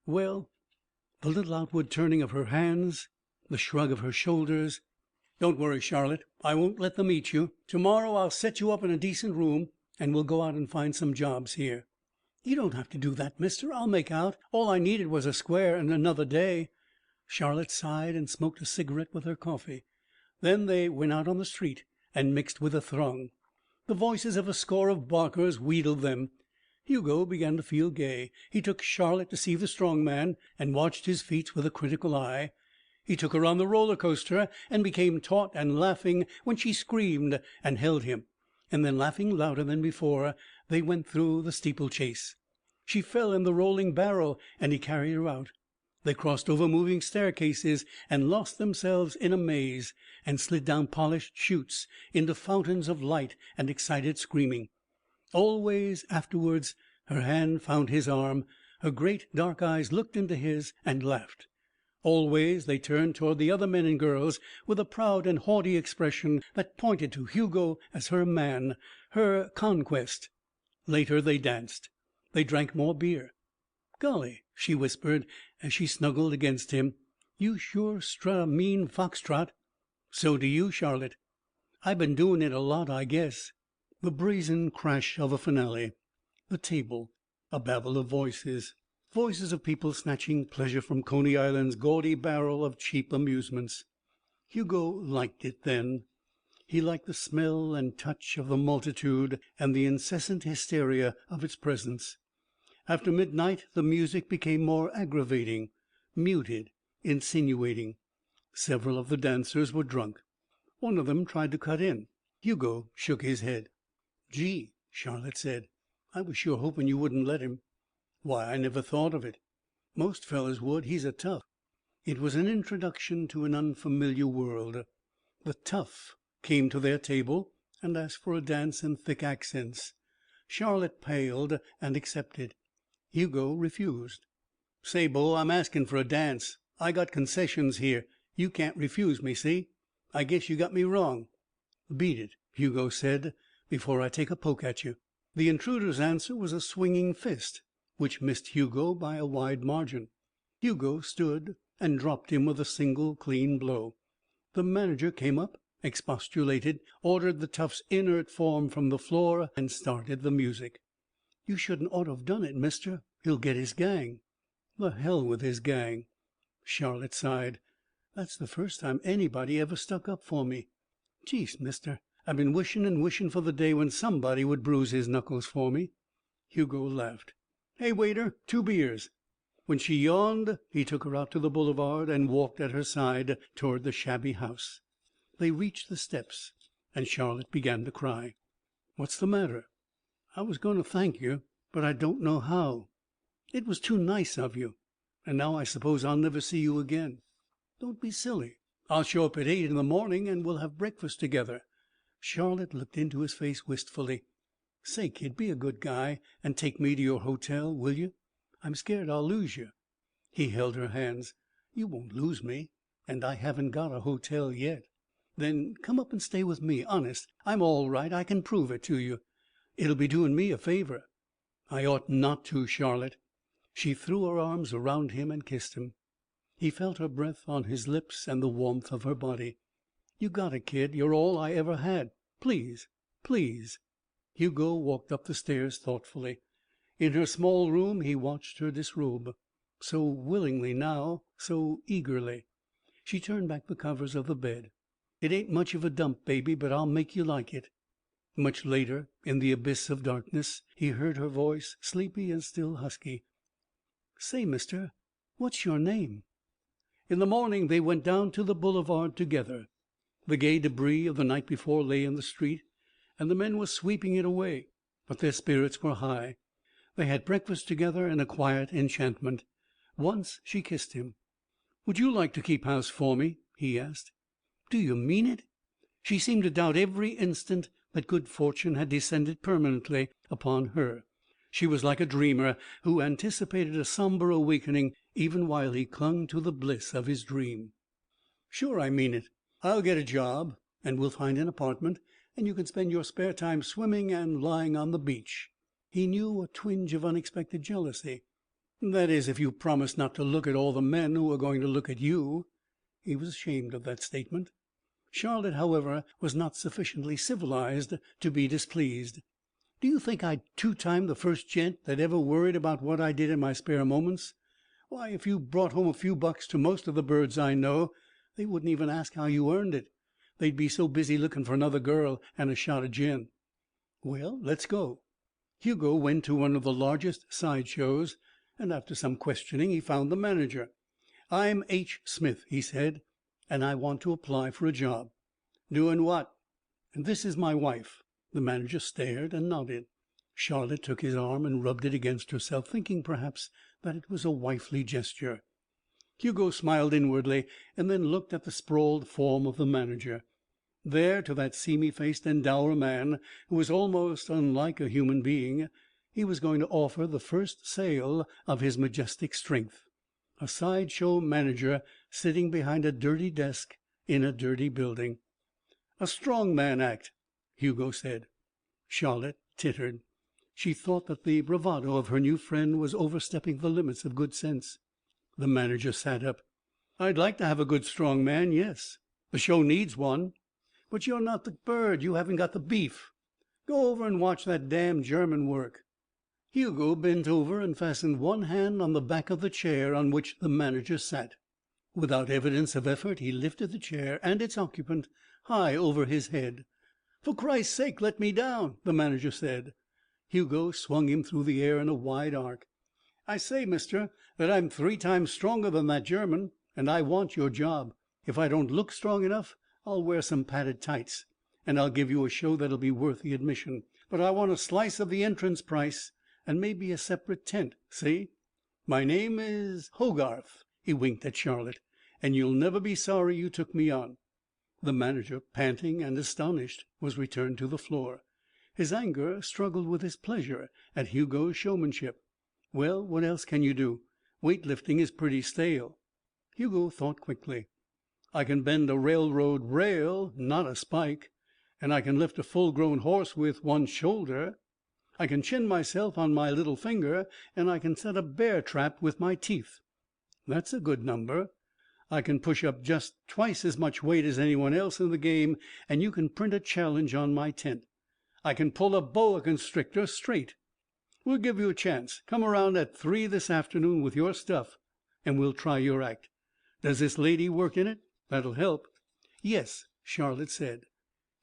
Well," the little outward turning of her hands, the shrug of her shoulders, "don't worry, Charlotte. I won't let them eat you. To morrow I'll set you up in a decent room, and we'll go out and find some jobs here." "You don't have to do that, mister. I'll make out. All I needed was a square and another day." Charlotte sighed and smoked a cigarette with her coffee. Then they went out on the street and mixed with the throng. The voices of a score of barkers wheedled them. Hugo began to feel gay. He took Charlotte to see the strong man and watched his feats with a critical eye. He took her on the roller coaster and became taut and laughing when she screamed and held him. And then, laughing louder than before, they went through the steeplechase. She fell in the rolling barrel and he carried her out. They crossed over moving staircases and lost themselves in a maze, and slid down polished chutes into fountains of light and excited screaming. Always afterwards her hand found his arm, her great dark eyes looked into his and laughed. Always they turned toward the other men and girls with a proud and haughty expression that pointed to Hugo as her man, her conquest. Later they danced. They drank more beer. "Golly," she whispered as she snuggled against him, "you sure strut a mean foxtrot." "So do you, Charlotte." "I been doing it a lot, I guess." The brazen crash of a finale. The table. A babble of voices. Voices of people snatching pleasure from Coney Island's gaudy barrel of cheap amusements. Hugo liked it then. He liked the smell and touch of the multitude and the incessant hysteria of its presence. After midnight the music became more aggravating, muted, insinuating. Several of the dancers were drunk. One of them tried to cut in. Hugo shook his head. "Gee," Charlotte said, "I was sure hoping you wouldn't let him." "Why, I never thought of it." "Most fellows would. He's a tough." It was an introduction to an unfamiliar world. The tough came to their table and asked for a dance in thick accents. Charlotte paled and accepted. Hugo refused. "Say, Bo, I'm asking for a dance. I got concessions here. You can't refuse me, see? I guess you got me wrong." "Beat it," Hugo said, "before I take a poke at you." The intruder's answer was a swinging fist, which missed Hugo by a wide margin. Hugo stood and dropped him with a single clean blow. The manager came up, expostulated, ordered the tough's inert form from the floor, and started the music. "You shouldn't ought to have done it, mister. He'll get his gang." "The hell with his gang." Charlotte sighed. "That's the first time anybody ever stuck up for me. Jeez, mister, I've been wishing and wishing for the day when somebody would bruise his knuckles for me." Hugo laughed. "Hey, waiter, 2 beers." When she yawned, he took her out to the boulevard and walked at her side toward the shabby house. They reached the steps, and Charlotte began to cry. "What's the matter?" "I was going to thank you, but I don't know how. It was too nice of you. And now I suppose I'll never see you again." "Don't be silly. I'll show up at 8 in the morning and we'll have breakfast together." Charlotte looked into his face wistfully. "Say, kid, be a good guy and take me to your hotel, will you? I'm scared I'll lose you." He held her hands. "You won't lose me, and I haven't got a hotel yet." "Then come up and stay with me. Honest, I'm all right. I can prove it to you. It'll be doing me a favor." "I ought not to, Charlotte." She threw her arms around him and kissed him. He felt her breath on his lips and the warmth of her body. "You got it, kid. You're all I ever had. Please, please." Hugo walked up the stairs thoughtfully. In her small room he watched her disrobe. So willingly now, so eagerly. She turned back the covers of the bed. "It ain't much of a dump, baby, but I'll make you like it." Much later, in the abyss of darkness, he heard her voice, sleepy and still husky. "Say, mister, what's your name?" In the morning they went down to the boulevard together. The gay debris of the night before lay in the street, and the men were sweeping it away, but their spirits were high. They had breakfast together in a quiet enchantment. Once she kissed him. "Would you like to keep house for me?" he asked. "Do you mean it?" She seemed to doubt every instant that good fortune had descended permanently upon her. She was like a dreamer who anticipated a somber awakening even while he clung to the bliss of his dream. "Sure I mean it. I'll get a job, and we'll find an apartment, and you can spend your spare time swimming and lying on the beach." He knew a twinge of unexpected jealousy. "That is, if you promise not to look at all the men who are going to look at you." He was ashamed of that statement. Charlotte, however, was not sufficiently civilized to be displeased. Do you think I'd two-time the first gent that ever worried about what I did in my spare moments? Why, if you brought home a few bucks to most of the birds I know, they wouldn't even ask how you earned it. They'd be so busy looking for another girl and a shot of gin. Well, let's go." Hugo went to one of the largest side shows, and after some questioning he found the manager. "I'm H. Smith," he said, "and I want to apply for a job." "Doing what?" "And this is my wife." The manager stared and nodded. Charlotte took his arm and rubbed it against herself, thinking perhaps that it was a wifely gesture. Hugo smiled inwardly and then looked at the sprawled form of the manager. There, to that seamy-faced and dour man, who was almost unlike a human being, he was going to offer the first sale of his majestic strength. A sideshow manager sitting behind a dirty desk in a dirty building. "A strong man act," Hugo said. Charlotte tittered. She thought that the bravado of her new friend was overstepping the limits of good sense. The manager sat up. "I'd like to have a good strong man, yes. The show needs one. But you're not the bird. You haven't got the beef. Go over and watch that damn German work." Hugo bent over and fastened one hand on the back of the chair on which the manager sat. Without evidence of effort he lifted the chair and its occupant high over his head. "For Christ's sake, let me down," the manager said. Hugo swung him through the air in a wide arc. "I say, mister, that I'm 3 times stronger than that German, and I want your job. If I don't look strong enough, I'll wear some padded tights, and I'll give you a show that'll be worth the admission. But I want a slice of the entrance price, and maybe a separate tent, see? My name is Hogarth," he winked at Charlotte, "and you'll never be sorry you took me on." The manager, panting and astonished, was returned to the floor. His anger struggled with his pleasure at Hugo's showmanship. "Well, what else can you do? Weight lifting is pretty stale." Hugo thought quickly. "I can bend a railroad rail, not a spike. And I can lift a full-grown horse with one shoulder. I can chin myself on my little finger, and I can set a bear trap with my teeth. That's a good number. I can push up just twice as much weight as anyone else in the game, and you can print a challenge on my tent. I can pull a boa constrictor straight. We'll give you a chance. Come around at 3 this afternoon with your stuff, and we'll try your act. Does this lady work in it? That'll help." "Yes," Charlotte said.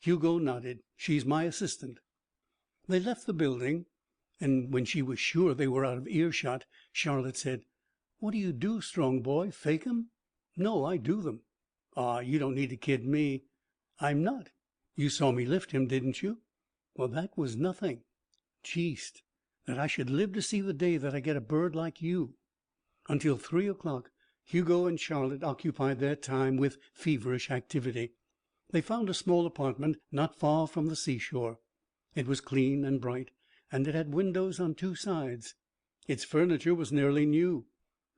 Hugo nodded. "She's my assistant." They left the building, and when she was sure they were out of earshot, Charlotte said, "What do you do, strong boy? Fake 'em?" "No, I do them." "Aw, you don't need to kid me." "I'm not. You saw me lift him, didn't you?" "Well, that was nothing." "Jeest, that I should live to see the day that I get a bird like you." Until 3 o'clock, Hugo and Charlotte occupied their time with feverish activity. They found a small apartment not far from the seashore. It was clean and bright, and it had windows on 2 sides. Its furniture was nearly new,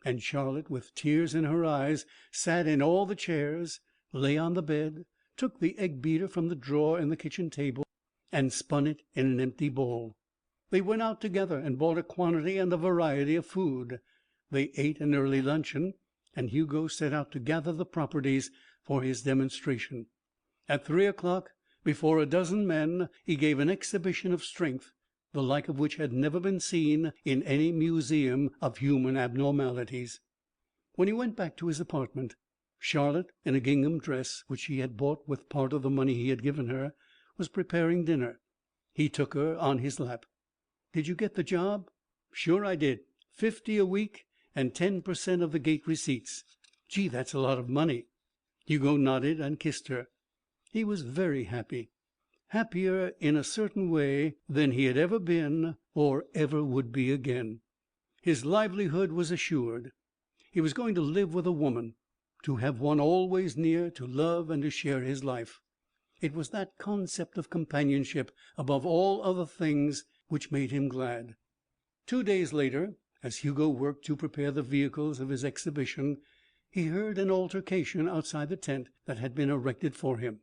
and Charlotte, with tears in her eyes, sat in all the chairs, lay on the bed, took the egg beater from the drawer in the kitchen table, and spun it in an empty bowl. They went out together and bought a quantity and a variety of food. They ate an early luncheon, and Hugo set out to gather the properties for his demonstration. At 3 o'clock, before a dozen men, he gave an exhibition of strength, the like of which had never been seen in any museum of human abnormalities. When he went back to his apartment, Charlotte, in a gingham dress which she had bought with part of the money he had given her, was preparing dinner. He took her on his lap. "Did you get the job?" "Sure I did. 50 a week and 10% of the gate receipts." "Gee, that's a lot of money." Hugo nodded and kissed her. He was very happy. Happier in a certain way than he had ever been or ever would be again. His livelihood was assured. He was going to live with a woman, to have one always near to love and to share his life. It was that concept of companionship above all other things which made him glad. 2 days later, as Hugo worked to prepare the vehicles of his exhibition, he heard an altercation outside the tent that had been erected for him.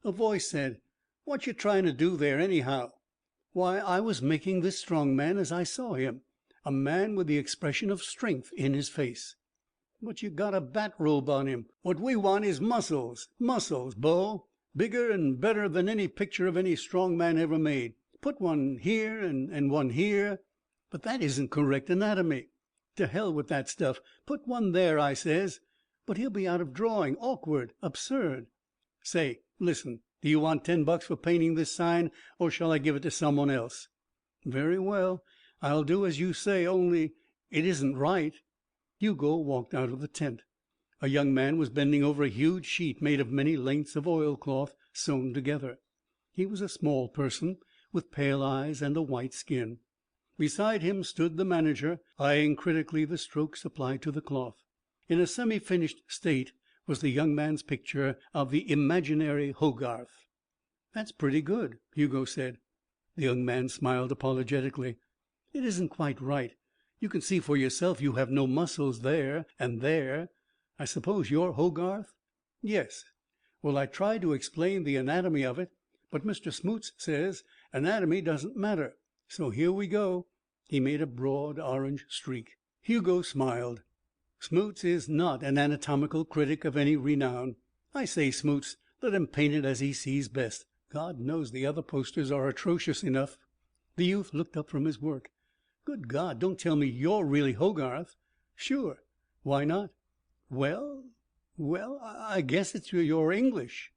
A voice said, "What you trying to do there, anyhow?" "Why, I was making this strong man as I saw him, a man with the expression of strength in his face." "But you got a bat robe on him. What we want is muscles, bo. Bigger and better than any picture of any strong man ever made. Put one here and one here. But that isn't correct anatomy. To hell with that stuff. Put one there, I says. But he'll be out of drawing, awkward, absurd. Say, listen, do you want $10 for painting this sign, or shall I give it to someone else? Very well, I'll do as you say, only it isn't right. Hugo walked out of the tent. A young man was bending over a huge sheet made of many lengths of oilcloth sewn together. He was a small person, with pale eyes and a white skin. Beside him stood the manager, eyeing critically the strokes applied to the cloth. In a semi-finished state was the young man's picture of the imaginary Hogarth. "That's pretty good," Hugo said. The young man smiled apologetically. "It isn't quite right. You can see for yourself you have no muscles there and there. I suppose you're Hogarth?" "Yes." "Well, I tried to explain the anatomy of it, but Mr. Smoots says anatomy doesn't matter. So here we go." He made a broad orange streak. Hugo smiled. "Smoots is not an anatomical critic of any renown. I say, Smoots, let him paint it as he sees best. God knows the other posters are atrocious enough." The youth looked up from his work. "Good God, don't tell me you're really Hogarth." "Sure. Why not?" Well, I guess it's you're English."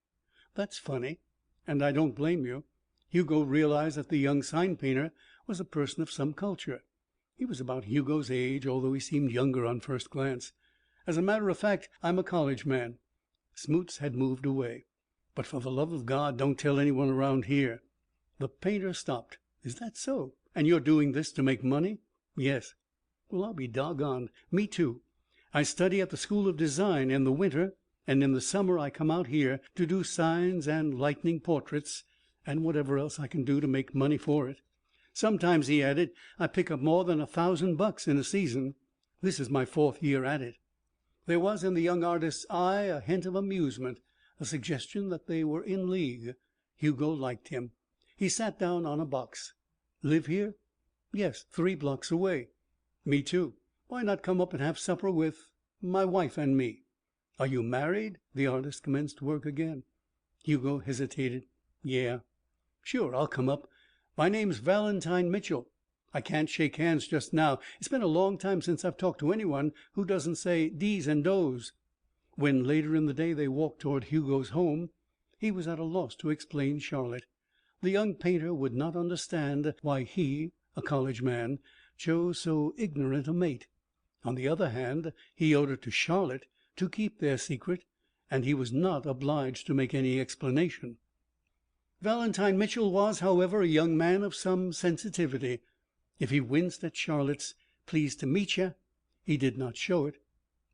"That's funny, and I don't blame you." Hugo realized that the young sign painter was a person of some culture. He was about Hugo's age, although he seemed younger on first glance. "As a matter of fact, I'm a college man." Smoots had moved away. "But for the love of God, don't tell anyone around here." The painter stopped. "Is that so? And you're doing this to make money?" "Yes." "Well, I'll be doggoned. Me too. I study at the School of Design in the winter, and in the summer I come out here to do signs and lightning portraits and whatever else I can do to make money for it. Sometimes," he added, "I pick up more than $1,000 in a season. This is my 4th year at it." There was in the young artist's eye a hint of amusement, a suggestion that they were in league. Hugo liked him. He sat down on a box. "Live here?" "Yes, 3 blocks away." "Me too. Why not come up and have supper with my wife and me?" "Are you married?" The artist commenced work again. Hugo hesitated. "Yeah." "Sure, I'll come up. My name's Valentine Mitchell. I can't shake hands just now. It's been a long time since I've talked to anyone who doesn't say D's and do's." When later in the day they walked toward Hugo's home, he was at a loss to explain Charlotte. The young painter would not understand why he, a college man, chose so ignorant a mate. On the other hand, he owed it to Charlotte to keep their secret, and he was not obliged to make any explanation. Valentine Mitchell was, however, a young man of some sensitivity. If he winced at Charlotte's "pleased to meet you," he did not show it.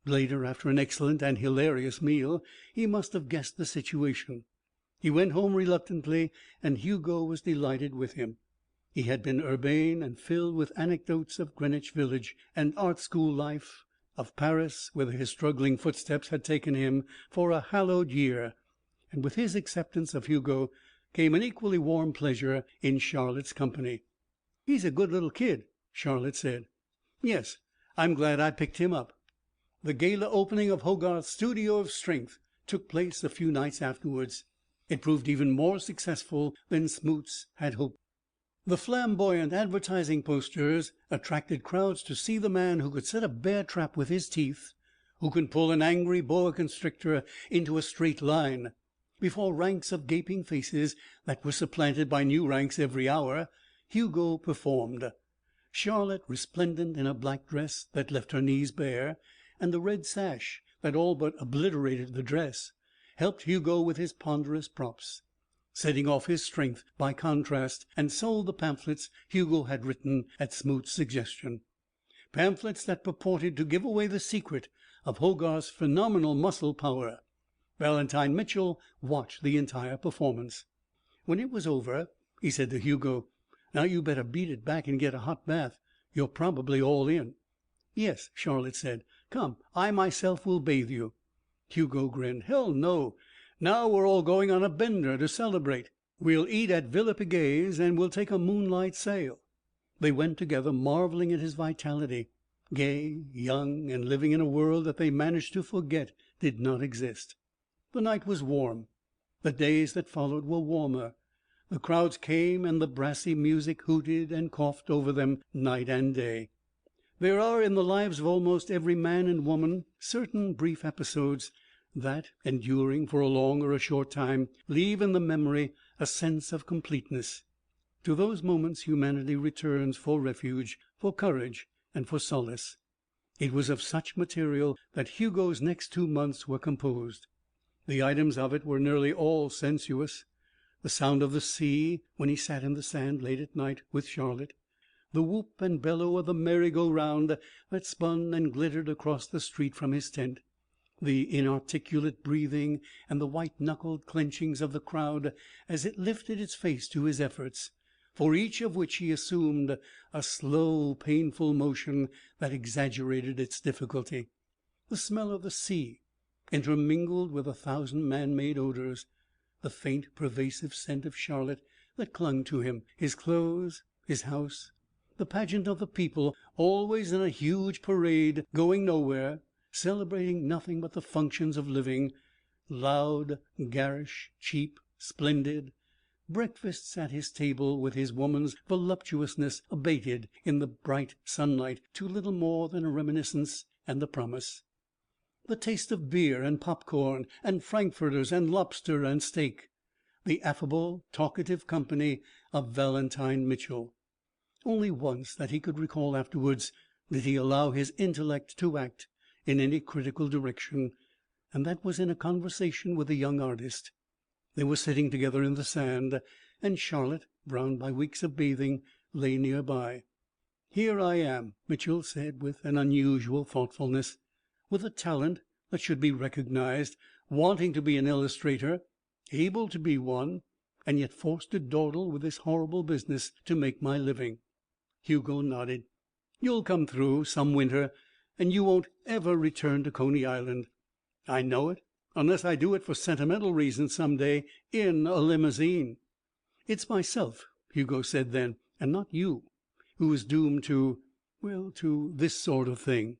Later, after an excellent and hilarious meal, he must have guessed the situation. He went home reluctantly, and Hugo was delighted with him. He had been urbane and filled with anecdotes of Greenwich Village and art school life, of Paris, whither his struggling footsteps had taken him for a hallowed year. And with his acceptance of Hugo came an equally warm pleasure in Charlotte's company. "He's a good little kid," Charlotte said. "Yes, I'm glad I picked him up." The gala opening of Hogarth's Studio of Strength took place a few nights afterwards. It proved even more successful than Smoots had hoped. The flamboyant advertising posters attracted crowds to see the man who could set a bear trap with his teeth, who could pull an angry boa constrictor into a straight line. Before ranks of gaping faces that were supplanted by new ranks every hour, Hugo performed. Charlotte, resplendent in a black dress that left her knees bare, and a red sash that all but obliterated the dress, helped Hugo with his ponderous props, setting off his strength by contrast, and sold the pamphlets Hugo had written at Smoot's suggestion. Pamphlets that purported to give away the secret of Hogarth's phenomenal muscle power. Valentine Mitchell watched the entire performance. When it was over, he said to Hugo, "Now you better beat it back and get a hot bath. You're probably all in." "Yes," Charlotte said. "Come, I myself will bathe you." Hugo grinned. "Hell no. Now we're all going on a bender to celebrate. We'll eat at Villa Piguet's, and we'll take a moonlight sail." They went together, marveling at his vitality. Gay, young, and living in a world that they managed to forget did not exist. The night was warm. The days that followed were warmer. The crowds came, and the brassy music hooted and coughed over them night and day. There are in the lives of almost every man and woman certain brief episodes that, enduring for a long or a short time, leave in the memory a sense of completeness. To those moments humanity returns for refuge, for courage, and for solace. It was of such material that Hugo's next 2 months were composed. The items of it were nearly all sensuous. The sound of the sea when he sat in the sand late at night with Charlotte, the whoop and bellow of the merry-go-round that spun and glittered across the street from his tent, the inarticulate breathing and the white-knuckled clenchings of the crowd as it lifted its face to his efforts, for each of which he assumed a slow, painful motion that exaggerated its difficulty, the smell of the sea intermingled with 1,000 man-made odors, the faint, pervasive scent of Charlotte that clung to him, his clothes, his house, the pageant of the people, always in a huge parade, going nowhere, celebrating nothing but the functions of living, loud, garish, cheap, splendid, breakfasts at his table with his woman's voluptuousness abated in the bright sunlight to little more than a reminiscence and a promise, the taste of beer and popcorn and frankfurters and lobster and steak, the affable, talkative company of Valentine Mitchell. Only once, that he could recall afterwards, did he allow his intellect to act in any critical direction, and that was in a conversation with the young artist. They were sitting together in the sand, and Charlotte, browned by weeks of bathing, lay near by. "Here I am," Mitchell said with an unusual thoughtfulness, "with a talent that should be recognized, wanting to be an illustrator, able to be one, and yet forced to dawdle with this horrible business to make my living." Hugo nodded. "You'll come through some winter, and you won't ever return to Coney Island." "I know it, unless I do it for sentimental reasons some day, in a limousine." "It's myself," Hugo said then, "and not you, who is doomed to, well, to this sort of thing.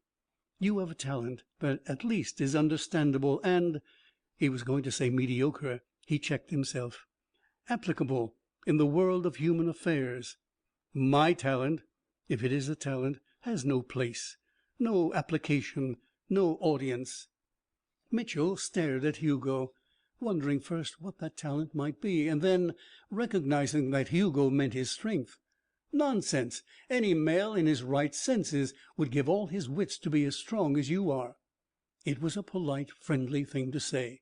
You have a talent that at least is understandable and," he was going to say mediocre, he checked himself, "applicable in the world of human affairs. My talent, if it is a talent, has no place, no application, no audience." Mitchell stared at Hugo, wondering first what that talent might be, and then recognizing that Hugo meant his strength. "Nonsense! Any male in his right senses would give all his wits to be as strong as you are." It was a polite, friendly thing to say.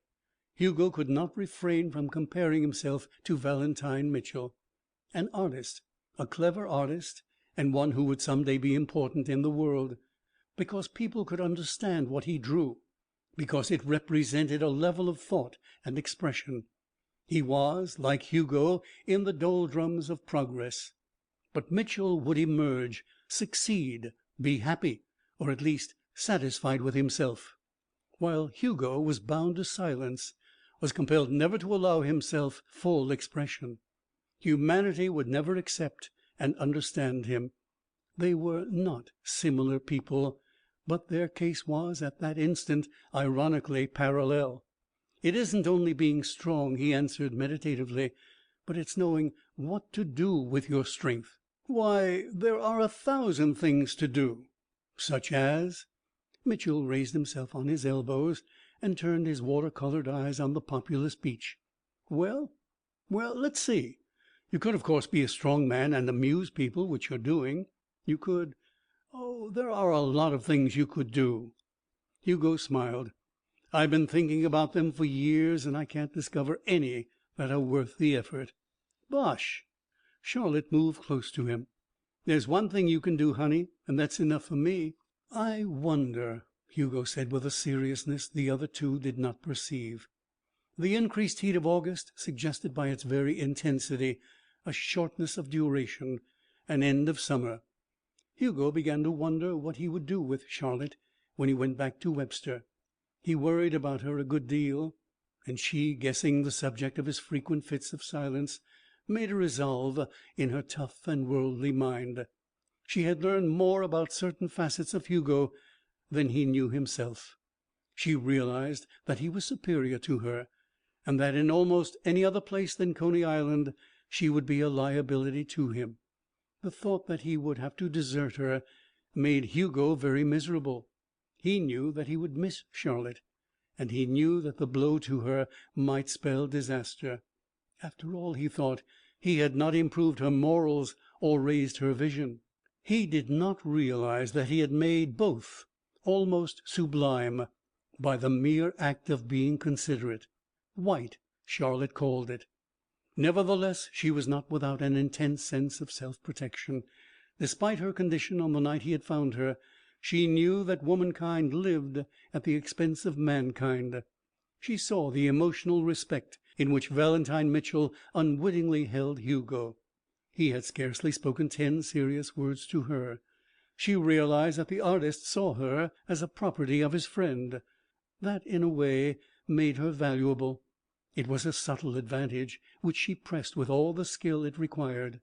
Hugo could not refrain from comparing himself to Valentine Mitchell. An artist, a clever artist, and one who would some day be important in the world, because people could understand what he drew, because it represented a level of thought and expression. He was, like Hugo, in the doldrums of progress. But Mitchell would emerge, succeed, be happy, or at least satisfied with himself, while Hugo was bound to silence, was compelled never to allow himself full expression. Humanity would never accept and understand him. They were not similar people, but their case was, at that instant, ironically parallel. "It isn't only being strong," he answered meditatively, "but it's knowing what to do with your strength." "Why, there are 1,000 things to do." "Such as?" Mitchell raised himself on his elbows and turned his water-colored eyes on the populous beach. Well, let's see. You could, of course, be a strong man and amuse people, which you're doing. You could there are a lot of things you could do." Hugo smiled. "I've been thinking about them for years, and I can't discover any that are worth the effort." "Bosh!" Charlotte moved close to him. "There's one thing you can do, honey, and that's enough for me." "I wonder," Hugo said with a seriousness the other two did not perceive. The increased heat of August suggested by its very intensity a shortness of duration, an end of summer. Hugo began to wonder what he would do with Charlotte when he went back to Webster. He worried about her a good deal, and she, guessing the subject of his frequent fits of silence, made a resolve in her tough and worldly mind. She had learned more about certain facets of Hugo than he knew himself. She realized that he was superior to her, and that in almost any other place than Coney Island she would be a liability to him. The thought that he would have to desert her made Hugo very miserable. He knew that he would miss Charlotte, and he knew that the blow to her might spell disaster. After all, he thought, he had not improved her morals or raised her vision. He did not realize that he had made both almost sublime by the mere act of being considerate. White, Charlotte called it. Nevertheless, she was not without an intense sense of self-protection. Despite her condition on the night he had found her, she knew that womankind lived at the expense of mankind. She saw the emotional respect in which Valentine Mitchell unwittingly held Hugo. He had scarcely spoken 10 serious words to her. She realized that the artist saw her as a property of his friend. That, in a way, made her valuable. It was a subtle advantage, which she pressed with all the skill it required.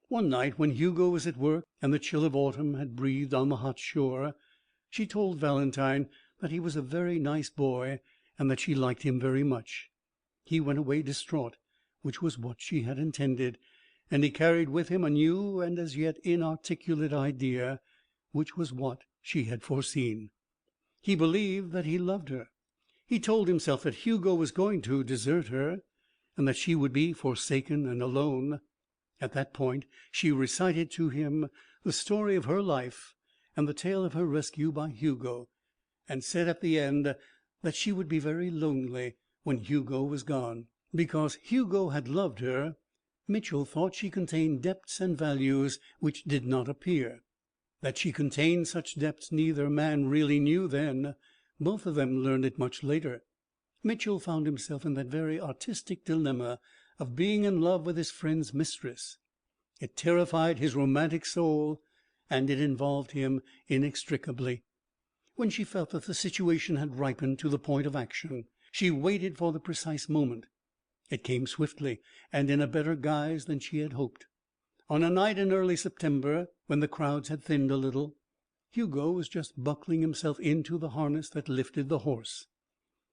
One night, when Hugo was at work and the chill of autumn had breathed on the hot shore, she told Valentine that he was a very nice boy and that she liked him very much. He went away distraught, which was what she had intended, and he carried with him a new and as yet inarticulate idea, which was what she had foreseen. He believed that he loved her. He told himself that Hugo was going to desert her, and that she would be forsaken and alone. At that point she recited to him the story of her life and the tale of her rescue by Hugo, and said at the end that she would be very lonely when Hugo was gone. Because Hugo had loved her, Mitchell thought she contained depths and values which did not appear. That she contained such depths neither man really knew then. Both of them learned it much later. Mitchell found himself in that very artistic dilemma of being in love with his friend's mistress. It terrified his romantic soul, and it involved him inextricably. When she felt that the situation had ripened to the point of action, she waited for the precise moment. It came swiftly, and in a better guise than she had hoped. On a night in early September, when the crowds had thinned a little, Hugo was just buckling himself into the harness that lifted the horse.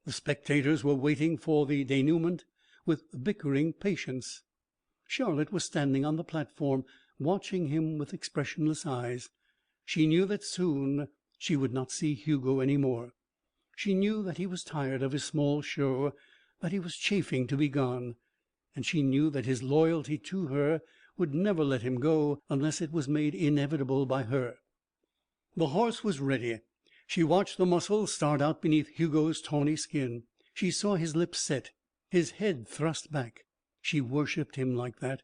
The spectators were waiting for the denouement with bickering patience. Charlotte was standing on the platform, watching him with expressionless eyes. She knew that soon she would not see Hugo any more. She knew that he was tired of his small show, that he was chafing to be gone, and she knew that his loyalty to her would never let him go unless it was made inevitable by her. The horse was ready. She watched the muscles start out beneath Hugo's tawny skin. She saw his lips set, his head thrust back. She worshipped him like that.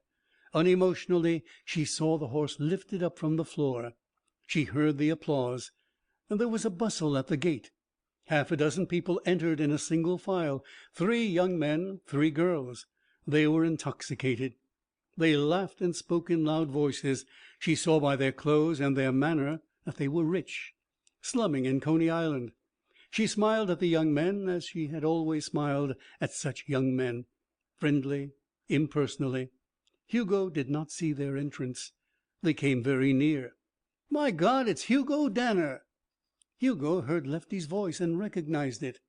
Unemotionally, she saw the horse lifted up from the floor. She heard the applause. And there was a bustle at the gate. Half a dozen people entered in a single file. 3 young men, 3 girls. They were intoxicated. They laughed and spoke in loud voices. She saw by their clothes and their manner that they were rich, slumming in Coney Island. She smiled at the young men as she had always smiled at such young men, friendly, impersonally. Hugo did not see their entrance. They came very near. "My God, it's Hugo Danner!" Hugo heard Lefty's voice and recognized it.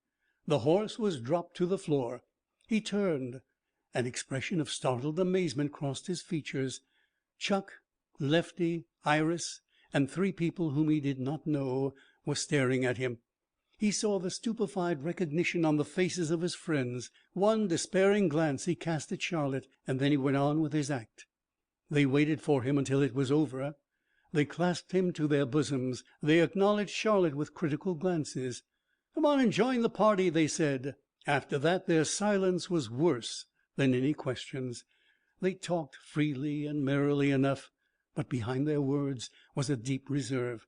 The horse was dropped to the floor. He turned. An expression of startled amazement crossed his features. Chuck, Lefty, Iris, and 3 people whom he did not know were staring at him. He saw the stupefied recognition on the faces of his friends. One despairing glance he cast at Charlotte, and then he went on with his act. They waited for him until it was over. They clasped him to their bosoms. They acknowledged Charlotte with critical glances. "Come on and join the party," they said. After that their silence was worse than any questions. They talked freely and merrily enough, but behind their words was a deep reserve.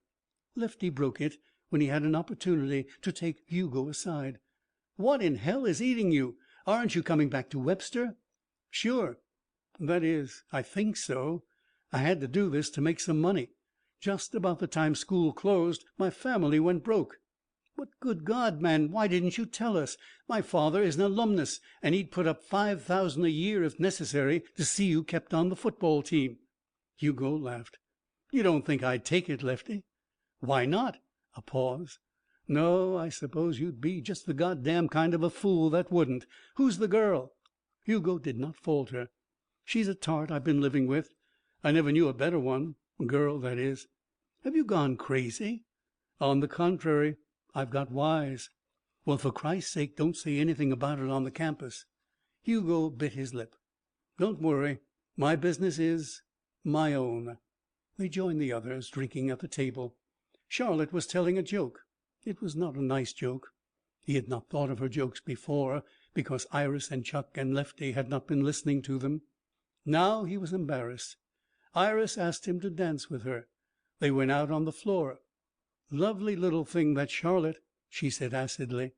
Lefty broke it when he had an opportunity to take Hugo aside. "What in hell is eating you? Aren't you coming back to Webster?" "Sure. That is, I think so. I had to do this to make some money. Just about the time school closed, my family went broke." "But good God, man, why didn't you tell us? My father is an alumnus, and he'd put up $5,000 a year if necessary to see you kept on the football team." Hugo laughed. "You don't think I'd take it, Lefty?" "Why not?" A pause. "No, I suppose you'd be just the goddamn kind of a fool that wouldn't. Who's the girl?" Hugo did not falter. She's a tart I've been living with. I never knew a better one. Girl, that is. Have you gone crazy?" "On the contrary, I've got wise." "Well, for Christ's sake, don't say anything about it on the campus." Hugo bit his lip. "Don't worry. My business is my own." They joined the others, drinking at the table. Charlotte was telling a joke. It was not a nice joke. He had not thought of her jokes before, because Iris and Chuck and Lefty had not been listening to them. Now he was embarrassed. Iris asked him to dance with her. They went out on the floor. "Lovely little thing, that Charlotte," she said acidly.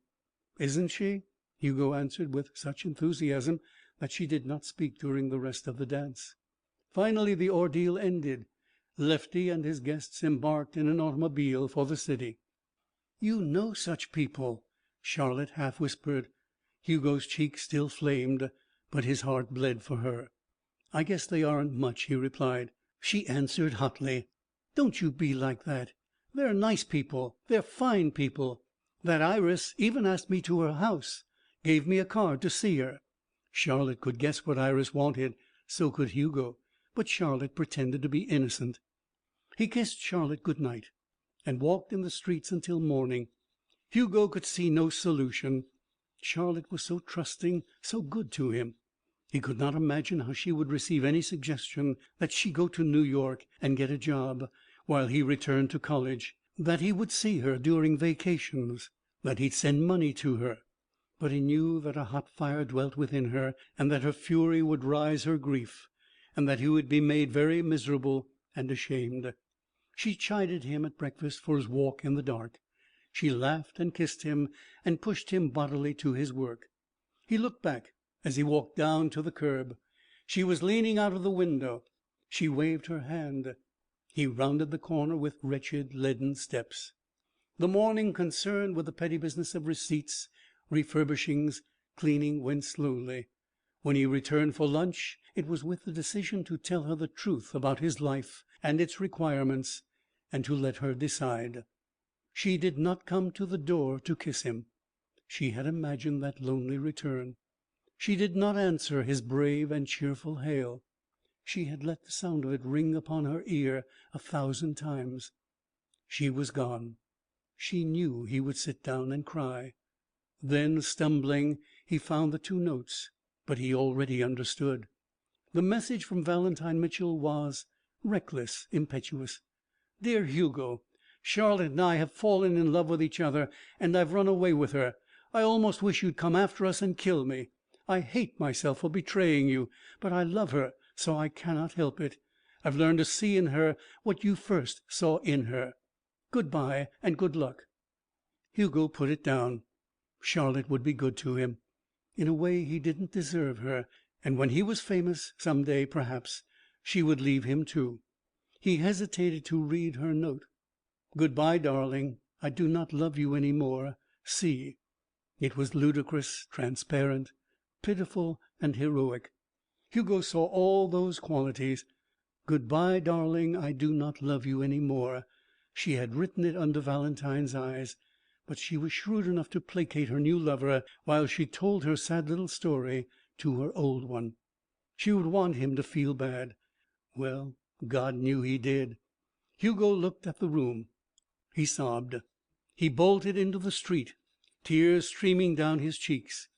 "Isn't she?" Hugo answered with such enthusiasm that she did not speak during the rest of the dance. Finally the ordeal ended. Lefty and his guests embarked in an automobile for the city. "You know such people," Charlotte half whispered. Hugo's cheeks still flamed, but his heart bled for her. "I guess they aren't much," he replied. She answered hotly, "Don't you be like that. They're nice people. They're fine people. That Iris even asked me to her house, gave me a card to see her." Charlotte could guess what Iris wanted. So could Hugo. But Charlotte pretended to be innocent. He kissed Charlotte good night and walked in the streets until morning. Hugo could see no solution. Charlotte was so trusting, so good to him. He could not imagine how she would receive any suggestion that she go to New York and get a job while he returned to college, that he would see her during vacations, that he'd send money to her. But he knew that a hot fire dwelt within her, and that her fury would rise her grief, and that he would be made very miserable and ashamed. She chided him at breakfast for his walk in the dark. She laughed and kissed him and pushed him bodily to his work. He looked back as he walked down to the curb. She was leaning out of the window. She waved her hand. He rounded the corner with wretched leaden steps. The morning concerned with the petty business of receipts, refurbishings, cleaning went slowly. When he returned for lunch, it was with the decision to tell her the truth about his life and its requirements, and to let her decide. She did not come to the door to kiss him. She had imagined that lonely return. She did not answer his brave and cheerful hail. She had let the sound of it ring upon her ear 1,000 times. She was gone. She knew he would sit down and cry. Then, stumbling, he found the 2 notes, but he already understood. The message from Valentine Mitchell was reckless, impetuous. "Dear Hugo, Charlotte and I have fallen in love with each other, and I've run away with her. I almost wish you'd come after us and kill me. I hate myself for betraying you, but I love her, so I cannot help it. I've learned to see in her what you first saw in her. Goodbye and good luck." Hugo put it down. Charlotte would be good to him. In a way he didn't deserve her, and when he was famous, some day, perhaps, she would leave him too. He hesitated to read her note. "Goodbye, darling. I do not love you any more. C." It was ludicrous, transparent, pitiful and heroic. Hugo saw all those qualities. "Goodbye, darling. I do not love you any more." She had written it under Valentine's eyes, but she was shrewd enough to placate her new lover while she told her sad little story to her old one. She would want him to feel bad. Well, God knew he did. Hugo looked at the room. He sobbed. He bolted into the street, tears streaming down his cheeks.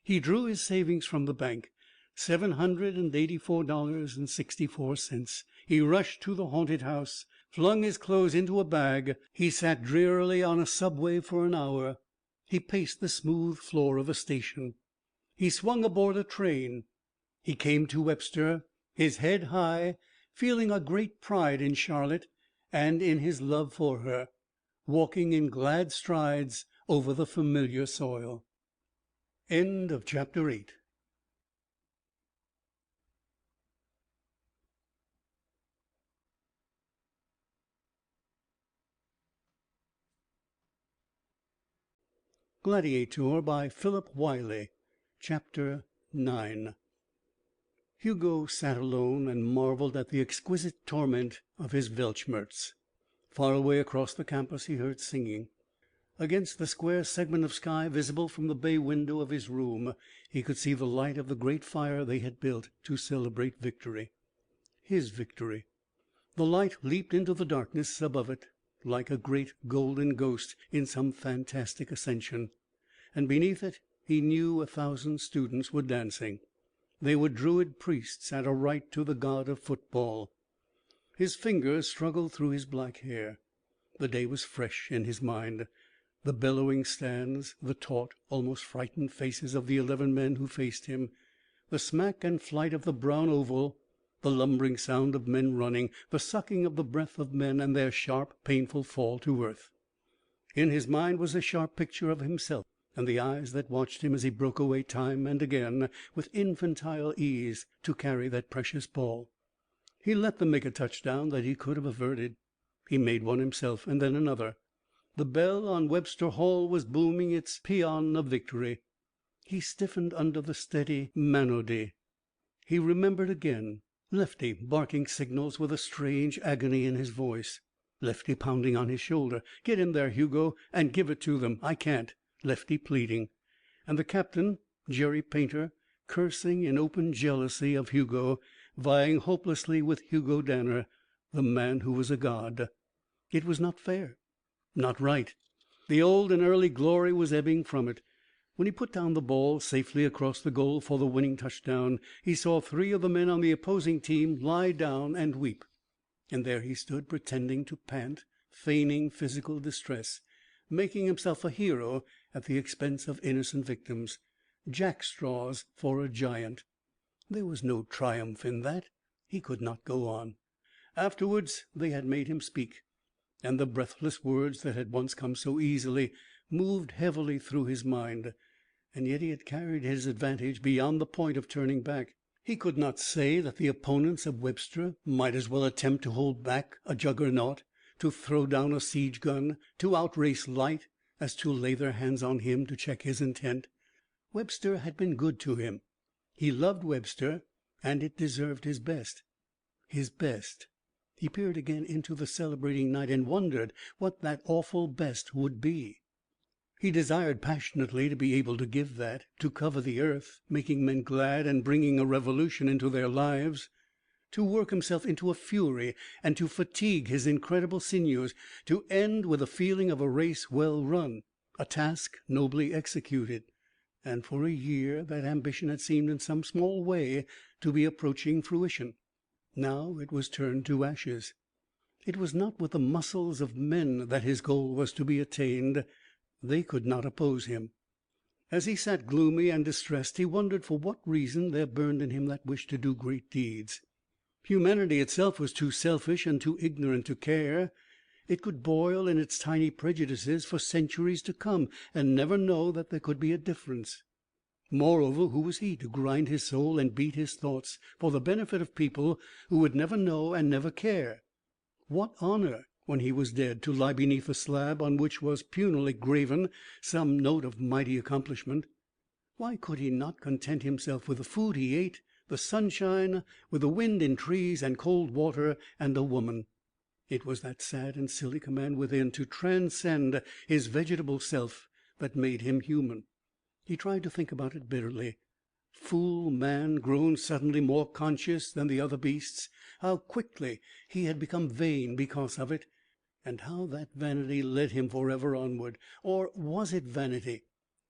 He drew his savings from the bank, $784.64. He rushed to the haunted house, flung his clothes into a bag. He sat drearily on a subway for an hour. He paced the smooth floor of a station. He swung aboard a train. He came to Webster, his head high, feeling a great pride in Charlotte and in his love for her, walking in glad strides over the familiar soil. End of chapter 8. Gladiator by Philip Wylie. Chapter 9. Hugo sat alone and marveled at the exquisite torment of his Weltschmerz. Far away across the campus he heard singing. Against the square segment of sky visible from the bay window of his room, he could see the light of the great fire they had built to celebrate victory. His victory. The light leaped into the darkness above it like a great golden ghost in some fantastic ascension, and beneath it he knew 1,000 students were dancing. They were Druid priests at a rite to the god of football. His fingers struggled through his black hair. The day was fresh in his mind. The bellowing stands, the taut, almost frightened faces of the 11 men who faced him, the smack and flight of the brown oval, the lumbering sound of men running, the sucking of the breath of men and their sharp, painful fall to earth. In his mind was a sharp picture of himself, and the eyes that watched him as he broke away time and again with infantile ease to carry that precious ball. He let them make a touchdown that he could have averted. He made one himself, and then another. The bell on Webster Hall was booming its paean of victory. He stiffened under the steady monody. He remembered again. Lefty barking signals with a strange agony in his voice. Lefty pounding on his shoulder. "Get in there, Hugo, and give it to them. I can't." Lefty pleading. And the captain, Jerry Painter, cursing in open jealousy of Hugo, vying hopelessly with Hugo Danner, the man who was a god. It was not fair. Not right. The old and early glory was ebbing from it. When he put down the ball safely across the goal for the winning touchdown, he saw 3 of the men on the opposing team lie down and weep. And there he stood, pretending to pant, feigning physical distress, making himself a hero at the expense of innocent victims. Jackstraws for a giant. There was no triumph in that. He could not go on. Afterwards they had made him speak, and the breathless words that had once come so easily moved heavily through his mind. And yet he had carried his advantage beyond the point of turning back. He could not say that the opponents of Webster might as well attempt to hold back a juggernaut, to throw down a siege gun, to outrace light, as to lay their hands on him to check his intent. Webster had been good to him. He loved Webster, and it deserved his best. His best. He peered again into the celebrating night and wondered what that awful best would be. He desired passionately to be able to give that, to cover the earth, making men glad and bringing a revolution into their lives, to work himself into a fury and to fatigue his incredible sinews, to end with the feeling of a race well run, a task nobly executed. And for a year that ambition had seemed in some small way to be approaching fruition. Now it was turned to ashes. It was not with the muscles of men that his goal was to be attained. They could not oppose him. As he sat gloomy and distressed, he wondered for what reason there burned in him that wish to do great deeds. Humanity itself was too selfish and too ignorant to care. It could boil in its tiny prejudices for centuries to come and never know that there could be a difference. Moreover, who was he to grind his soul and beat his thoughts for the benefit of people who would never know and never care? What honor, when he was dead, to lie beneath a slab on which was punily graven some note of mighty accomplishment? Why could he not content himself with the food he ate, the sunshine, with the wind in trees and cold water and a woman? It was that sad and silly command within to transcend his vegetable self that made him human. He tried to think about it bitterly. Fool man, grown suddenly more conscious than the other beasts, how quickly he had become vain because of it, and how that vanity led him forever onward. Or was it vanity,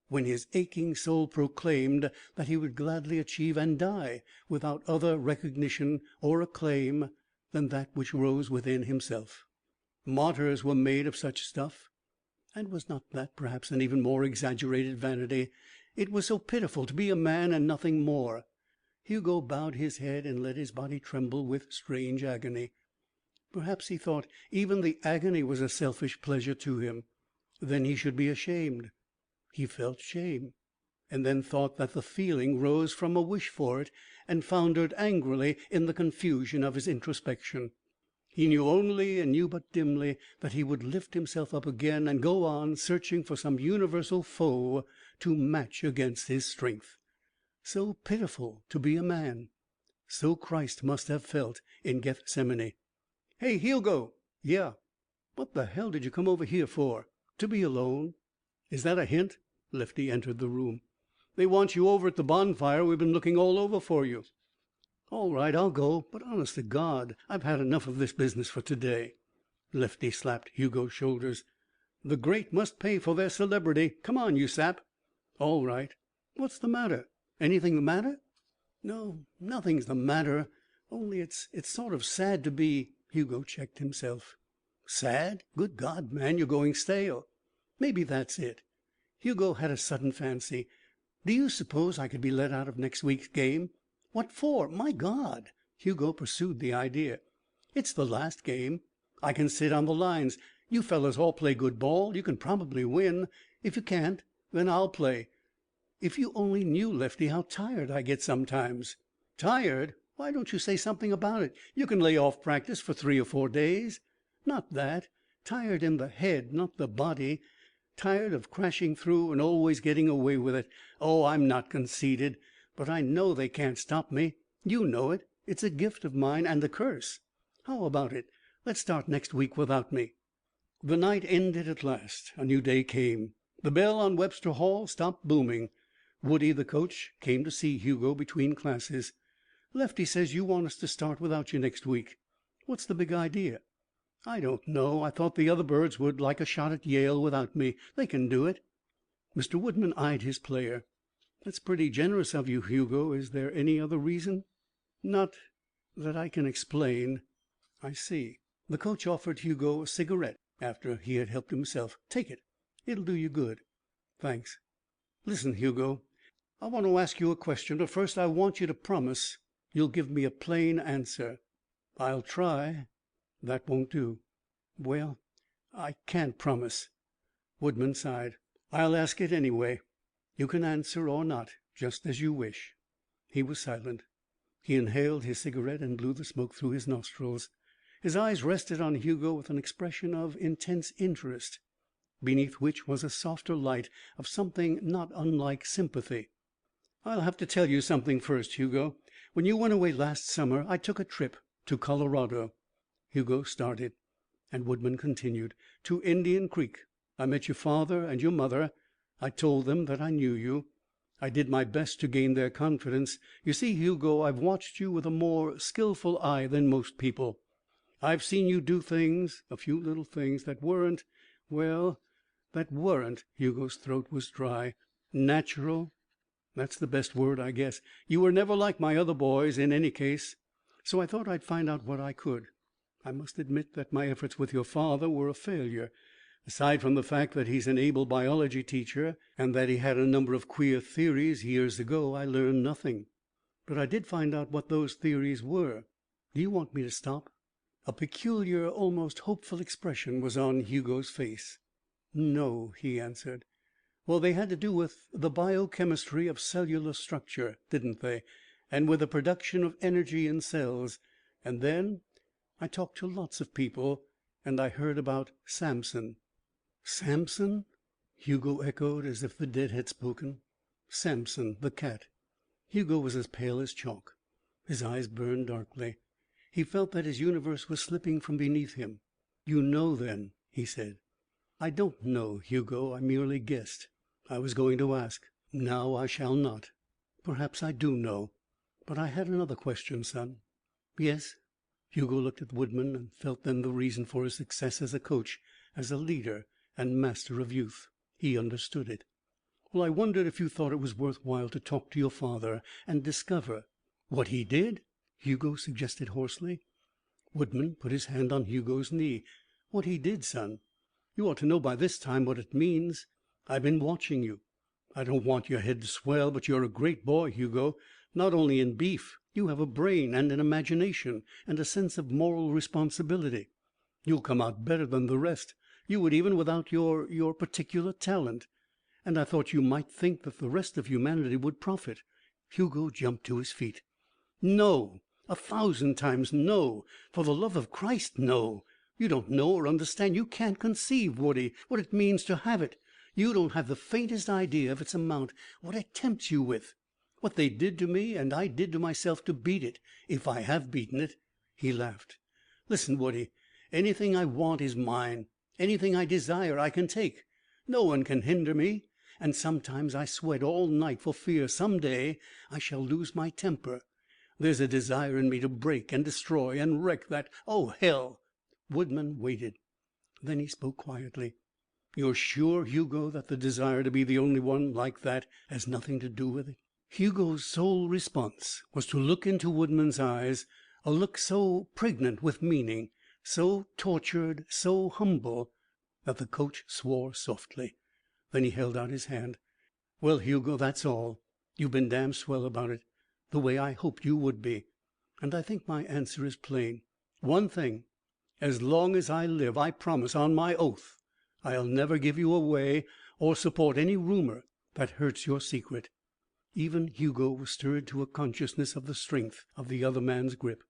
when his aching soul proclaimed that he would gladly achieve and die without other recognition or acclaim than that which rose within himself? Martyrs were made of such stuff. And was not that perhaps an even more exaggerated vanity? It was so pitiful to be a man and nothing more. Hugo bowed his head and let his body tremble with strange agony. Perhaps, he thought, even the agony was a selfish pleasure to him. Then he should be ashamed. He felt shame, and then thought that the feeling rose from a wish for it, and foundered angrily in the confusion of his introspection. He knew only, and knew but dimly, that he would lift himself up again and go on, searching for some universal foe to match against his strength. So pitiful to be a man. So Christ must have felt in Gethsemane. "Hey, Hugo!" "Yeah." "What the hell did you come over here for?" "To be alone." Is that a hint?" Lefty entered the room. "They want you over at the bonfire. We've been looking all over for you." "All right, I'll go. But honest to God, I've had enough of this business for today." Lefty slapped Hugo's shoulders. "The great must pay for their celebrity. Come on, you sap." "All right." "What's the matter? Anything the matter?" "No, nothing's the matter. Only it's sort of sad to be—" Hugo checked himself. "Sad? Good God, man, you're going stale." "Maybe that's it." Hugo had a sudden fancy. "Do you suppose I could be let out of next week's game?" "What for? My God!" Hugo pursued the idea. "It's the last game. I can sit on the lines. You fellows all play good ball. You can probably win. If you can't, then I'll play. If you only knew, Lefty, how tired I get sometimes." "Tired? Why don't you say something about it? You can lay off practice for 3 or 4 days." "Not that. Tired in the head, not the body. Tired of crashing through and always getting away with it. Oh, I'm not conceited. But I know they can't stop me. You know it. It's a gift of mine and a curse. How about it? Let's start next week without me." The night ended at last. A new day came. The bell on Webster Hall stopped booming. Woody, the coach, came to see Hugo between classes. "Lefty says you want us to start without you next week. What's the big idea?" "I don't know. I thought the other birds would like a shot at Yale without me. They can do it." Mr. Woodman eyed his player. "That's pretty generous of you, Hugo. Is there any other reason?" "Not that I can explain." "I see." The coach offered Hugo a cigarette after he had helped himself. "Take it. It'll do you good." "Thanks." "Listen, Hugo. I want to ask you a question, but first I want you to promise you'll give me a plain answer." "I'll try." "That won't do." "Well, I can't promise." Woodman sighed. "I'll ask it anyway. You can answer or not, just as you wish." He was silent. He inhaled his cigarette and blew the smoke through his nostrils. His eyes rested on Hugo with an expression of intense interest, beneath which was a softer light of something not unlike sympathy. "I'll have to tell you something first, Hugo. When you went away last summer, I took a trip to Colorado." Hugo started, and Woodman continued. "To Indian Creek. I met your father and your mother. I told them that I knew you. I did my best to gain their confidence. You see, Hugo, I've watched you with a more skillful eye than most people. I've seen you do things, a few little things, that weren't, Hugo's throat was dry. Natural. That's the best word, I guess. You were never like my other boys, in any case. So I thought I'd find out what I could. I must admit that my efforts with your father were a failure. Aside from the fact that he's an able biology teacher and that he had a number of queer theories years ago, I learned nothing. But I did find out what those theories were. Do you want me to stop?" A peculiar, almost hopeful expression was on Hugo's face. "No," he answered. "Well, they had to do with the biochemistry of cellular structure, didn't they? And with the production of energy in cells. And then I talked to lots of people, and I heard about Samson." "Samson?" Hugo echoed, as if the dead had spoken. "Samson, the cat." Hugo was as pale as chalk. His eyes burned darkly. He felt that his universe was slipping from beneath him. "You know, then?" he said. "I don't know, Hugo. I merely guessed. I was going to ask. Now I shall not. Perhaps I do know. But I had another question, son." "Yes?" Hugo looked at Woodman and felt then the reason for his success as a coach, as a leader and master of youth. He understood it. "Well, I wondered if you thought it was worth while to talk to your father and discover—" "What he did?" Hugo suggested hoarsely. Woodman put his hand on Hugo's knee. "What he did, son. You ought to know by this time what it means. I've been watching you. I don't want your head to swell, but you're a great boy, Hugo. Not only in beef. You have a brain and an imagination and a sense of moral responsibility. You'll come out better than the rest. You would even without your particular talent. And I thought you might think that the rest of humanity would profit." Hugo jumped to his feet. "No. 1,000 times no. For the love of Christ, no. You don't know or understand. You can't conceive, Woody, what it means to have it. You don't have the faintest idea of its amount, what it tempts you with. What they did to me and I did to myself to beat it, if I have beaten it." He laughed. "Listen, Woody, anything I want is mine. Anything I desire I can take. No one can hinder me, and sometimes I sweat all night for fear some day I shall lose my temper. There's a desire in me to break and destroy and wreck that, oh, hell!" Woodman waited. Then he spoke quietly. "You're sure, Hugo, that the desire to be the only one like that has nothing to do with it?" Hugo's sole response was to look into Woodman's eyes, a look so pregnant with meaning, so tortured, so humble, that the coach swore softly. Then he held out his hand. "Well, Hugo, that's all. You've been damn swell about it, the way I hoped you would be. And I think my answer is plain. One thing. As long as I live, I promise on my oath I'll never give you away or support any rumor that hurts your secret." Even Hugo was stirred to a consciousness of the strength of the other man's grip.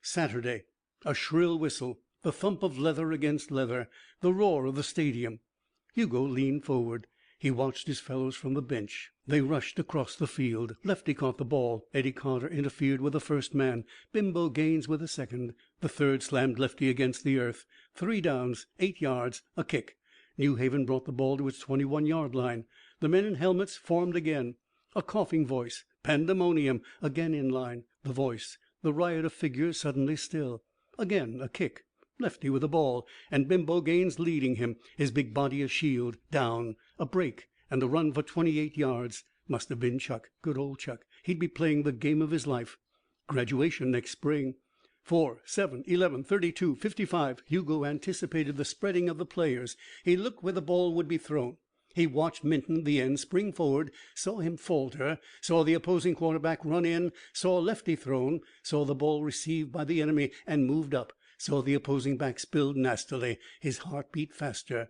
Saturday. A shrill whistle, the thump of leather against leather, the roar of the stadium. Hugo leaned forward. He watched his fellows from the bench. They rushed across the field. Lefty caught the ball. Eddie Carter interfered with the first man. Bimbo Gaines with the second. The third slammed Lefty against the earth. 3 downs, 8 yards, a kick. New Haven brought the ball to its 21-yard line. The men in helmets formed again. A coughing voice. Pandemonium. Again in line. The voice. The riot of figures suddenly still. Again a kick. Lefty with the ball, and Bimbo Gaines leading him, his big body a shield. Down. A break, and a run for 28 yards. Must have been Chuck. Good old Chuck. He'd be playing the game of his life. Graduation next spring. 4, 7, 11, 32, 55. Hugo anticipated the spreading of the players. He looked where the ball would be thrown. He watched Minton, the end, spring forward, saw him falter, saw the opposing quarterback run in, saw Lefty thrown, saw the ball received by the enemy and moved up, saw the opposing back spilled nastily. His heart beat faster.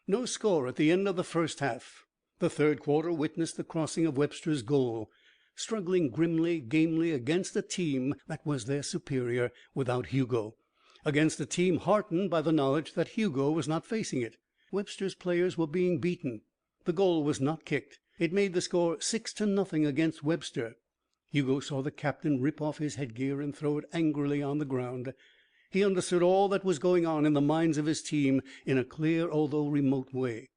No score at the end of the first half. The third quarter witnessed the crossing of Webster's goal. Struggling grimly, gamely against a team that was their superior without Hugo. Against a team heartened by the knowledge that Hugo was not facing it. Webster's players were being beaten. The goal was not kicked. It made the score 6-0 against Webster. Hugo saw the captain rip off his headgear and throw it angrily on the ground. He understood all that was going on in the minds of his team in a clear, although remote way.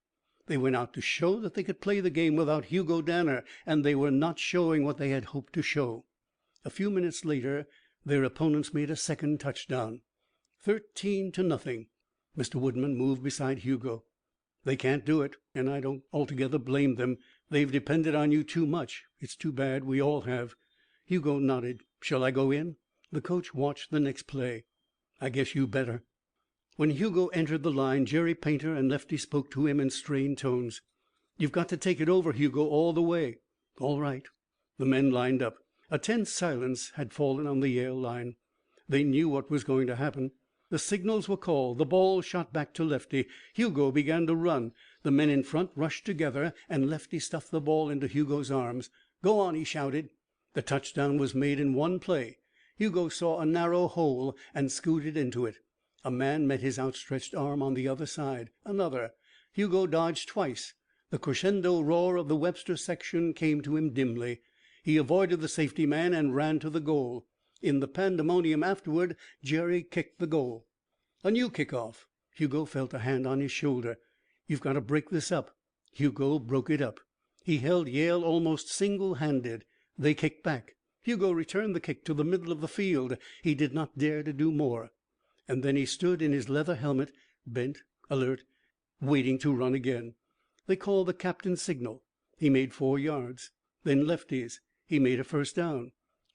They went out to show that they could play the game without Hugo Danner, and they were not showing what they had hoped to show. A few minutes later, their opponents made a second touchdown. 13-0. Mr. Woodman moved beside Hugo. "They can't do it, and I don't altogether blame them. They've depended on you too much. It's too bad. We all have." Hugo nodded. "Shall I go in?" The coach watched the next play. "I guess you better." When Hugo entered the line, Jerry Painter and Lefty spoke to him in strained tones. "You've got to take it over, Hugo, all the way." "All right." The men lined up. A tense silence had fallen on the Yale line. They knew what was going to happen. The signals were called. The ball shot back to Lefty. Hugo began to run. The men in front rushed together, and Lefty stuffed the ball into Hugo's arms. "Go on," he shouted. The touchdown was made in one play. Hugo saw a narrow hole and scooted into it. A man met his outstretched arm on the other side. Another. Hugo dodged twice. The crescendo roar of the Webster section came to him dimly. He avoided the safety man and ran to the goal. In the pandemonium afterward, Jerry kicked the goal. A new kickoff. Hugo felt a hand on his shoulder. "You've got to break this up." Hugo broke it up. He held Yale almost single-handed. They kicked back. Hugo returned the kick to the middle of the field. He did not dare to do more. And then he stood in his leather helmet, bent, alert, waiting to run again. They called the captain's signal. He made 4 yards. Then Lefty's. He made a first down.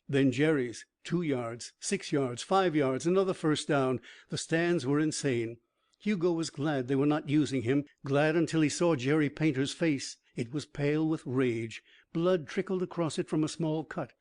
Then Jerry's. 2 yards, 6 yards, 5 yards, another first down. The stands were insane. Hugo was glad they were not using him, glad until he saw Jerry Painter's face. It was pale with rage. Blood trickled across it from a small cut.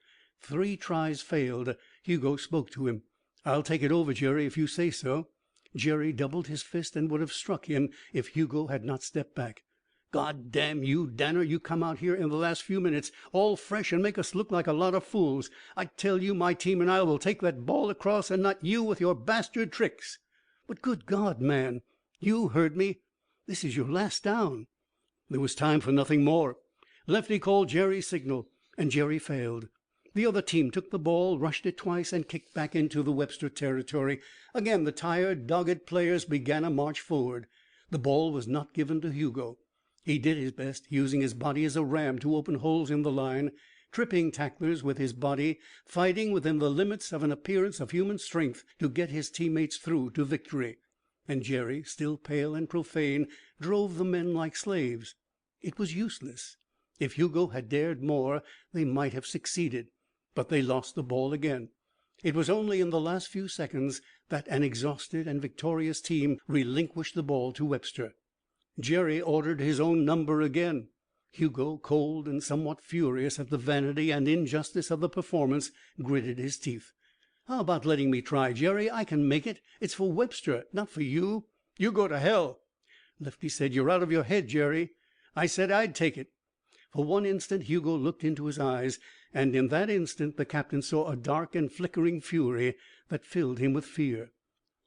3 tries failed. Hugo spoke to him. "I'll take it over, Jerry, if you say so." Jerry doubled his fist and would have struck him if Hugo had not stepped back. "God damn you, Danner, you come out here in the last few minutes, all fresh, and make us look like a lot of fools. I tell you, my team and I will take that ball across, and not you with your bastard tricks." "But good God, man, you heard me. This is your last down." There was time for nothing more. Lefty called Jerry's signal, and Jerry failed. The other team took the ball, rushed it twice, and kicked back into the Webster territory. Again the tired, dogged players began a march forward. The ball was not given to Hugo. He did his best, using his body as a ram to open holes in the line, tripping tacklers with his body, fighting within the limits of an appearance of human strength to get his teammates through to victory. And Jerry, still pale and profane, drove the men like slaves. It was useless. If Hugo had dared more, they might have succeeded. But they lost the ball again. It was only in the last few seconds that an exhausted and victorious team relinquished the ball to Webster. Jerry ordered his own number again. Hugo, cold and somewhat furious at the vanity and injustice of the performance, gritted his teeth. "How about letting me try, Jerry? I can make it. It's for Webster, not for you." "You go to hell." Lefty said, "You're out of your head, Jerry." "I said I'd take it." For one instant Hugo looked into his eyes, and in that instant the captain saw a dark and flickering fury that filled him with fear.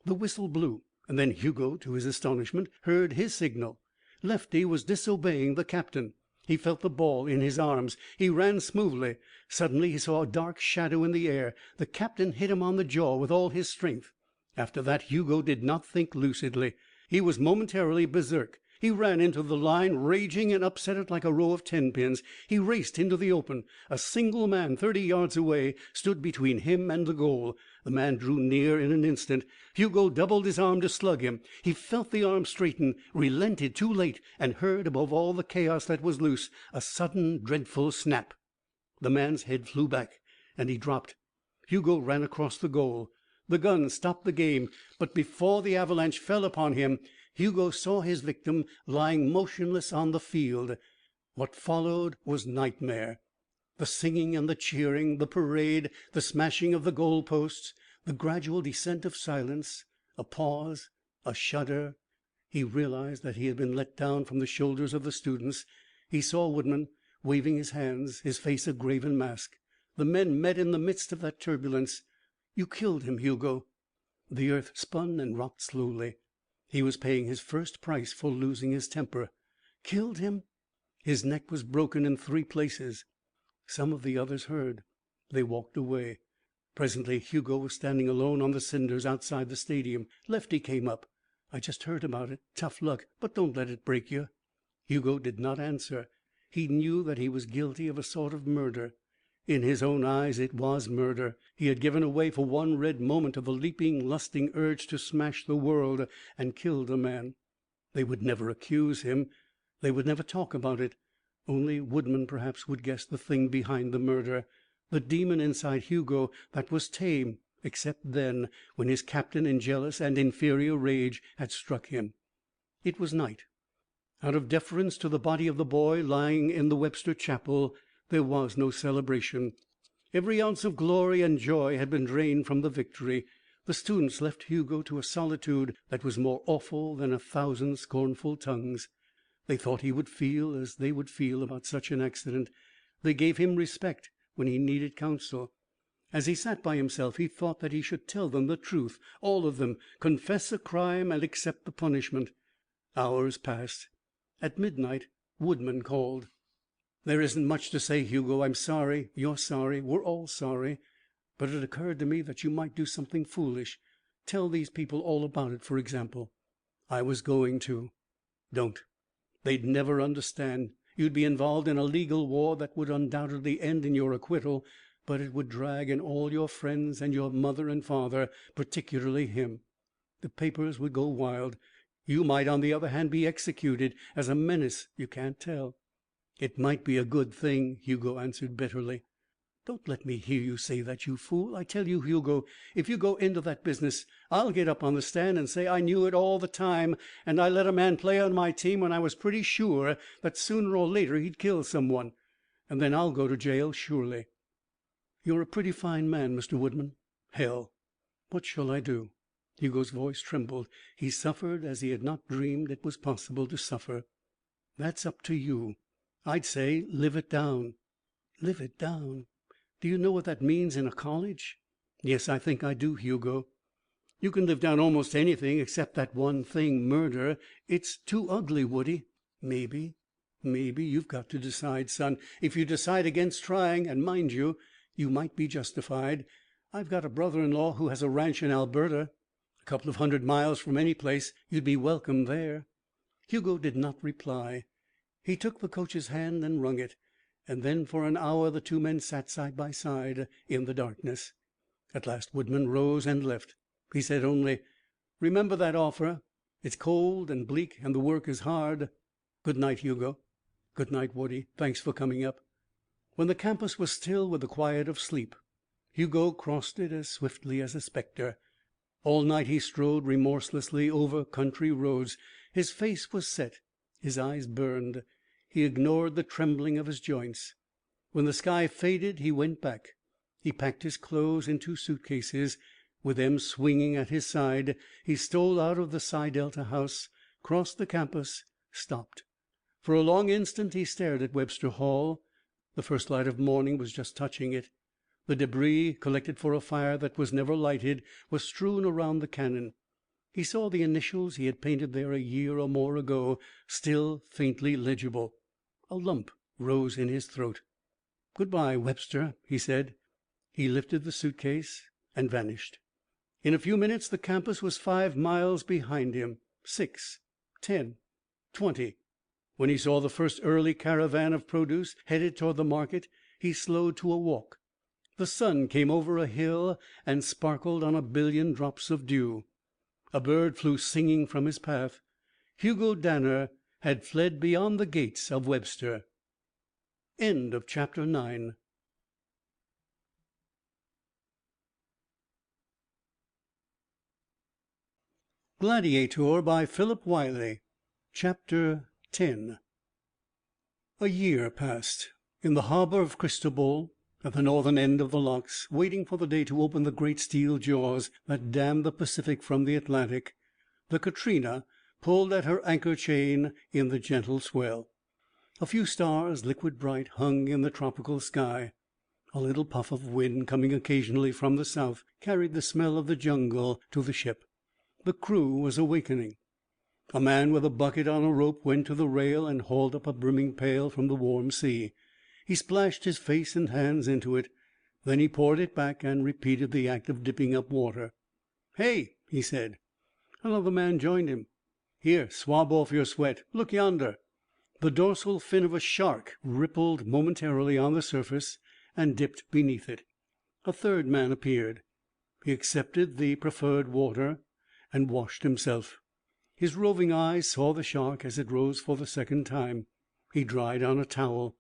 The whistle blew, and then Hugo, to his astonishment, heard his signal. Lefty was disobeying the captain. He felt the ball in his arms. He ran smoothly. Suddenly he saw a dark shadow in the air. The captain hit him on the jaw with all his strength. After that Hugo did not think lucidly. He was momentarily berserk. He ran into the line, raging, and upset it like a row of tenpins. He raced into the open. A single man 30 yards away stood between him and the goal. The man drew near in an instant. Hugo doubled his arm to slug him. He felt the arm straighten, relented too late, and heard, above all the chaos that was loose, a sudden, dreadful snap. The man's head flew back, and he dropped. Hugo ran across the goal. The gun stopped the game, but before the avalanche fell upon him, Hugo saw his victim lying motionless on the field. What followed was nightmare. The singing and the cheering, the parade, the smashing of the goal posts, the gradual descent of silence, a pause, a shudder. He realized that he had been let down from the shoulders of the students. He saw Woodman waving his hands, his face a graven mask. The men met in the midst of that turbulence. "You killed him, Hugo." The earth spun and rocked slowly. He was paying his first price for losing his temper. Killed him? His neck was broken in 3 places. Some of the others heard. They walked away. Presently Hugo was standing alone on the cinders outside the stadium. Lefty came up. "I just heard about it. Tough luck, but don't let it break you." Hugo did not answer. He knew that he was guilty of a sort of murder. In his own eyes it was murder. He had given away for one red moment to the leaping, lusting urge to smash the world, and killed a man. They would never accuse him. They would never talk about it. Only Woodman perhaps would guess the thing behind the murder, the demon inside Hugo that was tame, except then, when his captain in jealous and inferior rage had struck him. It was night. Out of deference to the body of the boy lying in the Webster chapel, there was no celebration. Every ounce of glory and joy had been drained from the victory. The students left Hugo to a solitude that was more awful than 1,000 scornful tongues. They thought he would feel as they would feel about such an accident. They gave him respect when he needed counsel. As he sat by himself, he thought that he should tell them the truth, all of them, confess a crime and accept the punishment. Hours passed. At midnight, Woodman called. "There isn't much to say, Hugo. I'm sorry. You're sorry. We're all sorry. But it occurred to me that you might do something foolish. Tell these people all about it, for example." "I was going to." "Don't. They'd never understand. You'd be involved in a legal war that would undoubtedly end in your acquittal, but it would drag in all your friends and your mother and father, particularly him. The papers would go wild. You might, on the other hand, be executed as a menace. You can't tell." "It might be a good thing," Hugo answered bitterly. "Don't let me hear you say that, you fool. I tell you, Hugo, if you go into that business, I'll get up on the stand and say I knew it all the time, and I let a man play on my team when I was pretty sure that sooner or later he'd kill someone. And then I'll go to jail, surely." "You're a pretty fine man, Mr. Woodman." "Hell." "What shall I do?" Hugo's voice trembled. He suffered as he had not dreamed it was possible to suffer. "That's up to you. I'd say live it down." "Live it down? Do you know what that means in a college?" "Yes, I think I do, Hugo." "You can live down almost anything except that one thing, murder. It's too ugly, Woody." "Maybe. You've got to decide, son. If you decide against trying, and mind you, you might be justified. I've got a brother-in-law who has a ranch in Alberta. A couple of 100 miles from any place. You'd be welcome there." Hugo did not reply. He took the coach's hand and wrung it, and then for an hour the two men sat side by side in the darkness. At last Woodman rose and left. He said only, "Remember that offer. It's cold and bleak, and the work is hard. Good night, Hugo." "Good night, Woody. Thanks for coming up." When the campus was still with the quiet of sleep, Hugo crossed it as swiftly as a spectre. All night he strode remorselessly over country roads. His face was set, his eyes burned. He ignored the trembling of his joints. When the sky faded, he went back. He packed his clothes in 2 suitcases. With them swinging at his side, he stole out of the Psi Delta house, crossed the campus, stopped. For a long instant he stared at Webster Hall. The first light of morning was just touching it. The debris, collected for a fire that was never lighted, was strewn around the cannon. He saw the initials he had painted there a year or more ago, still faintly legible. A lump rose in his throat. "Goodbye, Webster," he said. He lifted the suitcase and vanished. In a few minutes the campus was 5 miles behind him. 6, 10, 20. When he saw the first early caravan of produce headed toward the market, he slowed to a walk. The sun came over a hill and sparkled on a billion drops of dew. A bird flew singing from his path. Hugo Danner had fled beyond the gates of Webster. End of chapter 9. Gladiator by Philip Wylie. Chapter 10. A year passed. In the harbor of Cristobal, at the northern end of the locks, waiting for the day to open the great steel jaws that dammed the Pacific from the Atlantic, the Katrina pulled at her anchor chain in the gentle swell. A few stars, liquid bright, hung in the tropical sky. A little puff of wind, coming occasionally from the south, carried the smell of the jungle to the ship. The crew was awakening. A man with a bucket on a rope went to the rail and hauled up a brimming pail from the warm sea. He splashed his face and hands into it. Then he poured it back and repeated the act of dipping up water. "Hey," he said. Another man joined him. "Here, swab off your sweat. Look yonder." The dorsal fin of a shark rippled momentarily on the surface and dipped beneath it. A third man appeared. He accepted the proffered water and washed himself. His roving eyes saw the shark as it rose for the second time. He dried on a towel.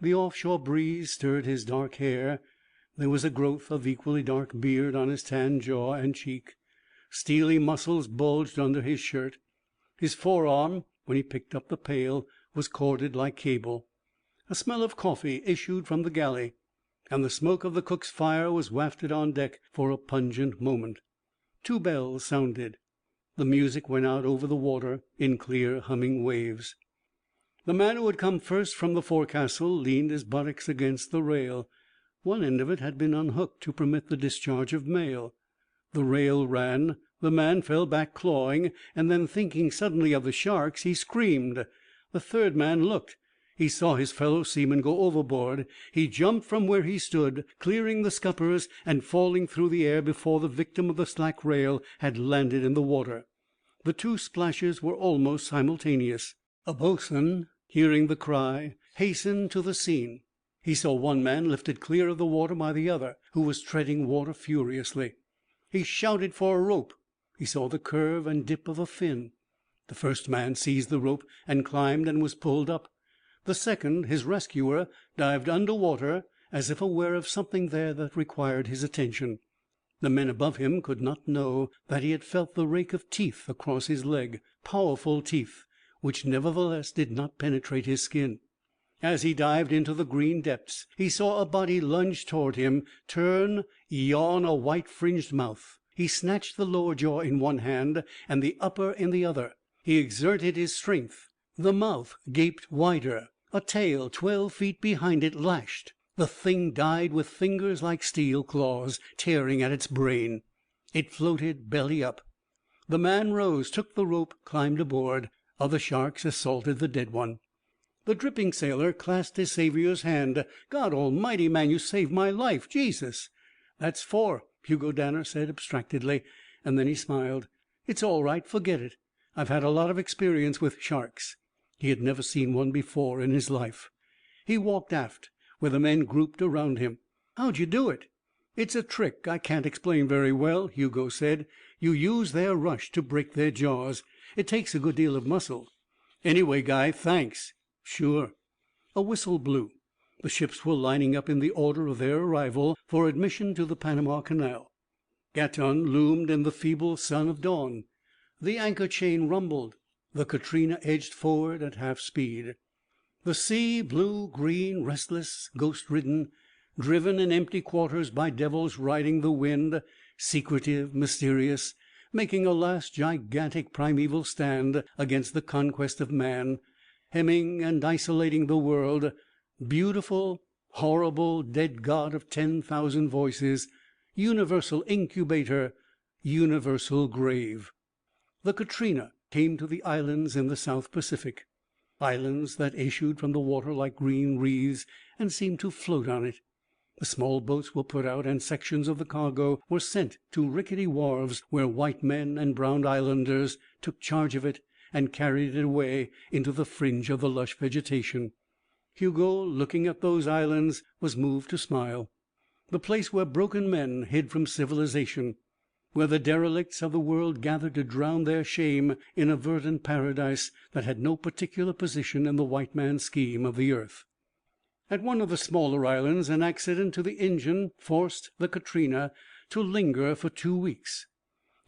The offshore breeze stirred his dark hair. There was a growth of equally dark beard on his tan jaw and cheek. Steely muscles bulged under his shirt. His forearm, when he picked up the pail, was corded like cable. A smell of coffee issued from the galley, and the smoke of the cook's fire was wafted on deck for a pungent moment. 2 bells sounded. The music went out over the water in clear humming waves. The man who had come first from the forecastle leaned his buttocks against the rail. One end of it had been unhooked to permit the discharge of mail. The rail ran. The man fell back clawing, and then thinking suddenly of the sharks, he screamed. The third man looked. He saw his fellow seaman go overboard. He jumped from where he stood, clearing the scuppers and falling through the air before the victim of the slack rail had landed in the water. The 2 splashes were almost simultaneous. A boatswain, hearing the cry, hastened to the scene. He saw one man lifted clear of the water by the other, who was treading water furiously. He shouted for a rope. He saw the curve and dip of a fin. The first man seized the rope and climbed and was pulled up. The second, his rescuer, dived under water as if aware of something there that required his attention. The men above him could not know that he had felt the rake of teeth across his leg, powerful teeth, which nevertheless did not penetrate his skin. As he dived into the green depths, he saw a body lunge toward him, turn, yawn a white-fringed mouth. He snatched the lower jaw in one hand and the upper in the other. He exerted his strength. The mouth gaped wider. A tail 12 feet behind it lashed. The thing died with fingers like steel claws, tearing at its brain. It floated belly up. The man rose, took the rope, climbed aboard. Other sharks assaulted the dead one. The dripping sailor clasped his savior's hand. "God Almighty, man, you saved my life. Jesus!" "That's 4," Hugo Danner said abstractedly, and then he smiled. "It's all right. Forget it. I've had a lot of experience with sharks." He had never seen one before in his life. He walked aft, where the men grouped around him. "How'd you do it?" "It's a trick I can't explain very well," Hugo said. "You use their rush to break their jaws. It takes a good deal of muscle." "Anyway, guy, thanks." "Sure." A whistle blew. The ships were lining up in the order of their arrival for admission to the Panama Canal. Gatun loomed in the feeble sun of dawn. The anchor chain rumbled. The Katrina edged forward at half speed. The sea, blue, green, restless, ghost-ridden, driven in empty quarters by devils riding the wind, secretive, mysterious, making a last gigantic primeval stand against the conquest of man, hemming and isolating the world, beautiful, horrible, dead god of 10,000 voices, universal incubator, universal grave. The Katrina came to the islands in the South Pacific, islands that issued from the water like green wreaths and seemed to float on it. The small boats were put out, and sections of the cargo were sent to rickety wharves where white men and brown islanders took charge of it and carried it away into the fringe of the lush vegetation. Hugo, looking at those islands, was moved to smile. The place where broken men hid from civilization, where the derelicts of the world gathered to drown their shame in a verdant paradise that had no particular position in the white man's scheme of the earth. At one of the smaller islands an accident to the engine forced the Katrina to linger for 2 weeks.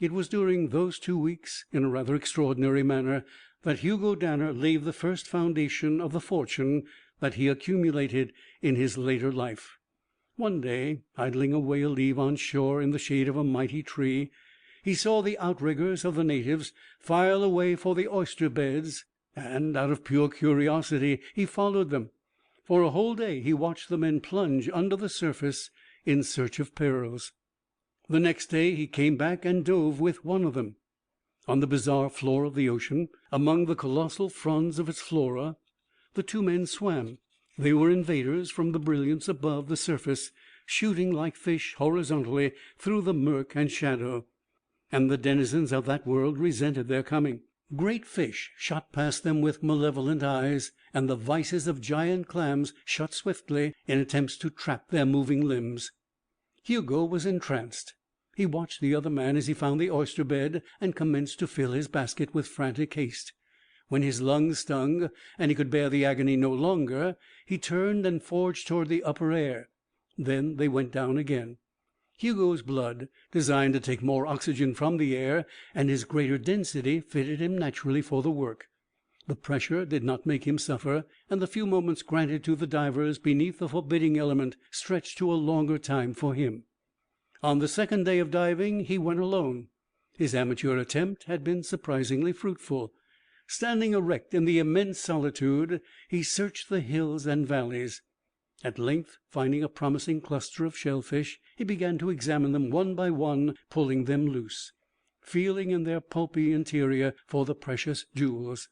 It was during those 2 weeks, in a rather extraordinary manner, that Hugo Danner laid the first foundation of the fortune that he accumulated in his later life. One day, idling away a leave on shore in the shade of a mighty tree, he saw the outriggers of the natives file away for the oyster beds, and out of pure curiosity he followed them. For a whole day he watched the men plunge under the surface in search of pearls. The next day he came back and dove with one of them. On the bizarre floor of the ocean, among the colossal fronds of its flora, the two men swam. They were invaders from the brilliance above the surface, shooting like fish horizontally through the murk and shadow. And the denizens of that world resented their coming. Great fish shot past them with malevolent eyes, and the vises of giant clams shut swiftly in attempts to trap their moving limbs. Hugo was entranced. He watched the other man as he found the oyster bed and commenced to fill his basket with frantic haste. When his lungs stung and he could bear the agony no longer, he turned and forged toward the upper air. Then they went down again. Hugo's blood, designed to take more oxygen from the air, and his greater density fitted him naturally for the work. The pressure did not make him suffer, and the few moments granted to the divers beneath the forbidding element stretched to a longer time for him. On the second day of diving he went alone. His amateur attempt had been surprisingly fruitful. Standing erect in the immense solitude, he searched the hills and valleys. At length, finding a promising cluster of shellfish, he began to examine them one by one, pulling them loose, feeling in their pulpy interior for the precious jewels.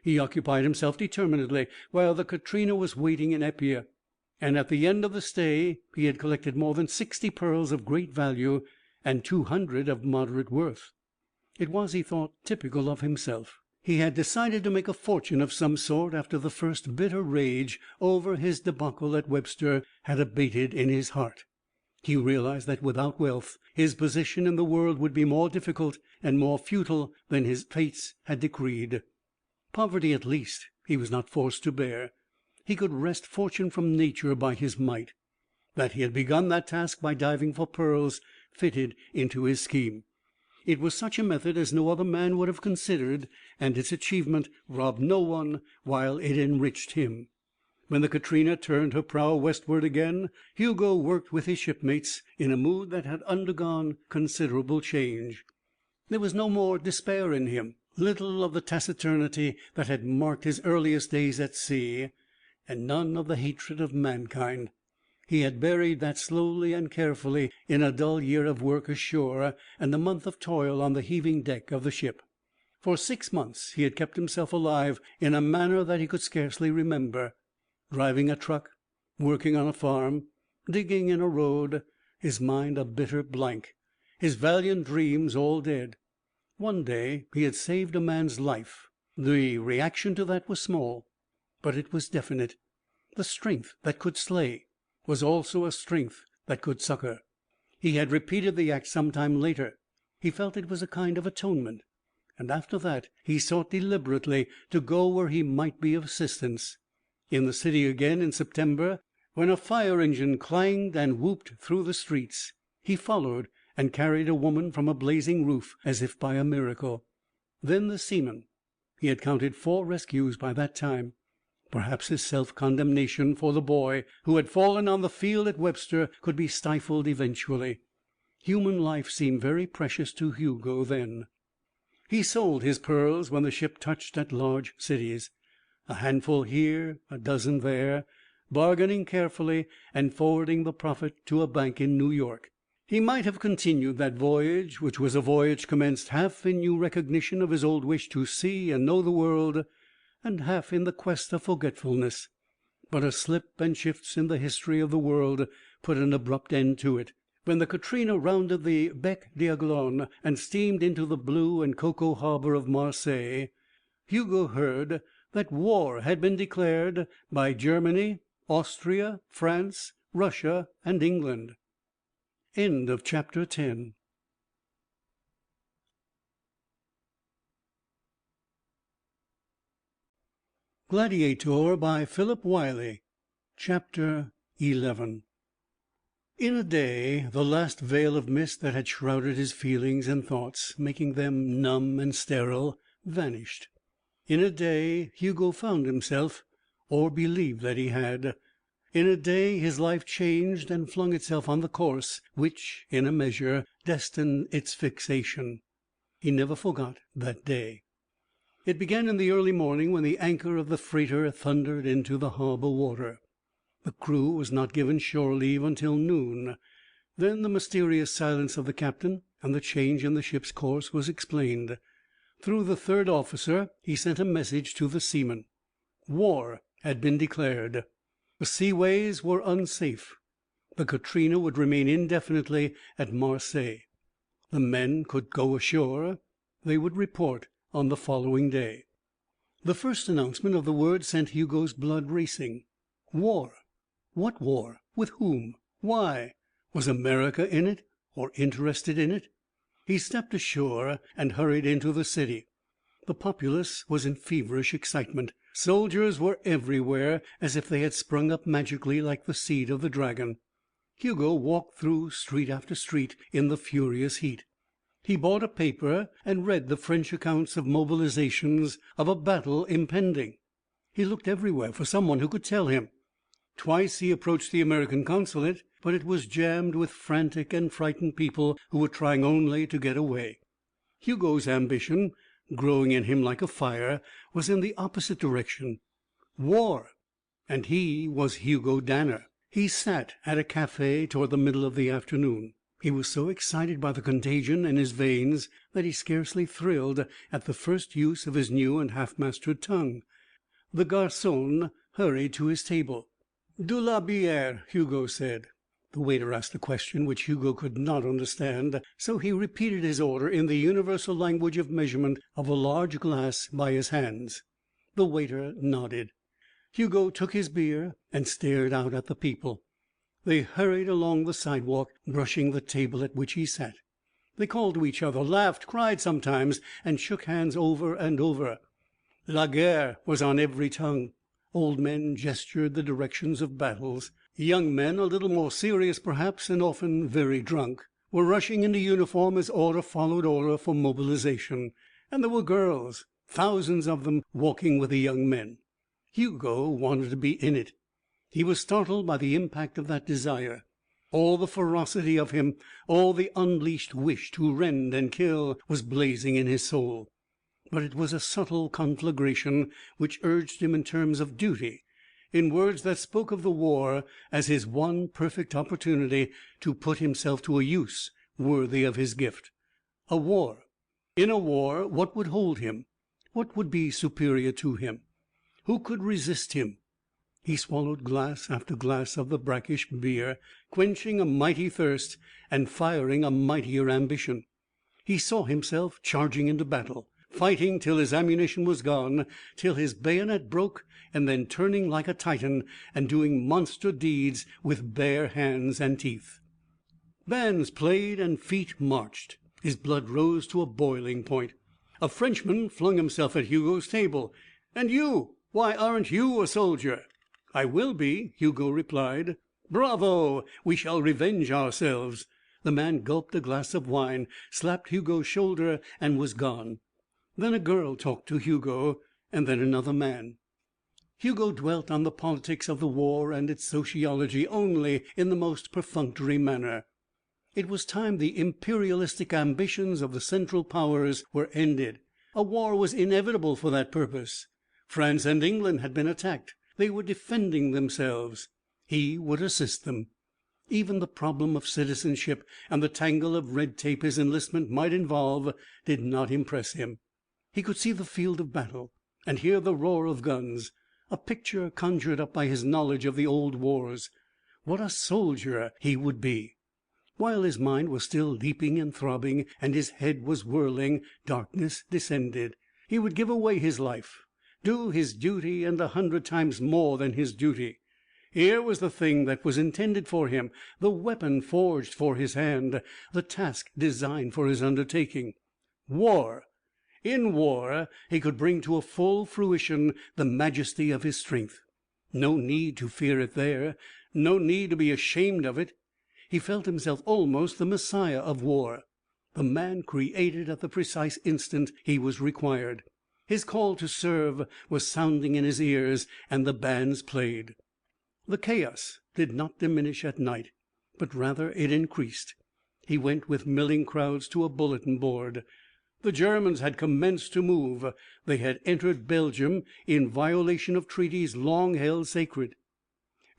He occupied himself determinedly while the Katrina was waiting in Epia, and at the end of the stay he had collected more than 60 pearls of great value and 200 of moderate worth. It was, he thought, typical of himself. He had decided to make a fortune of some sort after the first bitter rage over his debacle at Webster had abated in his heart. He realized that without wealth his position in the world would be more difficult and more futile than his fates had decreed. Poverty, at least, he was not forced to bear. He could wrest fortune from nature by his might. That he had begun that task by diving for pearls fitted into his scheme. It was such a method as no other man would have considered, and its achievement robbed no one while it enriched him. When the Katrina turned her prow westward again, Hugo worked with his shipmates in a mood that had undergone considerable change. There was no more despair in him, little of the taciturnity that had marked his earliest days at sea, and none of the hatred of mankind. He had buried that slowly and carefully in a dull year of work ashore and a month of toil on the heaving deck of the ship. For 6 months he had kept himself alive in a manner that he could scarcely remember. Driving a truck, working on a farm, digging in a road, his mind a bitter blank, his valiant dreams all dead. One day he had saved a man's life. The reaction to that was small, but it was definite. The strength that could slay was also a strength that could succor. He had repeated the act some time later. He felt it was a kind of atonement. And after that he sought deliberately to go where he might be of assistance. In the city again in September, when a fire engine clanged and whooped through the streets, he followed and carried a woman from a blazing roof as if by a miracle. Then the seaman. He had counted 4 rescues by that time. Perhaps his self-condemnation for the boy who had fallen on the field at Webster could be stifled eventually. Human life seemed very precious to Hugo then. He sold his pearls when the ship touched at large cities. A handful here, a dozen there, bargaining carefully and forwarding the profit to a bank in New York. He might have continued that voyage, which was a voyage commenced half in new recognition of his old wish to see and know the world, and half in the quest of forgetfulness. But a slip and shifts in the history of the world put an abrupt end to it. When the Katrina rounded the Bec d'Aiglon and steamed into the blue and cocoa harbor of Marseilles, Hugo heard that war had been declared by Germany, Austria, France, Russia, and England. End of chapter 10. Gladiator by Philip Wylie. Chapter 11. In a day the last veil of mist that had shrouded his feelings and thoughts, making them numb and sterile, vanished. In a day Hugo found himself, or believed that he had. In a day his life changed and flung itself on the course which, in a measure, destined its fixation. He never forgot that day. It began in the early morning when the anchor of the freighter thundered into the harbor water. The crew was not given shore leave until noon. Then the mysterious silence of the captain and the change in the ship's course was explained. Through the third officer he sent a message to the seamen. War had been declared. The seaways were unsafe. The Katrina would remain indefinitely at Marseilles. The men could go ashore. They would report on the following day. The first announcement of the word sent Hugo's blood racing. War. What war? With whom? Why? Was America in it, or interested in it? He stepped ashore and hurried into the city. The populace was in feverish excitement. Soldiers were everywhere, as if they had sprung up magically like the seed of the dragon. Hugo walked through street after street in the furious heat. He bought a paper and read the French accounts of mobilizations, of a battle impending. He looked everywhere for someone who could tell him. Twice he approached the American consulate, but it was jammed with frantic and frightened people who were trying only to get away. Hugo's ambition, growing in him like a fire, was in the opposite direction. War. And he was Hugo Danner. He sat at a café toward the middle of the afternoon. He was so excited by the contagion in his veins that he scarcely thrilled at the first use of his new and half-mastered tongue. The garçon hurried to his table. "De la bière," Hugo said. The waiter asked a question which Hugo could not understand, so he repeated his order in the universal language of measurement of a large glass by his hands. The waiter nodded. Hugo took his beer and stared out at the people. They hurried along the sidewalk, brushing the table at which he sat. They called to each other, laughed, cried sometimes, and shook hands over and over. La guerre was on every tongue. Old men gestured the directions of battles. Young men, a little more serious perhaps, and often very drunk, were rushing into uniform as order followed order for mobilization. And there were girls, thousands of them, walking with the young men. Hugo wanted to be in it. He was startled by the impact of that desire. All the ferocity of him, all the unleashed wish to rend and kill, was blazing in his soul. But it was a subtle conflagration which urged him in terms of duty, in words that spoke of the war as his one perfect opportunity to put himself to a use worthy of his gift. A war. In a war, what would hold him? What would be superior to him? Who could resist him? He swallowed glass after glass of the brackish beer, quenching a mighty thirst and firing a mightier ambition. He saw himself charging into battle, fighting till his ammunition was gone, till his bayonet broke, and then turning like a Titan and doing monster deeds with bare hands and teeth. Bands played and feet marched. His blood rose to a boiling point. A Frenchman flung himself at Hugo's table. "And you? Why aren't you a soldier?" "I will be," Hugo replied. "Bravo! We shall revenge ourselves." The man gulped a glass of wine, slapped Hugo's shoulder, and was gone. Then a girl talked to Hugo, and then another man. Hugo dwelt on the politics of the war and its sociology only in the most perfunctory manner. It was time the imperialistic ambitions of the Central Powers were ended. A war was inevitable for that purpose. France and England had been attacked. They were defending themselves. He would assist them. Even the problem of citizenship and the tangle of red tape his enlistment might involve did not impress him. He could see the field of battle and hear the roar of guns, a picture conjured up by his knowledge of the old wars. What a soldier he would be! While his mind was still leaping and throbbing, and his head was whirling, darkness descended. He would give away his life, do his duty and 100 times more than his duty. Here was the thing that was intended for him, the weapon forged for his hand, the task designed for his undertaking. War! In war he could bring to a full fruition the majesty of his strength. No need to fear it there, no need to be ashamed of it. He felt himself almost the Messiah of war, the man created at the precise instant he was required. His call to serve was sounding in his ears, and the bands played. The chaos did not diminish at night, but rather it increased. He went with milling crowds to a bulletin board. The Germans had commenced to move. They had entered Belgium in violation of treaties long held sacred.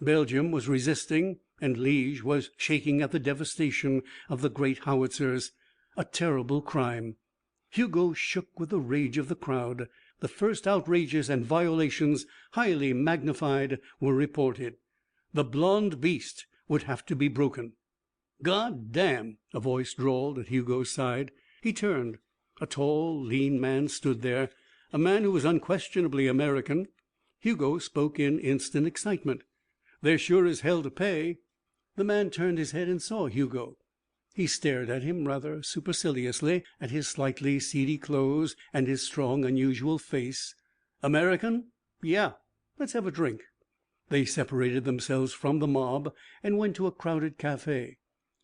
Belgium was resisting, and Liège was shaking at the devastation of the great howitzers. A terrible crime. Hugo shook with the rage of the crowd. The first outrages and violations, highly magnified, were reported. The blond beast would have to be broken. "God damn!" a voice drawled at Hugo's side. He turned. A tall, lean man stood there, a man who was unquestionably American. Hugo spoke in instant excitement. "There sure is hell to pay." The man turned his head and saw Hugo. He stared at him rather superciliously, at his slightly seedy clothes and his strong, unusual face. "American? Yeah. Let's have a drink." They separated themselves from the mob and went to a crowded café.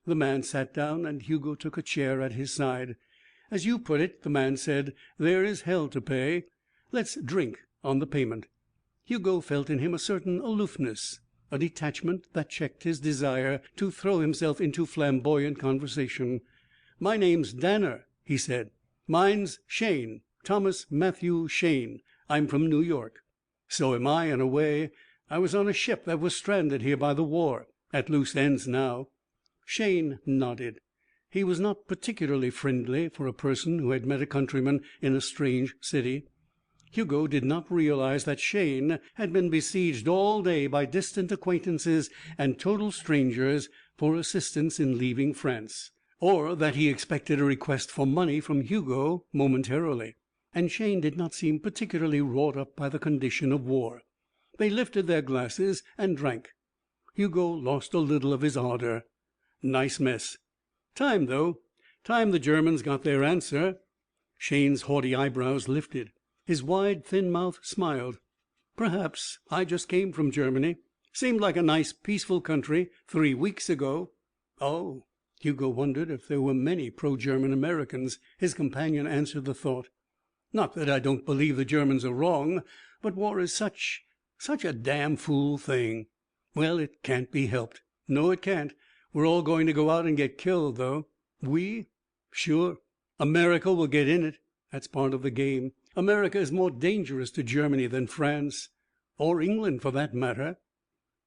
The man sat down and Hugo took a chair at his side. "As you put it," the man said, "there is hell to pay. Let's drink on the payment." Hugo felt in him a certain aloofness, a detachment that checked his desire to throw himself into flamboyant conversation. "My name's Danner," he said. "Mine's Shayne, Thomas Matthew Shayne. I'm from New York." "So am I, in a way. I was on a ship that was stranded here by the war. At loose ends now." Shayne nodded. He was not particularly friendly for a person who had met a countryman in a strange city. Hugo did not realize that Shayne had been besieged all day by distant acquaintances and total strangers for assistance in leaving France, or that he expected a request for money from Hugo momentarily. And Shayne did not seem particularly wrought up by the condition of war. They lifted their glasses and drank. Hugo lost a little of his ardor. Nice mess. Time, though. Time the Germans got their answer. Shayne's haughty eyebrows lifted. His wide, thin mouth smiled. "Perhaps. I just came from Germany. Seemed like a nice, peaceful country 3 weeks ago." "Oh." Hugo wondered if there were many pro-German Americans. His companion answered the thought. "Not that I don't believe the Germans are wrong, but war is such a damn fool thing. Well, it can't be helped. No, it can't. We're all going to go out and get killed, though." "We?" "Sure. America will get in it. That's part of the game. America is more dangerous to Germany than France, or England for that matter."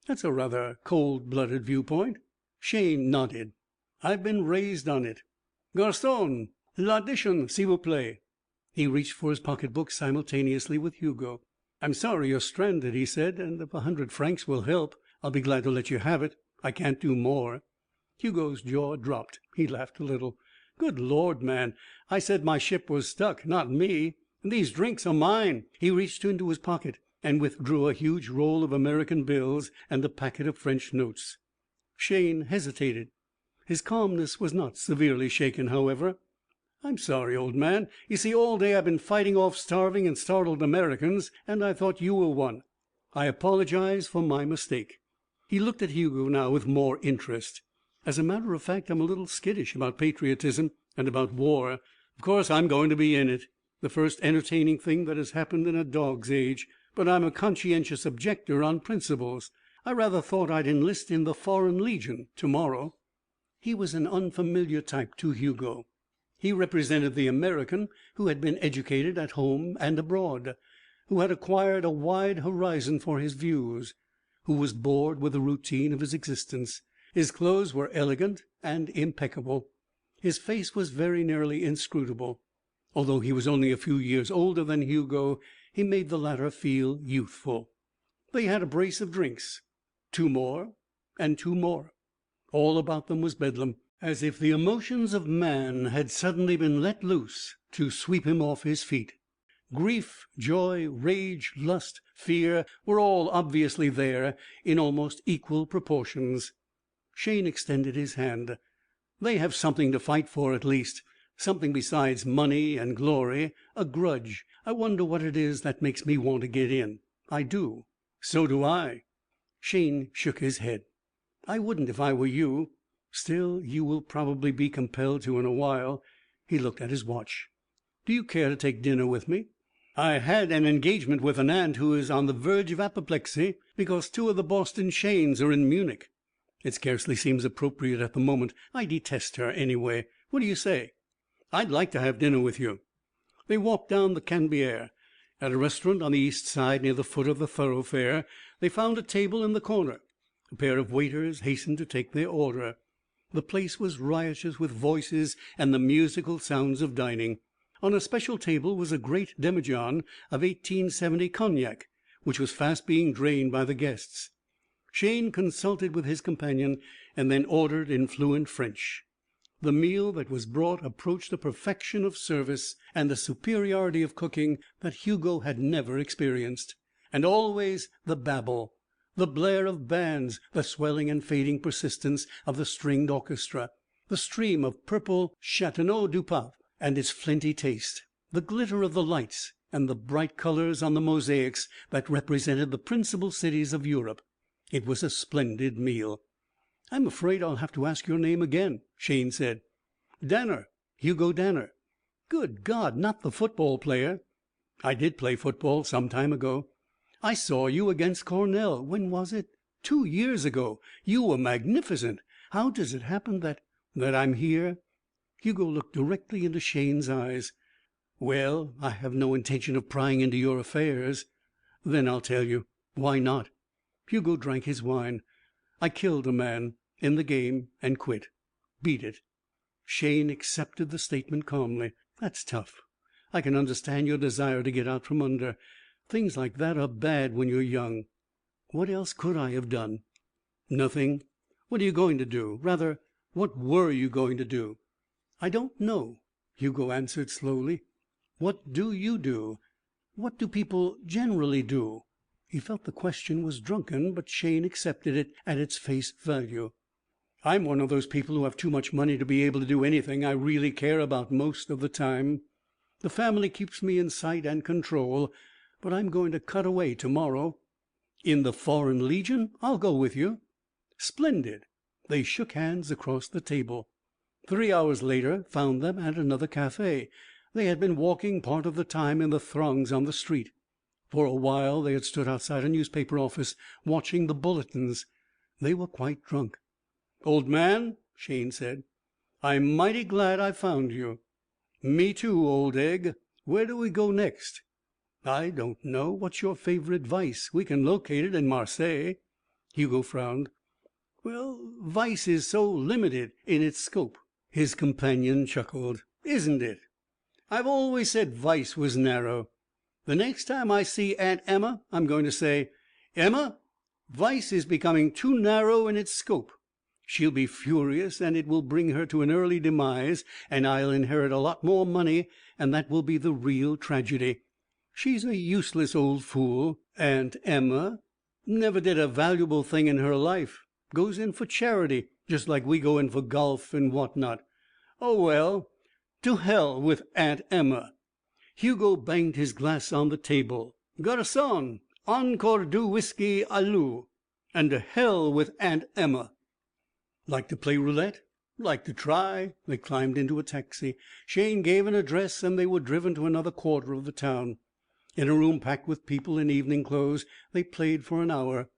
"That's a rather cold-blooded viewpoint." Shayne nodded. "I've been raised on it. Garçon, l'addition, s'il vous plaît." He reached for his pocketbook simultaneously with Hugo. "I'm sorry you're stranded," he said, "and if 100 francs will help, I'll be glad to let you have it. I can't do more." Hugo's jaw dropped. He laughed a little. "Good Lord, man, I said my ship was stuck, not me. And these drinks are mine." He reached into his pocket and withdrew a huge roll of American bills and a packet of French notes. Shayne hesitated. His calmness was not severely shaken, however. "I'm sorry, old man. You see, all day I've been fighting off starving and startled Americans, and I thought you were one. I apologize for my mistake." He looked at Hugo now with more interest. "As a matter of fact, I'm a little skittish about patriotism and about war. Of course, I'm going to be in it. The first entertaining thing that has happened in a dog's age. But I'm a conscientious objector on principles. I rather thought I'd enlist in the Foreign Legion tomorrow." He was an unfamiliar type to Hugo. He represented the American who had been educated at home and abroad, who had acquired a wide horizon for his views, who was bored with the routine of his existence. His clothes were elegant and impeccable. His face was very nearly inscrutable. Although he was only a few years older than Hugo, he made the latter feel youthful. They had a brace of drinks. 2 more and 2 more. All about them was bedlam, as if the emotions of man had suddenly been let loose to sweep him off his feet. Grief, joy, rage, lust, fear were all obviously there in almost equal proportions. Shayne extended his hand. "They have something to fight for, at least. Something besides money and glory. A grudge. I wonder what it is that makes me want to get in. I do." "So do I." Shayne shook his head. "I wouldn't if I were you. Still, you will probably be compelled to in a while." He looked at his watch. "Do you care to take dinner with me? I had an engagement with an aunt who is on the verge of apoplexy because 2 of the Boston Shaynes are in Munich. It scarcely seems appropriate at the moment. I detest her, anyway. What do you say?" "I'd like to have dinner with you." They walked down the Cannebière. At a restaurant on the east side, near the foot of the thoroughfare, they found a table in the corner. A pair of waiters hastened to take their order. The place was riotous with voices and the musical sounds of dining. On a special table was a great demijohn of 1870 cognac, which was fast being drained by the guests. Shayne consulted with his companion and then ordered in fluent French. The meal that was brought approached a perfection of service and a superiority of cooking that Hugo had never experienced. And always the babble, the blare of bands, the swelling and fading persistence of the stringed orchestra, the stream of purple Chateauneuf du Pape and its flinty taste, the glitter of the lights and the bright colors on the mosaics that represented the principal cities of Europe. It was a splendid meal. "I'm afraid I'll have to ask your name again," Shayne said. "Danner. Hugo Danner." "Good God, not the football player?" "I did play football some time ago." "I saw you against Cornell. When was it?" 2 years ago. You were magnificent. How does it happen that I'm here?" Hugo looked directly into Shayne's eyes. "Well, I have no intention of prying into your affairs." "Then I'll tell you. Why not?" Hugo drank his wine. "I killed a man in the game and quit. Beat it." Shayne accepted the statement calmly. "That's tough. I can understand your desire to get out from under. Things like that are bad when you're young." "What else could I have done?" "Nothing. What are you going to do? Rather, what were you going to do?" "I don't know," Hugo answered slowly. "What do you do? What do people generally do?" He felt the question was drunken, but Shayne accepted it at its face value. "I'm one of those people who have too much money to be able to do anything I really care about most of the time. The family keeps me in sight and control, but I'm going to cut away tomorrow." "In the Foreign Legion? I'll go with you." "Splendid." They shook hands across the table. 3 hours later found them at another café. They had been walking part of the time in the throngs on the street. For a while they had stood outside a newspaper office watching the bulletins. They were quite drunk. "Old man," Shayne said, "I'm mighty glad I found you." "Me too, old egg. Where do we go next?" "I don't know. What's your favorite vice? We can locate it in Marseilles." Hugo frowned. "Well, vice is so limited in its scope." His companion chuckled. "Isn't it? I've always said vice was narrow. The next time I see Aunt Emma, I'm going to say, 'Emma, vice is becoming too narrow in its scope. She'll be furious, and it will bring her to an early demise, and I'll inherit a lot more money, and that will be the real tragedy. She's a useless old fool, Aunt Emma. Never did a valuable thing in her life. Goes in for charity, just like we go in for golf and what not. Oh, well, to hell with Aunt Emma." Hugo banged his glass on the table. "Garçon, encore du whisky à l'eau, and to hell with Aunt Emma." "Like to play roulette?" "Like to try." They climbed into a taxi. Shayne gave an address, and they were driven to another quarter of the town. In a room packed with people in evening clothes, they played for an hour.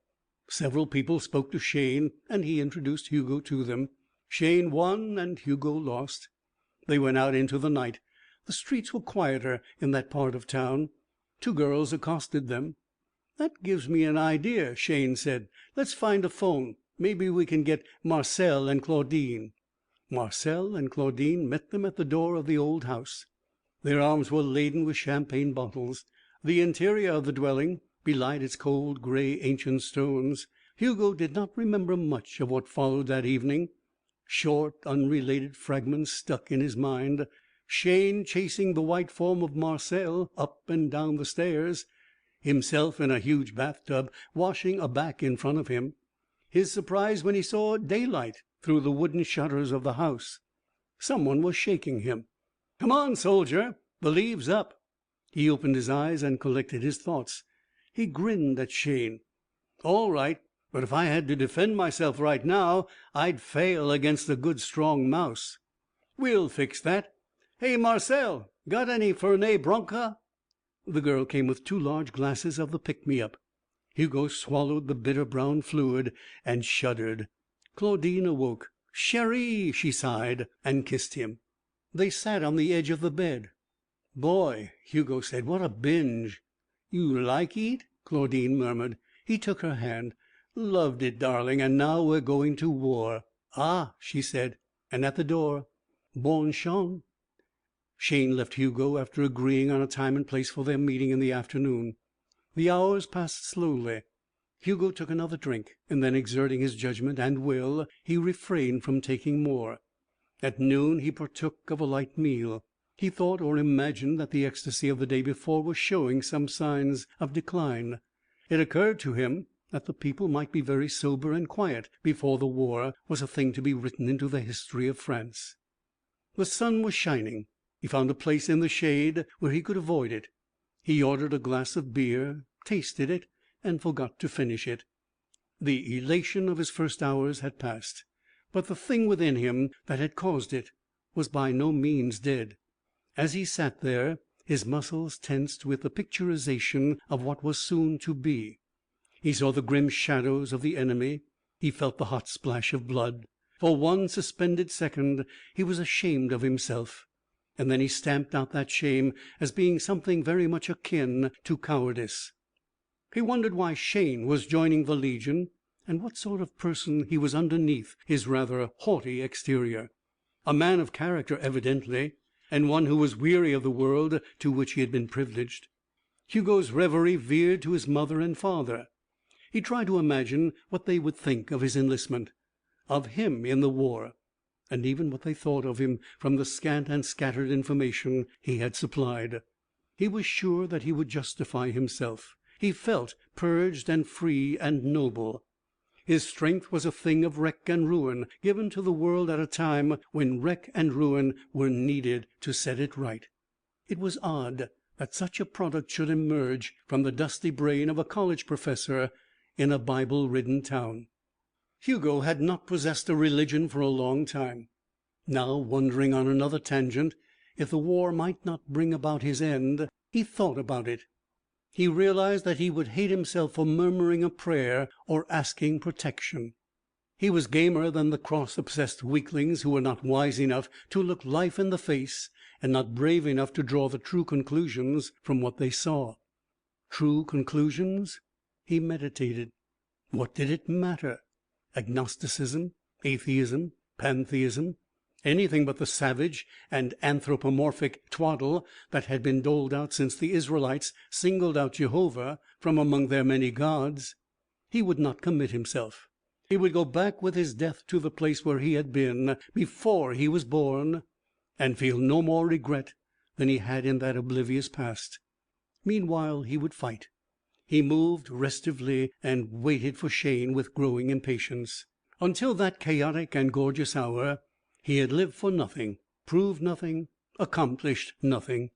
Several people spoke to Shayne, and he introduced Hugo to them. Shayne won, and Hugo lost. They went out into the night. The streets were quieter in that part of town. Two girls accosted them. "That gives me an idea," Shayne said. "Let's find a phone. Maybe we can get Marcel and Claudine." Marcel and Claudine met them at the door of the old house. Their arms were laden with champagne bottles. The interior of the dwelling belied its cold, gray, ancient stones. Hugo did not remember much of what followed that evening. Short, unrelated fragments stuck in his mind. Shayne chasing the white form of Marcel up and down the stairs. Himself in a huge bathtub, washing a back in front of him. His surprise when he saw daylight through the wooden shutters of the house. Someone was shaking him. "Come on, soldier. The leve's up." He opened his eyes and collected his thoughts. He grinned at Shayne. "All right, but if I had to defend myself right now, I'd fail against a good strong mouse." "We'll fix that. Hey, Marcel, got any Fernet Branca?" The girl came with 2 large glasses of the pick-me-up. Hugo swallowed the bitter brown fluid and shuddered. Claudine awoke. "Chérie," she sighed, and kissed him. They sat on the edge of the bed. "Boy," Hugo said, "what a binge." "You like eat?" Claudine murmured. He took her hand. "Loved it, darling, and now we're going to war." "Ah," she said, and at the door, "Bonne chance." Shayne left Hugo after agreeing on a time and place for their meeting in the afternoon. The hours passed slowly. Hugo took another drink, and then, exerting his judgment and will, he refrained from taking more. At noon he partook of a light meal. He thought or imagined that the ecstasy of the day before was showing some signs of decline. It occurred to him that the people might be very sober and quiet before the war was a thing to be written into the history of France. The sun was shining. He found a place in the shade where he could avoid it. He ordered a glass of beer, tasted it, and forgot to finish it. The elation of his first hours had passed, but the thing within him that had caused it was by no means dead. As he sat there, his muscles tensed with the picturization of what was soon to be. He saw the grim shadows of the enemy. He felt the hot splash of blood. For one suspended second he was ashamed of himself. And then he stamped out that shame as being something very much akin to cowardice. He wondered why Shayne was joining the Legion, and what sort of person he was underneath his rather haughty exterior. A man of character, evidently, and one who was weary of the world to which he had been privileged. Hugo's reverie veered to his mother and father. He tried to imagine what they would think of his enlistment, of him in the war, and even what they thought of him from the scant and scattered information he had supplied. He was sure that he would justify himself. He felt purged and free and noble. His strength was a thing of wreck and ruin, given to the world at a time when wreck and ruin were needed to set it right. It was odd that such a product should emerge from the dusty brain of a college professor in a Bible-ridden town. Hugo had not possessed a religion for a long time. Now, wondering on another tangent if the war might not bring about his end, he thought about it. He realized that he would hate himself for murmuring a prayer or asking protection. He was gamer than the cross-obsessed weaklings who were not wise enough to look life in the face and not brave enough to draw the true conclusions from what they saw. True conclusions? He meditated. What did it matter? Agnosticism, atheism, pantheism, anything but the savage and anthropomorphic twaddle that had been doled out since the Israelites singled out Jehovah from among their many gods. He would not commit himself. He would go back with his death to the place where he had been before he was born, and feel no more regret than he had in that oblivious past. Meanwhile he would fight. He moved restively and waited for Shayne with growing impatience. Until that chaotic and gorgeous hour he had lived for nothing, proved nothing, accomplished nothing.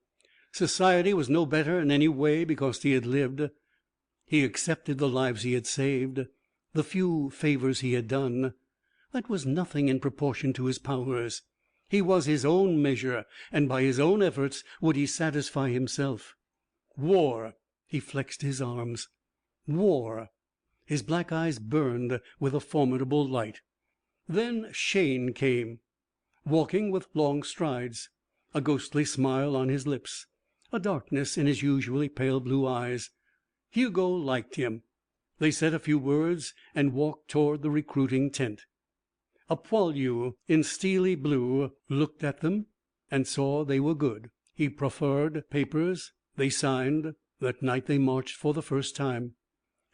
Society was no better in any way because he had lived. He accepted the lives he had saved, the few favors he had done. That was nothing in proportion to his powers. He was his own measure, and by his own efforts would he satisfy himself. War! He flexed his arms. War! His black eyes burned with a formidable light. Then Shayne came, walking with long strides, a ghostly smile on his lips, a darkness in his usually pale blue eyes. Hugo liked him. They said a few words and walked toward the recruiting tent. A poilu in steely blue looked at them and saw they were good. He proffered papers. They signed. That night they marched for the first time.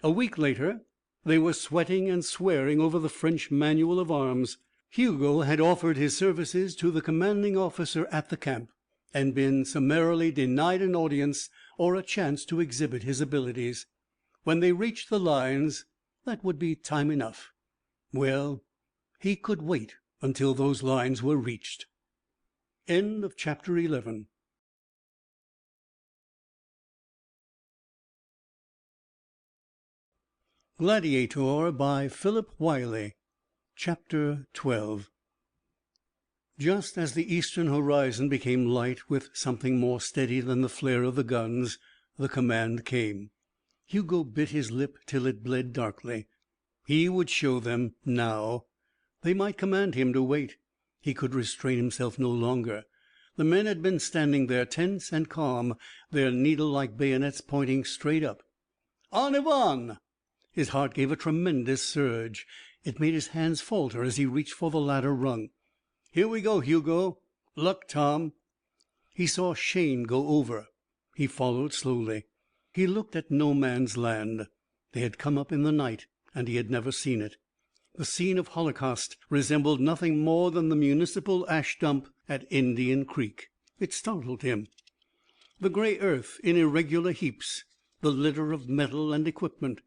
A week later they were sweating and swearing over the French manual of arms. Hugo had offered his services to the commanding officer at the camp, and been summarily denied an audience or a chance to exhibit his abilities. When they reached the lines, that would be time enough. Well, he could wait until those lines were reached. End of chapter 11. Gladiator by Philip Wylie. Chapter 12. Just as the eastern horizon became light with something more steady than the flare of the guns, the command came. Hugo bit his lip till it bled darkly. He would show them now. They might command him to wait. He could restrain himself no longer. The men had been standing there tense and calm, their needle-like bayonets pointing straight up. En avant! His heart gave a tremendous surge. It made his hands falter as he reached for the ladder rung. Here we go, Hugo. Luck, Tom. He saw Shayne go over. He followed slowly. He looked at no man's land. They had come up in the night, and he had never seen it. The scene of holocaust resembled nothing more than the municipal ash dump at Indian Creek. It startled him. The gray earth in irregular heaps, the litter of metal and equipment.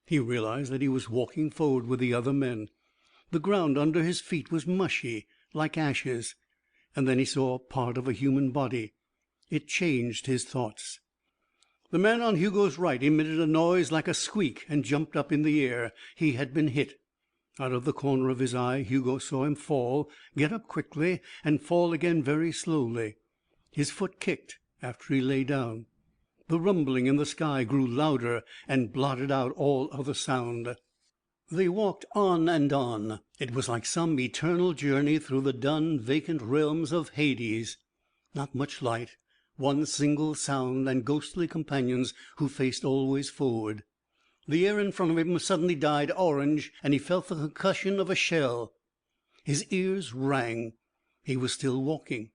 He realized that he was walking forward with the other men. The ground under his feet was mushy, like ashes. And then he saw part of a human body. It changed his thoughts. The man on Hugo's right emitted a noise like a squeak and jumped up in the air. He had been hit. Out of the corner of his eye, Hugo saw him fall, get up quickly, and fall again very slowly. His foot kicked after he lay down. The rumbling in the sky grew louder and blotted out all other sound. They walked on and on. It was like some eternal journey through the dun, vacant realms of Hades. Not much light, one single sound, and ghostly companions who faced always forward. The air in front of him suddenly dyed orange, and he felt the concussion of a shell. His ears rang. He was still walking.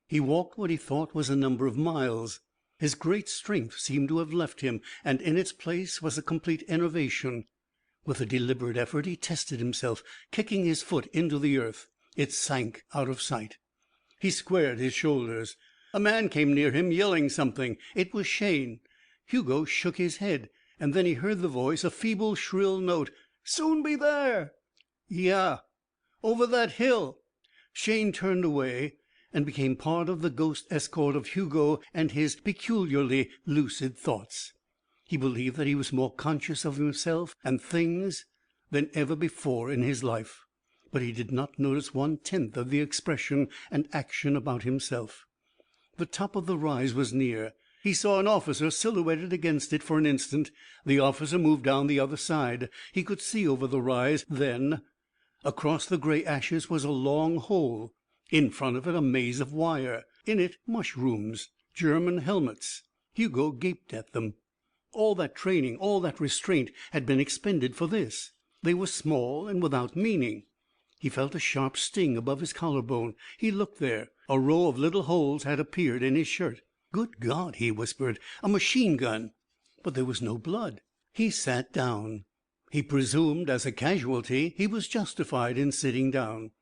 He walked what he thought was a number of miles. His great strength seemed to have left him, and in its place was a complete enervation. With a deliberate effort he tested himself, kicking his foot into the earth. It sank out of sight. He squared his shoulders. A man came near him, yelling something. It was Shayne. Hugo shook his head, and then he heard the voice, a feeble, shrill note. "Soon be there." "Yeah, over that hill." Shayne turned away and became part of the ghost escort of Hugo and his peculiarly lucid thoughts. He believed that he was more conscious of himself and things than ever before in his life, but he did not notice 1/10 of the expression and action about himself. The top of the rise was near. He saw an officer silhouetted against it for an instant. The officer moved down the other side. He could see over the rise then. Across the gray ashes was a long hole. In front of it a maze of wire. In it mushrooms. German helmets. Hugo gaped at them. All that training, all that restraint had been expended for this. They were small and without meaning. He felt a sharp sting above his collarbone. He looked there. A row of little holes had appeared in his shirt. "Good God," he whispered, "a machine gun!" But there was no blood. He sat down. He presumed as a casualty he was justified in sitting down.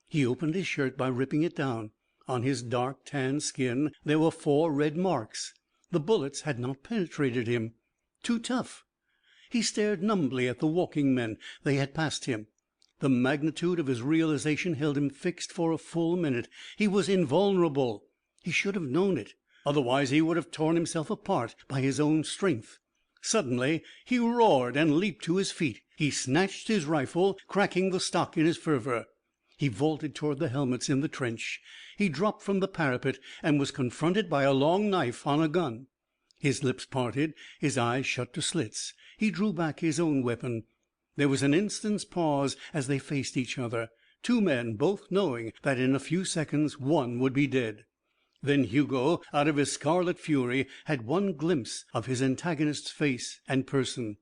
He opened his shirt by ripping it down. On his dark tan skin there were 4 red marks. The bullets had not penetrated him. Too tough. He stared numbly at the walking men. They had passed him. The magnitude of his realization held him fixed for a full minute. He was invulnerable. He should have known it. Otherwise he would have torn himself apart by his own strength. Suddenly he roared and leaped to his feet. He snatched his rifle, cracking the stock in his fervor. He vaulted toward the helmets in the trench. He dropped from the parapet and was confronted by a long knife on a gun. His lips parted, his eyes shut to slits. He drew back his own weapon. There was an instant's pause as they faced each other, 2 men both knowing that in a few seconds one would be dead. Then Hugo, out of his scarlet fury, had one glimpse of his antagonist's face and person.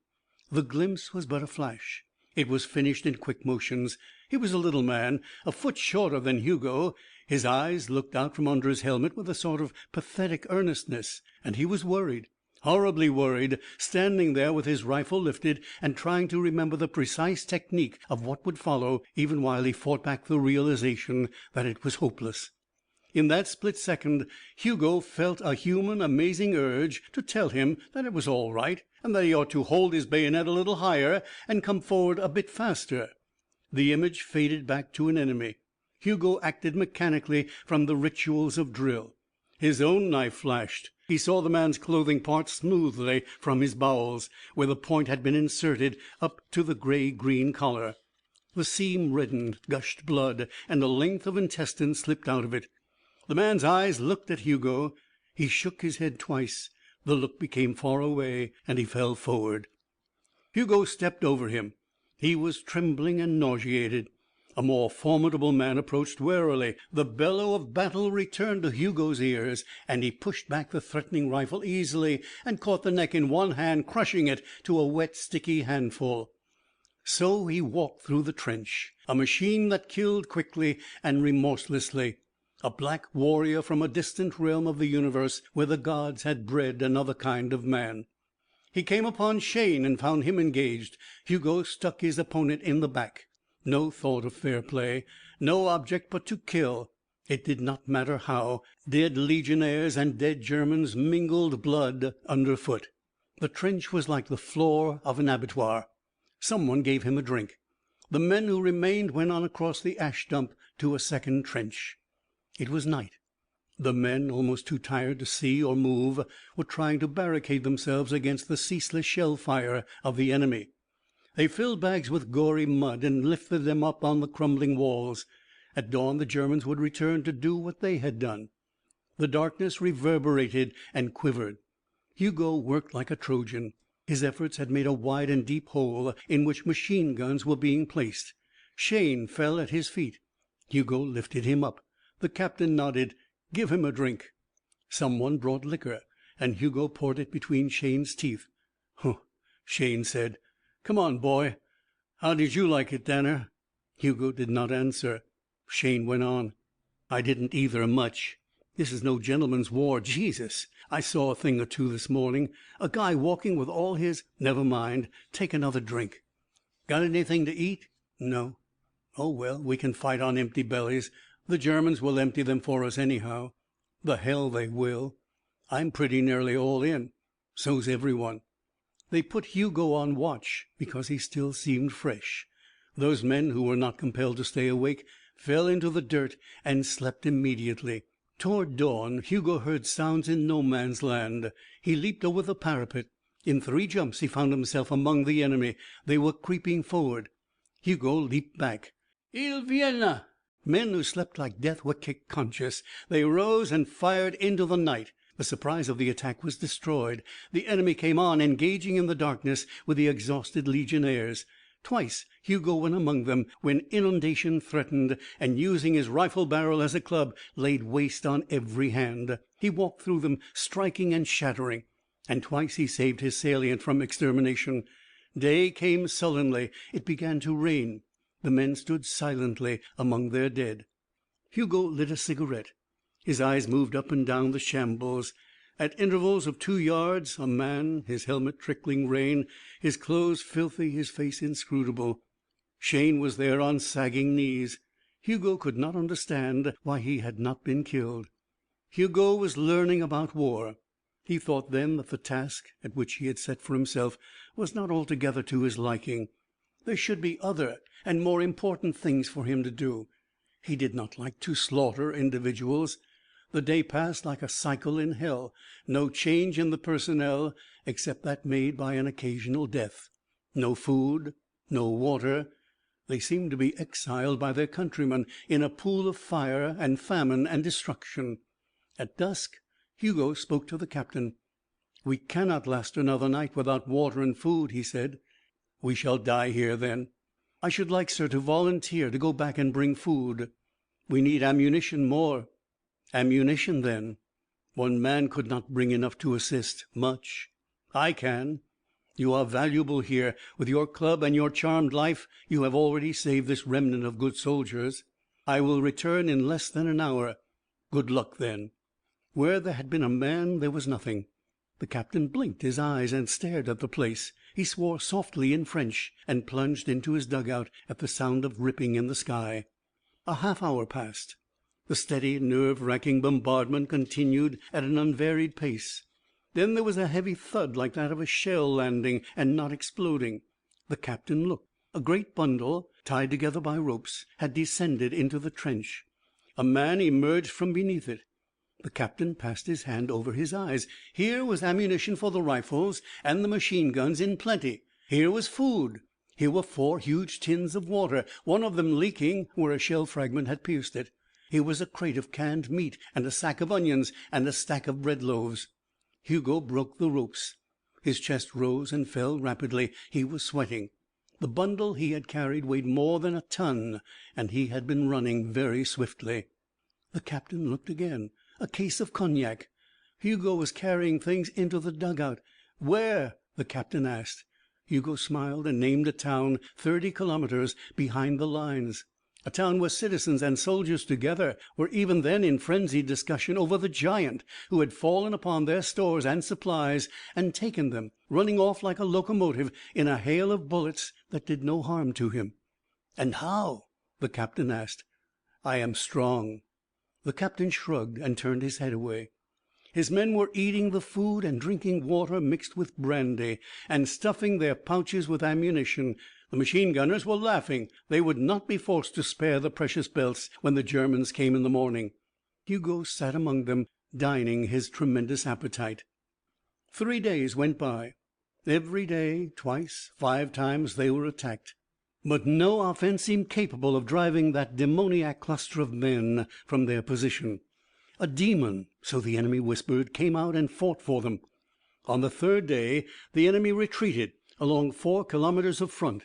The glimpse was but a flash. It was finished in quick motions. He was a little man, a foot shorter than Hugo. His eyes looked out from under his helmet with a sort of pathetic earnestness, and he was worried, horribly worried, standing there with his rifle lifted and trying to remember the precise technique of what would follow, even while he fought back the realization that it was hopeless. In that split second, Hugo felt a human, amazing urge to tell him that it was all right, and that he ought to hold his bayonet a little higher and come forward a bit faster. The image faded back to an enemy. Hugo acted mechanically from the rituals of drill. His own knife flashed. He saw the man's clothing part smoothly from his bowels, where the point had been inserted, up to the gray-green collar. The seam reddened, gushed blood, and a length of intestine slipped out of it. The man's eyes looked at Hugo. He shook his head twice. The look became far away, and he fell forward. Hugo stepped over him. He was trembling and nauseated. A more formidable man approached warily. The bellow of battle returned to Hugo's ears, and he pushed back the threatening rifle easily and caught the neck in one hand, crushing it to a wet, sticky handful. So he walked through the trench, a machine that killed quickly and remorselessly. A black warrior from a distant realm of the universe where the gods had bred another kind of man. He came upon Shane and found him engaged. Hugo stuck his opponent in the back. No thought of fair play. No object but to kill. It did not matter how. Dead legionnaires and dead Germans mingled blood underfoot. The trench was like the floor of an abattoir. Someone gave him a drink. The men who remained went on across the ash dump to a second trench. It was night. The men, almost too tired to see or move, were trying to barricade themselves against the ceaseless shell fire of the enemy. They filled bags with gory mud and lifted them up on the crumbling walls. At dawn the Germans would return to do what they had done. The darkness reverberated and quivered. Hugo worked like a Trojan. His efforts had made a wide and deep hole in which machine guns were being placed. Shane fell at his feet. Hugo lifted him up. The captain nodded. "Give him a drink." Someone brought liquor, and Hugo poured it between Shane's teeth. "Huh," Shane said. "Come on, boy. How did you like it, Danner?" Hugo did not answer. Shane went on. "I didn't either much. This is no gentleman's war. Jesus, I saw a thing or two this morning. A guy walking with all his Never mind. Take another drink." "Got anything to eat?" "No." "Oh, well, we can fight on empty bellies. The Germans will empty them for us anyhow." "The hell they will. I'm pretty nearly all in. So's everyone." They put Hugo on watch because he still seemed fresh. Those men who were not compelled to stay awake fell into the dirt and slept immediately. Toward dawn Hugo heard sounds in no man's land. He leaped over the parapet. In 3 jumps he found himself among the enemy. They were creeping forward. Hugo leaped back. "Ils viennent!" Men who slept like death were kick conscious. They rose and fired into the night. The surprise of the attack was destroyed. The enemy came on, engaging in the darkness with the exhausted legionnaires. Twice Hugo went among them when inundation threatened, and using his rifle barrel as a club, laid waste on every hand. He walked through them, striking and shattering, and twice he saved his salient from extermination. Day came sullenly. It began to rain. The men stood silently among their dead. Hugo lit a cigarette. His eyes moved up and down the shambles. At intervals of 2 yards, a man, his helmet trickling rain, his clothes filthy, his face inscrutable. Shane was there on sagging knees. Hugo could not understand why he had not been killed. Hugo was learning about war. He thought then that the task at which he had set for himself was not altogether to his liking. There should be other and more important things for him to do. He did not like to slaughter individuals. The day passed like a cycle in hell, no change in the personnel except that made by an occasional death. No food, no water. They seemed to be exiled by their countrymen in a pool of fire and famine and destruction. At dusk, Hugo spoke to the captain. "We cannot last another night without water and food," he said. "We shall die here, then." "I should like, sir, to volunteer to go back and bring food." "We need ammunition more." "Ammunition, then." "One man could not bring enough to assist much." "I can." "You are valuable here. With your club and your charmed life, you have already saved this remnant of good soldiers." "I will return in less than an hour." "Good luck, then." Where there had been a man, there was nothing. The captain blinked his eyes and stared at the place. He swore softly in French and plunged into his dugout at the sound of ripping in the sky. A half hour passed. The steady, nerve-racking bombardment continued at an unvaried pace. Then there was a heavy thud like that of a shell landing and not exploding. The captain looked. A great bundle, tied together by ropes, had descended into the trench. A man emerged from beneath it. The captain passed his hand over his eyes. Here was ammunition for the rifles and the machine guns in plenty. Here was food. Here were 4 huge tins of water, one of them leaking where a shell fragment had pierced it. Here was a crate of canned meat and a sack of onions and a stack of bread loaves. Hugo broke the ropes. His chest rose and fell rapidly. He was sweating. The bundle he had carried weighed more than a ton, and he had been running very swiftly. The captain looked again. A case of cognac. Hugo was carrying things into the dugout. "Where?" the captain asked. Hugo smiled and named a town 30 kilometers behind the lines. A town where citizens and soldiers together were even then in frenzied discussion over the giant who had fallen upon their stores and supplies and taken them, running off like a locomotive in a hail of bullets that did no harm to him. "And how?" the captain asked. "I am strong." The captain shrugged and turned his head away. His men were eating the food and drinking water mixed with brandy, and stuffing their pouches with ammunition. The machine gunners were laughing. They would not be forced to spare the precious belts when the Germans came in the morning. Hugo sat among them, dining his tremendous appetite. 3 days went by. Every day, twice, 5 times, they were attacked. But no offense seemed capable of driving that demoniac cluster of men from their position. A demon, so the enemy whispered, came out and fought for them. On the 3rd day, the enemy retreated along 4 kilometers of front,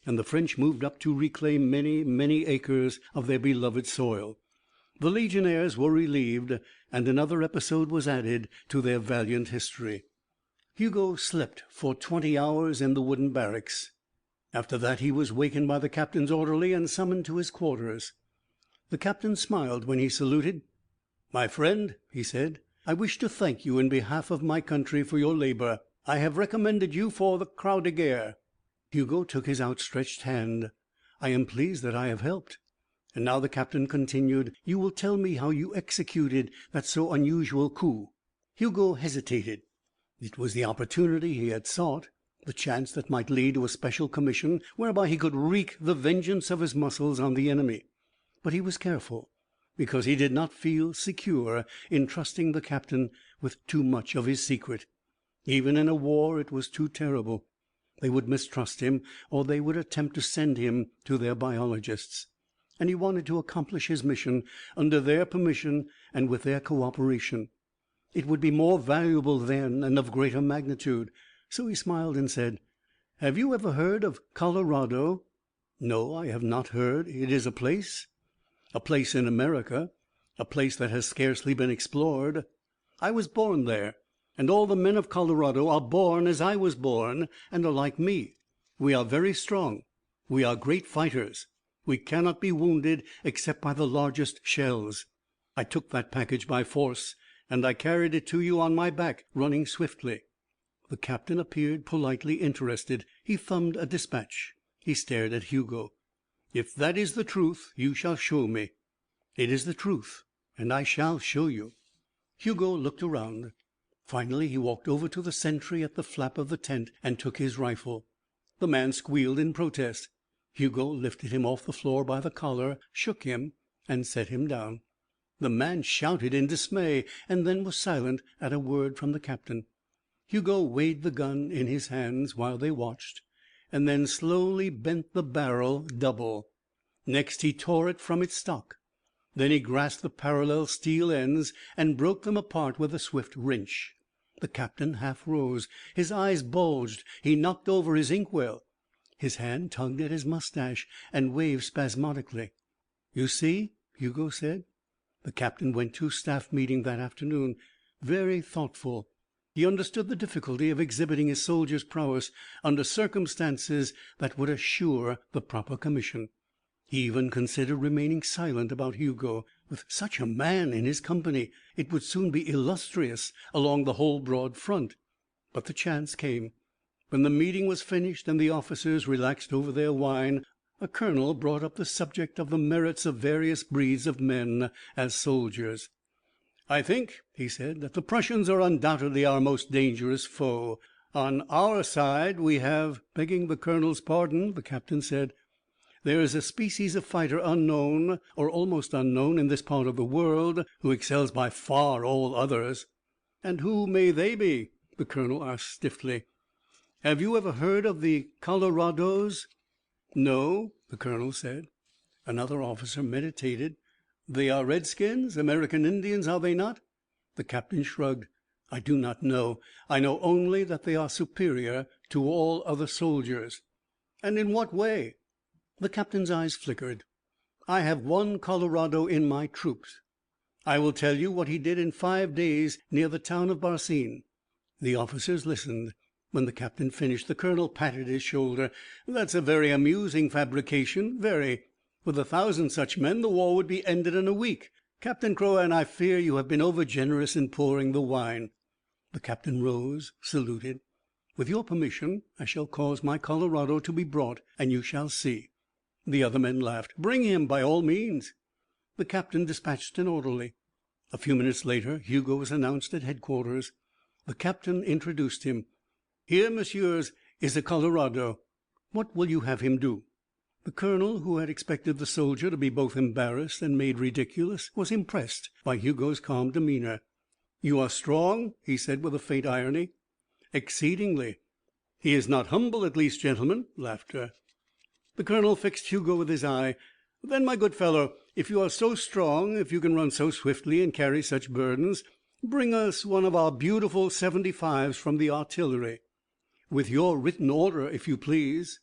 and the French moved up to reclaim many, many acres of their beloved soil. The legionnaires were relieved, and another episode was added to their valiant history. Hugo slept for 20 hours in the wooden barracks. After that he was wakened by the captain's orderly and summoned to his quarters. The captain smiled when he saluted. "My friend," he said, "I wish to thank you in behalf of my country for your labor. I have recommended you for the Croix de Guerre." Hugo took his outstretched hand. "I am pleased that I have helped." And now the captain continued, "You will tell me how you executed that so unusual coup." Hugo hesitated. It was the opportunity he had sought, the chance that might lead to a special commission whereby he could wreak the vengeance of his muscles on the enemy. But he was careful, because he did not feel secure in trusting the captain with too much of his secret. Even in a war it was too terrible. They would mistrust him, or they would attempt to send him to their biologists. And he wanted to accomplish his mission under their permission and with their cooperation. It would be more valuable then and of greater magnitude. So he smiled and said, "Have you ever heard of Colorado?" "No, I have not heard. It is a place?" "A place in America, a place that has scarcely been explored. I was born there, and all the men of Colorado are born as I was born and are like me. We are very strong. We are great fighters. We cannot be wounded except by the largest shells. I took that package by force, and I carried it to you on my back, running swiftly." The captain appeared politely interested. He thumbed a dispatch. He stared at Hugo. "If that is the truth, you shall show me." "It is the truth, and I shall show you." Hugo looked around. Finally he walked over to the sentry at the flap of the tent and took his rifle. The man squealed in protest. Hugo lifted him off the floor by the collar, shook him, and set him down. The man shouted in dismay, and then was silent at a word from the captain. Hugo weighed the gun in his hands while they watched, and then slowly bent the barrel double. Next he tore it from its stock. Then he grasped the parallel steel ends and broke them apart with a swift wrench. The captain half rose. His eyes bulged. He knocked over his inkwell. His hand tugged at his mustache and waved spasmodically. "You see," Hugo said. The captain went to staff meeting that afternoon, very thoughtful. He understood the difficulty of exhibiting his soldier's prowess under circumstances that would assure the proper commission. He even considered remaining silent about Hugo. With such a man in his company, it would soon be illustrious along the whole broad front. But the chance came. When the meeting was finished and the officers relaxed over their wine, a colonel brought up the subject of the merits of various breeds of men as soldiers. "I think," he said, "that the Prussians are undoubtedly our most dangerous foe. On our side we have—" "Begging the colonel's pardon," the captain said, "there is a species of fighter unknown, or almost unknown, in this part of the world, who excels by far all others." "And who may they be?" the colonel asked stiffly. "Have you ever heard of the Colorados?" "No," the colonel said. Another officer meditated. "They are redskins, American Indians, are they not?" The captain shrugged. "I do not know. I know only that they are superior to all other soldiers." "And in what way?" The captain's eyes flickered. "I have one Colorado in my troops. I will tell you what he did in 5 days near the town of Barcine." The officers listened. When the captain finished, the colonel patted his shoulder. "That's a very amusing fabrication, very. With 1,000 such men, the war would be ended in a week. Captain Crouan, I fear you have been over generous in pouring the wine." The captain rose, saluted. "With your permission, I shall cause my Colorado to be brought, and you shall see." The other men laughed. "Bring him, by all means." The captain dispatched an orderly. A few minutes later, Hugo was announced at headquarters. The captain introduced him. "Here, messieurs, is a Colorado. What will you have him do?" The colonel, who had expected the soldier to be both embarrassed and made ridiculous, was impressed by Hugo's calm demeanor. "You are strong?" he said with a faint irony. "Exceedingly." "He is not humble, at least, gentlemen." Laughter. The colonel fixed Hugo with his eye. "Then, my good fellow, if you are so strong, if you can run so swiftly and carry such burdens, bring us one of our beautiful 75s from the artillery." "With your written order, if you please."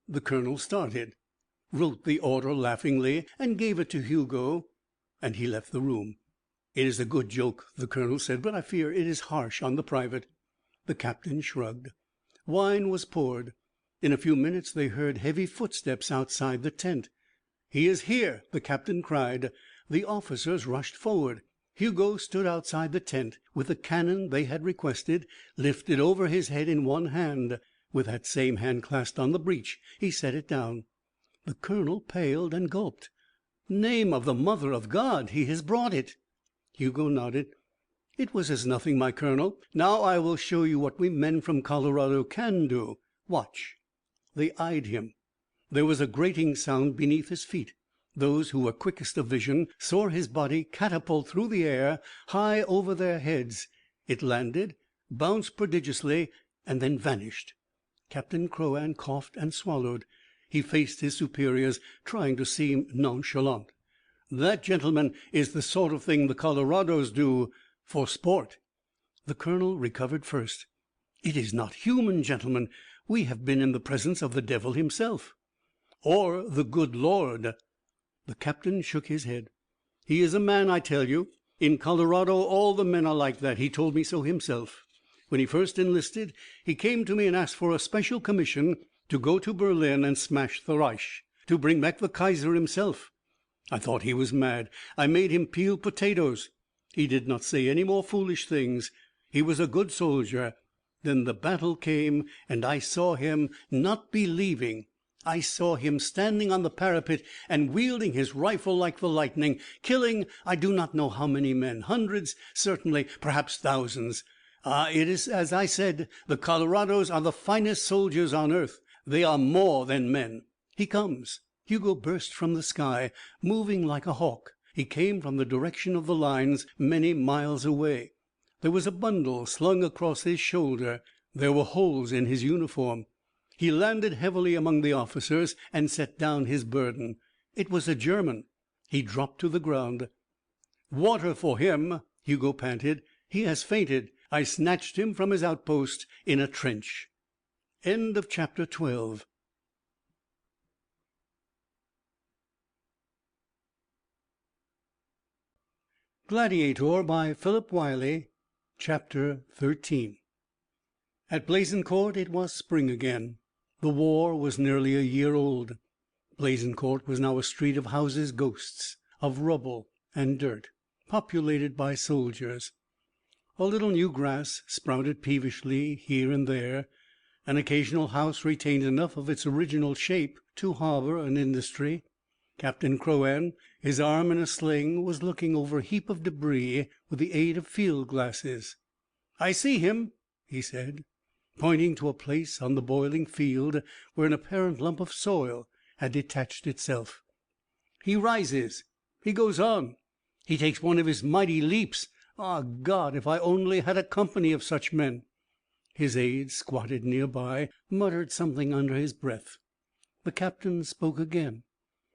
The colonel started, wrote the order laughingly, and gave it to Hugo, and he left the room. "It is a good joke," the colonel said, "but I fear it is harsh on the private." The captain shrugged. Wine was poured. In a few minutes they heard heavy footsteps outside the tent. "He is here!" the captain cried. The officers rushed forward. Hugo stood outside the tent with the cannon they had requested lifted over his head in one hand. With that same hand clasped on the breech, he set it down. The colonel paled and gulped. "Name of the Mother of God! He has brought it!" Hugo nodded. "It was as nothing, my colonel. Now I will show you what we men from Colorado can do. Watch." They eyed him. There was a grating sound beneath his feet. Those who were quickest of vision saw his body catapult through the air high over their heads. It landed, bounced prodigiously, and then vanished. Captain Crouan coughed and swallowed. He faced his superiors, trying to seem nonchalant. "That, gentlemen, is the sort of thing the Colorados do for sport." The colonel recovered first. "It is not human, gentlemen. We have been in the presence of the devil himself." "Or the good Lord." The captain shook his head. "He is a man, I tell you. In Colorado all the men are like that. He told me so himself. When he first enlisted, he came to me and asked for a special commission to go to Berlin and smash the Reich, to bring back the Kaiser himself. I thought he was mad. I made him peel potatoes. He did not say any more foolish things. He was a good soldier. Then the battle came, and I saw him, not believing. I saw him standing on the parapet and wielding his rifle like the lightning, killing I do not know how many men, hundreds, certainly, perhaps thousands. It is as I said, the Colorados are the finest soldiers on earth. They are more than men. He comes. Hugo burst from the sky, moving like a hawk. He came from the direction of the lines, many miles away. There was a bundle slung across his shoulder. There were holes in his uniform. He landed heavily among the officers and set down his burden. It was a German. He dropped to the ground. "Water for him," Hugo panted. "He has fainted. I snatched him from his outpost in a trench." End of chapter 12. Gladiator by Philip Wylie, chapter 13. At Blaisencourt it was spring again. The war was nearly a year old. Blaisencourt was now a street of houses' ghosts, of rubble and dirt, populated by soldiers. A little new grass sprouted peevishly here and there. An occasional house retained enough of its original shape to harbor an industry. Captain Crouan, his arm in a sling, was looking over a heap of debris with the aid of field glasses. "I see him," he said, pointing to a place on the boiling field where an apparent lump of soil had detached itself. "He rises. He goes on. He takes one of his mighty leaps. Ah, God, if I only had a company of such men!" His aide, squatted nearby, muttered something under his breath. The captain spoke again.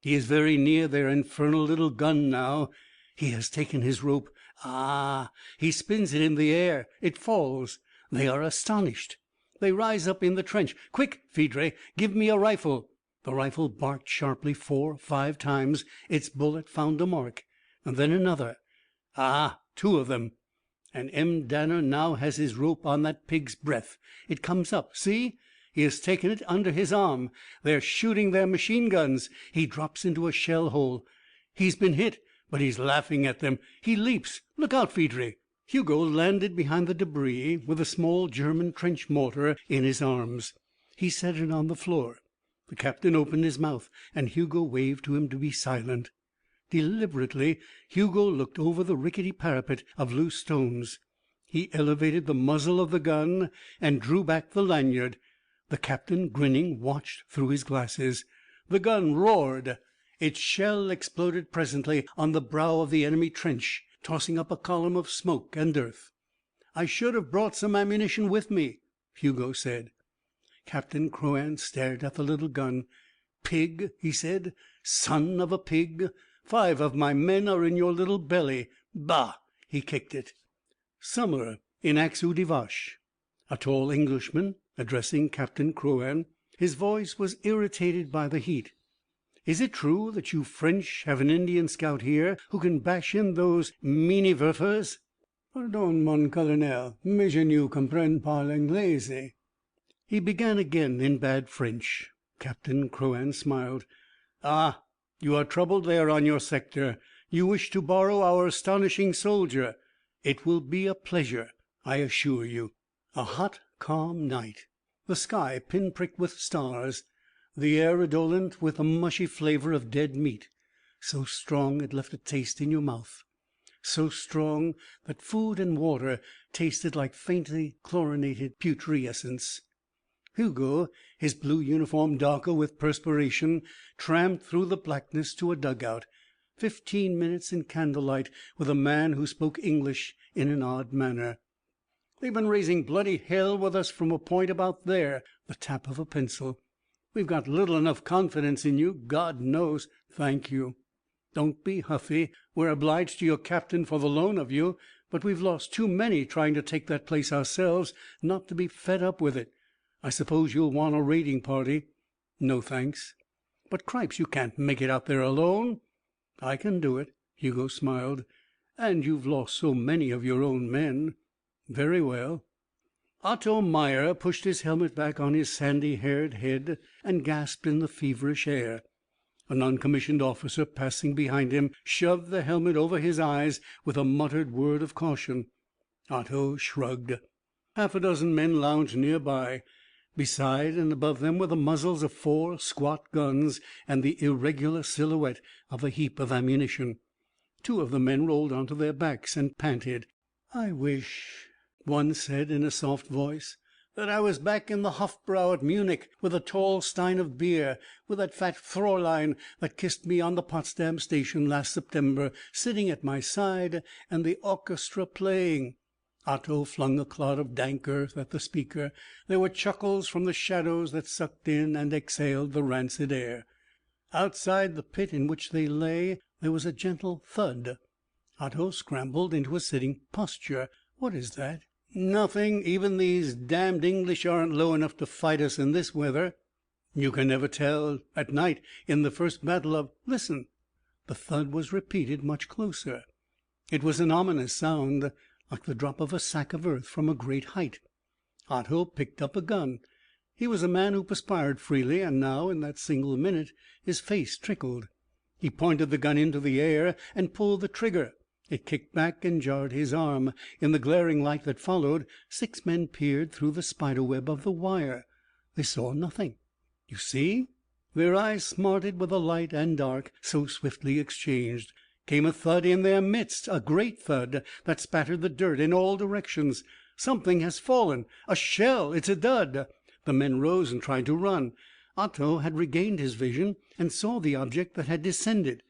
"He is very near their infernal little gun now. He has taken his rope. Ah! He spins it in the air. It falls. They are astonished. They rise up in the trench. Quick, Phèdre, give me a rifle." The rifle barked sharply 4, 5 times. Its bullet found a mark. Then another. Ah! 2 of them. And M. Danner now has his rope on that pig's breath. It comes up. See? He has taken it under his arm. They're shooting their machine guns. He drops into a shell hole. He's been hit, but he's laughing at them. He leaps. Look out, Phèdre. Hugo landed behind the debris with a small German trench mortar in his arms. He set it on the floor. The captain opened his mouth, and Hugo waved to him to be silent. Deliberately, Hugo looked over the rickety parapet of loose stones. He elevated the muzzle of the gun and drew back the lanyard. The captain, grinning, watched through his glasses. The gun roared. Its shell exploded presently on the brow of the enemy trench, tossing up a column of smoke and earth. "I should have brought some ammunition with me," Hugo said. Captain Crouan stared at the little gun. "Pig," he said. "Son of a pig. 5 of my men are in your little belly. Bah!" He kicked it. Summer in Aix-Vache. A tall Englishman addressing Captain Crouan. His voice was irritated by the heat. "Is it true that you French have an Indian scout here who can bash in those Minenwerfers?" "Pardon, mon colonel, mais je ne comprends pas l'anglais." He began again in bad French. Captain Crouan smiled. "Ah, you are troubled there on your sector. You wish to borrow our astonishing soldier. It will be a pleasure, I assure you." A hot, calm night. The sky pinpricked with stars. The air redolent with the mushy flavor of dead meat. So strong it left a taste in your mouth. So strong that food and water tasted like faintly chlorinated putrescence. Hugo, his blue uniform darker with perspiration, tramped through the blackness to a dugout. 15 minutes in candlelight with a man who spoke English in an odd manner. "They've been raising bloody hell with us from a point about there." The tap of a pencil. "We've got little enough confidence in you, God knows." "Thank you." "Don't be huffy. We're obliged to your captain for the loan of you, but we've lost too many trying to take that place ourselves not to be fed up with it. I suppose you'll want a raiding party." "No, thanks." "But Cripes, you can't make it out there alone." "I can do it." Hugo smiled. "And you've lost so many of your own men." "Very well." Otto Meyer pushed his helmet back on his sandy-haired head and gasped in the feverish air. A non-commissioned officer passing behind him shoved the helmet over his eyes with a muttered word of caution. Otto shrugged. Half a dozen men lounged nearby. Beside and above them were the muzzles of 4 squat guns and the irregular silhouette of a heap of ammunition. 2 of the men rolled onto their backs and panted. "I wish," one said in a soft voice, "that I was back in the Hofbrau at Munich with a tall stein of beer, with that fat Fräulein that kissed me on the Potsdam station last September, sitting at my side, and the orchestra playing." Otto flung a clod of dank earth at the speaker. There were chuckles from the shadows that sucked in and exhaled the rancid air. Outside the pit in which they lay there was a gentle thud. Otto scrambled into a sitting posture. "What is that?" "Nothing. Even these damned English aren't low enough to fight us in this weather." "You can never tell. At night, in the first battle of—" "Listen." The thud was repeated much closer. It was an ominous sound, like the drop of a sack of earth from a great height. Otto picked up a gun. He was a man who perspired freely, and now, in that single minute, his face trickled. He pointed the gun into the air and pulled the trigger. It kicked back and jarred his arm. In the glaring light that followed, 6 men peered through the spiderweb of the wire. They saw nothing. "You see?" Their eyes smarted with the light and dark so swiftly exchanged. Came a thud in their midst, a great thud that spattered the dirt in all directions. "Something has fallen! A shell! It's a dud!" The men rose and tried to run. Otto had regained his vision and saw the object that had descended.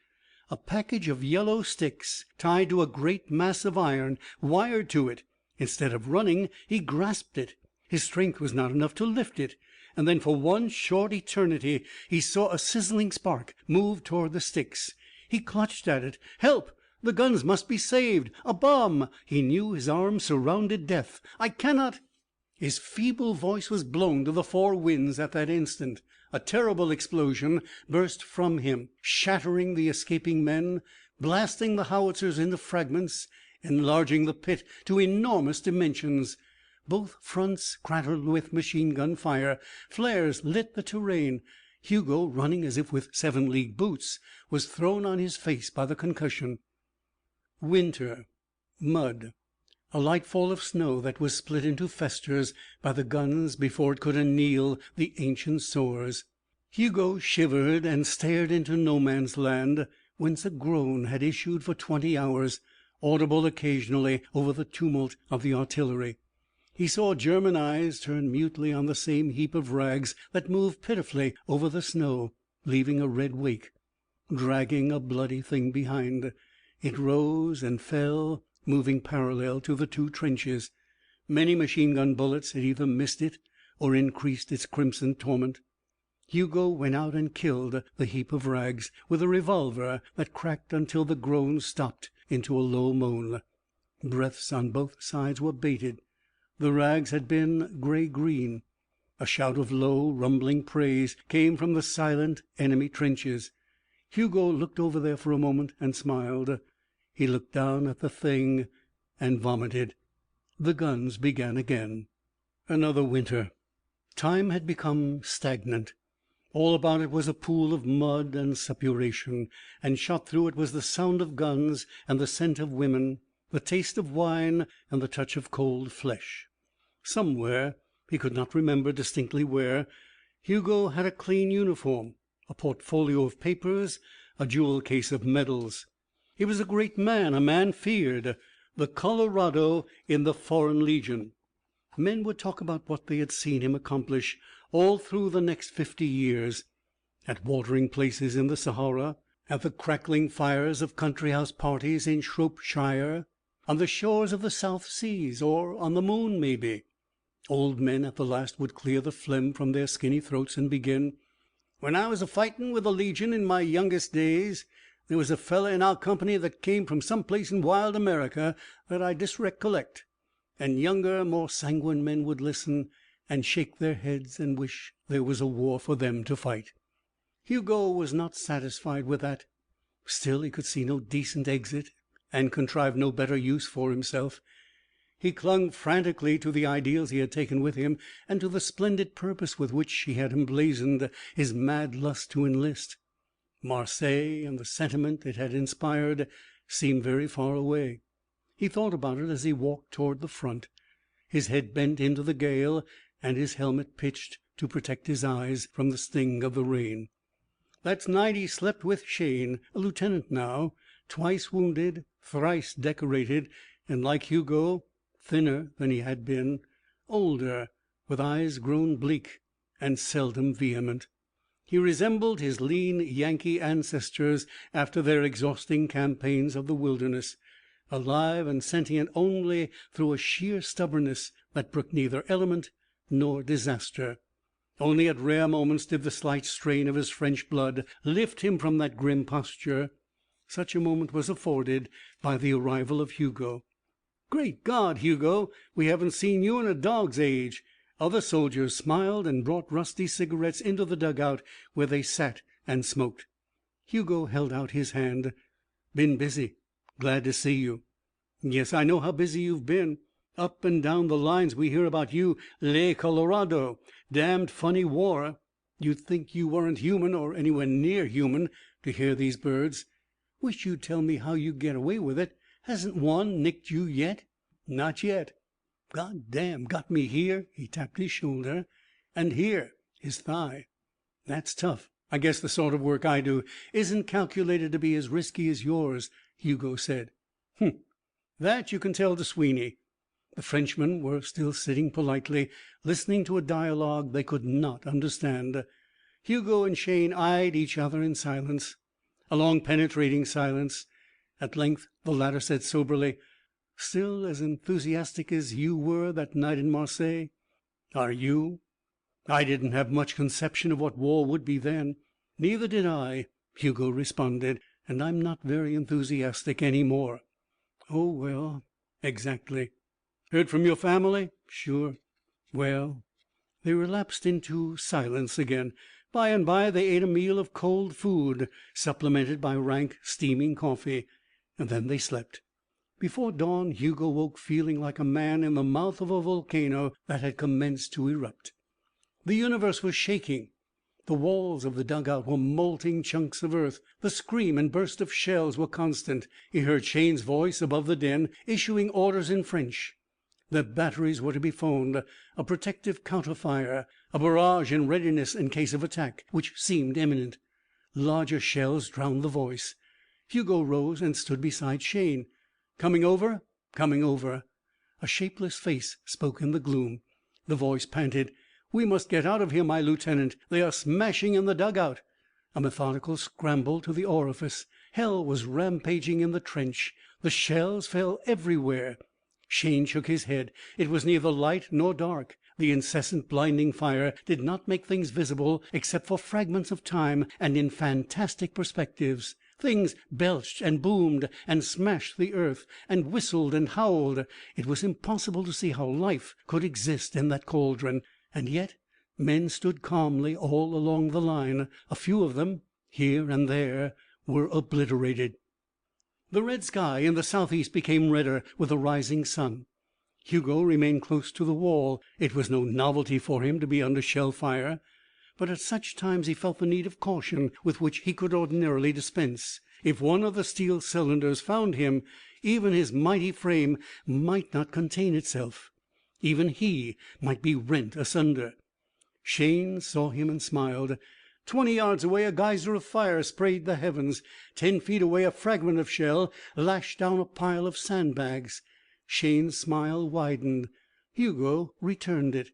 A package of yellow sticks tied to a great mass of iron, wired to it. Instead of running, he grasped it. His strength was not enough to lift it. And then for one short eternity he saw a sizzling spark move toward the sticks. He clutched at it. "Help! The guns must be saved! A bomb!" He knew his arms surrounded death. "I cannot—" His feeble voice was blown to the 4 winds at that instant. A terrible explosion burst from him, shattering the escaping men, blasting the howitzers into fragments, enlarging the pit to enormous dimensions. Both fronts crattered with machine-gun fire. Flares lit the terrain. Hugo, running as if with 7-league boots, was thrown on his face by the concussion. Winter. Mud. A light fall of snow that was split into festers by the guns before it could anneal the ancient sores. Hugo shivered and stared into no man's land, whence a groan had issued for 20 hours, audible occasionally over the tumult of the artillery. He saw German eyes turn mutely on the same heap of rags that moved pitifully over the snow, leaving a red wake, dragging a bloody thing behind. It rose and fell, moving parallel to the 2 trenches. Many machine-gun bullets had either missed it or increased its crimson torment. Hugo went out and killed the heap of rags with a revolver that cracked until the groans stopped into a low moan. Breaths on both sides were bated. The rags had been gray-green. A shout of low, rumbling praise came from the silent enemy trenches. Hugo looked over there for a moment and smiled. He looked down at the thing and vomited. The guns began again. Another winter. Time had become stagnant. All about it was a pool of mud and suppuration, and shot through it was the sound of guns and the scent of women, the taste of wine and the touch of cold flesh. Somewhere, he could not remember distinctly where, Hugo had a clean uniform, a portfolio of papers, a jewel case of medals. He was a great man, a man feared, the Colorado in the Foreign Legion. Men would talk about what they had seen him accomplish all through the next 50 years, at watering places in the Sahara, at the crackling fires of country house parties in Shropshire, on the shores of the South Seas, or on the moon, maybe. Old men at the last would clear the phlegm from their skinny throats and begin, "When I was a-fightin' with the Legion in my youngest days, there was a feller in our company that came from some place in wild America that I disrecollect." And younger, more sanguine men would listen and shake their heads and wish there was a war for them to fight. Hugo was not satisfied with that. Still, he could see no decent exit and contrive no better use for himself. He clung frantically to the ideals he had taken with him and to the splendid purpose with which he had emblazoned his mad lust to enlist. Marseilles and the sentiment it had inspired seemed very far away. He thought about it as he walked toward the front, his head bent into the gale and his helmet pitched to protect his eyes from the sting of the rain. That night he slept with Shane, a lieutenant now, twice wounded, thrice decorated, and like Hugo, thinner than he had been, older, with eyes grown bleak and seldom vehement. He resembled his lean Yankee ancestors after their exhausting campaigns of the wilderness, alive and sentient only through a sheer stubbornness that brooked neither element nor disaster. Only at rare moments did the slight strain of his French blood lift him from that grim posture. Such a moment was afforded by the arrival of Hugo. "Great God, Hugo, we haven't seen you in a dog's age." Other soldiers smiled and brought rusty cigarettes into the dugout where they sat and smoked. Hugo held out his hand. "Been busy. Glad to see you." "Yes, I know how busy you've been. Up and down the lines we hear about you, Le Colorado. Damned funny war. You'd think you weren't human, or anywhere near human, to hear these birds. Wish you'd tell me how you get away with it. Hasn't one nicked you yet?" "Not yet." "God damn, got me here," he tapped his shoulder, "and here," his thigh. "That's tough. I guess the sort of work I do isn't calculated to be as risky as yours," Hugo said. "Humph. That you can tell to Sweeney." The Frenchmen were still sitting politely, listening to a dialogue they could not understand. Hugo and Shane eyed each other in silence, a long penetrating silence. At length the latter said soberly, "Still as enthusiastic as you were that night in Marseilles?" "Are you?" "I didn't have much conception of what war would be then." "Neither did I," Hugo responded, "and I'm not very enthusiastic any more." "Oh, well, exactly." "Heard from your family?" "Sure." "Well." They relapsed into silence again. By and by they ate a meal of cold food, supplemented by rank, steaming coffee. Then they slept. Before dawn Hugo woke feeling like a man in the mouth of a volcano that had commenced to erupt. The universe was shaking. The walls of the dugout were molting chunks of earth. The scream and burst of shells were constant. He heard Shane's voice above the din, issuing orders in French. Their batteries were to be phoned, a protective counter-fire, a barrage in readiness in case of attack, which seemed imminent. Larger shells drowned the voice. Hugo rose and stood beside Shane. "Coming over?" "Coming over." A shapeless face spoke in the gloom. The voice panted, "We must get out of here, my lieutenant. They are smashing in the dugout." A methodical scramble to the orifice. Hell was rampaging in the trench. The shells fell everywhere. Shane shook his head. It was neither light nor dark. The incessant blinding fire did not make things visible except for fragments of time and in fantastic perspectives. Things belched and boomed and smashed the earth and whistled and howled. It was impossible to see how life could exist in that cauldron. And yet men stood calmly all along the line. A few of them, here and there, were obliterated. The red sky in the southeast became redder with the rising sun. Hugo remained close to the wall. It was no novelty for him to be under shell fire, but at such times he felt the need of caution with which he could ordinarily dispense. If one of the steel cylinders found him, even his mighty frame might not contain itself. Even he might be rent asunder. Shane saw him and smiled. 20 yards away a geyser of fire sprayed the heavens. 10 feet away a fragment of shell lashed down a pile of sandbags. Shane's smile widened. Hugo returned it.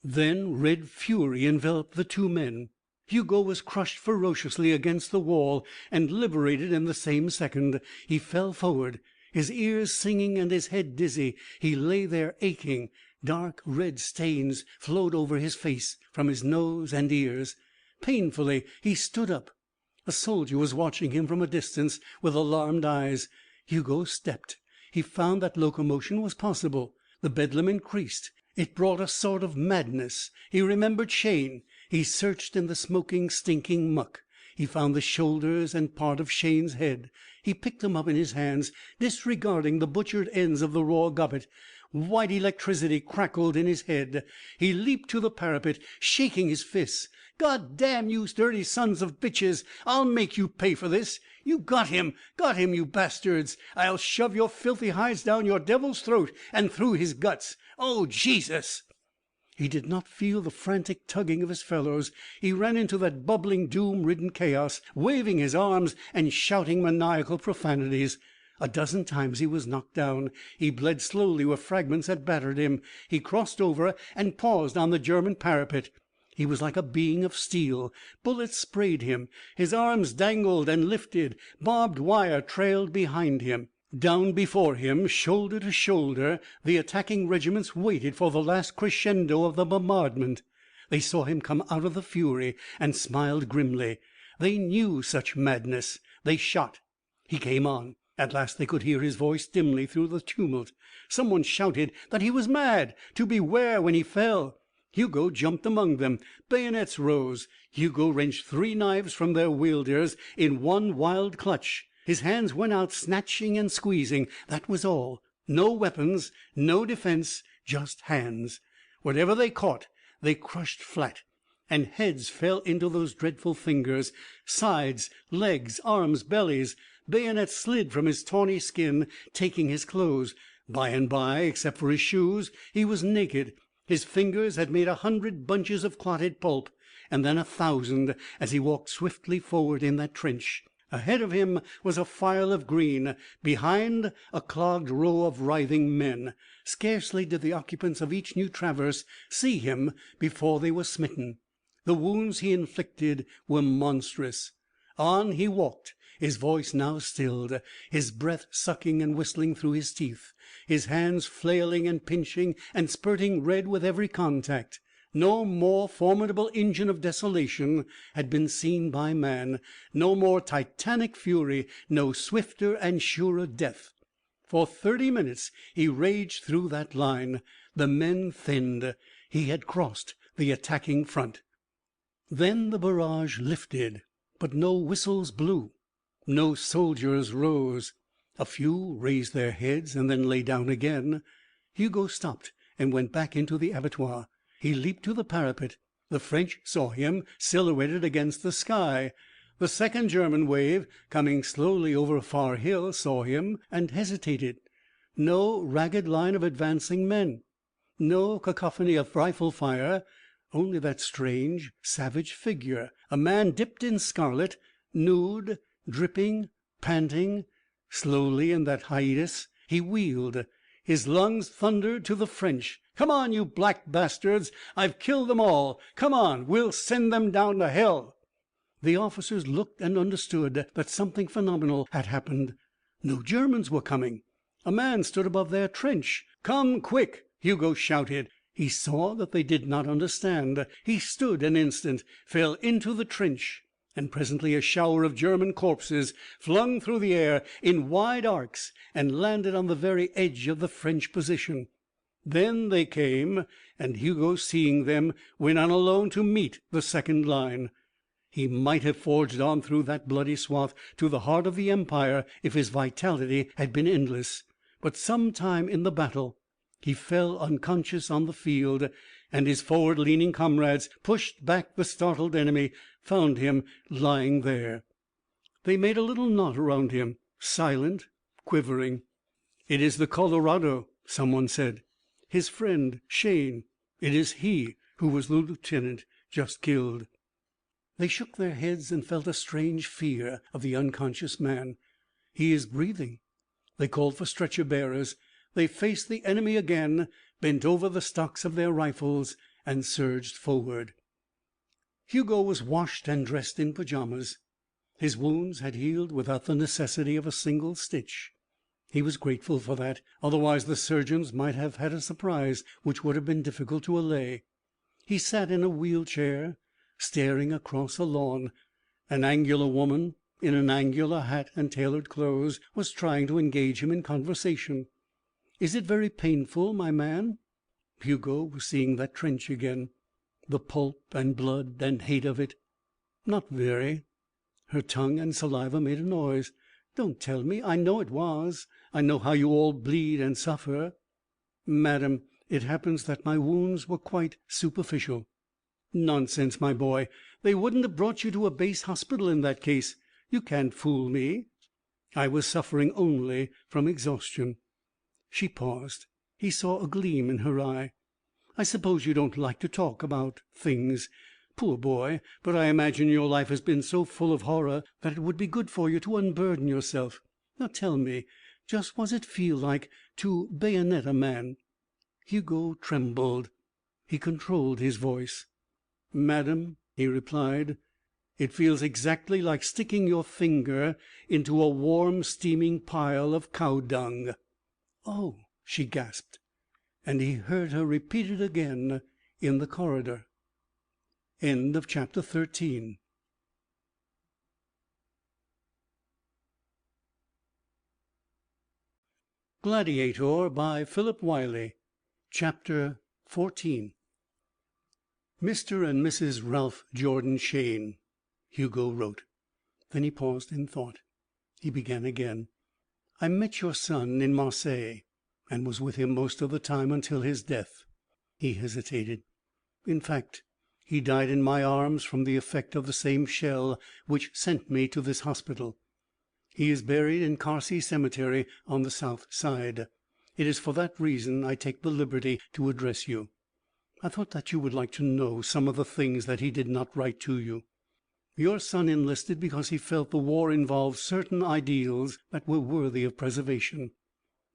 Then red fury enveloped the two men. Hugo was crushed ferociously against the wall and liberated in the same second. He fell forward, his ears singing and his head dizzy. He lay there aching. Dark red stains flowed over his face from his nose and ears. Painfully he stood up. A soldier was watching him from a distance with alarmed eyes. Hugo stepped. He found that locomotion was possible. The bedlam increased. It brought a sort of madness. He remembered Shane. He searched in the smoking, stinking muck. He found the shoulders and part of Shane's head. He picked them up in his hands, disregarding the butchered ends of the raw gobbet. White electricity crackled in his head. He leaped to the parapet, shaking his fists. God damn you dirty sons of bitches! I'll make you pay for this! You got him, you bastards! I'll shove your filthy hides down your devil's throat and through his guts! Oh, Jesus!" He did not feel the frantic tugging of his fellows. He ran into that bubbling, doom-ridden chaos, waving his arms and shouting maniacal profanities. A dozen times he was knocked down. He bled slowly where fragments had battered him. He crossed over and paused on the German parapet. He was like a being of steel. Bullets sprayed him. His arms dangled and lifted. Barbed wire trailed behind him. Down before him, shoulder to shoulder, the attacking regiments waited for the last crescendo of the bombardment. They saw him come out of the fury and smiled grimly. They knew such madness. They shot. He came on. At last they could hear his voice dimly through the tumult. Someone shouted that he was mad, to beware when he fell. Hugo jumped among them. Bayonets rose. Hugo wrenched 3 knives from their wielders in one wild clutch. His hands went out, snatching and squeezing. That was all. No weapons, no defense, just hands. Whatever they caught, they crushed flat. And heads fell into those dreadful fingers. Sides, legs, arms, bellies. Bayonets slid from his tawny skin, taking his clothes. By and by, except for his shoes, he was naked. His fingers had made 100 bunches of clotted pulp, and then 1,000, as he walked swiftly forward in that trench. Ahead of him was a file of green, behind a clogged row of writhing men. Scarcely did the occupants of each new traverse see him before they were smitten. The wounds he inflicted were monstrous. On he walked, his voice now stilled, his breath sucking and whistling through his teeth, his hands flailing and pinching and spurting red with every contact. No more formidable engine of desolation had been seen by man, no more titanic fury, no swifter and surer death. For 30 minutes he raged through that line. The men thinned. He had crossed the attacking front. Then the barrage lifted, but no whistles blew. No soldiers rose. A few raised their heads and then lay down again. Hugo stopped and went back into the abattoir. He leaped to the parapet. The French saw him silhouetted against the sky. The second German wave, coming slowly over a far hill, saw him and hesitated. No ragged line of advancing men. No cacophony of rifle fire. Only that strange, savage figure. A man dipped in scarlet, nude, dripping, panting. Slowly in that hiatus he wheeled. His lungs thundered to the French. "Come on, you black bastards! I've killed them all! Come on! We'll send them down to hell!" The officers looked and understood that something phenomenal had happened. No Germans were coming. A man stood above their trench. "Come quick!" Hugo shouted. He saw that they did not understand. He stood an instant, fell into the trench, and presently a shower of German corpses flung through the air in wide arcs and landed on the very edge of the French position. Then they came, and Hugo, seeing them, went on alone to meet the second line. He might have forged on through that bloody swath to the heart of the Empire if his vitality had been endless. But sometime in the battle he fell unconscious on the field, and his forward-leaning comrades pushed back the startled enemy, found him lying there. They made a little knot around him, silent, quivering. "It is the Colorado," someone said. "His friend, Shane. It is he who was the lieutenant just killed." They shook their heads and felt a strange fear of the unconscious man. "He is breathing." They called for stretcher bearers. They faced the enemy again, bent over the stocks of their rifles, and surged forward. Hugo was washed and dressed in pajamas. His wounds had healed without the necessity of a single stitch. He was grateful for that. Otherwise the surgeons might have had a surprise which would have been difficult to allay. He sat in a wheelchair, staring across a lawn. An angular woman, in an angular hat and tailored clothes, was trying to engage him in conversation. "Is it very painful, my man?" Hugo was seeing that trench again. The pulp and blood and hate of it. "Not very." Her tongue and saliva made a noise. "Don't tell me. I know it was. I know how you all bleed and suffer." "Madam, it happens that my wounds were quite superficial." "Nonsense, my boy. They wouldn't have brought you to a base hospital in that case. You can't fool me." "I was suffering only from exhaustion." She paused. He saw a gleam in her eye. "I suppose you don't like to talk about things. Poor boy, but I imagine your life has been so full of horror that it would be good for you to unburden yourself. Now tell me, just what does it feel like to bayonet a man?" Hugo trembled. He controlled his voice. "Madam," he replied, "it feels exactly like sticking your finger into a warm, steaming pile of cow dung." "Oh!" she gasped, and he heard her repeat it again in the corridor. End of chapter 13. Gladiator by Philip Wylie. Chapter 14. "Mr. and Mrs. Ralph Jordan Shayne," Hugo wrote. Then he paused in thought. He began again. "I met your son in Marseilles, and was with him most of the time until his death." He hesitated. "In fact, he died in my arms from the effect of the same shell which sent me to this hospital. He is buried in Carcy Cemetery on the south side. It is for that reason I take the liberty to address you. I thought that you would like to know some of the things that he did not write to you. Your son enlisted because he felt the war involved certain ideals that were worthy of preservation.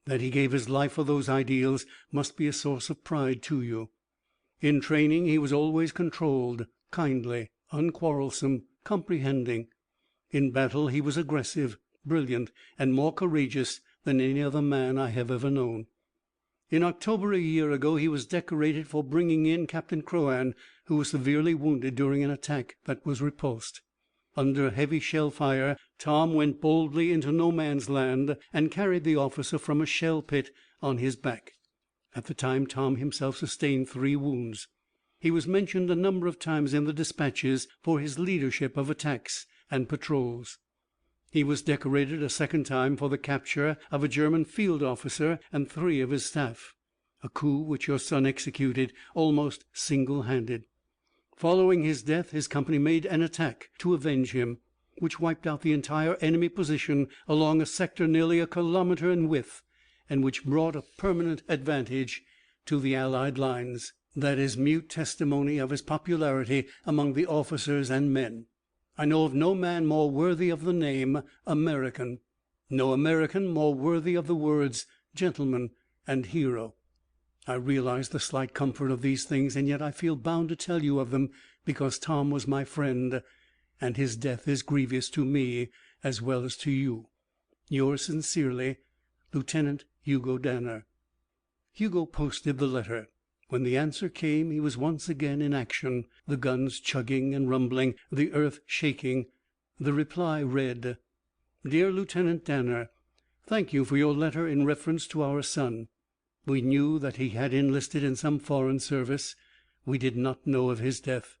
That he gave his life for those ideals must be a source of pride to you. In training he was always controlled, kindly, unquarrelsome, comprehending. In battle he was aggressive, brilliant, and more courageous than any other man I have ever known. In October a year ago he was decorated for bringing in Captain Crowan, who was severely wounded during an attack that was repulsed. Under heavy shell fire Tom went boldly into no man's land and carried the officer from a shell pit on his back. At the time Tom himself sustained 3 wounds. He was mentioned a number of times in the dispatches for his leadership of attacks and patrols. He was decorated a second time for the capture of a German field officer and 3 of his staff, a coup which your son executed almost single-handed. Following his death his company made an attack to avenge him, which wiped out the entire enemy position along a sector nearly a kilometer in width, and which brought a permanent advantage to the Allied lines. That is mute testimony of his popularity among the officers and men. I know of no man more worthy of the name American, no American more worthy of the words gentleman and hero. I realize the slight comfort of these things, and yet I feel bound to tell you of them because Tom was my friend, and his death is grievous to me as well as to you. Yours sincerely, Lieutenant Hugo Danner. Hugo posted the letter. When the answer came he was once again in action, the guns chugging and rumbling, the earth shaking. The reply read: "Dear Lieutenant Danner, thank you for your letter in reference to our son. We knew that he had enlisted in some foreign service. We did not know of his death.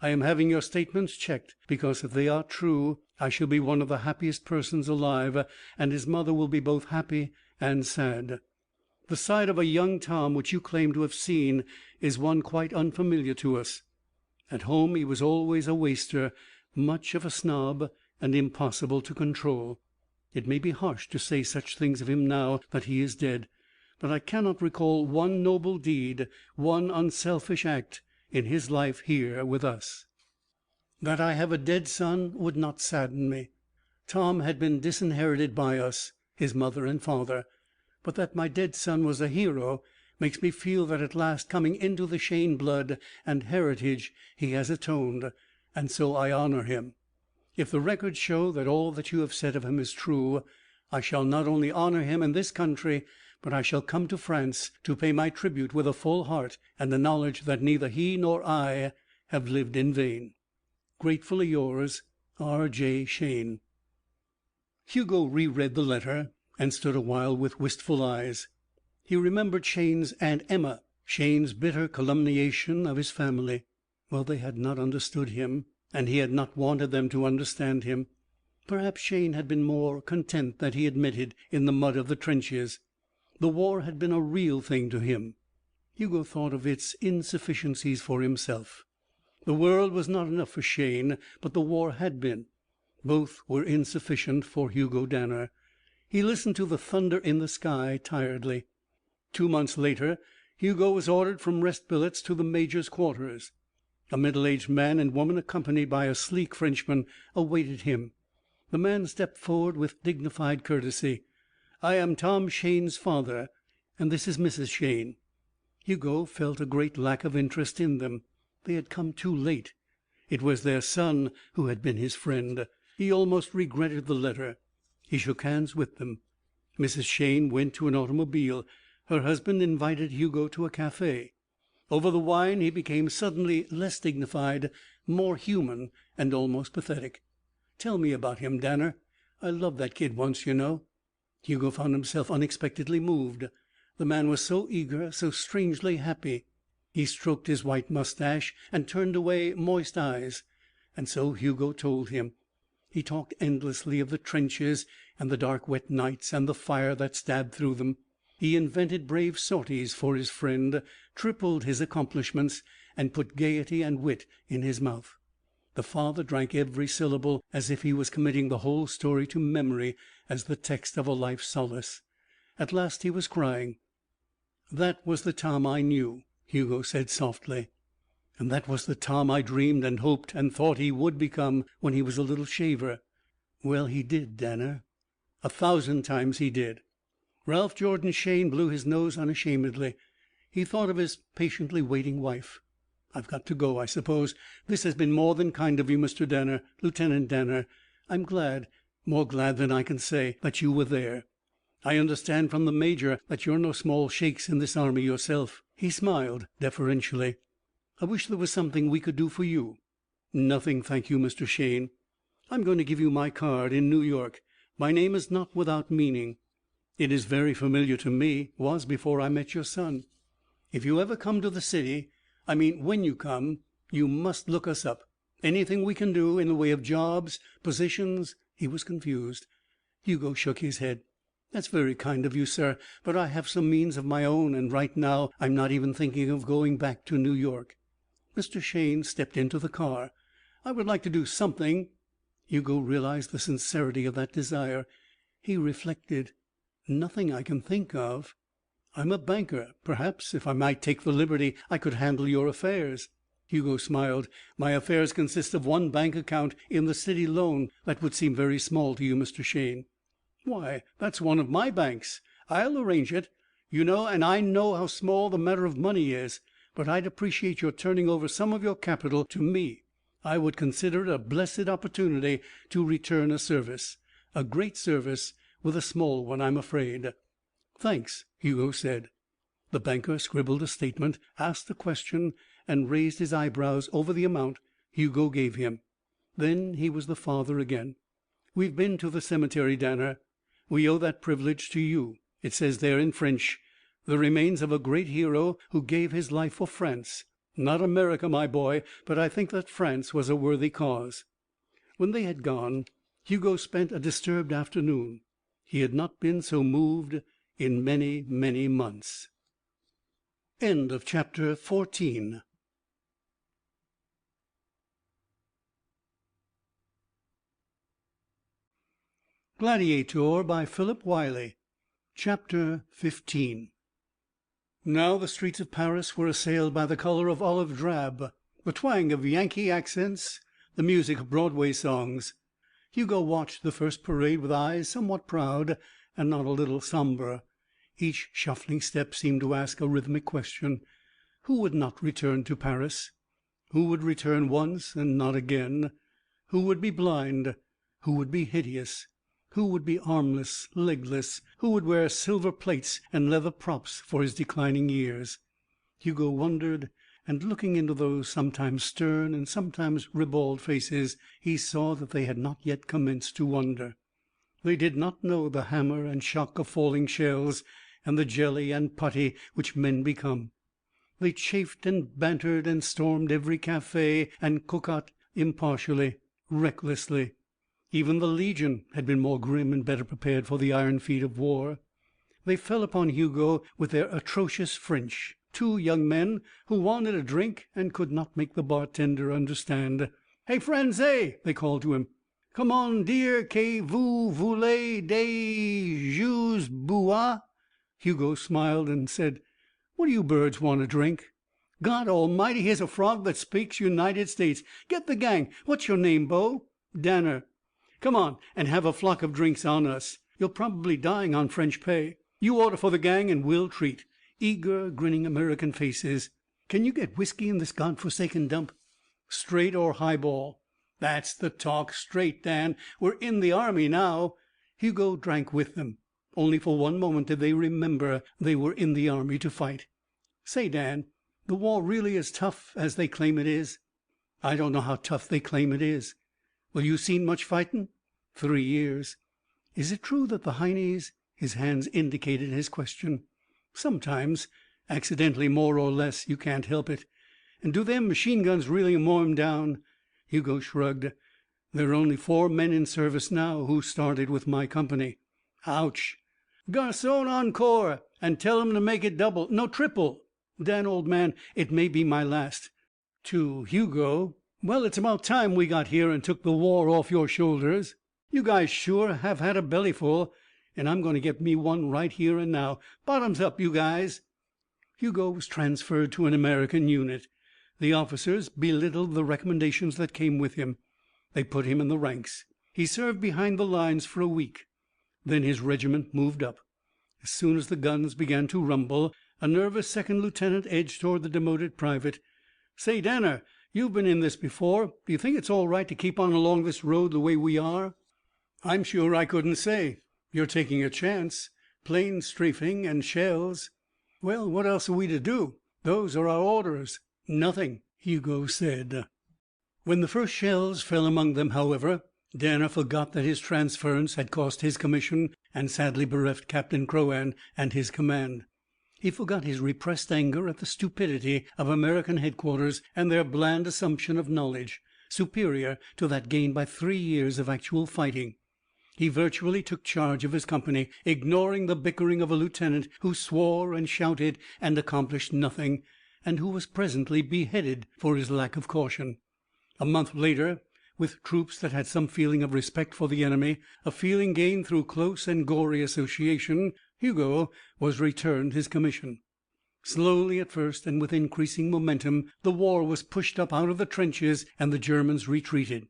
I am having your statements checked because if they are true I shall be one of the happiest persons alive, and his mother will be both happy and sad. The side of a young Tom which you claim to have seen is one quite unfamiliar to us. At home he was always a waster, much of a snob, and impossible to control. It may be harsh to say such things of him now that he is dead, but I cannot recall one noble deed, one unselfish act in his life here with us. That I have a dead son would not sadden me. Tom had been disinherited by us, his mother and father. But that my dead son was a hero makes me feel that at last, coming into the Shayne blood and heritage, he has atoned, and so I honor him. If the records show that all that you have said of him is true, I shall not only honor him in this country, but I shall come to France to pay my tribute with a full heart and a knowledge that neither he nor I have lived in vain. Gratefully yours, R.J. Shayne." Hugo reread the letter and stood a while with wistful eyes. He remembered Shayne's Aunt Emma, Shayne's bitter calumniation of his family. Well, they had not understood him, and he had not wanted them to understand him. Perhaps Shayne had been more content that he admitted in the mud of the trenches. The war had been a real thing to him. Hugo thought of its insufficiencies for himself. The world was not enough for Shayne, but the war had been. Both were insufficient for Hugo Danner. He listened to the thunder in the sky tiredly. 2 months later, Hugo was ordered from rest billets to the major's quarters. A middle-aged man and woman, accompanied by a sleek Frenchman, awaited him. The man stepped forward with dignified courtesy. "I am Tom Shayne's father, and this is Mrs. Shayne." Hugo felt a great lack of interest in them. They had come too late. It was their son who had been his friend. He almost regretted the letter. He shook hands with them. Mrs. Shayne went to an automobile. Her husband invited Hugo to a café. Over the wine he became suddenly less dignified, more human, and almost pathetic. "Tell me about him, Danner. I loved that kid once, you know." Hugo found himself unexpectedly moved. The man was so eager, so strangely happy. He stroked his white mustache and turned away moist eyes. And so Hugo told him. He talked endlessly of the trenches and the dark wet nights and the fire that stabbed through them. He invented brave sorties for his friend, tripled his accomplishments, and put gaiety and wit in his mouth. The father drank every syllable as if he was committing the whole story to memory as the text of a life solace. At last he was crying. "That was the Tom I knew," Hugo said softly. "And that was the Tom I dreamed and hoped and thought he would become when he was a little shaver. Well, he did, Danner. 1,000 times he did." Ralph Jordan Shayne blew his nose unashamedly. He thought of his patiently waiting wife. "I've got to go, I suppose. This has been more than kind of you, Mr. Danner, Lieutenant Danner. I'm glad, more glad than I can say, that you were there. I understand from the major that you're no small shakes in this army yourself." He smiled deferentially. "I wish there was something we could do for you." "Nothing, thank you, Mr. Shayne." "I'm going to give you my card in New York. My name is not without meaning. It is very familiar to me, was before I met your son. If you ever come to the city, I mean when you come, you must look us up. Anything we can do in the way of jobs, positions." He was confused. Hugo shook his head. "That's very kind of you, sir, but I have some means of my own, and right now I'm not even thinking of going back to New York." Mr. Shayne stepped into the car. "I would like to do something." Hugo realized the sincerity of that desire. He reflected. "Nothing I can think of. I'm a banker. Perhaps, if I might take the liberty, I could handle your affairs." Hugo smiled. "My affairs consist of one bank account in the city loan. That would seem very small to you, Mr. Shayne." "Why, that's one of my banks. I'll arrange it. You know, and I know how small the matter of money is. But I'd appreciate your turning over some of your capital to me. I would consider it a blessed opportunity to return a service. A great service with a small one, I'm afraid." "Thanks," Hugo said. The banker scribbled a statement, asked a question, and raised his eyebrows over the amount Hugo gave him. Then he was the father again. "We've been to the cemetery, Danner. We owe that privilege to you. It says there in French, 'The remains of a great hero who gave his life for France.' Not America, my boy, but I think that France was a worthy cause." When they had gone, Hugo spent a disturbed afternoon. He had not been so moved in many, many months. End of chapter 14. Gladiator by Philip Wylie. Chapter 15. Now the streets of Paris were assailed by the color of olive drab, the twang of Yankee accents, the music of Broadway songs. Hugo watched the first parade with eyes somewhat proud and not a little somber. Each shuffling step seemed to ask a rhythmic question. Who would not return to Paris? Who would return once and not again? Who would be blind? Who would be hideous? Who would be armless, legless? Who would wear silver plates and leather props for his declining years? Hugo wondered, and looking into those sometimes stern and sometimes ribald faces, he saw that they had not yet commenced to wonder. They did not know the hammer and shock of falling shells and the jelly and putty which men become. They chaffed and bantered and stormed every café and cocotte impartially, recklessly. Even the Legion had been more grim and better prepared for the iron feet of war. They fell upon Hugo with their atrocious French, two young men who wanted a drink and could not make the bartender understand. "Hey, Franzé," they called to him. "Comment dire que vous voulez des jus bois?" Hugo smiled and said, "What do you birds want to drink?" "God Almighty, here's a frog that speaks United States. Get the gang. What's your name, Bo?" "Danner." "Come on and have a flock of drinks on us. You're probably dying on French pay. You order for the gang and we'll treat." Eager, grinning American faces. "Can you get whiskey in this godforsaken dump?" "Straight or highball?" "That's the talk. Straight, Dan. We're in the army now." Hugo drank with them. Only for one moment did they remember they were in the army to fight. "Say, Dan, the war really as tough as they claim it is?" "I don't know how tough they claim it is." "Well, you seen much fighting?" 3 years. "Is it true that the Heinies—" His hands indicated his question. "Sometimes. Accidentally, more or less. You can't help it." "And do them machine guns really mow 'em down?" Hugo shrugged. "There are only 4 men in service now who started with my company." "Ouch." "Garçon, encore, and tell 'em to make it double, no triple. Dan, old man, it may be my last." To Hugo, "Well, it's about time we got here and took the war off your shoulders. You guys sure have had a bellyful, and I'm going to get me one right here and now. Bottoms up, you guys." Hugo was transferred to an American unit. The officers belittled the recommendations that came with him. They put him in the ranks. He served behind the lines for a week. Then his regiment moved up. As soon as the guns began to rumble, a nervous second lieutenant edged toward the demoted private. "Say, Danner, you've been in this before. Do you think it's all right to keep on along this road the way we are?" "I'm sure I couldn't say. You're taking a chance. Planes strafing and shells." "Well, what else are we to do? Those are our orders." "Nothing," Hugo said. When the first shells fell among them, however, Danner forgot that his transference had cost his commission and sadly bereft Captain Crouan and his command. He forgot his repressed anger at the stupidity of American headquarters and their bland assumption of knowledge, superior to that gained by 3 years of actual fighting. He virtually took charge of his company, ignoring the bickering of a lieutenant who swore and shouted and accomplished nothing, and who was presently beheaded for his lack of caution. A month later, with troops that had some feeling of respect for the enemy, a feeling gained through close and gory association, Hugo was returned his commission. Slowly at first, and with increasing momentum, the war was pushed up out of the trenches and the Germans retreated.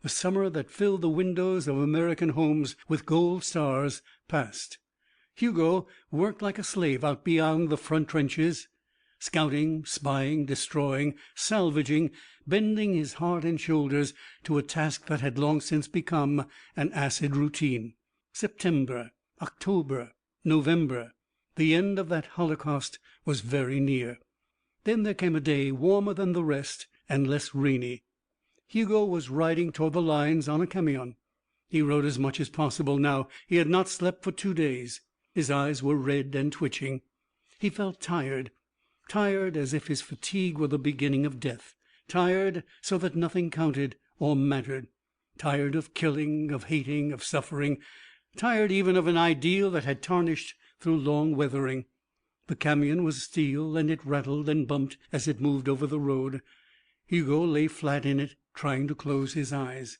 The summer that filled the windows of American homes with gold stars passed. Hugo worked like a slave out beyond the front trenches, scouting, spying, destroying, salvaging, bending his heart and shoulders to a task that had long since become an acid routine. September, October, November. The end of that holocaust was very near. Then there came a day warmer than the rest and less rainy. Hugo was riding toward the lines on a camion. He rode as much as possible now. He had not slept for 2 days. His eyes were red and twitching. He felt tired as if his fatigue were the beginning of death. Tired so that nothing counted or mattered. Tired of killing, of hating, of suffering. Tired even of an ideal that had tarnished through long weathering. The camion was steel, and it rattled and bumped as it moved over the road. Hugo lay flat in it, trying to close his eyes.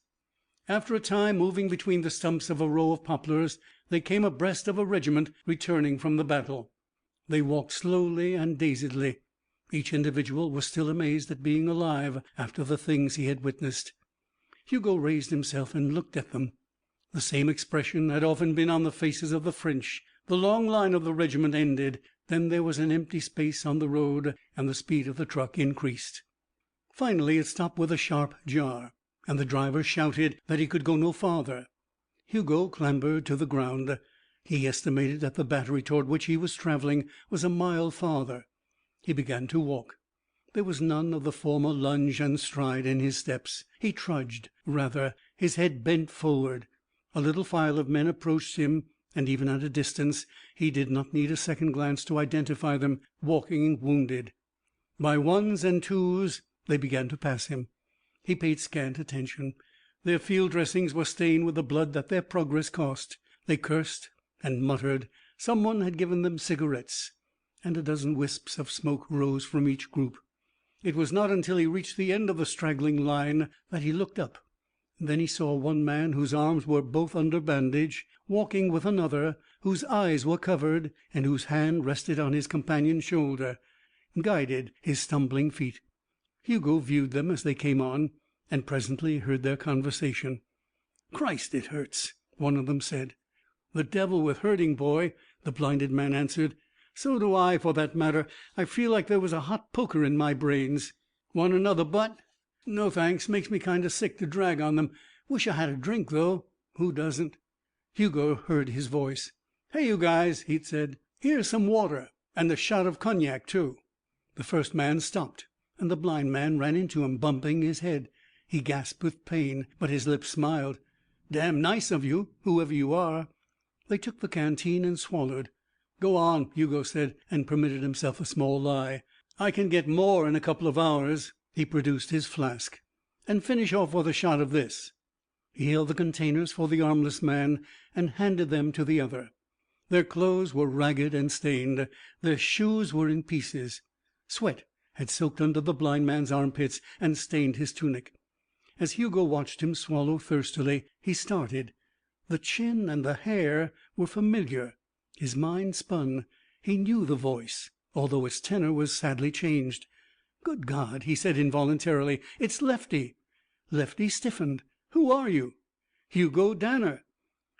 After a time, moving between the stumps of a row of poplars, they came abreast of a regiment returning from the battle. They walked slowly and dazedly. Each individual was still amazed at being alive after the things he had witnessed. Hugo raised himself and looked at them. The same expression had often been on the faces of the French. The long line of the regiment ended. Then there was an empty space on the road, and the speed of the truck increased. Finally it stopped with a sharp jar, and the driver shouted that he could go no farther. Hugo clambered to the ground. He estimated that the battery toward which he was traveling was a mile farther. He began to walk. There was none of the former lunge and stride in his steps. He trudged, rather, his head bent forward. A little file of men approached him, and even at a distance he did not need a second glance to identify them, walking wounded. By ones and twos they began to pass him. He paid scant attention. Their field dressings were stained with the blood that their progress cost. They cursed and muttered. Someone had given them cigarettes. and a dozen wisps of smoke rose from each group. It was not until he reached the end of the straggling line that he looked up. Then he saw one man whose arms were both under bandage, walking with another whose eyes were covered, and whose hand rested on his companion's shoulder, guided his stumbling feet. Hugo viewed them as they came on, and presently heard their conversation. "Christ, it hurts," one of them said. "The devil with hurting, boy," the blinded man answered. "So do I, for that matter. I feel like there was a hot poker in my brains." "Want another butt?" "No, thanks. Makes me kind of sick to drag on them. Wish I had a drink, though. Who doesn't?" Hugo heard his voice. "Hey, you guys," he said. "Here's some water, and a shot of cognac, too." The first man stopped, and the blind man ran into him, bumping his head. He gasped with pain, but his lips smiled. "Damn nice of you, whoever you are." They took the canteen and swallowed. "Go on," Hugo said, and permitted himself a small lie. "I can get more in a couple of hours." He produced his flask. "And finish off with a shot of this." He held the containers for the armless man and handed them to the other. Their clothes were ragged and stained. Their shoes were in pieces. Sweat had soaked under the blind man's armpits and stained his tunic. As Hugo watched him swallow thirstily, he started. The chin and the hair were familiar. His mind spun. He knew the voice, although its tenor was sadly changed. "Good God," he said involuntarily, "it's Lefty." Lefty stiffened. "Who are you?" "Hugo Danner."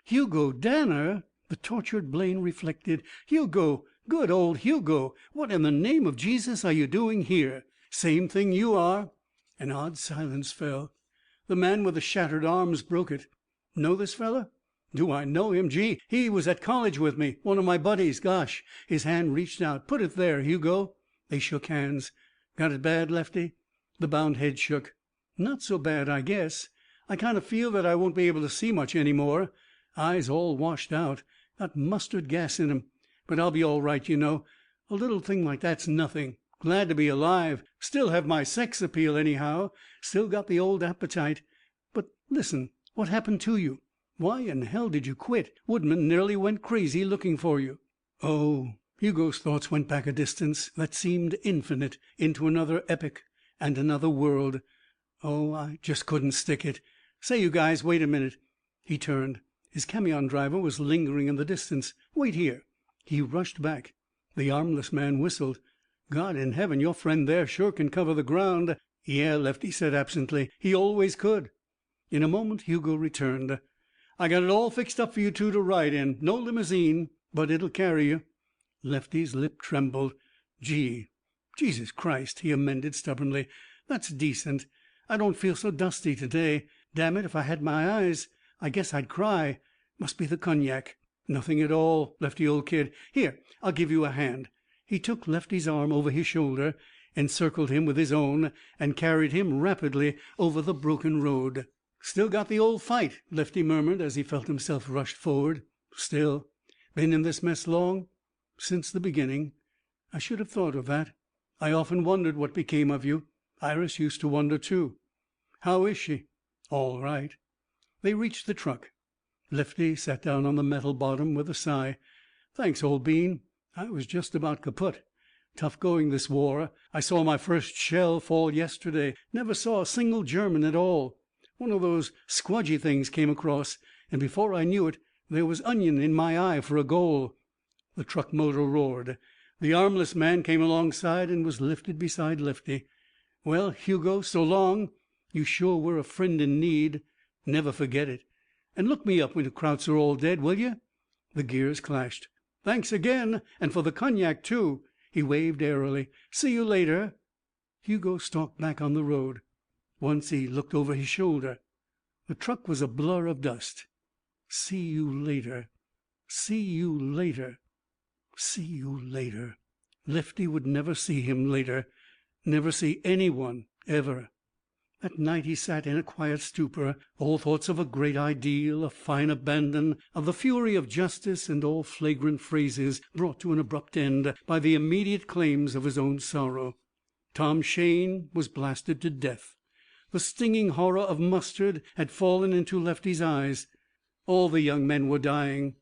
"Hugo Danner?" The tortured brain reflected. "Hugo, good old Hugo. What in the name of Jesus are you doing here?" "Same thing you are." An odd silence fell. The man with the shattered arms broke it. "Know this fella?" "Do I know him? Gee, he was at college with me. One of my buddies. Gosh." His hand reached out. "Put it there, Hugo." They shook hands. "Got it bad, Lefty?" The bound head shook. "Not so bad, I guess. I kind of feel that I won't be able to see much any more. Eyes all washed out. Got mustard gas in 'em. But I'll be all right, you know. A little thing like that's nothing. Glad to be alive. Still have my sex appeal, anyhow. Still got the old appetite. But listen, what happened to you? Why in hell did you quit? Woodman nearly went crazy looking for you." "Oh." Hugo's thoughts went back a distance that seemed infinite, into another epoch and another world. "Oh, I just couldn't stick it. Say, you guys, wait a minute." He turned. His camion driver was lingering in the distance. "Wait here." He rushed back. The armless man whistled. "God in heaven, your friend there sure can cover the ground." "Yeah," Lefty said absently. "He always could." In a moment Hugo returned. "I got it all fixed up for you two to ride in. No limousine, but it'll carry you." Lefty's lip trembled. Jesus Christ," he amended stubbornly. "That's decent. I don't feel so dusty today. Damn it, if I had my eyes, I guess I'd cry. Must be the cognac." "Nothing at all, Lefty, old kid. Here, I'll give you a hand." He took Lefty's arm over his shoulder, encircled him with his own, and carried him rapidly over the broken road. "Still got the old fight," Lefty murmured as he felt himself rushed forward. "Still. Been in this mess long?" "Since the beginning." "I should have thought of that. I often wondered what became of you. Iris used to wonder, too." "How is she?" "All right." They reached the truck. Lefty sat down on the metal bottom with a sigh. "Thanks, old bean. I was just about kaput. Tough going, this war. I saw my first shell fall yesterday. Never saw a single German at all. One of those squdgy things came across, and before I knew it, there was onion in my eye for a goal." The truck motor roared. The armless man came alongside and was lifted beside Lefty. "Well, Hugo, so long. You sure were a friend in need. Never forget it. And look me up when the Krauts are all dead, will you?" The gears clashed. "Thanks again. And for the cognac, too." He waved airily. "See you later." Hugo stalked back on the road. Once he looked over his shoulder. The truck was a blur of dust. "See you later. See you later. See you later." Lefty would never see him later. Never see anyone ever. That night he sat in a quiet stupor, all thoughts of a great ideal, a fine abandon, of the fury of justice, and all flagrant phrases brought to an abrupt end by the immediate claims of his own sorrow. Tom Shane was blasted to death. The stinging horror of mustard had fallen into Lefty's eyes. All the young men were dying.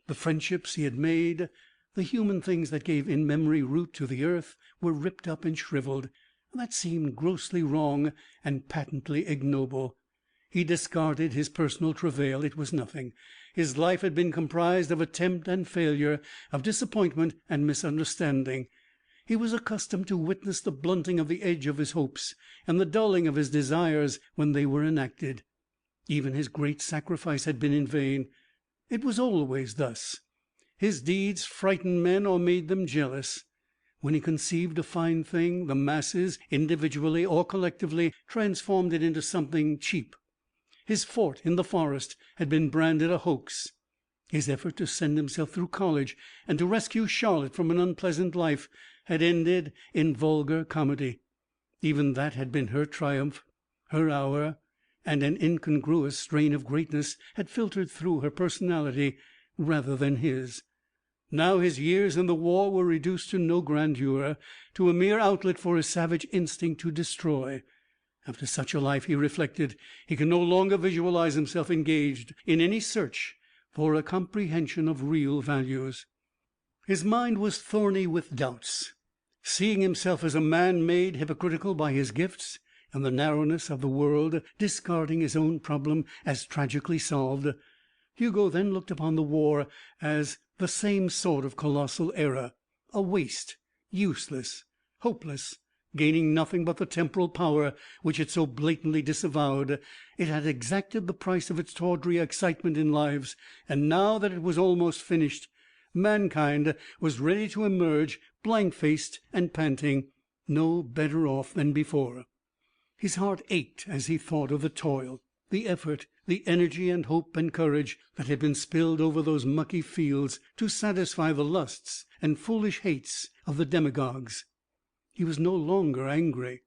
The friendships he had made, The human things that gave in memory root to the earth were ripped up and shriveled. That seemed grossly wrong and patently ignoble. He discarded his personal travail. It was nothing. His life had been comprised of attempt and failure, of disappointment and misunderstanding. He was accustomed to witness the blunting of the edge of his hopes and the dulling of his desires when they were enacted. Even his great sacrifice had been in vain. It was always thus. His deeds frightened men or made them jealous. When he conceived a fine thing, the masses, individually or collectively, transformed it into something cheap. His fort in the forest had been branded a hoax. His effort to send himself through college and to rescue Charlotte from an unpleasant life had ended in vulgar comedy. Even that had been her triumph, her hour, and an incongruous strain of greatness had filtered through her personality rather than his. Now his years in the war were reduced to no grandeur, to a mere outlet for his savage instinct to destroy. After such a life, he reflected, he can no longer visualize himself engaged in any search for a comprehension of real values. His mind was thorny with doubts. Seeing himself as a man made hypocritical by his gifts and the narrowness of the world, discarding his own problem as tragically solved, Hugo then looked upon the war as the same sort of colossal error, a waste, useless, hopeless, gaining nothing but the temporal power which it so blatantly disavowed. It had exacted the price of its tawdry excitement in lives, and now that it was almost finished, mankind was ready to emerge blank-faced and panting, no better off than before. His heart ached as he thought of the toil, the effort, the energy and hope and courage that had been spilled over those mucky fields to satisfy the lusts and foolish hates of the demagogues. He was no longer angry.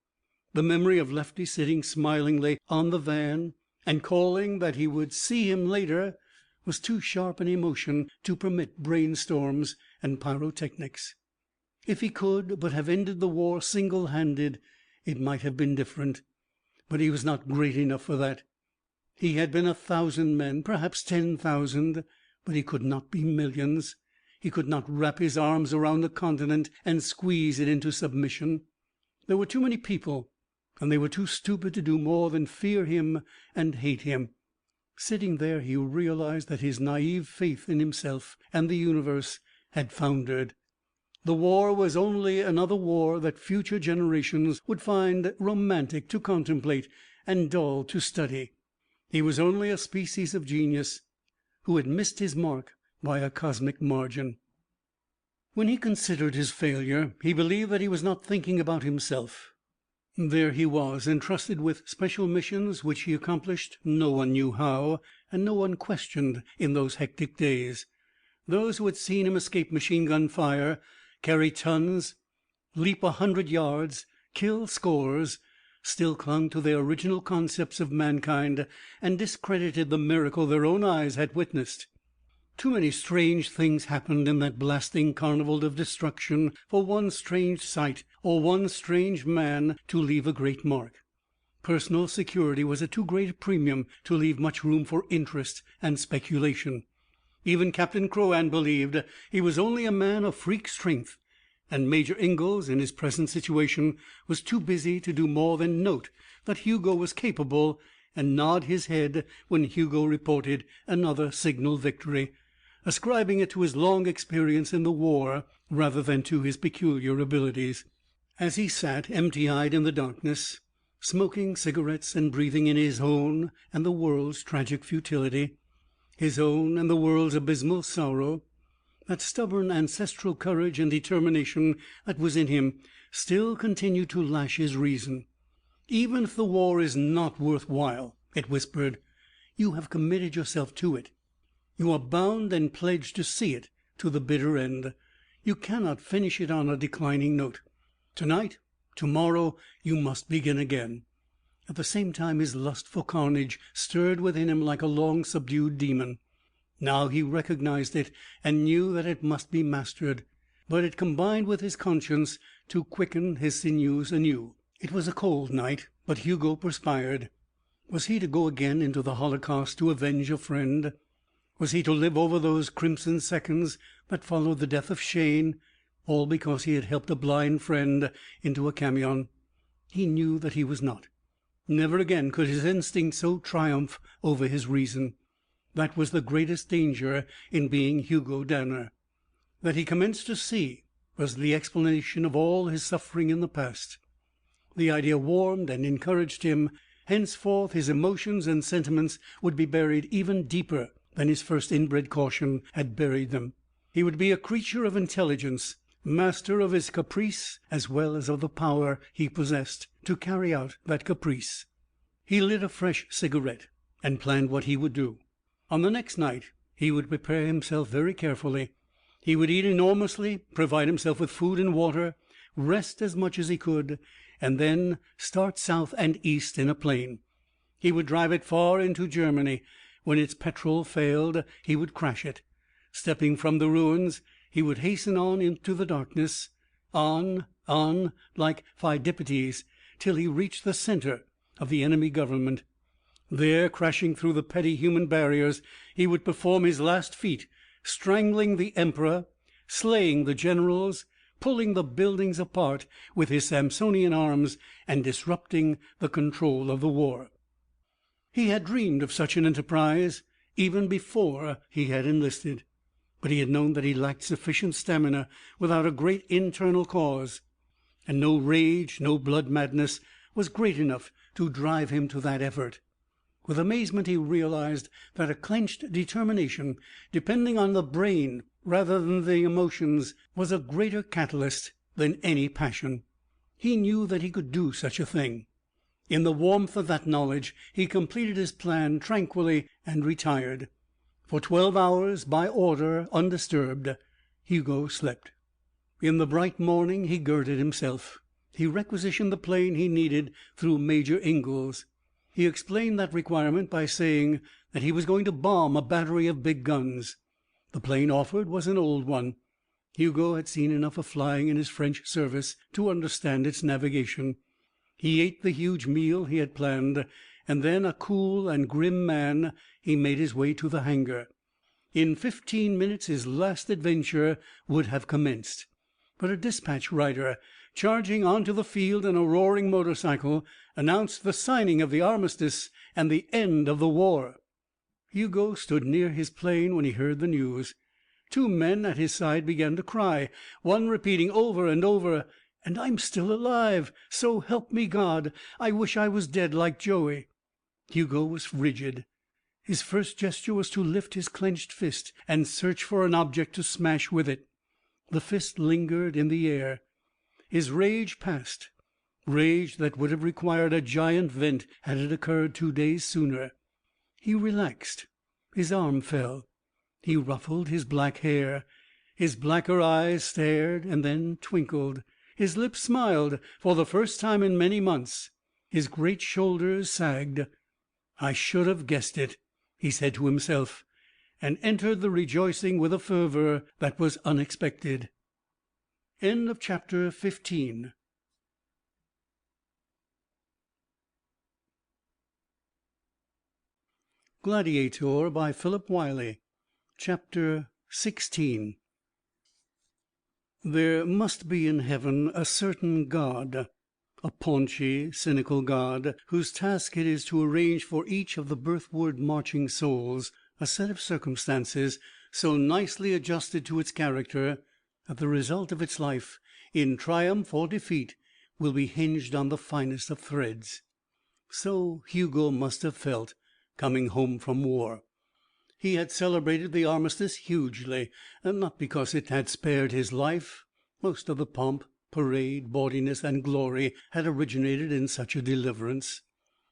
The memory of Lefty sitting smilingly on the van and calling that he would see him later was too sharp an emotion to permit brainstorms and pyrotechnics. If he could but have ended the war single-handed, it might have been different. But he was not great enough for that. He had been 1,000 men, perhaps 10,000, but he could not be millions. He could not wrap his arms around a continent and squeeze it into submission. There were too many people, and they were too stupid to do more than fear him and hate him. Sitting there, he realized that his naive faith in himself and the universe had foundered. The war was only another war that future generations would find romantic to contemplate and dull to study. He was only a species of genius who had missed his mark by a cosmic margin. When he considered his failure, he believed that he was not thinking about himself. There he was, entrusted with special missions which he accomplished no one knew how, and no one questioned in those hectic days. Those who had seen him escape machine-gun fire, carry tons, leap 100 yards, kill scores, still clung to their original concepts of mankind and discredited the miracle their own eyes had witnessed. Too many strange things happened in that blasting carnival of destruction for one strange sight or one strange man to leave a great mark. Personal security was at too great a premium to leave much room for interest and speculation. Even Captain Crouan believed he was only a man of freak strength, and Major Ingalls, in his present situation, was too busy to do more than note that Hugo was capable and nod his head when Hugo reported another signal victory, ascribing it to his long experience in the war rather than to his peculiar abilities. As he sat empty-eyed in the darkness, smoking cigarettes and breathing in his own and the world's tragic futility, his own and the world's abysmal sorrow, that stubborn ancestral courage and determination that was in him still continued to lash his reason. "Even if the war is not worth while," it whispered, "you have committed yourself to it. You are bound and pledged to see it to the bitter end. You cannot finish it on a declining note. Tonight, tomorrow, you must begin again." At the same time his lust for carnage stirred within him like a long subdued demon. Now he recognized it and knew that it must be mastered, but it combined with his conscience to quicken his sinews anew. It was a cold night, but Hugo perspired. Was he to go again into the holocaust to avenge a friend? Was he to live over those crimson seconds that followed the death of Shane, all because he had helped a blind friend into a camion? He knew that he was not. Never again could his instinct so triumph over his reason. That was the greatest danger in being Hugo Danner. That he commenced to see was the explanation of all his suffering in the past. The idea warmed and encouraged him. Henceforth his emotions and sentiments would be buried even deeper than his first inbred caution had buried them. He would be a creature of intelligence, master of his caprice as well as of the power he possessed to carry out that caprice. He lit a fresh cigarette and planned what he would do. On the next night he would prepare himself very carefully. He would eat enormously, provide himself with food and water, rest as much as he could, and then start south and east in a plane. He would drive it far into Germany. When its petrol failed, he would crash it. Stepping from the ruins, he would hasten on into the darkness, on, like Pheidippides, till he reached the center of the enemy government. There, crashing through the petty human barriers, he would perform his last feat, strangling the emperor, slaying the generals, pulling the buildings apart with his Samsonian arms, and disrupting the control of the war. He had dreamed of such an enterprise even before he had enlisted, but he had known that he lacked sufficient stamina without a great internal cause, and no rage, no blood madness was great enough to drive him to that effort. With amazement he realized that a clenched determination, depending on the brain rather than the emotions, was a greater catalyst than any passion. He knew that he could do such a thing. In the warmth of that knowledge he completed his plan tranquilly and retired. For 12 hours, by order, undisturbed, Hugo slept. In the bright morning he girded himself. He requisitioned the plane he needed through Major Ingalls. He explained that requirement by saying that he was going to bomb a battery of big guns. The plane offered was an old one. Hugo had seen enough of flying in his French service to understand its navigation. He ate the huge meal he had planned, and then, a cool and grim man, he made his way to the hangar. In 15 minutes his last adventure would have commenced. But a dispatch rider, charging onto the field in a roaring motorcycle, announced the signing of the armistice and the end of the war. Hugo stood near his plane when he heard the news. 2 men at his side began to cry, one repeating over and over, "And I'm still alive! So help me God! I wish I was dead like Joey!" Hugo was rigid. His first gesture was to lift his clenched fist and search for an object to smash with it. The fist lingered in the air. His rage passed, rage that would have required a giant vent had it occurred 2 days sooner. He relaxed. His arm fell. He ruffled his black hair. His blacker eyes stared and then twinkled. His lips smiled for the first time in many months. His great shoulders sagged. "I should have guessed it," he said to himself, and entered the rejoicing with a fervor that was unexpected. End of chapter 15. Gladiator by Philip Wylie. Chapter 16. There must be in heaven a certain God, a paunchy, cynical God, whose task it is to arrange for each of the birthward marching souls a set of circumstances so nicely adjusted to its character that the result of its life, in triumph or defeat, will be hinged on the finest of threads. So Hugo must have felt coming home from war. He had celebrated the armistice hugely, not because it had spared his life. Most of the pomp, parade, bawdiness, and glory had originated in such a deliverance,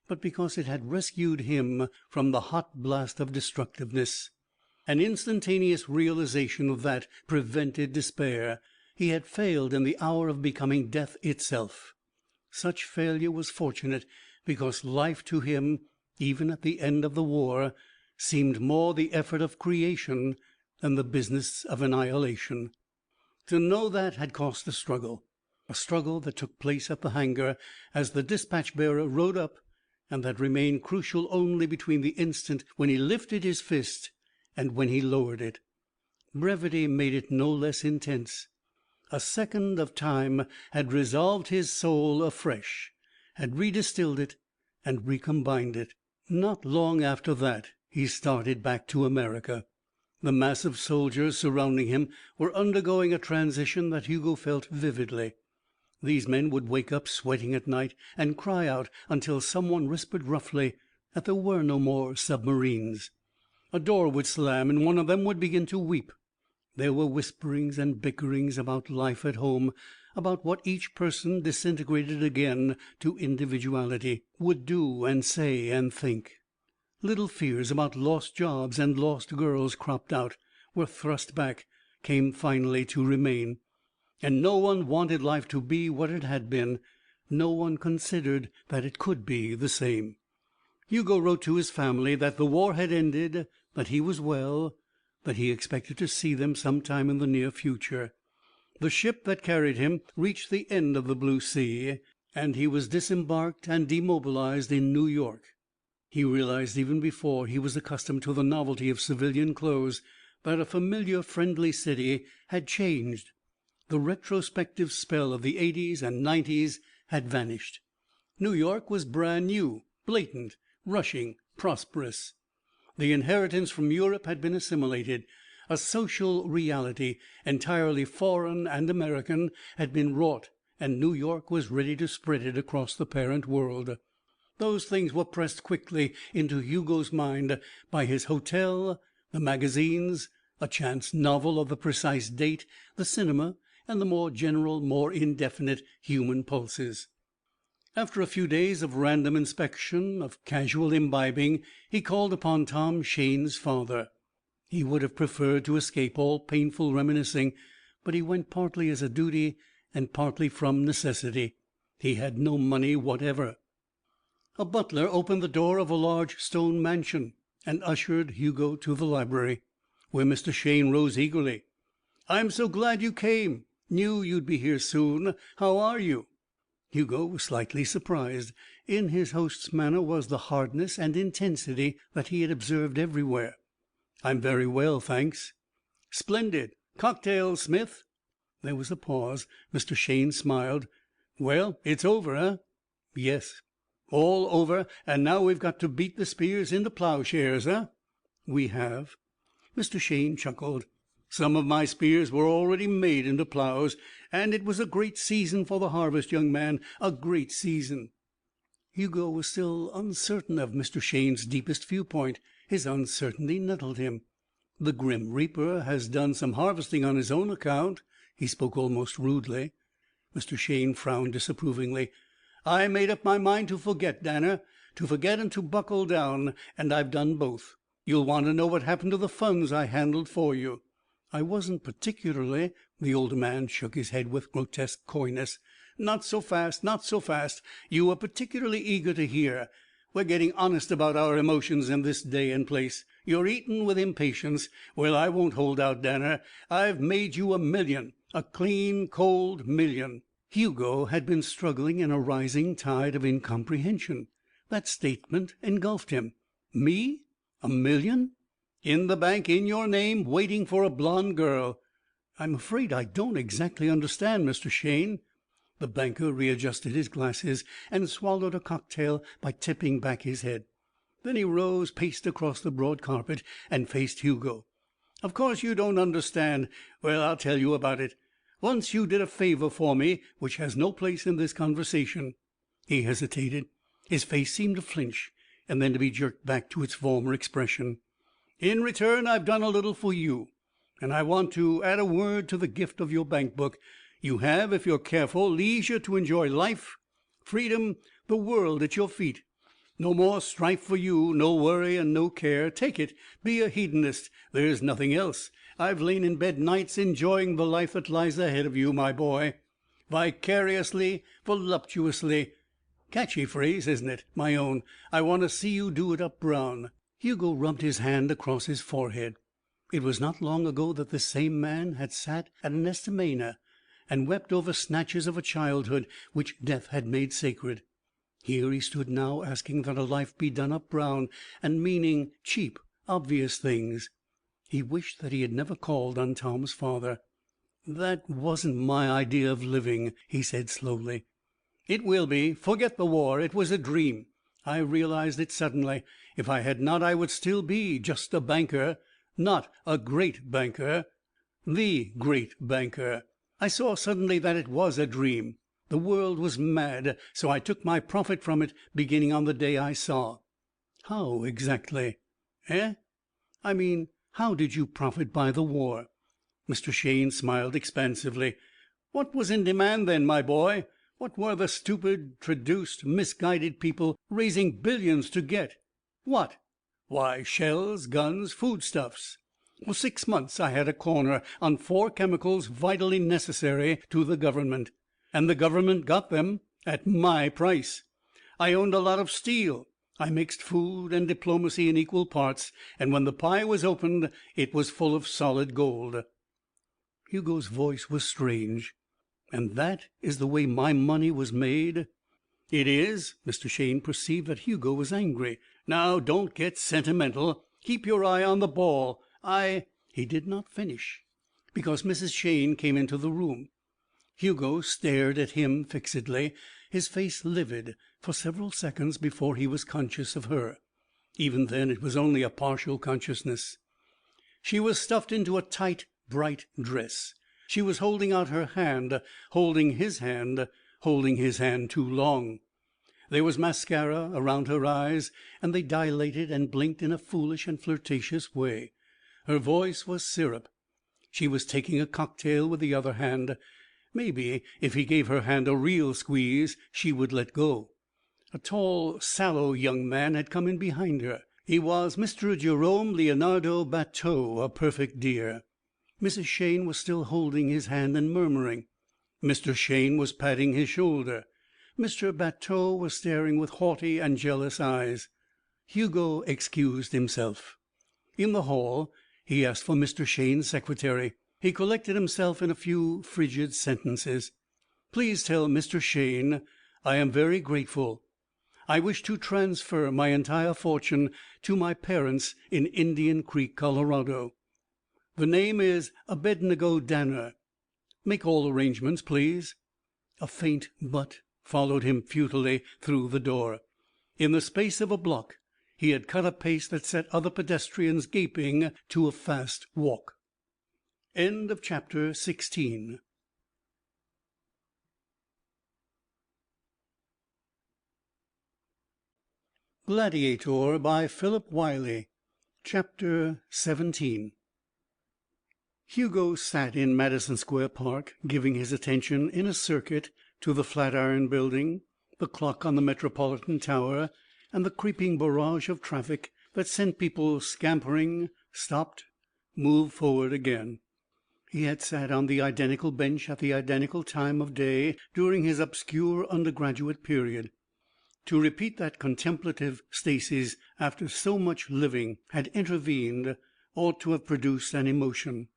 but because it had rescued him from the hot blast of destructiveness. An instantaneous realization of that prevented despair. He had failed in the hour of becoming death itself. Such failure was fortunate, because life to him, even at the end of the war, seemed more the effort of creation than the business of annihilation. To know that had cost a struggle that took place at the hangar as the dispatch bearer rode up, and that remained crucial only between the instant when he lifted his fist and when he lowered it. Brevity made it no less intense. A second of time had resolved his soul afresh, had redistilled it and recombined it. Not long after that he started back to America. The mass of soldiers surrounding him were undergoing a transition that Hugo felt vividly. These men would wake up sweating at night and cry out until someone whispered roughly that there were no more submarines. A door would slam and one of them would begin to weep. There were whisperings and bickerings about life at home, about what each person, disintegrated again to individuality, would do and say and think. Little fears about lost jobs and lost girls cropped out, were thrust back, came finally to remain. And no one wanted life to be what it had been. No one considered that it could be the same. Hugo wrote to his family that the war had ended, that he was well, that he expected to see them sometime in the near future. The ship that carried him reached the end of the blue sea, and he was disembarked and demobilized in New York. He realized even before he was accustomed to the novelty of civilian clothes that a familiar, friendly city had changed. The retrospective spell of the 80s and 90s had vanished. New York was brand new, blatant, rushing, prosperous. The inheritance from Europe had been assimilated. A social reality, entirely foreign and American, had been wrought, and New York was ready to spread it across the parent world. Those things were pressed quickly into Hugo's mind by his hotel, the magazines, a chance novel of the precise date, the cinema, and the more general, more indefinite human pulses. After a few days of random inspection, of casual imbibing, he called upon Tom Shane's father. He would have preferred to escape all painful reminiscing, but he went partly as a duty and partly from necessity. He had no money whatever. A butler opened the door of a large stone mansion and ushered Hugo to the library, where Mr. Shane rose eagerly. "I'm so glad you came. Knew you'd be here soon. How are you?" Hugo was slightly surprised. In his host's manner was the hardness and intensity that he had observed everywhere. "I'm very well, thanks." "Splendid. Cocktails, Smith?" There was a pause. Mr. Shane smiled. "Well, it's over, eh?" "Yes." "All over, and now we've got to beat the spears into plowshares, eh?" "We have." Mr. Shane chuckled. "Some of my spears were already made into plows, and it was a great season for the harvest, young man, a great season." Hugo was still uncertain of Mr. Shane's deepest viewpoint. His uncertainty nettled him. "The grim reaper has done some harvesting on his own account." He spoke almost rudely. Mr. Shane frowned disapprovingly. "I made up my mind to forget, Danner, to forget and to buckle down, and I've done both. You'll want to know what happened to the funds I handled for you." "I wasn't particularly." The older man shook his head with grotesque coyness. "Not so fast, not so fast. You were particularly eager to hear. We're getting honest about our emotions in this day and place. You're eaten with impatience. Well, I won't hold out, Danner. I've made you $1 million. A clean, cold $1 million." Hugo had been struggling in a rising tide of incomprehension. That statement engulfed him. "Me? $1 million?" "In the bank, in your name, waiting for a blonde girl." "I'm afraid I don't exactly understand, Mr. Shane." The banker readjusted his glasses and swallowed a cocktail by tipping back his head. Then he rose, paced across the broad carpet, and faced Hugo. "Of course you don't understand. Well, I'll tell you about it. Once you did a favor for me which has no place in this conversation." He hesitated. His face seemed to flinch and then to be jerked back to its former expression. "In return, I've done a little for you, and I want to add a word to the gift of your bank book. You have, if you're careful, leisure to enjoy life, freedom, the world at your feet. No more strife for you, no worry and no care. Take it. Be a hedonist. There's nothing else. I've lain in bed nights enjoying the life that lies ahead of you, my boy. Vicariously, voluptuously. Catchy phrase, isn't it? My own. I want to see you do it up brown." Hugo rubbed his hand across his forehead. It was not long ago that this same man had sat at an estaminet and wept over snatches of a childhood which death had made sacred. Here he stood now, asking that a life be done up brown, and meaning cheap, obvious things. He wished that he had never called on Tom's father. "That wasn't my idea of living," he said slowly. "It will be. Forget the war. It was a dream. I realized it suddenly. If I had not, I would still be just a banker. Not a great banker. The great banker. I saw suddenly that it was a dream. The world was mad, so I took my profit from it, beginning on the day I saw." "How, exactly?" "Eh? I mean, how did you profit by the war?" Mr. Shayne smiled expansively. "What was in demand then, my boy? What were the stupid, traduced, misguided people raising billions to get? What? Why, shells, guns, foodstuffs. For 6 months I had a corner on 4 chemicals vitally necessary to the government. And the government got them at my price. I owned a lot of steel. I mixed food and diplomacy in equal parts, and when the pie was opened it was full of solid gold." Hugo's voice was strange. "And that is the way my money was made?" "It is." Mr. Shayne perceived that Hugo was angry. "Now, don't get sentimental. Keep your eye on the ball. He did not finish, because Mrs. Shayne came into the room. Hugo stared at him fixedly, his face livid, for several seconds before he was conscious of her. Even then it was only a partial consciousness. She was stuffed into a tight, bright dress. She was holding out her hand, holding his hand too long. There was mascara around her eyes, and they dilated and blinked in a foolish and flirtatious way. Her voice was syrup. She was taking a cocktail with the other hand. Maybe if he gave her hand a real squeeze she would let go. A tall, sallow young man had come in behind her. He was Mr. Jerome Leonardo Bateau, a perfect dear. Mrs. Shayne was still holding his hand and murmuring. Mr. Shayne was patting his shoulder. Mr. Bateau was staring with haughty and jealous eyes. Hugo excused himself. In the hall he asked for Mr. Shayne's secretary. He collected himself in a few frigid sentences. "Please tell Mr. Shayne I am very grateful. I wish to transfer my entire fortune to my parents in Indian Creek, Colorado. The name is Abednego Danner. Make all arrangements, please." A faint "but" followed him futilely through the door. In the space of a block he had cut a pace that set other pedestrians gaping to a fast walk. Chapter 16. Gladiator by Philip Wylie. Chapter 17. Hugo sat in Madison Square Park, giving his attention in a circuit to the Flatiron Building, the clock on the Metropolitan Tower, and the creeping barrage of traffic that sent people scampering, stopped, moved forward again. He had sat on the identical bench at the identical time of day during his obscure undergraduate period. To repeat that contemplative stasis after so much living had intervened ought to have produced an emotion.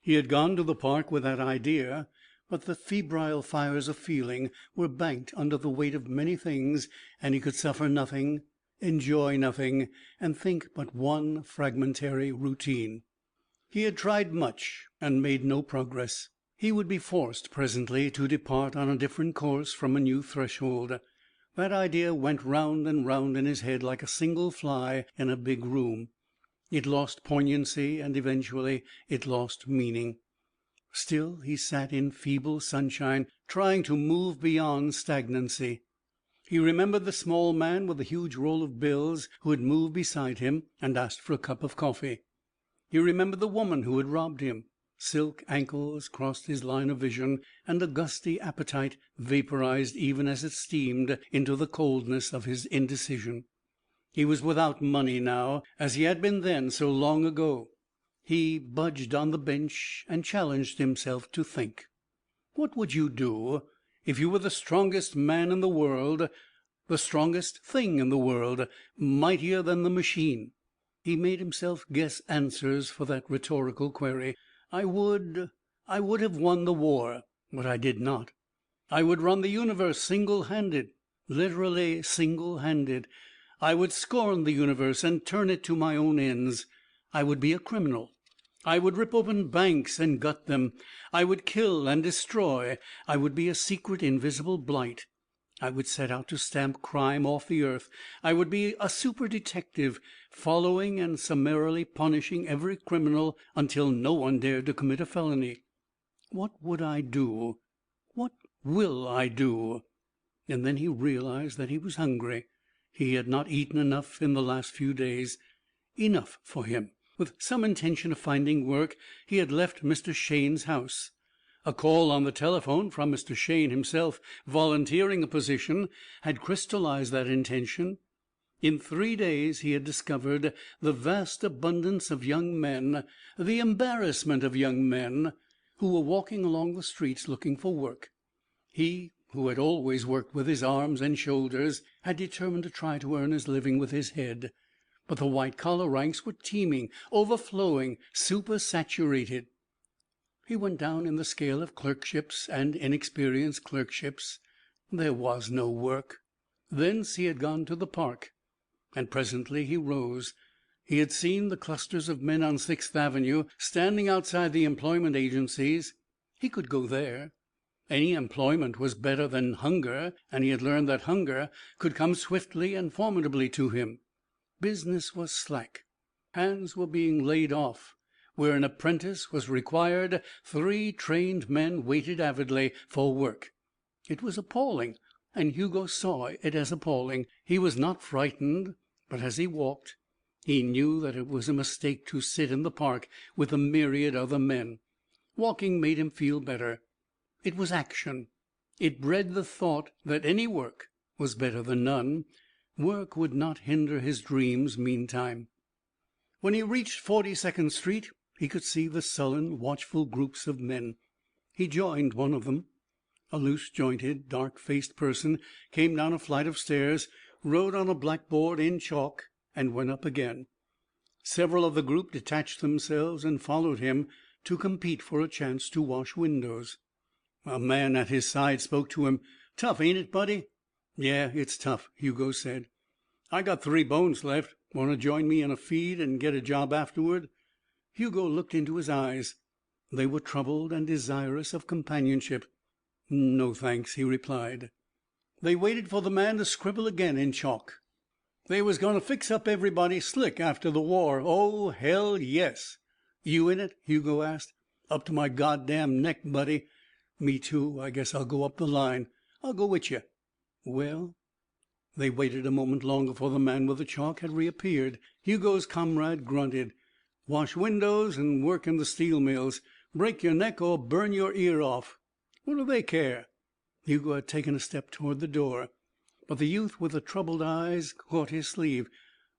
He had gone to the park with that idea, but the febrile fires of feeling were banked under the weight of many things, and he could suffer nothing, enjoy nothing, and think but one fragmentary routine. He had tried much and made no progress. He would be forced presently to depart on a different course from a new threshold. That idea went round and round in his head like a single fly in a big room. It lost poignancy, and eventually it lost meaning. Still he sat in feeble sunshine, trying to move beyond stagnancy. He remembered the small man with the huge roll of bills who had moved beside him and asked for a cup of coffee. He remembered the woman who had robbed him. Silk ankles crossed his line of vision, and a gusty appetite vaporized even as it steamed into the coldness of his indecision. He was without money now, as he had been then so long ago. He budged on the bench and challenged himself to think. What would you do if you were the strongest man in the world, the strongest thing in the world, mightier than the machine? He made himself guess answers for that rhetorical query. I would have won the war, but I did not. I would run the universe single-handed, literally single-handed. I would scorn the universe and turn it to my own ends. I would be a criminal, I would rip open banks and gut them. I would kill and destroy. I would be a secret, invisible blight. I would set out to stamp crime off the earth. I would be a super detective, following and summarily punishing every criminal until no one dared to commit a felony. What would I do? What will I do? And then he realized that he was hungry. He had not eaten enough in the last few days. Enough for him. With some intention of finding work, he had left Mr. Shane's house. A call on the telephone from Mr. Shane himself, volunteering a position, had crystallized that intention. In 3 days he had discovered the vast abundance of young men, the embarrassment of young men, who were walking along the streets looking for work. He, who had always worked with his arms and shoulders, had determined to try to earn his living with his head. But the white-collar ranks were teeming, overflowing, supersaturated. He went down in the scale of clerkships and inexperienced clerkships. There was no work. Thence he had gone to the park, and presently he rose. He had seen the clusters of men on 6th Avenue standing outside the employment agencies. He could go there. Any employment was better than hunger, and he had learned that hunger could come swiftly and formidably to him. Business was slack. Hands were being laid off. Where an apprentice was required, 3 trained men waited avidly for work. It was appalling, and Hugo saw it as appalling. He was not frightened, but as he walked, he knew that it was a mistake to sit in the park with a myriad other men. Walking made him feel better. It was action. It bred the thought that any work was better than none. Work would not hinder his dreams meantime. When he reached 42nd Street, he could see the sullen, watchful groups of men. He joined one of them. A loose-jointed, dark-faced person came down a flight of stairs, wrote on a blackboard in chalk, and went up again. Several of the group detached themselves and followed him to compete for a chance to wash windows. A man at his side spoke to him. "Tough, ain't it, buddy?" "Yeah, it's tough," Hugo said. "I got 3 bones left. Want to join me in a feed and get a job afterward?" Hugo looked into his eyes. They were troubled and desirous of companionship. "No, thanks," he replied. They waited for the man to scribble again in chalk. "They was going to fix up everybody slick after the war. Oh, hell, yes." "You in it?" Hugo asked. "Up to my goddamn neck, buddy." "Me too. I guess I'll go up the line." "I'll go with you." "Well." They waited a moment longer, for the man with the chalk had reappeared. Hugo's comrade grunted. "Wash windows and work in the steel mills. Break your neck or burn your ear off. What do they care?" Hugo had taken a step toward the door, but the youth with the troubled eyes caught his sleeve.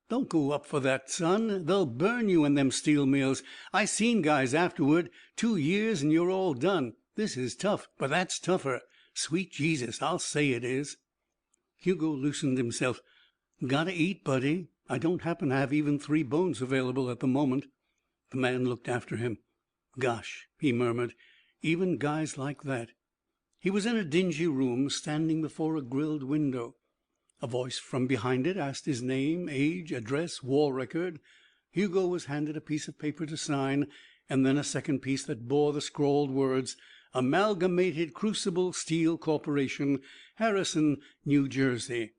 "Don't go up for that, son. They'll burn you in them steel mills. I seen guys afterward. 2 years and you're all done. This is tough, but that's tougher. Sweet Jesus, I'll say it is." Hugo loosened himself. "Gotta eat, buddy. I don't happen to have even 3 bones available at the moment." The man looked after him. "Gosh," he murmured, "even guys like that." He was in a dingy room, standing before a grilled window. A voice from behind it asked his name, age, address, war record. Hugo was handed a piece of paper to sign, and then a second piece that bore the scrawled words, "Amalgamated Crucible Steel Corporation, Harrison, New Jersey."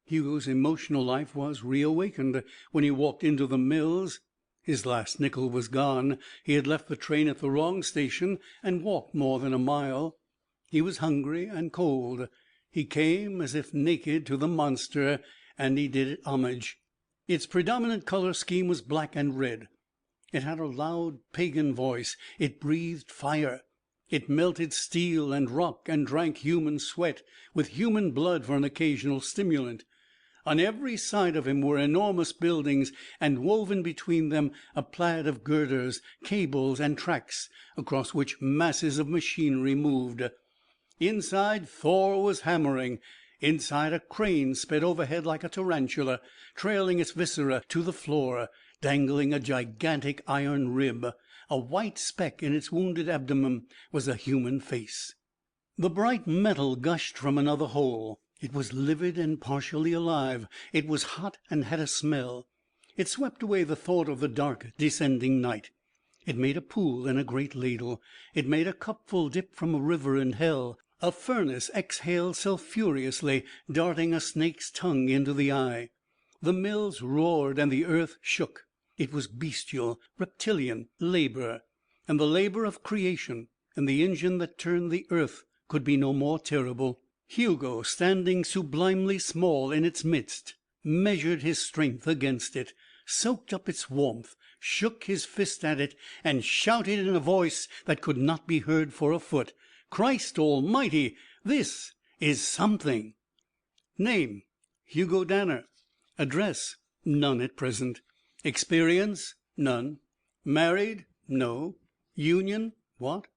Hugo's emotional life was reawakened when he walked into the mills. His last nickel was gone. He had left the train at the wrong station and walked more than a mile. He was hungry and cold. He came as if naked to the monster, and he did it homage. Its predominant color scheme was black and red. It had a loud pagan voice. It breathed fire. It melted steel and rock and drank human sweat, with human blood for an occasional stimulant. On every side of him were enormous buildings, and woven between them a plaid of girders, cables, and tracks, across which masses of machinery moved. Inside, Thor was hammering. Inside, a crane sped overhead like a tarantula, trailing its viscera to the floor, dangling a gigantic iron rib. A white speck in its wounded abdomen was a human face. The bright metal gushed from another hole. It was livid and partially alive. It was hot and had a smell. It swept away the thought of the dark, descending night. It made a pool in a great ladle. It made a cupful dip from a river in hell. A furnace exhaled sulphurously, darting a snake's tongue into the eye. The mills roared and the earth shook. It was bestial, reptilian labor, and the labor of creation, and the engine that turned the earth could be no more terrible. Hugo, standing sublimely small in its midst, measured his strength against it, soaked up its warmth, shook his fist at it, and shouted in a voice that could not be heard for a foot, "Christ Almighty, this is something!" Name: Hugo Danner. Address: none at present. Experience: none. Married? No. Union? What?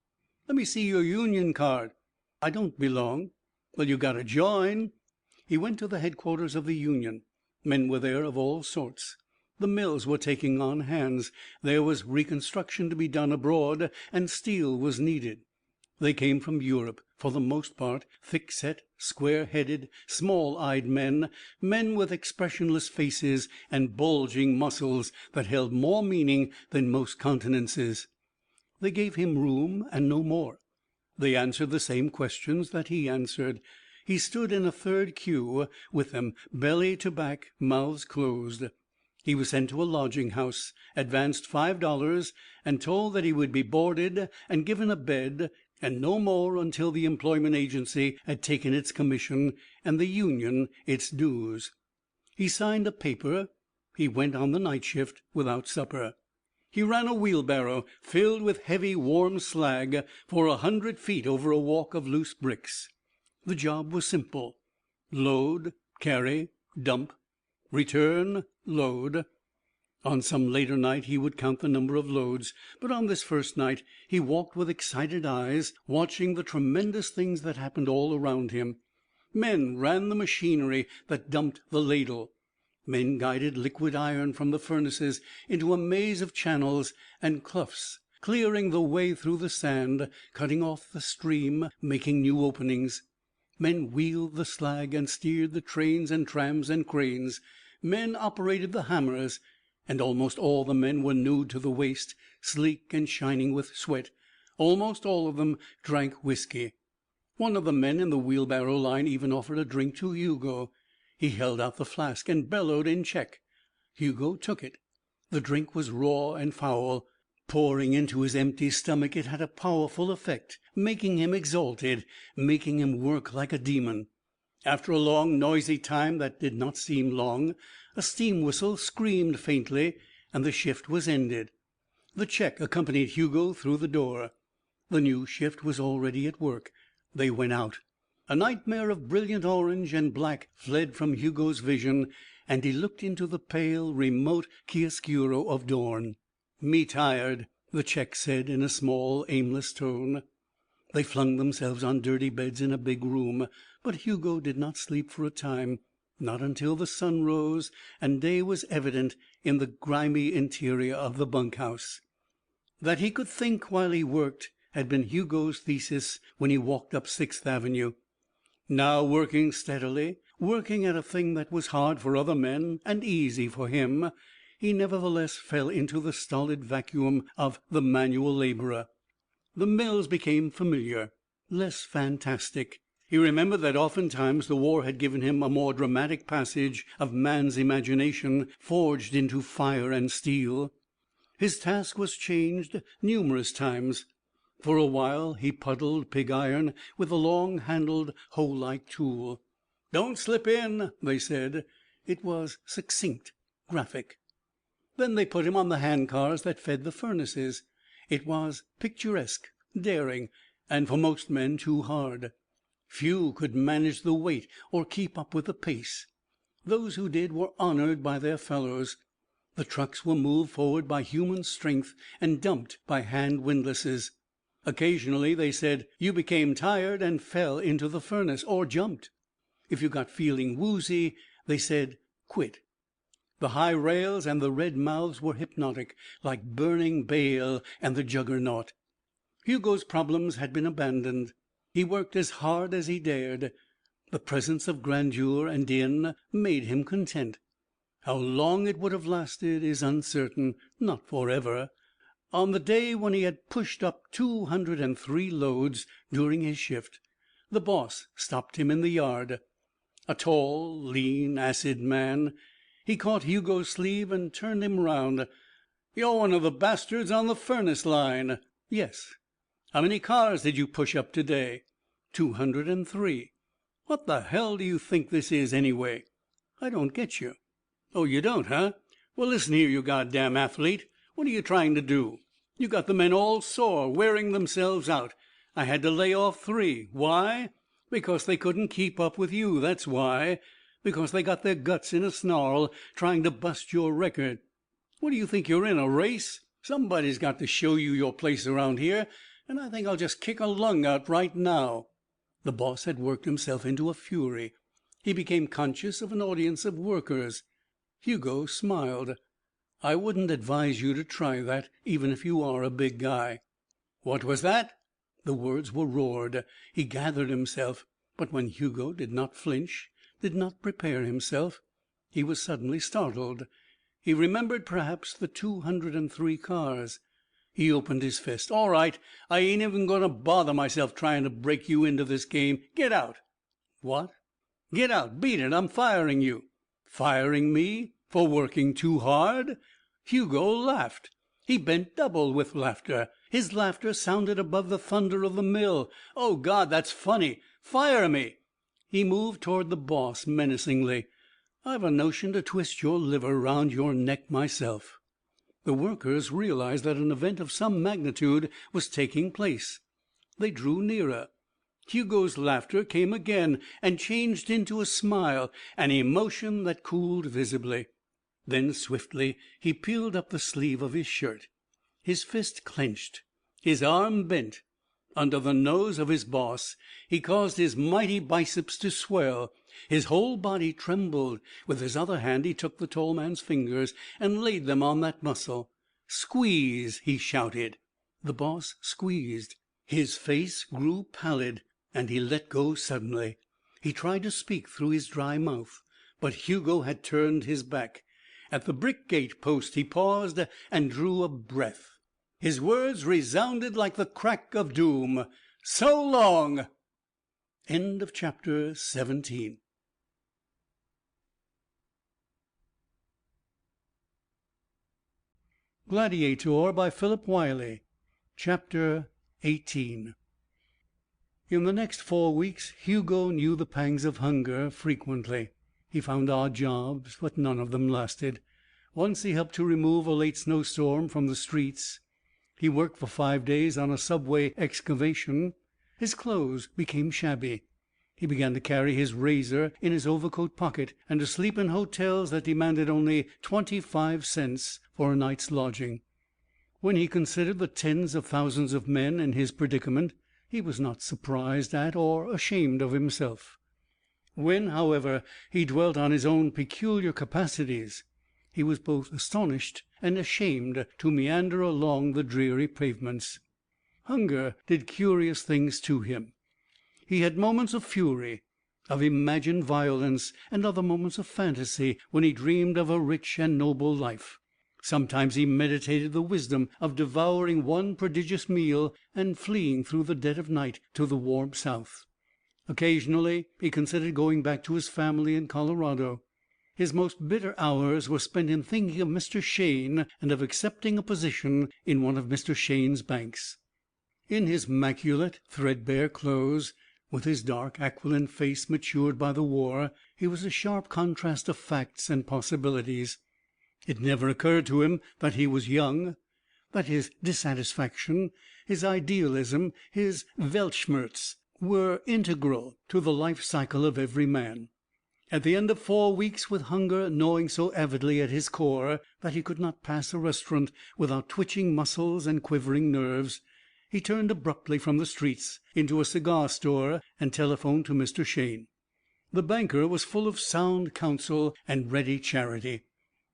Let me see your union card. I don't belong. Well, you got to join. He went to the headquarters of the union. Men were there of all sorts. The mills were taking on hands. There was reconstruction to be done abroad, and steel was needed. They came from Europe, for the most part, thick-set, square-headed, small-eyed men with expressionless faces and bulging muscles that held more meaning than most countenances. They gave him room and no more. They answered the same questions that he answered. He stood in a third queue with them, belly to back, mouths closed. He was sent to a lodging house, advanced $5, and told that he would be boarded and given a bed, and no more until the employment agency had taken its commission and the union its dues. He signed a paper. He went on the night shift without supper. He ran a wheelbarrow filled with heavy, warm slag for 100 feet over a walk of loose bricks. The job was simple: load, carry, dump, return, load. On some later night he would count the number of loads, but on this first night he walked with excited eyes, watching the tremendous things that happened all around him. Men ran the machinery that dumped the ladle. Men guided liquid iron from the furnaces into a maze of channels and cloughs, clearing the way through the sand, cutting off the stream, making new openings. Men wheeled the slag and steered the trains and trams and cranes. Men operated the hammers, and almost all the men were nude to the waist, sleek and shining with sweat. Almost all of them drank whiskey. One of the men in the wheelbarrow line even offered a drink to Hugo. He held out the flask and bellowed in check. Hugo took it. The drink was raw and foul. Pouring into his empty stomach, it had a powerful effect, making him exalted, making him work like a demon. After a long, noisy time that did not seem long, a steam whistle screamed faintly, and the shift was ended. The Czech accompanied Hugo through the door. The new shift was already at work. They went out. A nightmare of brilliant orange and black fled from Hugo's vision, and he looked into the pale, remote chiaroscuro of dawn. "Me tired," the Czech said in a small, aimless tone. They flung themselves on dirty beds in a big room, but Hugo did not sleep for a time, not until the sun rose and day was evident in the grimy interior of the bunkhouse. That he could think while he worked had been Hugo's thesis when he walked up 6th Avenue. Now, working steadily, working at a thing that was hard for other men and easy for him, he nevertheless fell into the stolid vacuum of the manual laborer. The mills became familiar, less fantastic. He remembered that oftentimes the war had given him a more dramatic passage of man's imagination forged into fire and steel. His task was changed numerous times. For a while he puddled pig iron with a long-handled, hoe-like tool. "Don't slip in," they said. It was succinct, graphic. Then they put him on the hand cars that fed the furnaces. It was picturesque, daring, and for most men too hard. Few could manage the weight or keep up with the pace. Those who did were honored by their fellows. The trucks were moved forward by human strength and dumped by hand windlasses. Occasionally, they said, you became tired and fell into the furnace, or jumped. If you got feeling woozy, they said, quit. The high rails and the red mouths were hypnotic, like burning Baal and the Juggernaut. Hugo's problems had been abandoned. He worked as hard as he dared. The presence of grandeur and din made him content. How long it would have lasted is uncertain. Not forever. On the day when he had pushed up 203 loads during his shift, the boss stopped him in the yard. A tall, lean, acid man. He caught Hugo's sleeve and turned him round. "You're one of the bastards on the furnace line." "Yes." "How many cars did you push up to day?" 203. "What the hell do you think this is, anyway?" "I don't get you." "Oh, you don't, huh? Well, listen here, you goddamn athlete. What are you trying to do? You got the men all sore, wearing themselves out. I had to lay off 3. Why? Because they couldn't keep up with you, that's why. Because they got their guts in a snarl trying to bust your record. What do you think you're in, a race? Somebody's got to show you your place around here, and I think I'll just kick a lung out right now." The boss had worked himself into a fury. He became conscious of an audience of workers. Hugo smiled. "I wouldn't advise you to try that, even if you are a big guy." "What was that?" The words were roared. He gathered himself. But when Hugo did not flinch, did not prepare himself, he was suddenly startled. He remembered, perhaps, the 203 cars. He opened his fist. "All right. I ain't even going to bother myself trying to break you into this game. Get out." "What?" "Get out. Beat it. I'm firing you." "Firing me? For working too hard?" Hugo laughed. He bent double with laughter. His laughter sounded above the thunder of the mill. "Oh, God, that's funny. Fire me." He moved toward the boss menacingly. "I've a notion to twist your liver round your neck myself." The workers realized that an event of some magnitude was taking place. They drew nearer. Hugo's laughter came again and changed into a smile, an emotion that cooled visibly. Then swiftly he peeled up the sleeve of his shirt. His fist clenched, his arm bent. Under the nose of his boss he caused his mighty biceps to swell. His whole body trembled. With his other hand he took the tall man's fingers and laid them on that muscle. "Squeeze!" he shouted. The boss squeezed. His face grew pallid, and he let go suddenly. He tried to speak through his dry mouth, but Hugo had turned his back. At the brick gate post he paused and drew a breath. His words resounded like the crack of doom. "So long!" End of chapter 17. Gladiator by Philip Wylie. Chapter 18. In the next 4 weeks Hugo knew the pangs of hunger frequently. He found odd jobs, but none of them lasted. Once he helped to remove a late snowstorm from the streets. He worked for 5 days on a subway excavation. His clothes became shabby. He began to carry his razor in his overcoat pocket and to sleep in hotels that demanded only 25 cents for a night's lodging. When he considered the tens of thousands of men in his predicament, he was not surprised at or ashamed of himself. When, however, he dwelt on his own peculiar capacities, he was both astonished and ashamed to meander along the dreary pavements. Hunger did curious things to him. He had moments of fury, of imagined violence, and other moments of fantasy when he dreamed of a rich and noble life. Sometimes he meditated the wisdom of devouring one prodigious meal and fleeing through the dead of night to the warm South. Occasionally he considered going back to his family in Colorado. His most bitter hours were spent in thinking of Mr. Shayne and of accepting a position in one of Mr. Shayne's banks. In his maculate, threadbare clothes, with his dark, aquiline face matured by the war, he was a sharp contrast of facts and possibilities. It never occurred to him that he was young, that his dissatisfaction, his idealism, his Weltschmerz were integral to the life cycle of every man. At the end of 4 weeks, with hunger gnawing so avidly at his core that he could not pass a restaurant without twitching muscles and quivering nerves, he turned abruptly from the streets into a cigar store and telephoned to Mr. Shayne. The banker was full of sound counsel and ready charity.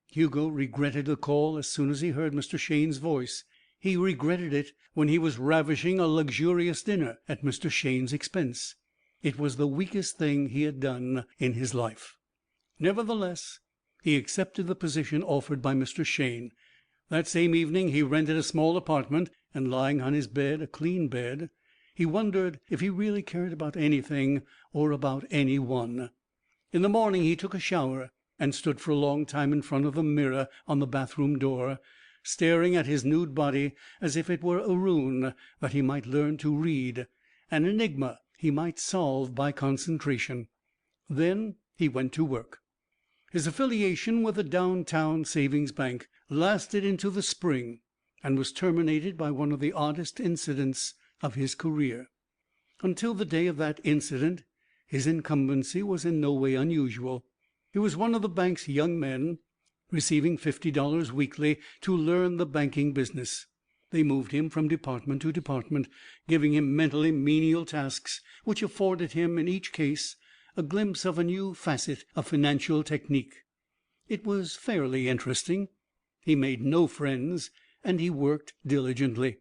Hugo regretted the call as soon as he heard Mr. Shayne's voice. He regretted it when he was ravishing a luxurious dinner at Mr. Shayne's expense. It was the weakest thing he had done in his life. Nevertheless, he accepted the position offered by Mr. Shayne. That same evening he rented a small apartment, and lying on his bed, a clean bed, he wondered if he really cared about anything or about anyone. In the morning he took a shower, and stood for a long time in front of the mirror on the bathroom door, staring at his nude body as if it were a rune that he might learn to read, an enigma he might solve by concentration. Then he went to work. His affiliation with the downtown savings bank lasted into the spring, and was terminated by one of the oddest incidents of his career. Until the day of that incident, his incumbency was in no way unusual. He was one of the bank's young men, receiving $50 weekly to learn the banking business. They moved him from department to department, giving him mentally menial tasks which afforded him in each case a glimpse of a new facet of financial technique. It was fairly interesting. He made no friends, and he worked diligently.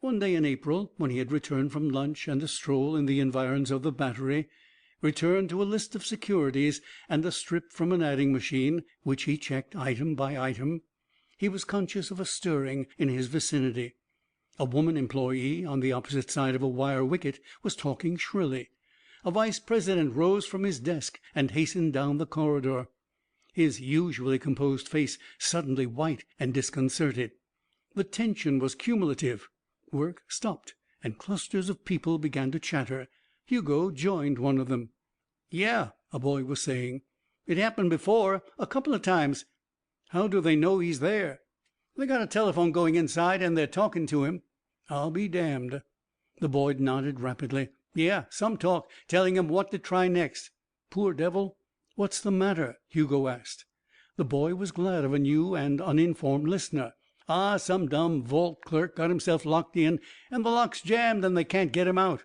One day in April, when he had returned from lunch and a stroll in the environs of the Battery, returned to a list of securities and a strip from an adding machine, which he checked item by item, he was conscious of a stirring in his vicinity. A woman employee on the opposite side of a wire wicket was talking shrilly. A vice president rose from his desk and hastened down the corridor, his usually composed face suddenly white and disconcerted. The tension was cumulative. Work stopped, and clusters of people began to chatter. Hugo joined one of them. "Yeah," a boy was saying. "It happened before, a couple of times." "How do they know he's there?" "They got a telephone going inside, and they're talking to him." "I'll be damned." The boy nodded rapidly. "Yeah, some talk, telling him what to try next." "Poor devil." "What's the matter?" Hugo asked. The boy was glad of a new and uninformed listener. "Ah, some dumb vault clerk got himself locked in, and the lock's jammed, and they can't get him out."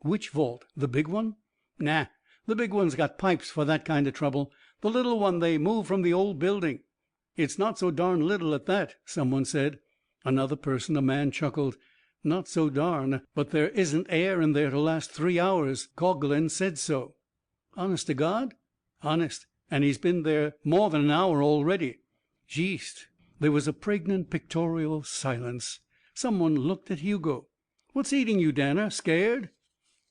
"Which vault? The big one?" "Nah, the big one's got pipes for that kind of trouble. The little one they moved from the old building." "It's not so darn little at that," someone said. Another person, a man, chuckled. "Not so darn, but there isn't air in there to last 3 hours. Coghlan said so." "Honest to God?" "Honest, and he's been there more than an hour already." "Jeest." There was a pregnant pictorial silence. Someone looked at Hugo. "What's eating you, Danner? Scared?"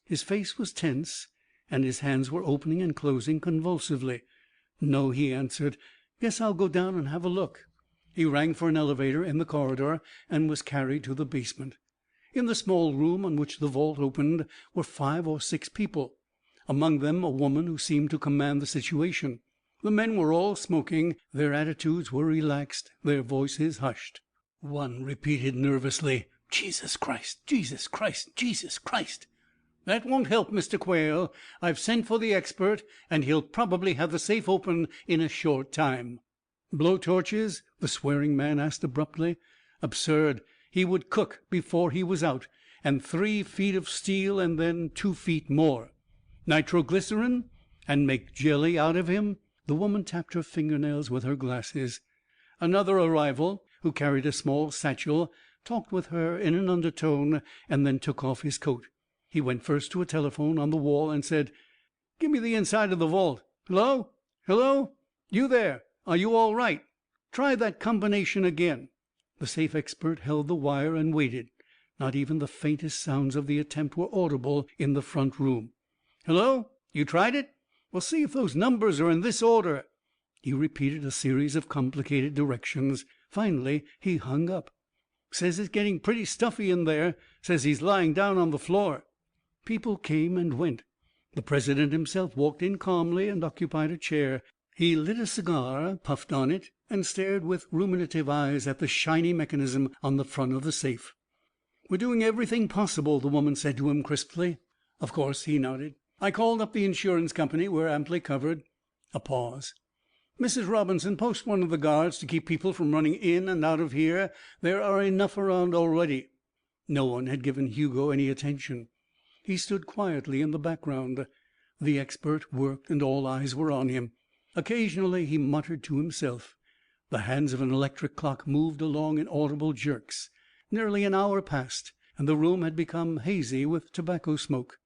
His face was tense, and his hands were opening and closing convulsively. "No," he answered. "Guess I'll go down and have a look." He rang for an elevator in the corridor and was carried to the basement. In the small room on which the vault opened were 5 or 6 people, among them a woman who seemed to command the situation. The men were all smoking, their attitudes were relaxed, their voices hushed. One repeated nervously, "Jesus Christ, Jesus Christ, Jesus Christ." "That won't help, Mr. Quayle. I've sent for the expert, and he'll probably have the safe open in a short time." "Blow torches?" the swearing man asked abruptly. "Absurd. He would cook before he was out, and 3 feet of steel and then 2 feet more." "Nitroglycerin? And make jelly out of him?" The woman tapped her fingernails with her glasses. Another arrival, who carried a small satchel, talked with her in an undertone, and then took off his coat. He went first to a telephone on the wall and said, "Give me the inside of the vault. Hello? Hello? You there? Are you all right? Try that combination again." The safe expert held the wire and waited. Not even the faintest sounds of the attempt were audible in the front room. "Hello? You tried it? Well, see if those numbers are in this order." He repeated a series of complicated directions. Finally he hung up. "Says it's getting pretty stuffy in there. Says he's lying down on the floor." People came and went. The president himself walked in calmly and occupied a chair. He lit a cigar, puffed on it, and stared with ruminative eyes at the shiny mechanism on the front of the safe. "We're doing everything possible," the woman said to him crisply. "Of course," he nodded. "I called up the insurance company. We're amply covered." A pause. "Mrs. Robinson, post one of the guards to keep people from running in and out of here. There are enough around already." No one had given Hugo any attention. He stood quietly in the background. The expert worked, and all eyes were on him. Occasionally he muttered to himself. The hands of an electric clock moved along in audible jerks. Nearly an hour passed, and the room had become hazy with tobacco smoke.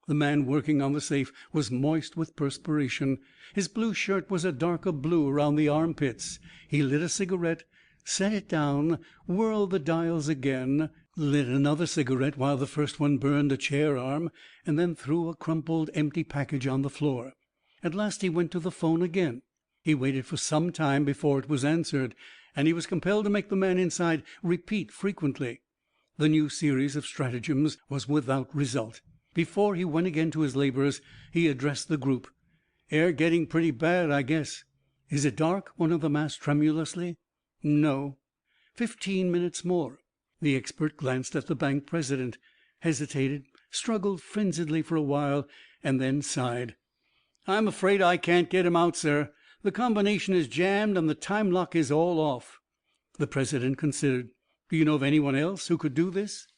The man working on the safe was moist with perspiration. His blue shirt was a darker blue around the armpits. He lit a cigarette, set it down, whirled the dials again, lit another cigarette while the first one burned a chair arm, and then threw a crumpled empty package on the floor. At last he went to the phone again. He waited for some time before it was answered, and he was compelled to make the man inside repeat frequently. The new series of stratagems was without result. Before he went again to his labors, he addressed the group. "Air getting pretty bad, I guess." "Is it dark?" one of them asked tremulously. "No." 15 minutes more. The expert glanced at the bank president, hesitated, struggled frenziedly for a while, and then sighed. "I'm afraid I can't get him out, sir. The combination is jammed and the time lock is all off." The president considered. "Do you know of anyone else who could do this?"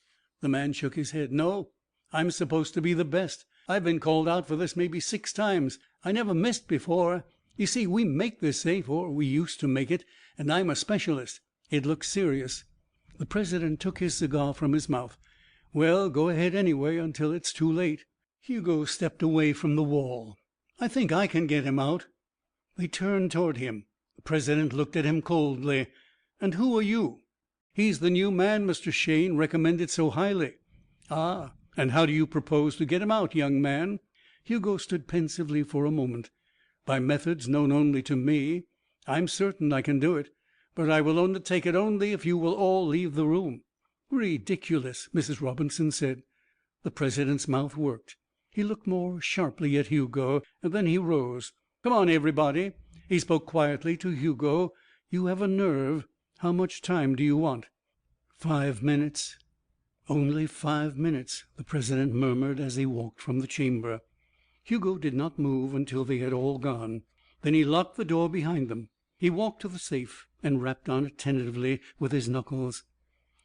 The man shook his head. "No. I'm supposed to be the best. I've been called out for this maybe 6 times. I never missed before. You see, we make this safe, or we used to make it, and I'm a specialist. It looks serious." The president took his cigar from his mouth. "Well, go ahead anyway, until it's too late." Hugo stepped away from the wall. "I think I can get him out." They turned toward him. The president looked at him coldly. "And who are you?" "He's the new man Mr. Shayne recommended so highly." "Ah, and how do you propose to get him out, young man?" Hugo stood pensively for a moment. "By methods known only to me. I'm certain I can do it, but I will undertake it only if you will all leave the room." "Ridiculous," Mrs. Robinson said. The president's mouth worked. He looked more sharply at Hugo. Then he rose. "Come on, everybody." He spoke quietly to Hugo. "You have a nerve. How much time do you want?" 5 minutes. "Only 5 minutes," the president murmured as he walked from the chamber. Hugo did not move until they had all gone. Then he locked the door behind them. He walked to the safe and rapped on it tentatively with his knuckles.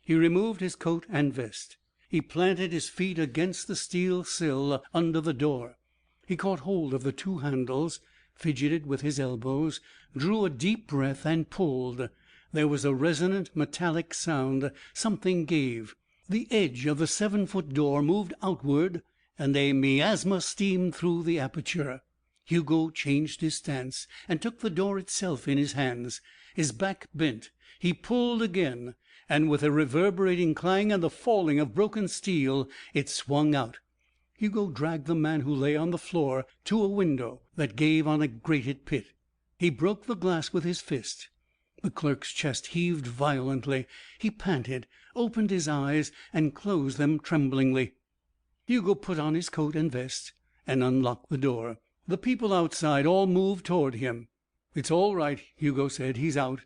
He removed his coat and vest. He planted his feet against the steel sill under the door. He caught hold of the 2 handles, fidgeted with his elbows, drew a deep breath, and pulled. There was a resonant metallic sound. Something gave. The edge of the 7-foot door moved outward, and a miasma steamed through the aperture. Hugo changed his stance and took the door itself in his hands. His back bent. He pulled again, and with a reverberating clang and the falling of broken steel, it swung out. Hugo dragged the man who lay on the floor to a window that gave on a grated pit. He broke the glass with his fist. The clerk's chest heaved violently. He panted, opened his eyes, and closed them tremblingly. Hugo put on his coat and vest and unlocked the door. The people outside all moved toward him. "It's all right," Hugo said. "He's out."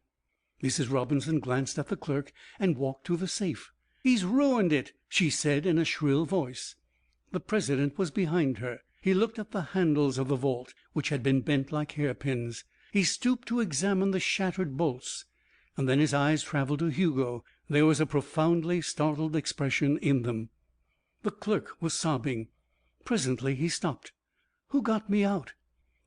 Mrs. Robinson glanced at the clerk and walked to the safe. "He's ruined it," she said in a shrill voice. The president was behind her. He looked at the handles of the vault, which had been bent like hairpins. He stooped to examine the shattered bolts. And then his eyes traveled to Hugo. There was a profoundly startled expression in them. The clerk was sobbing. Presently he stopped. "Who got me out?"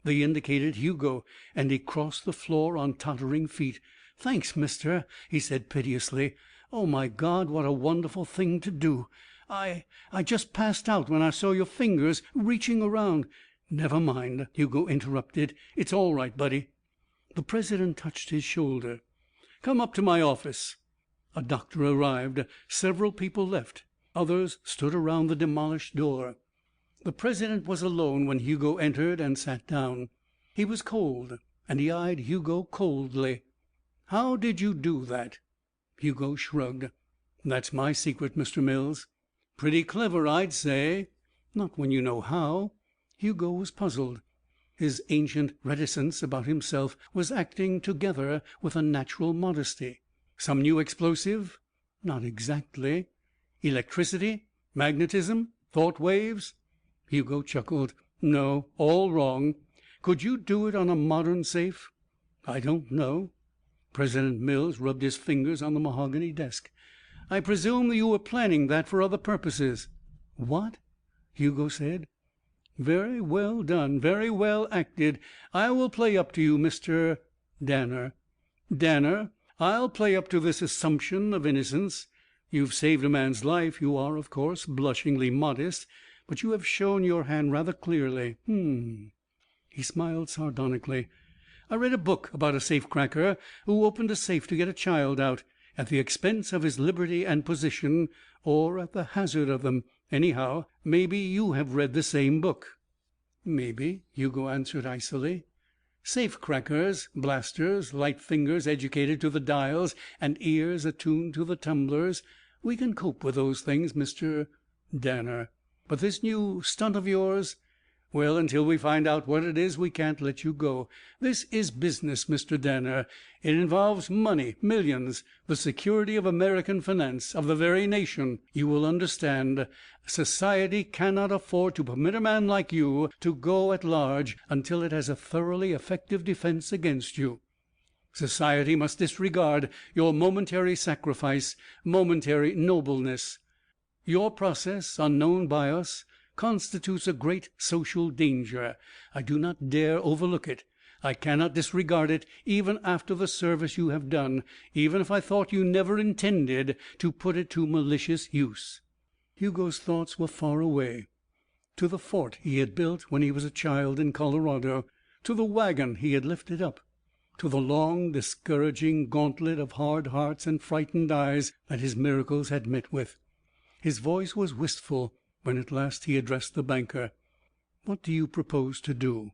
They indicated Hugo, and he crossed the floor on tottering feet. "Thanks, mister," he said piteously. "Oh, my God, what a wonderful thing to do! I just passed out when I saw your fingers reaching around." "Never mind," Hugo interrupted. "It's all right, buddy." The president touched his shoulder. "Come up to my office." A doctor arrived. Several people left. Others stood around the demolished door. The president was alone when Hugo entered and sat down. He was cold, and he eyed Hugo coldly. "How did you do that?" Hugo shrugged. "That's my secret, Mr. Mills." "Pretty clever, I'd say." "Not when you know how." Hugo was puzzled. His ancient reticence about himself was acting together with a natural modesty. "Some new explosive?" "Not exactly." "Electricity? Magnetism? Thought waves?" Hugo chuckled. "No, all wrong. Could you do it on a modern safe?" "I don't know." President Mills rubbed his fingers on the mahogany desk. "I presume you were planning that for other purposes." "What?" Hugo said. "Very well done. Very well acted. I will play up to you, Mr. Danner." "Danner, I'll play up to this assumption of innocence. You've saved a man's life. You are, of course, blushingly modest, but you have shown your hand rather clearly. He smiled sardonically. I read a book about a safe-cracker who opened a safe to get a child out, at the expense of his liberty and position, or at the hazard of them. Anyhow, maybe you have read the same book." "Maybe," Hugo answered icily. "Safe-crackers, blasters, light fingers educated to the dials and ears attuned to the tumblers, we can cope with those things, Mr. Danner. But this new stunt of yours, well, until we find out what it is, we can't let you go. This is business, Mr. Danner. It involves money, millions, the security of American finance, of the very nation. You will understand. Society cannot afford to permit a man like you to go at large until it has a thoroughly effective defense against you. Society must disregard your momentary sacrifice, momentary nobleness. Your process, unknown by us, constitutes a great social danger. I do not dare overlook it. I cannot disregard it, even after the service you have done, even if I thought you never intended to put it to malicious use." Hugo's thoughts were far away, to the fort he had built when he was a child in Colorado, to the wagon he had lifted up, to the long, discouraging gauntlet of hard hearts and frightened eyes that his miracles had met with. His voice was wistful when at last he addressed the banker. "What do you propose to do?"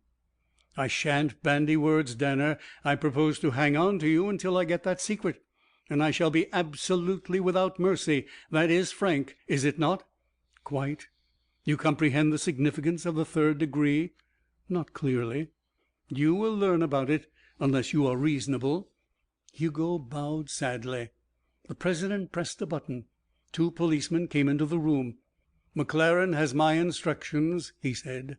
"I shan't bandy words, Danner. I propose to hang on to you until I get that secret. And I shall be absolutely without mercy. That is frank, is it not?" "Quite." "You comprehend the significance of the third degree?" "Not clearly." "You will learn about it, unless you are reasonable." Hugo bowed sadly. The president pressed a button. 2 policemen came into the room. "McLaren has my instructions," he said.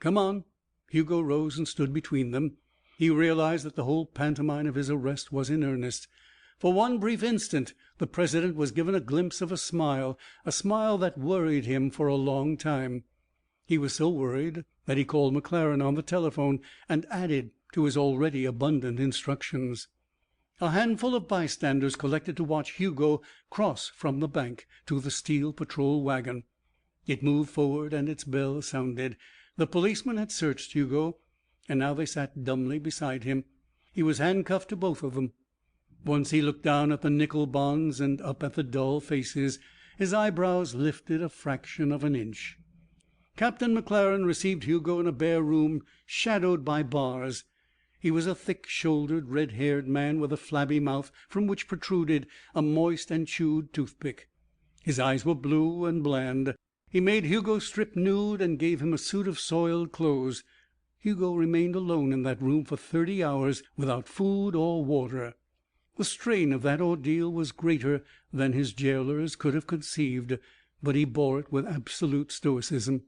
"Come on." Hugo rose and stood between them. He realized that the whole pantomime of his arrest was in earnest. For one brief instant the president was given a glimpse of a smile that worried him for a long time. He was so worried that he called McLaren on the telephone and added to his already abundant instructions. A handful of bystanders collected to watch Hugo cross from the bank to the steel patrol wagon. It moved forward and its bell sounded. The policemen had searched Hugo, and now they sat dumbly beside him. He was handcuffed to both of them. Once he looked down at the nickel bonds and up at the dull faces. His eyebrows lifted a fraction of an inch. Captain McLaren received Hugo in a bare room shadowed by bars. He was a thick-shouldered, red-haired man with a flabby mouth from which protruded a moist and chewed toothpick. His eyes were blue and bland. He made Hugo strip nude and gave him a suit of soiled clothes. Hugo remained alone in that room for 30 hours without food or water. The strain of that ordeal was greater than his jailers could have conceived, but he bore it with absolute stoicism.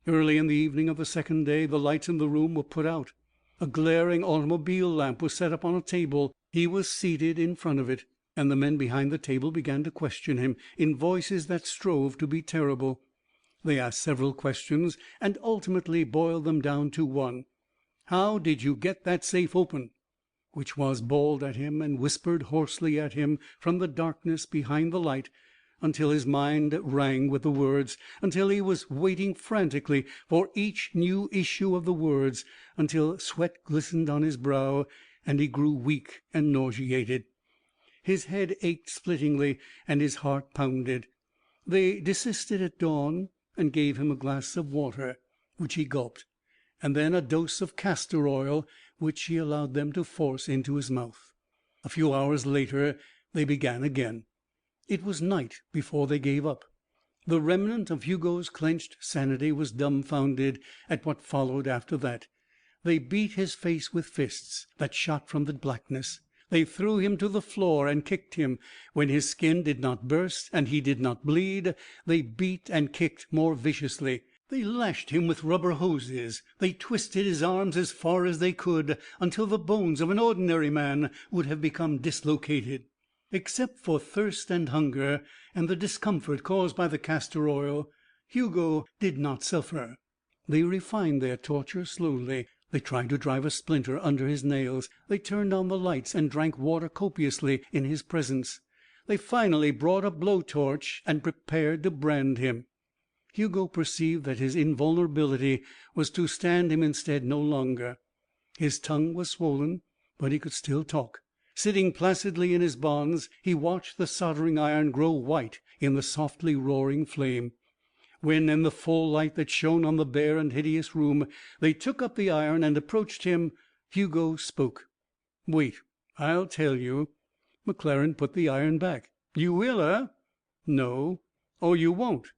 Early in the evening of the second day the lights in the room were put out. A glaring automobile lamp was set up on a table. He was seated in front of it, and the men behind the table began to question him in voices that strove to be terrible. They asked several questions and ultimately boiled them down to one. "How did you get that safe open?" Which was bawled at him and whispered hoarsely at him from the darkness behind the light, until his mind rang with the words, until he was waiting frantically for each new issue of the words, until sweat glistened on his brow and he grew weak and nauseated. His head ached splittingly and his heart pounded. They desisted at dawn and gave him a glass of water, which he gulped, and then a dose of castor oil, which he allowed them to force into his mouth. A few hours later they began again. It was night before they gave up. The remnant of Hugo's clenched sanity was dumbfounded at what followed after that. They beat his face with fists that shot from the blackness. They threw him to the floor and kicked him. When his skin did not burst and he did not bleed, they beat and kicked more viciously. They lashed him with rubber hoses. They twisted his arms as far as they could, until the bones of an ordinary man would have become dislocated. Except for thirst and hunger and the discomfort caused by the castor oil, Hugo did not suffer. They refined their torture slowly. They tried to drive a splinter under his nails. They turned on the lights and drank water copiously in his presence. They finally brought a blowtorch and prepared to brand him. Hugo perceived that his invulnerability was to stand him in stead no longer. His tongue was swollen, but he could still talk. Sitting placidly in his bonds, he watched the soldering iron grow white in the softly roaring flame. When, in the full light that shone on the bare and hideous room, they took up the iron and approached him, Hugo spoke. "Wait, I'll tell you." McLaren put the iron back. "You will, eh?" "No." "Oh, you won't?"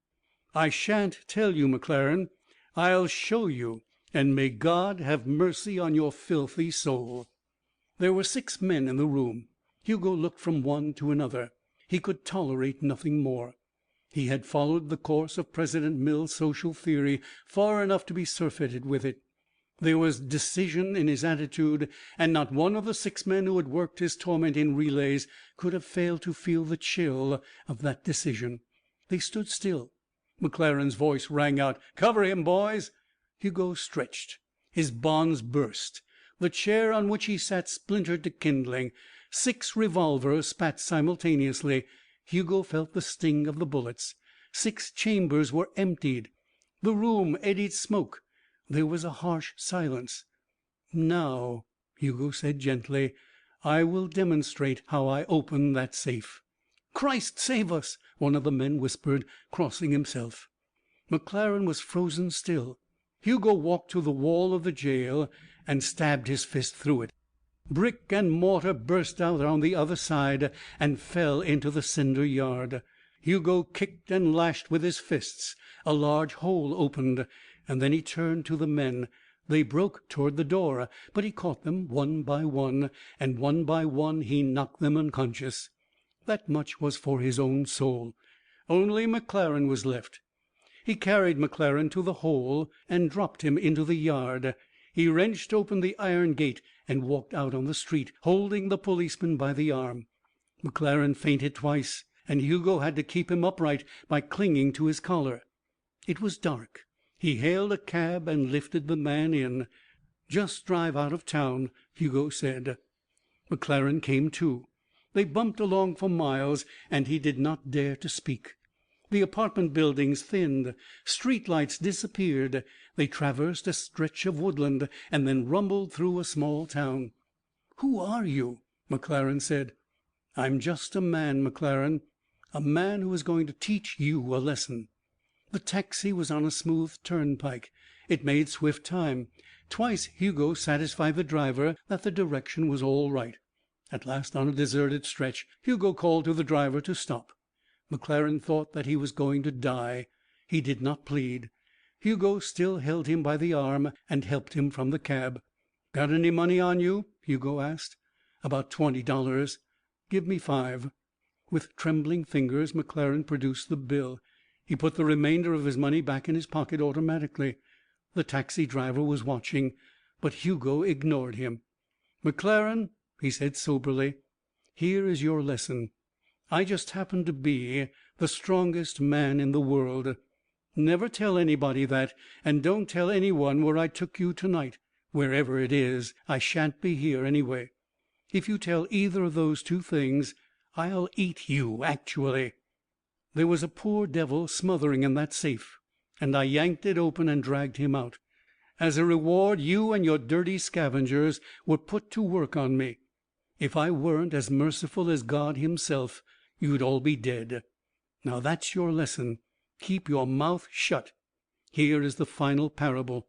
"I shan't tell you, McLaren. I'll show you, and may God have mercy on your filthy soul." There were 6 men in the room. Hugo looked from one to another. He could tolerate nothing more. He had followed the course of President Mill's social theory far enough to be surfeited with it. There was decision in his attitude, and not one of the 6 men who had worked his torment in relays could have failed to feel the chill of that decision. They stood still. McLaren's voice rang out. "Cover him, boys!" Hugo stretched. His bonds burst. The chair on which he sat splintered to kindling. 6 revolvers spat simultaneously. Hugo felt the sting of the bullets. 6 chambers were emptied. The room eddied smoke. There was a harsh silence. "Now," Hugo said gently, "I will demonstrate how I open that safe." "Christ save us!" one of the men whispered, crossing himself. McLaren was frozen still. Hugo walked to the wall of the jail and stabbed his fist through it. Brick and mortar burst out on the other side and fell into the cinder yard. Hugo kicked and lashed with his fists. A large hole opened, and then he turned to the men. They broke toward the door, but he caught them one by one, and one by one he knocked them unconscious. That much was for his own soul. Only McLaren was left. He carried McLaren to the hole and dropped him into the yard. He wrenched open the iron gate and walked out on the street, holding the policeman by the arm. McLaren fainted twice, and Hugo had to keep him upright by clinging to his collar. It was dark. He hailed a cab and lifted the man in. "Just drive out of town," Hugo said. McLaren came to. They bumped along for miles, and he did not dare to speak. The apartment buildings thinned. Street lights disappeared. They traversed a stretch of woodland and then rumbled through a small town. "Who are you?" McLaren said. "I'm just a man, McLaren. A man who is going to teach you a lesson." The taxi was on a smooth turnpike. It made swift time. Twice Hugo satisfied the driver that the direction was all right. At last, on a deserted stretch, Hugo called to the driver to stop. McLaren thought that he was going to die. He did not plead. Hugo still held him by the arm and helped him from the cab. "Got any money on you?" Hugo asked. "About $20. "Give me 5." With trembling fingers McLaren produced the bill. He put the remainder of his money back in his pocket automatically. The taxi driver was watching, but Hugo ignored him. "McLaren," he said soberly, "here is your lesson. I just happen to be the strongest man in the world. Never tell anybody that, and don't tell anyone where I took you tonight. Wherever it is, I shan't be here anyway. If you tell either of those 2 things, I'll eat you, actually. There was a poor devil smothering in that safe, and I yanked it open and dragged him out. As a reward, you and your dirty scavengers were put to work on me. If I weren't as merciful as God himself, you'd all be dead. Now that's your lesson. Keep your mouth shut. Here is the final parable."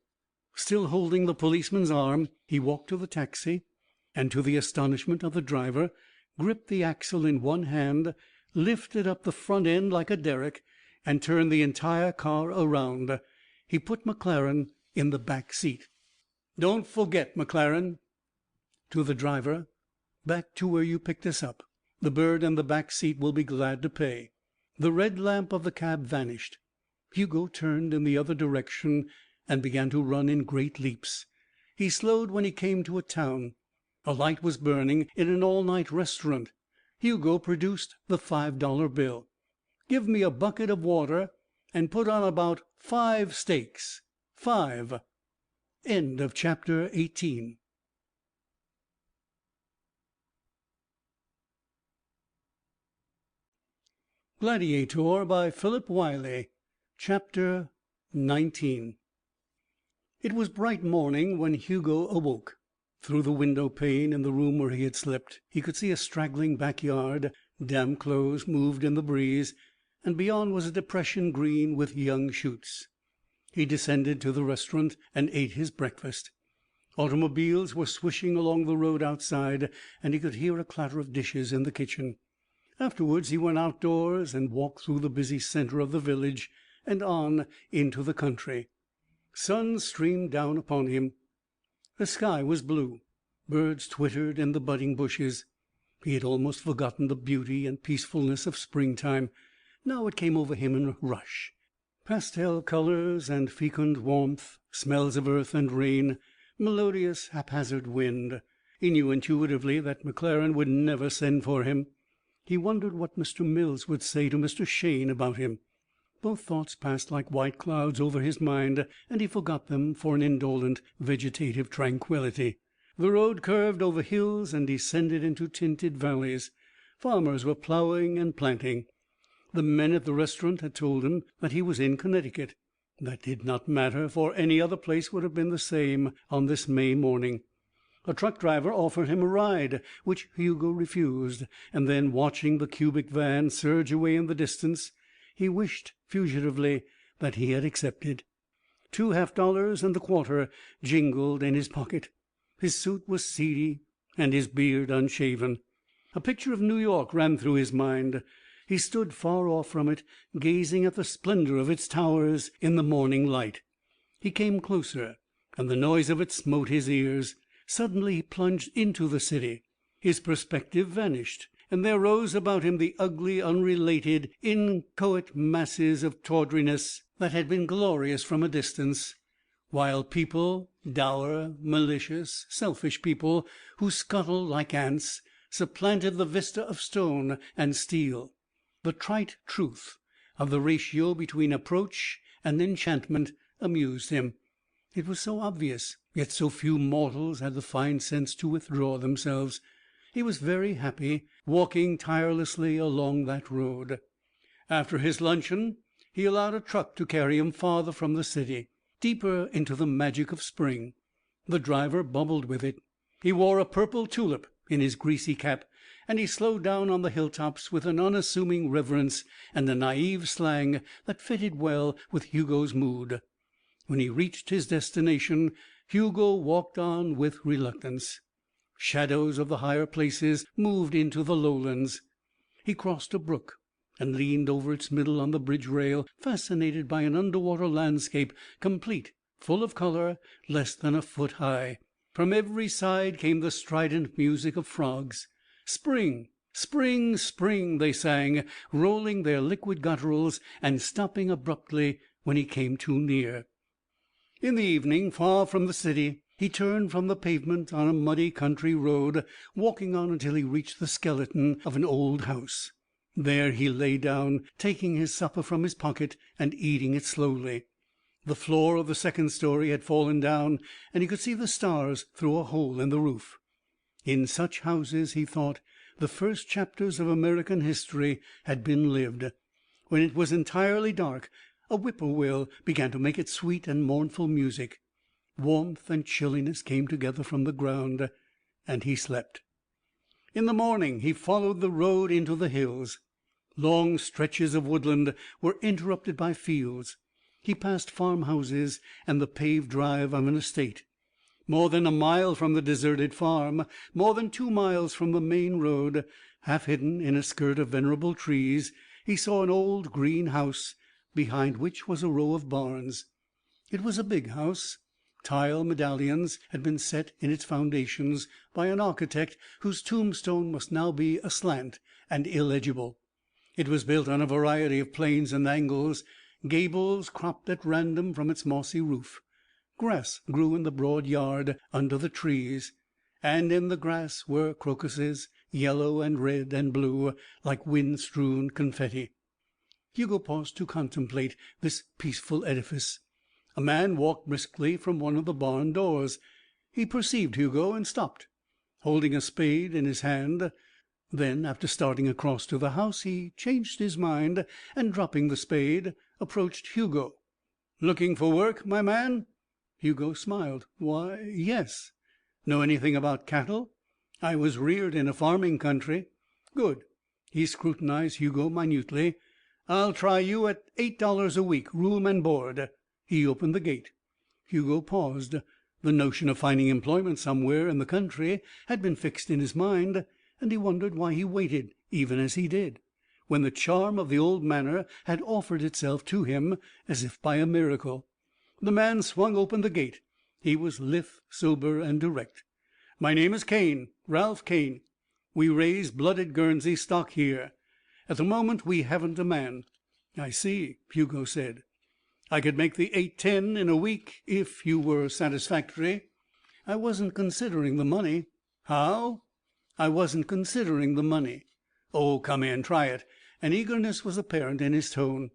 Still holding the policeman's arm, he walked to the taxi, and to the astonishment of the driver, gripped the axle in one hand, lifted up the front end like a derrick, and turned the entire car around. He put McLaren in the back seat. "Don't forget, McLaren." To the driver, "Back to where you picked us up. The bird in the back seat will be glad to pay." The red lamp of the cab vanished. Hugo turned in the other direction and began to run in great leaps. He slowed when he came to a town. A light was burning in an all-night restaurant. Hugo produced the $5 bill. "Give me a bucket of water and put on about 5 steaks. 5." End of chapter 18. Gladiator by Philip Wylie. Chapter 19. It was bright morning when Hugo awoke. Through the window pane in the room where he had slept he could see a straggling backyard. Damp clothes moved in the breeze, and beyond was a depression green with young shoots. He descended to the restaurant and ate his breakfast. Automobiles were swishing along the road outside, and he could hear a clatter of dishes in the kitchen. Afterwards he went outdoors and walked through the busy center of the village and on into the country. Sun streamed down upon him. The sky was blue. Birds twittered in the budding bushes. He had almost forgotten the beauty and peacefulness of springtime. Now it came over him in a rush. Pastel colors and fecund warmth, smells of earth and rain, melodious haphazard wind. He knew intuitively that McLaren would never send for him. He wondered what Mr. Mills would say to Mr. Shayne about him. Both thoughts passed like white clouds over his mind, and he forgot them for an indolent, vegetative tranquillity. The road curved over hills and descended into tinted valleys. Farmers were plowing and planting. The men at the restaurant had told him that he was in Connecticut. That did not matter, for any other place would have been the same on this May morning. A truck driver offered him a ride, which Hugo refused, and then, watching the cubic van surge away in the distance, he wished fugitively that he had accepted. $2.25 jingled in his pocket. His suit was seedy and his beard unshaven. A picture of New York ran through his mind. He stood far off from it, gazing at the splendor of its towers in the morning light. He came closer, and the noise of it smote his ears. Suddenly he plunged into the city. His perspective vanished, and there rose about him the ugly, unrelated, inchoate masses of tawdriness that had been glorious from a distance. Wild people, dour, malicious, selfish people who scuttle like ants, supplanted the vista of stone and steel. The trite truth of the ratio between approach and enchantment amused him. It was so obvious, yet so few mortals had the fine sense to withdraw themselves. He was very happy, walking tirelessly along that road. After his luncheon, he allowed a truck to carry him farther from the city, deeper into the magic of spring. The driver bubbled with it. He wore a purple tulip in his greasy cap, and he slowed down on the hilltops with an unassuming reverence and a naive slang that fitted well with Hugo's mood. When he reached his destination, Hugo walked on with reluctance. Shadows of the higher places moved into the lowlands. He crossed a brook and leaned over its middle on the bridge rail, fascinated by an underwater landscape, complete, full of color, less than a foot high. From every side came the strident music of frogs. Spring, spring, spring, they sang, rolling their liquid gutturals and stopping abruptly when he came too near. In the evening, far from the city, he turned from the pavement on a muddy country road, walking on until he reached the skeleton of an old house. There he lay down, taking his supper from his pocket and eating it slowly. The floor of the second story had fallen down, and he could see the stars through a hole in the roof. In such houses, he thought, the first chapters of American history had been lived. When it was entirely dark, a whippoorwill began to make its sweet and mournful music. Warmth and chilliness came together from the ground, and he slept. In the morning he followed the road into the hills. Long stretches of woodland were interrupted by fields. He passed farmhouses and the paved drive of an estate. More than a mile from the deserted farm, more than 2 miles from the main road, half hidden in a skirt of venerable trees, he saw an old green house, behind which was a row of barns. It was a big house. Tile medallions had been set in its foundations by an architect whose tombstone must now be aslant and illegible. It was built on a variety of planes and angles. Gables cropped at random from its mossy roof. Grass grew in the broad yard under the trees, and in the grass were crocuses, yellow and red and blue, like wind-strewn confetti. Hugo paused to contemplate this peaceful edifice. A man walked briskly from one of the barn doors. He perceived Hugo and stopped, holding a spade in his hand. Then, after starting across to the house, he changed his mind, and dropping the spade, approached Hugo. "Looking for work, my man?" Hugo smiled. "Why, yes." Know anything about cattle? I was reared in a farming country. Good. He scrutinized Hugo minutely. I'll try you at $8 a week, room and board. He opened the gate. Hugo paused. The notion of finding employment somewhere in the country had been fixed in his mind, and he wondered why he waited, even as he did, when the charm of the old manor had offered itself to him as if by a miracle. The man swung open the gate. He was lithe, sober, and direct. My name is Kane, Ralph Kane. We raise blooded Guernsey stock here. At the moment we haven't a man. I see, Hugo said. I could make the 8.10 in a week if you were satisfactory. I wasn't considering the money. How? I wasn't considering the money. Oh, come in, try it. An eagerness was apparent in his tone.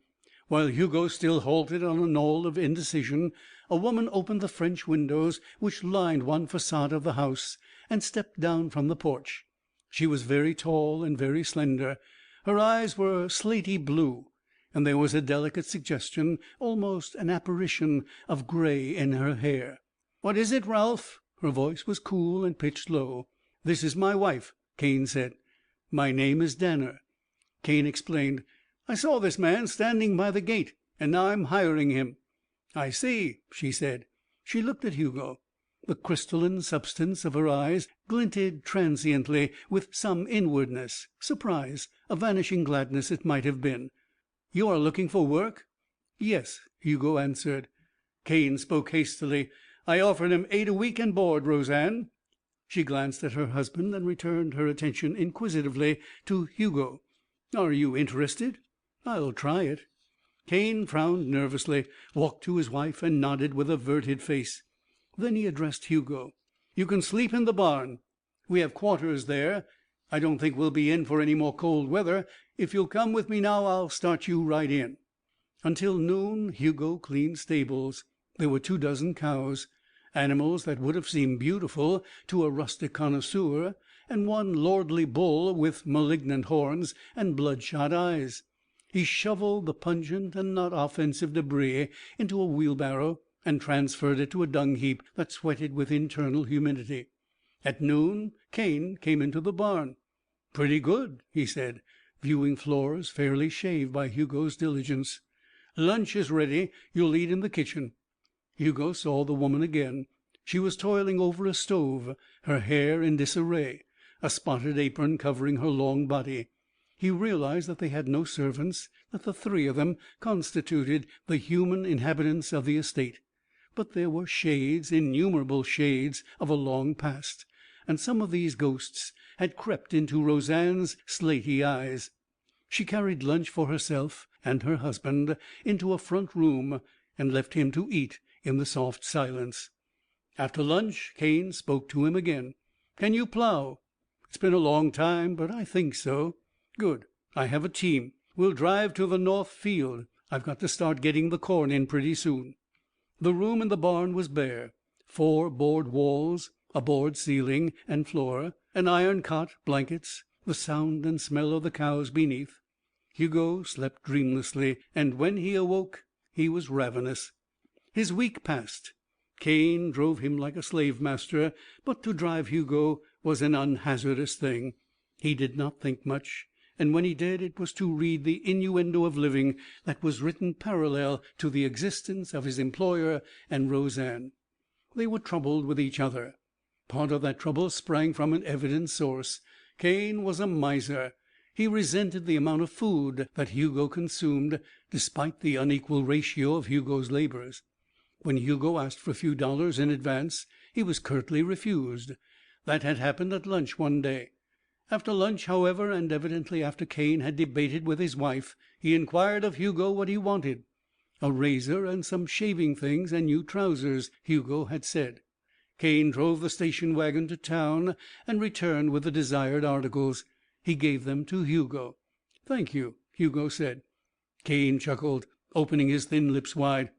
While Hugo still halted on a knoll of indecision, a woman opened the French windows which lined one facade of the house and stepped down from the porch. She was very tall and very slender. Her eyes were slaty blue, and there was a delicate suggestion, almost an apparition, of gray in her hair. "What is it, Ralph?" Her voice was cool and pitched low. "This is my wife," Kane said. "My name is Danner." Kane explained. "I saw this man standing by the gate, and now I'm hiring him." "I see," she said. She looked at Hugo. The crystalline substance of her eyes glinted transiently with some inwardness, surprise, a vanishing gladness it might have been. "You are looking for work?" "Yes," Hugo answered. Kane spoke hastily. "I offered him 8 a week and board, Roseanne." She glanced at her husband and returned her attention inquisitively to Hugo. "Are you interested?" "I'll try it." Kane frowned nervously, walked to his wife, and nodded with averted face. Then he addressed Hugo. "You can sleep in the barn. We have quarters there. I don't think we'll be in for any more cold weather. If you'll come with me now, I'll start you right in." Until noon Hugo cleaned stables. There were 24 cows, animals that would have seemed beautiful to a rustic connoisseur, and one lordly bull with malignant horns and bloodshot eyes. He shoveled the pungent and not offensive debris into a wheelbarrow and transferred it to a dung heap that sweated with internal humidity. At noon Kane came into the barn. "Pretty good," he said, viewing floors fairly shaved by Hugo's diligence. "Lunch is ready. You'll eat in the kitchen." Hugo saw the woman again. She was toiling over a stove, her hair in disarray, a spotted apron covering her long body. He realized that they had no servants, that the 3 of them constituted the human inhabitants of the estate. But there were shades, innumerable shades, of a long past, and some of these ghosts had crept into Roseanne's slaty eyes. She carried lunch for herself and her husband into a front room and left him to eat in the soft silence. After lunch Kane spoke to him again. "Can you plow?" "It's been a long time, but I think so." "Good. I have a team. We'll drive to the north field. I've got to start getting the corn in pretty soon." The room in the barn was bare. 4 board walls, a board ceiling and floor, an iron cot, blankets, the sound and smell of the cows beneath. Hugo slept dreamlessly, and when he awoke he was ravenous. His week passed. Kane drove him like a slave master, but to drive Hugo was an unhazardous thing. He did not think much, and when he did, it was to read the innuendo of living that was written parallel to the existence of his employer and Roseanne. They were troubled with each other. Part of that trouble sprang from an evident source. Kane was a miser. He resented the amount of food that Hugo consumed, despite the unequal ratio of Hugo's labors. When Hugo asked for a few dollars in advance, he was curtly refused. That had happened at lunch one day. After lunch, however, and evidently after Kane had debated with his wife, he inquired of Hugo what he wanted. A razor and some shaving things and new trousers, Hugo had said. Kane drove the station wagon to town and returned with the desired articles. He gave them to Hugo. "Thank you," Hugo said. Kane chuckled, opening his thin lips wide.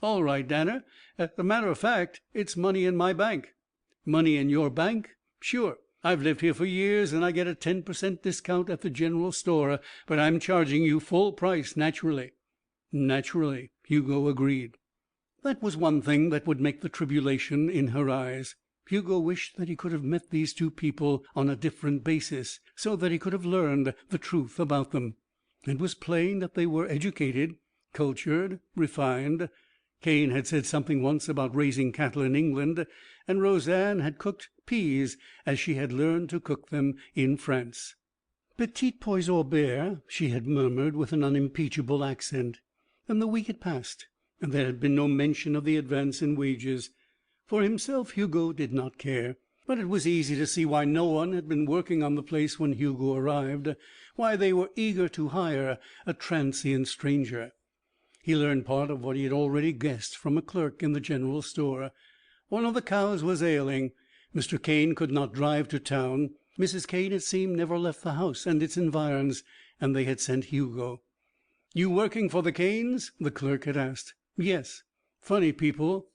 "All right, Danner. As a matter of fact, it's money in my bank." "Money in your bank?" "Sure. I've lived here for years, and I get a 10% discount at the general store, but I'm charging you full price, naturally." "Naturally," Hugo agreed. That was one thing that would make the tribulation in her eyes. Hugo wished that he could have met these two people on a different basis, so that he could have learned the truth about them. It was plain that they were educated, cultured, refined. Cane had said something once about raising cattle in England, and Roseanne had cooked peas as she had learned to cook them in France. "Petit pois Aubert," she had murmured with an unimpeachable accent. Then the week had passed, and there had been no mention of the advance in wages. For himself, Hugo did not care. But it was easy to see why no one had been working on the place when Hugo arrived, why they were eager to hire a transient stranger. He learned part of what he had already guessed from a clerk in the general store. One of the cows was ailing. Mr. Cane could not drive to town. Mrs. Cane, it seemed, never left the house and its environs, and they had sent Hugo. "You working for the Canes?" the clerk had asked. "Yes." "Funny people."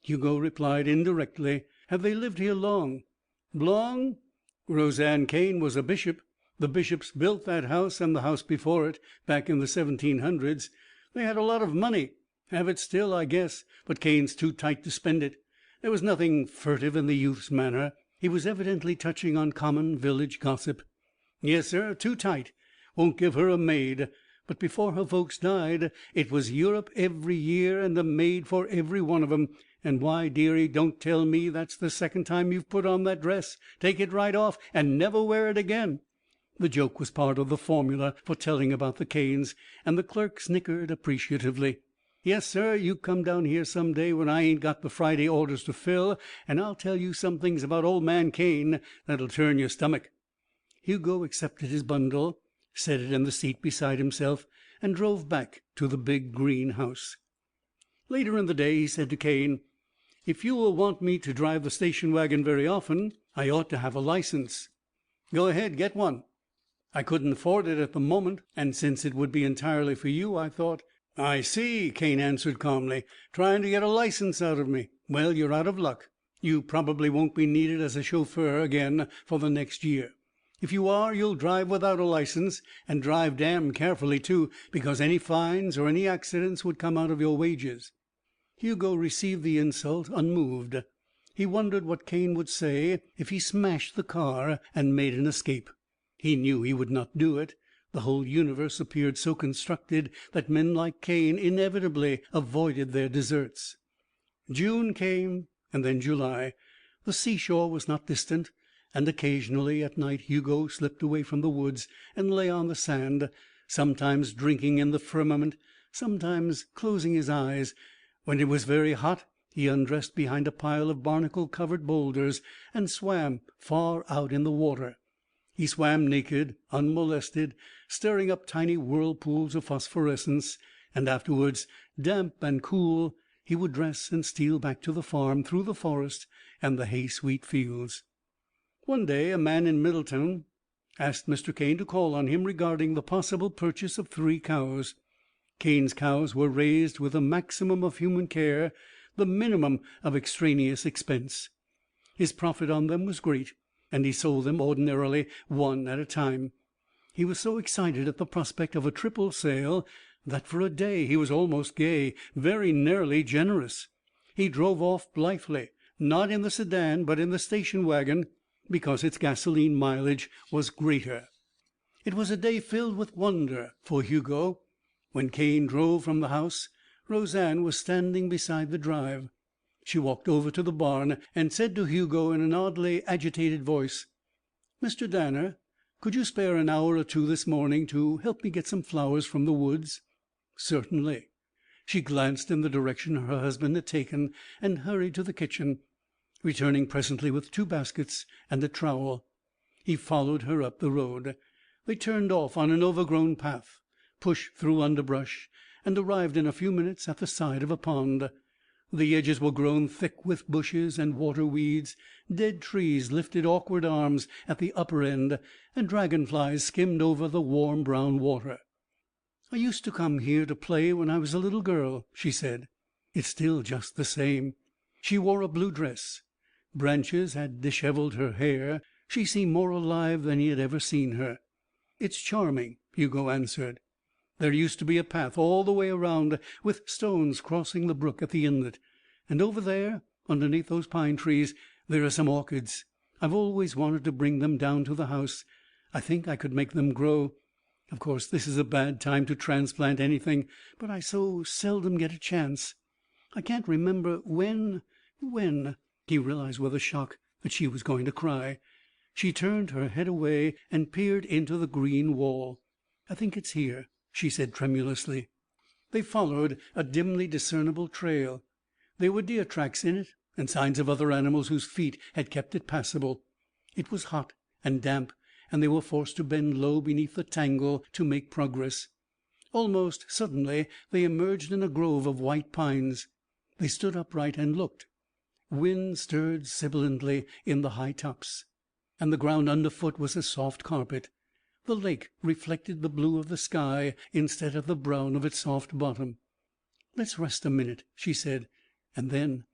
Hugo replied indirectly. "Have they lived here long?" "Long? Roseanne Cane was a bishop. The bishops built that house and the house before it, back in the 1700s. They had a lot of money. Have it still, I guess, but Cane's too tight to spend it." There was nothing furtive in the youth's manner. He was evidently touching on common village gossip. "Yes, sir, too tight. Won't give her a maid. But before her folks died, it was Europe every year and a maid for every one of 'em. And why, dearie, don't tell me that's the second time you've put on that dress. Take it right off and never wear it again." The joke was part of the formula for telling about the Canes, and the clerk snickered appreciatively. "Yes, sir, you come down here some day when I ain't got the Friday orders to fill, and I'll tell you some things about old man Cane that'll turn your stomach." Hugo accepted his bundle, set it in the seat beside himself, and drove back to the big green house. Later in the day he said to Cane, "If you will want me to drive the station wagon very often, I ought to have a license." "Go ahead, get one." "I couldn't afford it at the moment, and since it would be entirely for you, I thought—" "I see," Cane answered calmly. "Trying to get a license out of me. Well, you're out of luck. You probably won't be needed as a chauffeur again for the next year. If you are, you'll drive without a license, and drive damn carefully, too, because any fines or any accidents would come out of your wages." Hugo received the insult unmoved. He wondered what Cane would say if he smashed the car and made an escape. He knew he would not do it. The whole universe appeared so constructed that men like Cane inevitably avoided their deserts. June came, and then July. The seashore was not distant, and occasionally at night Hugo slipped away from the woods and lay on the sand, sometimes drinking in the firmament, sometimes closing his eyes. When it was very hot, he undressed behind a pile of barnacle-covered boulders and swam far out in the water. He swam naked, unmolested, stirring up tiny whirlpools of phosphorescence, and afterwards, damp and cool, he would dress and steal back to the farm through the forest and the hay-sweet fields. One day a man in Middleton asked Mr. Cane to call on him regarding the possible purchase of 3 cows. Cane's cows were raised with the maximum of human care, the minimum of extraneous expense. His profit on them was great, and he sold them ordinarily one at a time. He was so excited at the prospect of a triple sale that for a day he was almost gay, very nearly generous. He drove off blithely, not in the sedan but in the station wagon, because its gasoline mileage was greater. It was a day filled with wonder for Hugo. When Cane drove from the house, Roseanne was standing beside the drive. She walked over to the barn and said to Hugo in an oddly agitated voice, "Mr. Danner, could you spare an hour or two this morning to help me get some flowers from the woods?" "Certainly." She glanced in the direction her husband had taken and hurried to the kitchen, returning presently with 2 baskets and a trowel. He followed her up the road. They turned off on an overgrown path, pushed through underbrush, and arrived in a few minutes at the side of a pond. The edges were grown thick with bushes and water weeds. Dead trees lifted awkward arms at the upper end, and dragonflies skimmed over the warm brown water. "I used to come here to play when I was a little girl," she said. "It's still just the same." She wore a blue dress. Branches had disheveled her hair. She seemed more alive than he had ever seen her. "It's charming," Hugo answered. There used to be a path all the way around, with stones crossing the brook at the inlet, and over there, underneath those pine trees, There are some orchids. I've always wanted to bring them down to the house. I think I could make them grow. Of course, this is a bad time to transplant anything, but I so seldom get a chance. I can't remember when. He realized with a shock that she was going to cry. She turned her head away and peered into the green wall. I think it's here, she said tremulously. They followed a dimly discernible trail. There were deer tracks in it, and signs of other animals whose feet had kept it passable. It was hot and damp, and they were forced to bend low beneath the tangle to make progress. Almost suddenly they emerged in a grove of white pines. They stood upright and looked. Wind stirred sibilantly in the high tops, and the ground underfoot was a soft carpet. The lake reflected the blue of the sky instead of the brown of its soft bottom. "Let's rest a minute," she said, and then,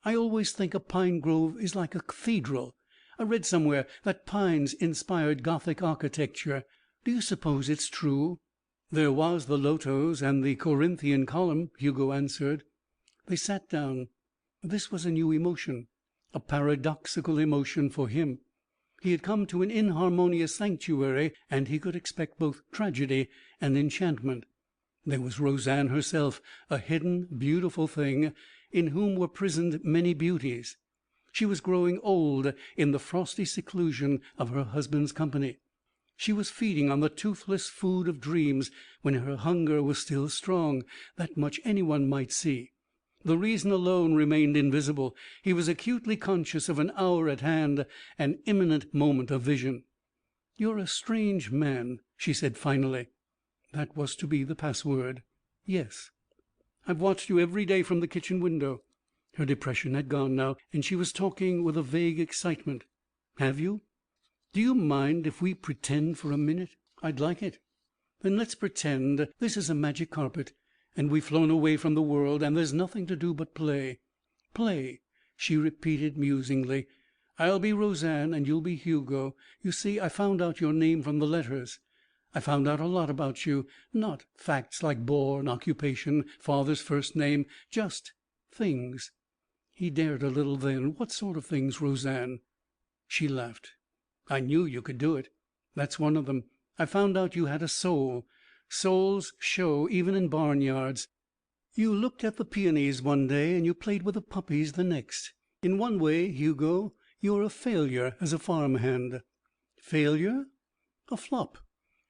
"I always think a pine grove is like a cathedral. I read somewhere that pines inspired Gothic architecture. Do you suppose it's true?" "There was the lotos and the Corinthian column," Hugo answered. They sat down. This was a new emotion, a paradoxical emotion for him. He had come to an inharmonious sanctuary, and he could expect both tragedy and enchantment. There was Roseanne herself, a hidden, beautiful thing, in whom were prisoned many beauties. She was growing old in the frosty seclusion of her husband's company. She was feeding on the toothless food of dreams when her hunger was still strong. That much anyone might see. The reason alone remained invisible. He was acutely conscious of an hour at hand, an imminent moment of vision. "You're a strange man," she said finally. That was to be the password. "Yes." "I've watched you every day from the kitchen window." Her depression had gone now, and she was talking with a vague excitement. "Have you? Do you mind if we pretend for a minute?" "I'd like it." "Then let's pretend this is a magic carpet, and we've flown away from the world, and there's nothing to do but play." "Play," she repeated musingly. "I'll be Roseanne and you'll be Hugo. You see, I found out your name from the letters. I found out a lot about you. Not facts like born, occupation, father's first name. Just things." He dared a little then. "What sort of things, Roseanne?" She laughed. "I knew you could do it. That's one of them. I found out you had a soul. Souls show even in barnyards. You looked at the peonies one day and you played with the puppies the next. In one way, Hugo, you're a failure as a farmhand." "Failure?" "A flop.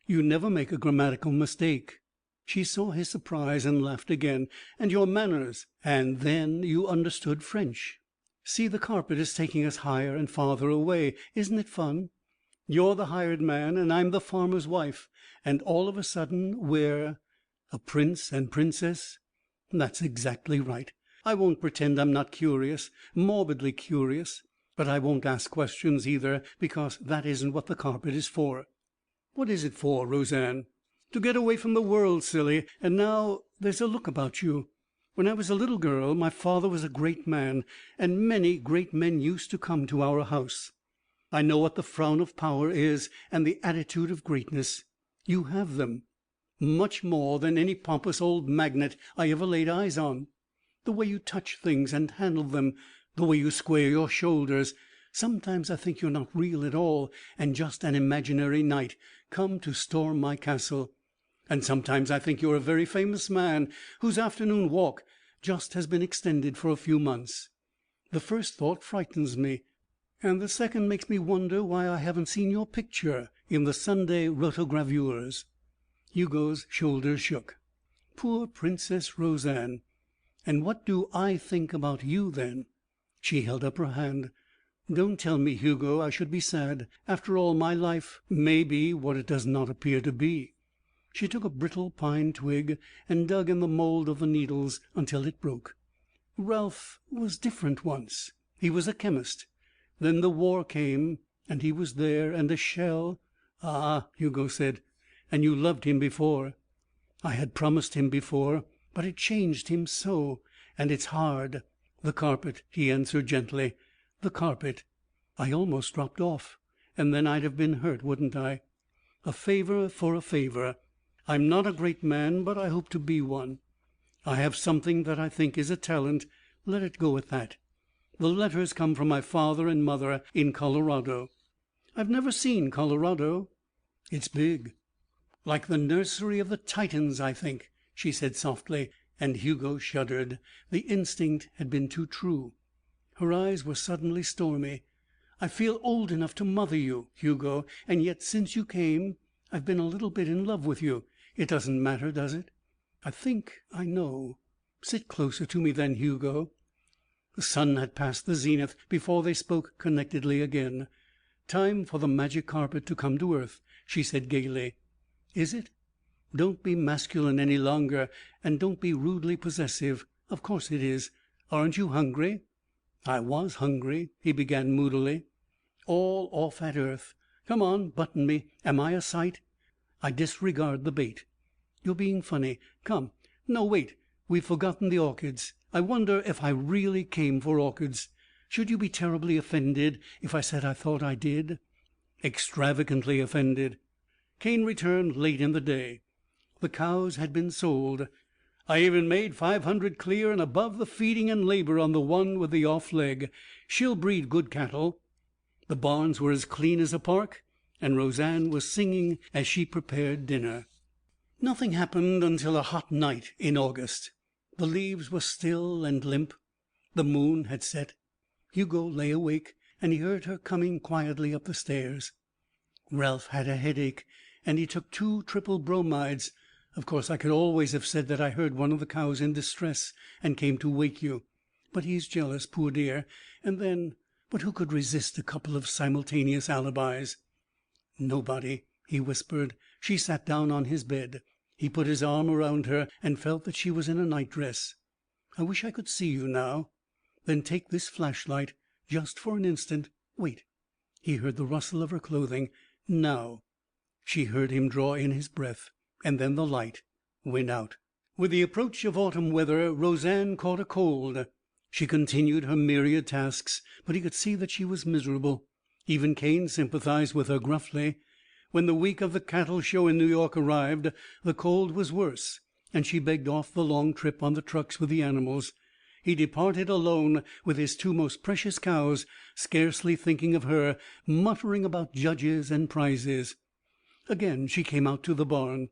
You never make a grammatical mistake." She saw his surprise and laughed again. "And your manners. And then you understood French. See, the carpet is taking us higher and farther away. Isn't it fun? You're the hired man and I'm the farmer's wife, and all of a sudden we're a prince and princess." "That's exactly right. I won't pretend I'm not curious, morbidly curious, but I won't ask questions either, because that isn't what the carpet is for." "What is it for, Roseanne?" "To get away from the world, silly. And now there's a look about you. When I was a little girl my father was a great man, and many great men used to come to our house. I know what the frown of power is and the attitude of greatness. You have them. Much more than any pompous old magnate I ever laid eyes on. The way you touch things and handle them, the way you square your shoulders. Sometimes I think you're not real at all, and just an imaginary knight come to storm my castle. And sometimes I think you're a very famous man whose afternoon walk just has been extended for a few months. The first thought frightens me, and the second makes me wonder why I haven't seen your picture in the Sunday rotogravures." Hugo's shoulders shook. "Poor Princess Roseanne. And what do I think about you, then?" She held up her hand. "Don't tell me, Hugo. I should be sad. After all, my life may be what it does not appear to be." She took a brittle pine twig and dug in the mold of the needles until it broke. "Ralph was different once. He was a chemist. Then the war came, and he was there, and a shell." "Ah," Hugo said. "And you loved him before." "I had promised him before, but it changed him so. And it's hard." "The carpet," he answered gently. "The carpet." I almost dropped off, and then I'd have been hurt, wouldn't I? A favor for a favor. I'm not a great man, but I hope to be one. I have something that I think is a talent. Let it go at that. The letters come from my father and mother in Colorado. I've never seen Colorado. It's big. Like the nursery of the Titans, I think," she said softly, and Hugo shuddered. The instinct had been too true. Her eyes were suddenly stormy. "I feel old enough to mother you, Hugo, and yet since you came I've been a little bit in love with you. It doesn't matter, does it? I think I know. Sit closer to me then, Hugo." The sun had passed the zenith before they spoke connectedly again. "Time for the magic carpet to come to earth," she said gaily. "Is it? Don't be masculine any longer, and don't be rudely possessive. Of course it is. Aren't you hungry?" "I was hungry," he began moodily. "All off at earth. Come on, button me. Am I a sight?" "I disregard the bait." "You're being funny. Come. No, wait. We've forgotten the orchids. I wonder if I really came for orchids. Should you be terribly offended if I said I thought I did?" "Extravagantly offended." Cane returned late in the day. The cows had been sold. "I even made 500 clear and above the feeding and labor on the one with the off leg. She'll breed good cattle." The barns were as clean as a park, and Roseanne was singing as she prepared dinner. Nothing happened until a hot night in August. The leaves were still and limp. The moon had set. Hugo lay awake, and he heard her coming quietly up the stairs. Ralph had a headache, and he took 2 triple bromides. Of course, I could always have said that I heard one of the cows in distress and came to wake you. But he's jealous, poor dear. And then, but who could resist a couple of simultaneous alibis? "Nobody," he whispered. She sat down on his bed. He put his arm around her and felt that she was in a nightdress. "I wish I could see you now." "Then take this flashlight, just for an instant. Wait." He heard the rustle of her clothing. "Now." She heard him draw in his breath, and then the light went out. With the approach of autumn weather, Roseanne caught a cold. She continued her myriad tasks, but he could see that she was miserable. Even Cane sympathized with her gruffly. When the week of the cattle show in New York arrived, the cold was worse, and she begged off the long trip on the trucks with the animals. He departed alone with his 2 most precious cows, scarcely thinking of her, muttering about judges and prizes. Again she came out to the barn.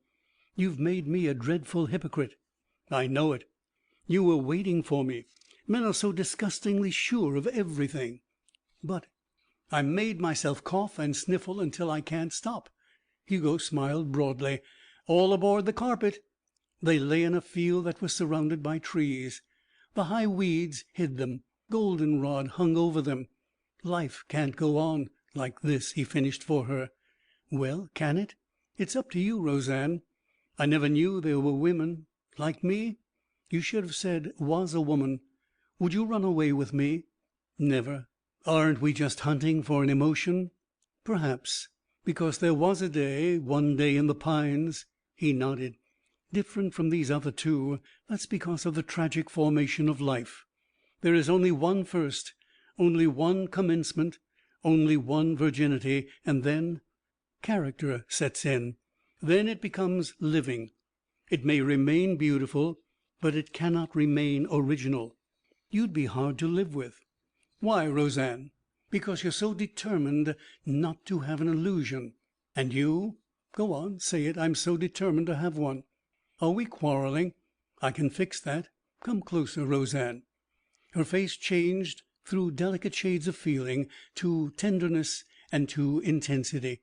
"You've made me a dreadful hypocrite." "I know it." "You were waiting for me. Men are so disgustingly sure of everything." "But—" "I made myself cough and sniffle until I can't stop." Hugo smiled broadly. "All aboard the carpet." They lay in a field that was surrounded by trees. The high weeds hid them. Goldenrod hung over them. "Life can't go on like this," he finished for her. "Well, can it? It's up to you, Roseanne. I never knew there were women like me. You should have said was a woman. Would you run away with me?" "Never." "Aren't we just hunting for an emotion?" "Perhaps. Because there was a day, one day in the pines." He nodded. "Different from these other 2. That's because of the tragic formation of life. There is only one first, only one commencement, only one virginity, and then character sets in. Then it becomes living. It may remain beautiful, but it cannot remain original. You'd be hard to live with." "Why, Roseanne?" "Because you're so determined not to have an illusion." "And you?" "Go on, say it. I'm so determined to have one." "Are we quarreling?" "I can fix that. Come closer, Roseanne." Her face changed through delicate shades of feeling, to tenderness and to intensity.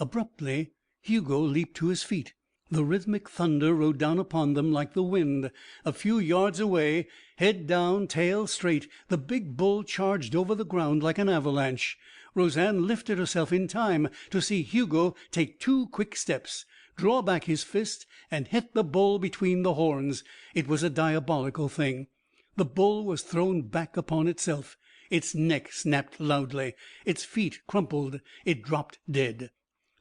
Abruptly Hugo leaped to his feet. The rhythmic thunder rode down upon them like the wind. A few yards away, head down, tail straight, the big bull charged over the ground like an avalanche. Roseanne lifted herself in time to see Hugo take 2 quick steps, draw back his fist, and hit the bull between the horns. It was a diabolical thing. The bull was thrown back upon itself. Its neck snapped loudly. Its feet crumpled. It dropped dead.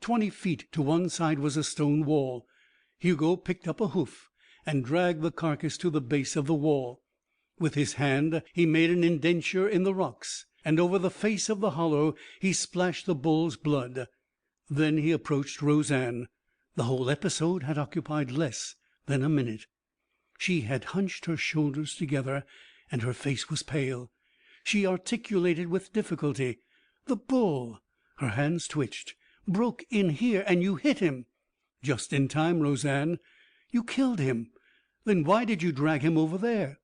20 feet to one side was a stone wall. Hugo picked up a hoof and dragged the carcass to the base of the wall. With his hand he made an indenture in the rocks, and over the face of the hollow he splashed the bull's blood. Then he approached Roseanne. The whole episode had occupied less than a minute. She had hunched her shoulders together, and her face was pale. She articulated with difficulty. "The bull," her hands twitched, "broke in here, and you hit him." "Just in time, Roseanne." "You killed him. Then why did you drag him over there?"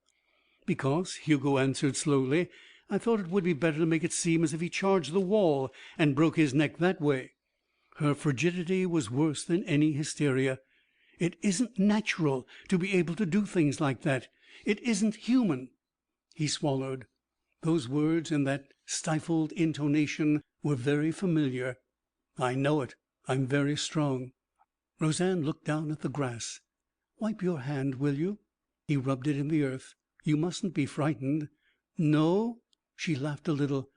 "Because," Hugo answered slowly, "I thought it would be better to make it seem as if he charged the wall and broke his neck that way." Her frigidity was worse than any hysteria. "It isn't natural to be able to do things like that. It isn't human." He swallowed. Those words in that stifled intonation were very familiar. "I know it. I'm very strong." Roseanne looked down at the grass. "Wipe your hand, will you?" He rubbed it in the earth. "You mustn't be frightened." "No?" She laughed a little.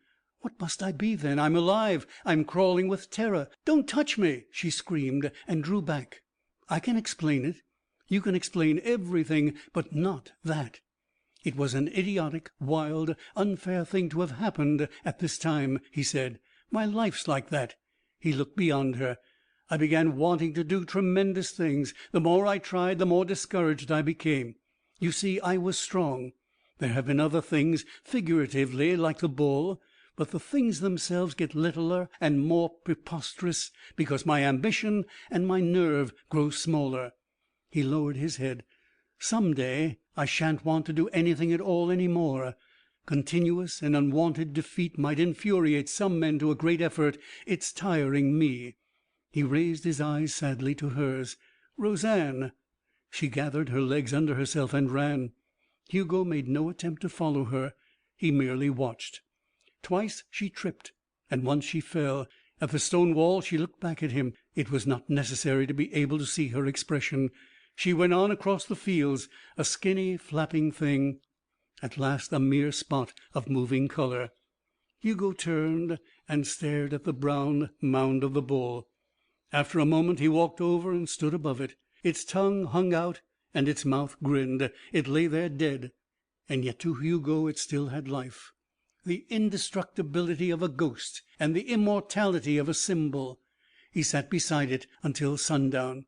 "What must I be, then? I'm alive. I'm crawling with terror. Don't touch me!" she screamed, and drew back. "I can explain it. You can explain everything, but not that. It was an idiotic, wild, unfair thing to have happened at this time," he said. "My life's like that." He looked beyond her. "I began wanting to do tremendous things. The more I tried, the more discouraged I became. You see, I was strong. There have been other things, figuratively, like the bull, but the things themselves get littler and more preposterous because my ambition and my nerve grow smaller." He lowered his head. "Some day I shan't want to do anything at all any more. Continuous and unwanted defeat might infuriate some men to a great effort. It's tiring me." He raised his eyes sadly to hers. "Roseanne!" She gathered her legs under herself and ran. Hugo made no attempt to follow her. He merely watched. Twice she tripped, and once she fell. At the stone wall she looked back at him. It was not necessary to be able to see her expression. She went on across the fields, a skinny, flapping thing, at last a mere spot of moving color. Hugo turned and stared at the brown mound of the bull. After a moment he walked over and stood above it. Its tongue hung out and its mouth grinned. It lay there dead, and yet to Hugo it still had life. The indestructibility of a ghost and the immortality of a symbol. He sat beside it until sundown.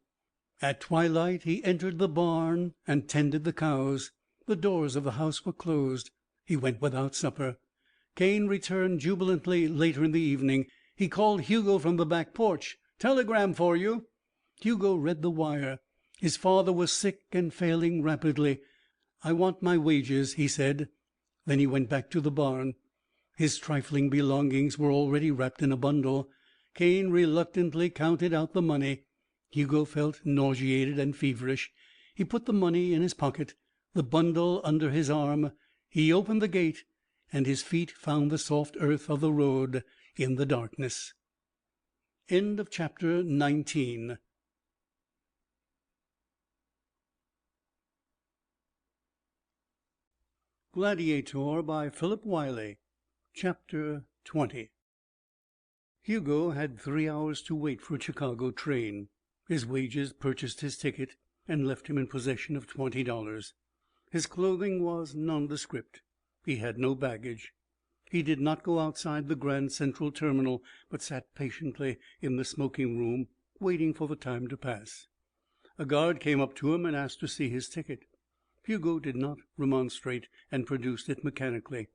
At twilight he entered the barn and tended the cows. The doors of the house were closed. He went without supper. Cane returned jubilantly later in the evening. He called Hugo from the back porch. "Telegram for you." Hugo read the wire. His father was sick and failing rapidly. "I want my wages," he said. Then he went back to the barn. His trifling belongings were already wrapped in a bundle. Cane reluctantly counted out the money. Hugo felt nauseated and feverish. He put the money in his pocket, the bundle under his arm. He opened the gate, and his feet found the soft earth of the road in the darkness. End of chapter 19. Gladiator by Philip Wylie. Chapter 20. Hugo had 3 hours to wait for a Chicago train. His wages purchased his ticket and left him in possession of $20. His clothing was nondescript. He had no baggage. He did not go outside the Grand Central Terminal, but sat patiently in the smoking room, waiting for the time to pass. A guard came up to him and asked to see his ticket. Hugo did not remonstrate, and produced it mechanically.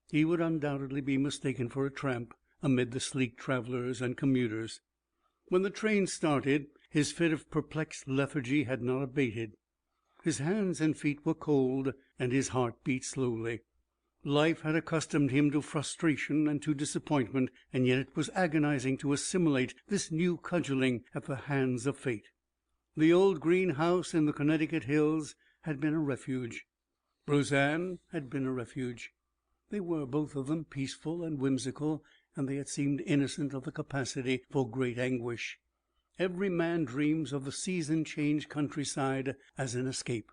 He would undoubtedly be mistaken for a tramp amid the sleek travelers and commuters. When the train started, his fit of perplexed lethargy had not abated. His hands and feet were cold, and his heart beat slowly. Life had accustomed him to frustration and to disappointment, and yet it was agonizing to assimilate this new cudgeling at the hands of fate. The old green house in the Connecticut hills had been a refuge. Roseanne had been a refuge. They were both of them peaceful and whimsical, and they had seemed innocent of the capacity for great anguish. Every man dreams of the season-changed countryside as an escape.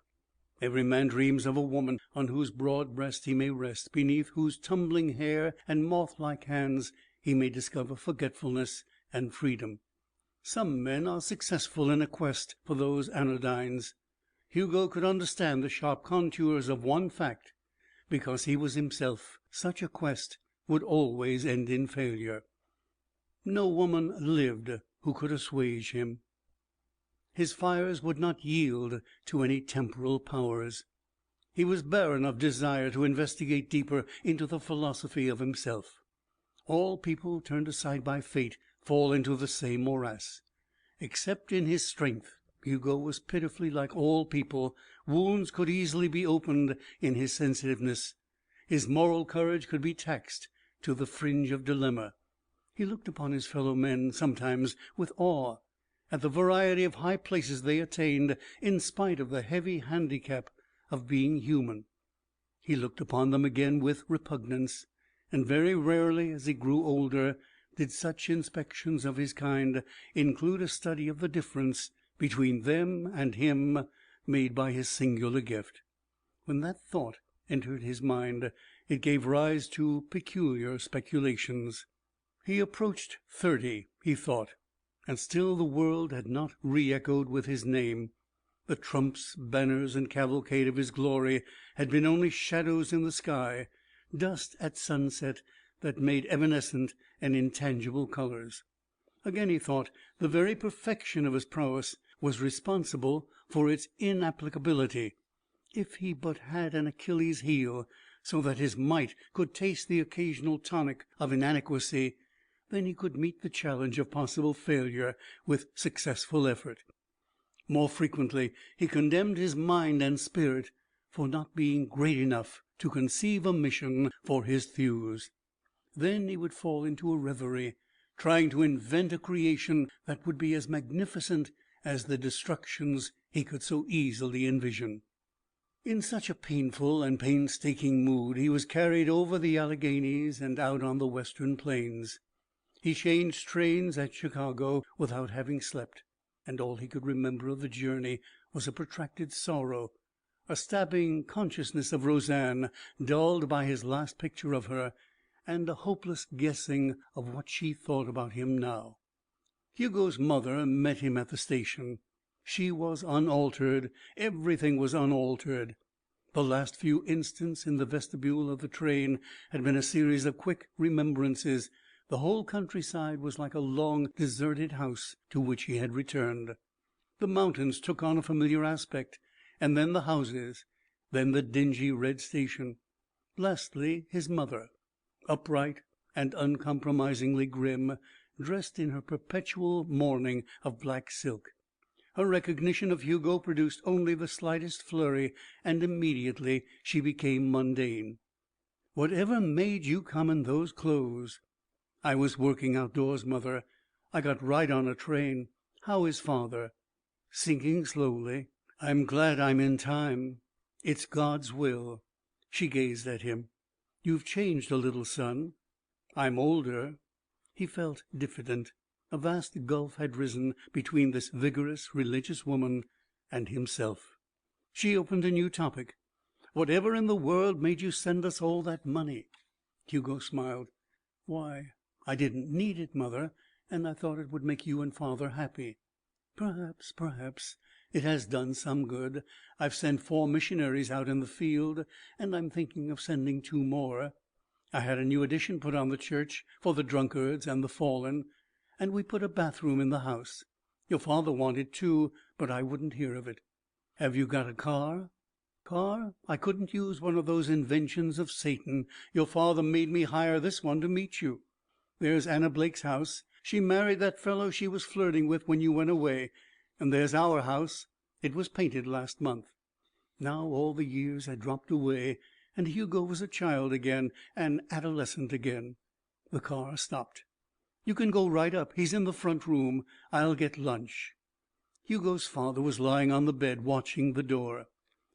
Every man dreams of a woman on whose broad breast he may rest, beneath whose tumbling hair and moth-like hands he may discover forgetfulness and freedom. Some men are successful in a quest for those anodynes. Hugo could understand the sharp contours of one fact. Because he was himself, such a quest would always end in failure. No woman lived who could assuage him. His fires would not yield to any temporal powers. He was barren of desire to investigate deeper into the philosophy of himself. All people turned aside by fate fall into the same morass. Except in his strength, Hugo was pitifully like all people. Wounds could easily be opened in his sensitiveness. His moral courage could be taxed to the fringe of dilemma. He looked upon his fellow men sometimes with awe at the variety of high places they attained in spite of the heavy handicap of being human. He looked upon them again with repugnance, and very rarely as he grew older did such inspections of his kind include a study of the difference between them and him made by his singular gift. When that thought entered his mind, it gave rise to peculiar speculations. He approached 30, he thought, and still the world had not re-echoed with his name. The trumps, banners, and cavalcade of his glory had been only shadows in the sky, dust at sunset that made evanescent and intangible colors. Again, he thought, the very perfection of his prowess was responsible for its inapplicability. If he but had an Achilles' heel, so that his might could taste the occasional tonic of inadequacy, then he could meet the challenge of possible failure with successful effort. More frequently he condemned his mind and spirit for not being great enough to conceive a mission for his thews. Then he would fall into a reverie, trying to invent a creation that would be as magnificent as the destructions he could so easily envision. In such a painful and painstaking mood he was carried over the Alleghanies and out on the western plains. He changed trains at Chicago without having slept, and all he could remember of the journey was a protracted sorrow, a stabbing consciousness of Roseanne, dulled by his last picture of her, and a hopeless guessing of what she thought about him now. Hugo's mother met him at the station. She was unaltered. Everything was unaltered. The last few instants in the vestibule of the train had been a series of quick remembrances. The whole countryside was like a long, deserted house to which he had returned. The mountains took on a familiar aspect, and then the houses, then the dingy red station. Lastly, his mother, upright and uncompromisingly grim, dressed in her perpetual mourning of black silk. Her recognition of Hugo produced only the slightest flurry, and immediately she became mundane. "Whatever made you come in those clothes?" "I was working outdoors, mother. I got right on a train. How is father?" "Sinking slowly. I'm glad I'm in time. It's God's will." She gazed at him. "You've changed a little, son." "I'm older." He felt diffident. A vast gulf had risen between this vigorous, religious woman and himself. She opened a new topic. "Whatever in the world made you send us all that money?" Hugo smiled. "Why, I didn't need it, mother, and I thought it would make you and father happy." Perhaps. It has done some good. I've sent 4 missionaries out in the field, and I'm thinking of sending 2 more. I had a new addition put on the church for the drunkards and the fallen, and we put a bathroom in the house. Your father wanted 2, but I wouldn't hear of it." "Have you got a car?" "Car? I couldn't use one of those inventions of Satan. Your father made me hire this one to meet you. There's Anna Blake's house. She married that fellow she was flirting with when you went away. And there's our house. It was painted last month." Now all the years had dropped away, and Hugo was a child again, an adolescent again. The car stopped. "You can go right up. He's in the front room. I'll get lunch." Hugo's father was lying on the bed, watching the door.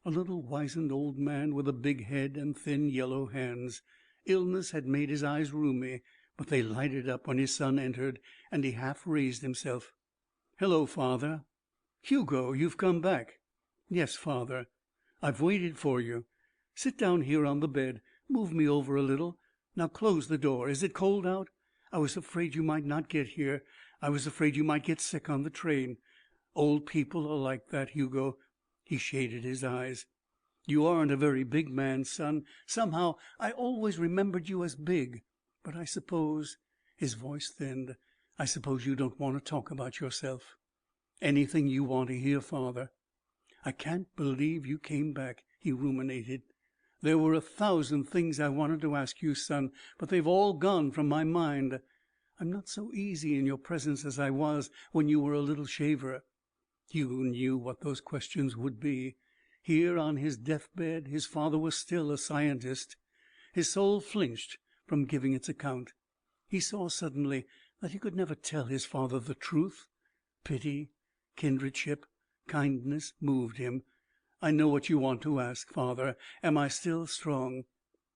A little wizened old man with a big head and thin yellow hands. Illness had made his eyes rheumy, but they lighted up when his son entered, and he half raised himself. "Hello, father." "Hugo, you've come back." "Yes, father." "I've waited for you. Sit down here on the bed. Move me over a little. Now close the door. Is it cold out? I was afraid you might not get here. I was afraid you might get sick on the train. Old people are like that, Hugo." He shaded his eyes. "You aren't a very big man, son. Somehow I always remembered you as big. But I suppose," his voice thinned, "I suppose you don't want to talk about yourself." "Anything you want to hear, father." "I can't believe you came back," he ruminated. "There were 1,000 things I wanted to ask you, son, but they've all gone from my mind. I'm not so easy in your presence as I was when you were a little shaver." Hugo knew what those questions would be. Here on his deathbed his father was still a scientist. His soul flinched from giving its account. He saw suddenly that he could never tell his father the truth. Pity, kindredship, kindness moved him. "I know what you want to ask, Father. Am I still strong?"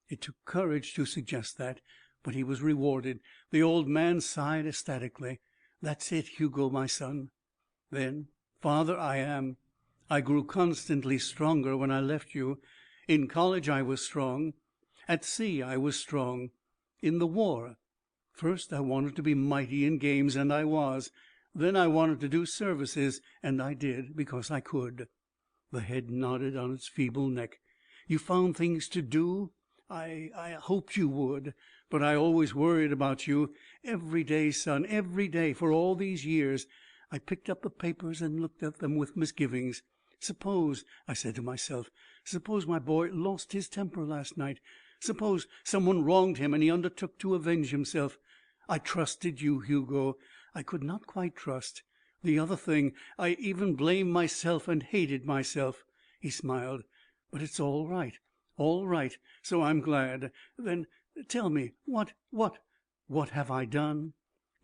It took courage to suggest that, but he was rewarded. The old man sighed ecstatically. "That's it, Hugo, my son." Then, "Father, I am. I grew constantly stronger when I left you. In college I was strong. At sea I was strong. In the war. First I wanted to be mighty in games, and I was. Then I wanted to do services, and I did, because I could." The head nodded on its feeble neck. "You found things to do? I hoped you would. But I always worried about you. Every day, son, every day, for all these years. I picked up the papers and looked at them with misgivings. Suppose, I said to myself, suppose my boy lost his temper last night. Suppose someone wronged him and he undertook to avenge himself. I trusted you, Hugo. I could not quite trust. The other thing, I even blamed myself and hated myself." He smiled. "But it's all right. All right. So I'm glad. Then tell me, what have I done?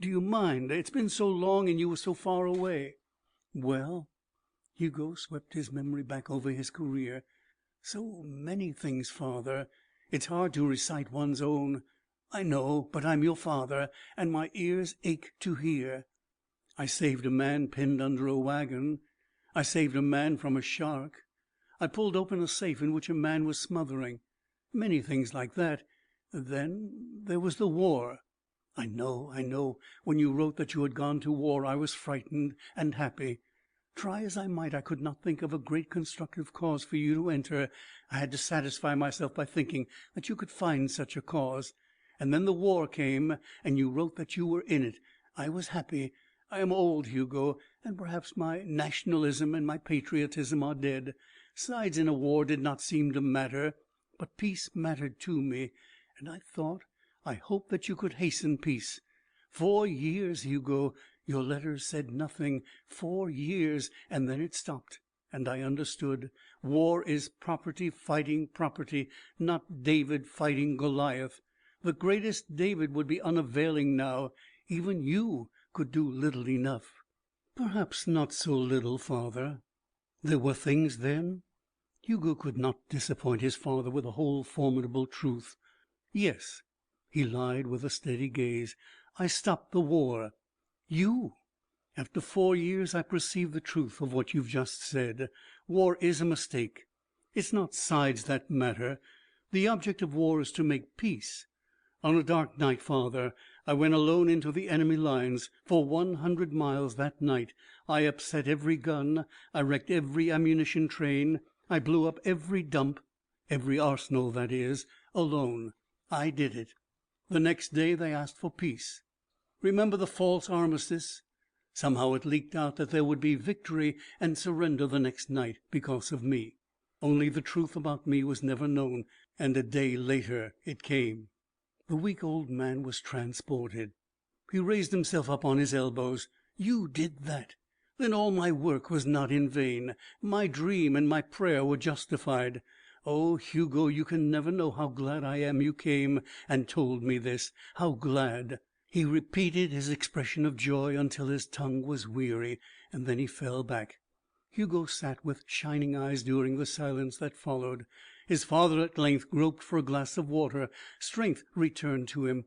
Do you mind? It's been so long and you were so far away." "Well," Hugo swept his memory back over his career. "So many things, Father. It's hard to recite one's own. I know, but I'm your father, and my ears ache to hear. I saved a man pinned under a wagon. I saved a man from a shark. I pulled open a safe in which a man was smothering. Many things like that. Then there was the war." I know. When you wrote that you had gone to war, I was frightened and happy. Try as I might, I could not think of a great constructive cause for you to enter. I had to satisfy myself by thinking that you could find such a cause. And then the war came, and you wrote that you were in it. I was happy. I am old, Hugo, and perhaps my nationalism and my patriotism are dead. Sides in a war did not seem to matter, but peace mattered to me, and I thought, I hoped that you could hasten peace. 4 years, Hugo. Your letters said nothing. 4 years, and then it stopped, and I understood. War is property fighting property, not David fighting Goliath. The greatest David would be unavailing now. Even you could do little enough." "Perhaps not so little, Father." "There were things then?" Hugo could not disappoint his father with the whole formidable truth. "Yes." He lied with a steady gaze. "I stopped the war." "You?" "After 4 years I perceived the truth of what you've just said. War is a mistake. It's not sides that matter. The object of war is to make peace. On a dark night, Father, I went alone into the enemy lines. For 100 miles that night I upset every gun, I wrecked every ammunition train, I blew up every dump, every arsenal, that is, alone. I did it. The next day they asked for peace. Remember the false armistice? Somehow it leaked out that there would be victory and surrender the next night, because of me. Only the truth about me was never known, and a day later it came." The weak old man was transported. He raised himself up on his elbows. "You did that? Then all my work was not in vain. My dream and my prayer were justified. Oh, Hugo, you can never know how glad I am you came and told me this. How glad." He repeated his expression of joy until his tongue was weary, and then he fell back. Hugo sat with shining eyes during the silence that followed. His father at length groped for a glass of water. Strength returned to him.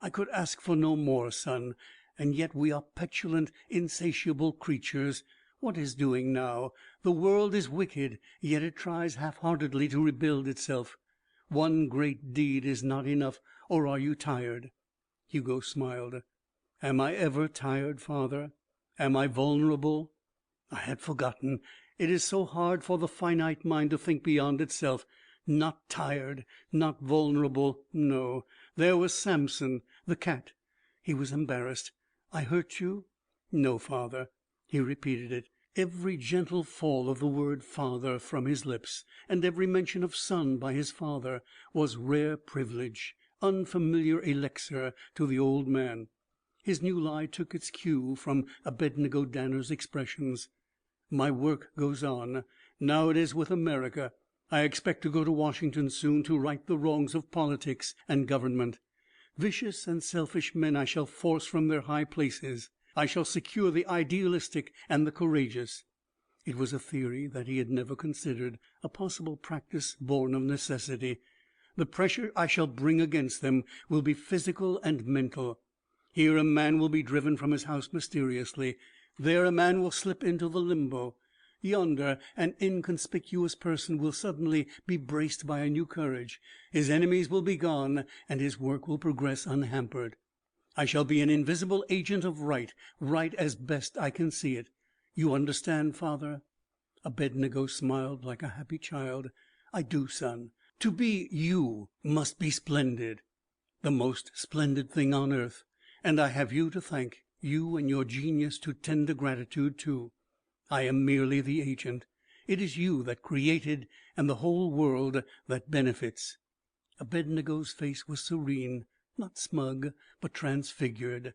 "I could ask for no more, son. And yet we are petulant, insatiable creatures. What is doing now? The world is wicked, yet it tries half-heartedly to rebuild itself. One great deed is not enough. Or are you tired?" Hugo smiled. "Am I ever tired, Father? Am I vulnerable? I had forgotten. It is so hard for the finite mind to think beyond itself. Not tired, not vulnerable. No. There was Samson, the cat." He was embarrassed. "I hurt you?" "No, Father." He repeated it. Every gentle fall of the word father from his lips, and every mention of son by his father, was rare privilege, unfamiliar elixir to the old man. His new lie took its cue from Abednego Danner's expressions. My work goes on. Now it is with America. I expect to go to Washington soon to right the wrongs of politics and government. Vicious and selfish men I shall force from their high places. I shall secure the idealistic and the courageous. It was a theory that he had never considered, a possible practice born of necessity. The pressure I shall bring against them will be physical and mental. Here a man will be driven from his house mysteriously. There a man will slip into the limbo. Yonder an inconspicuous person will suddenly be braced by a new courage. His enemies will be gone, and his work will progress unhampered. I shall be an invisible agent of right as best I can see it. You understand, father?" Abednego smiled like a happy child. "I do, son. To be you must be splendid, the most splendid thing on earth. And I have you to thank, you and your genius to tender gratitude to. I am merely the agent. It is you that created, and the whole world that benefits." Abednego's face was serene, not smug, but transfigured.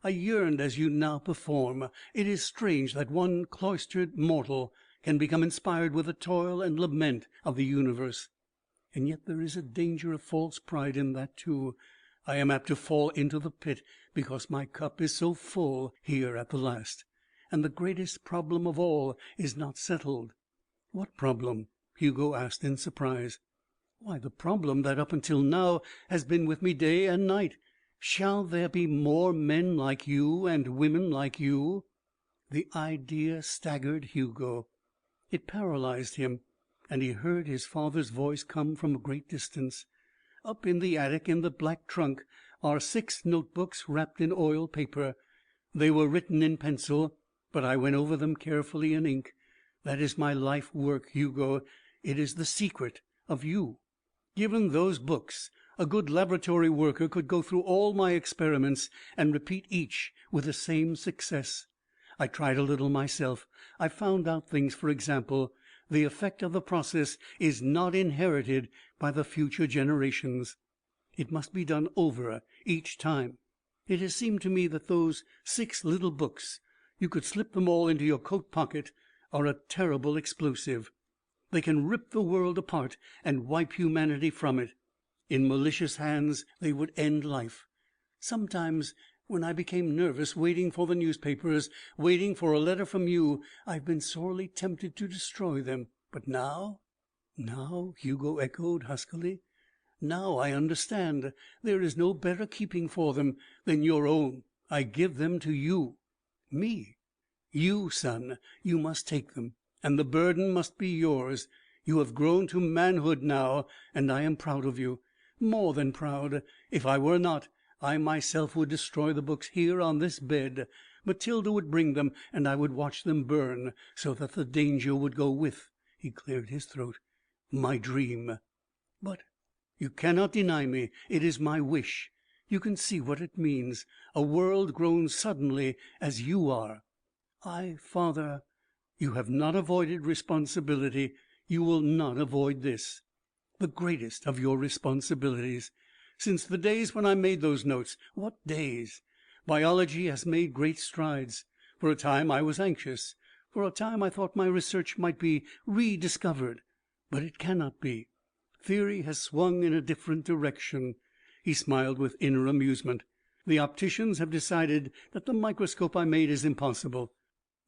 "I yearned as you now perform. It is strange that one cloistered mortal can become inspired with the toil and lament of the universe. And yet there is a danger of false pride in that too. I am apt to fall into the pit because my cup is so full here at the last. And the greatest problem of all is not settled." "What problem?" Hugo asked in surprise. "Why, the problem that up until now has been with me day and night. Shall there be more men like you and women like you?" The idea staggered Hugo. It paralyzed him, and he heard his father's voice come from a great distance. "Up in the attic in the black trunk are 6 notebooks wrapped in oil paper. They were written in pencil, but I went over them carefully in ink. That is my life work, Hugo. It is the secret of you. Given those books, a good laboratory worker could go through all my experiments and repeat each with the same success. I tried a little myself. I found out things. For example, the effect of the process is not inherited by the future generations. It must be done over each time. It has seemed to me that those 6 little books, you could slip them all into your coat pocket, are a terrible explosive. They can rip the world apart and wipe humanity from it. In malicious hands they would end life. Sometimes, when I became nervous, waiting for the newspapers, waiting for a letter from you, I've been sorely tempted to destroy them. But now—" "Now?" Hugo echoed huskily. "Now I understand. There is no better keeping for them than your own. I give them to you." "Me?" "You, son. You must take them, and the burden must be yours. You have grown to manhood now, and I am proud of you. More than proud. If I were not, I myself would destroy the books here on this bed. Matilda would bring them, and I would watch them burn, so that the danger would go with," he cleared his throat, "my dream. But you cannot deny me. It is my wish. You can see what it means. A world grown suddenly as you are." Father, you have not avoided responsibility. You will not avoid this. The greatest of your responsibilities. Since the days when I made those notes, what days! Biology has made great strides. For a time I was anxious. For a time I thought my research might be rediscovered. But it cannot be. Theory has swung in a different direction. He smiled with inner amusement. The opticians have decided that the microscope I made is impossible.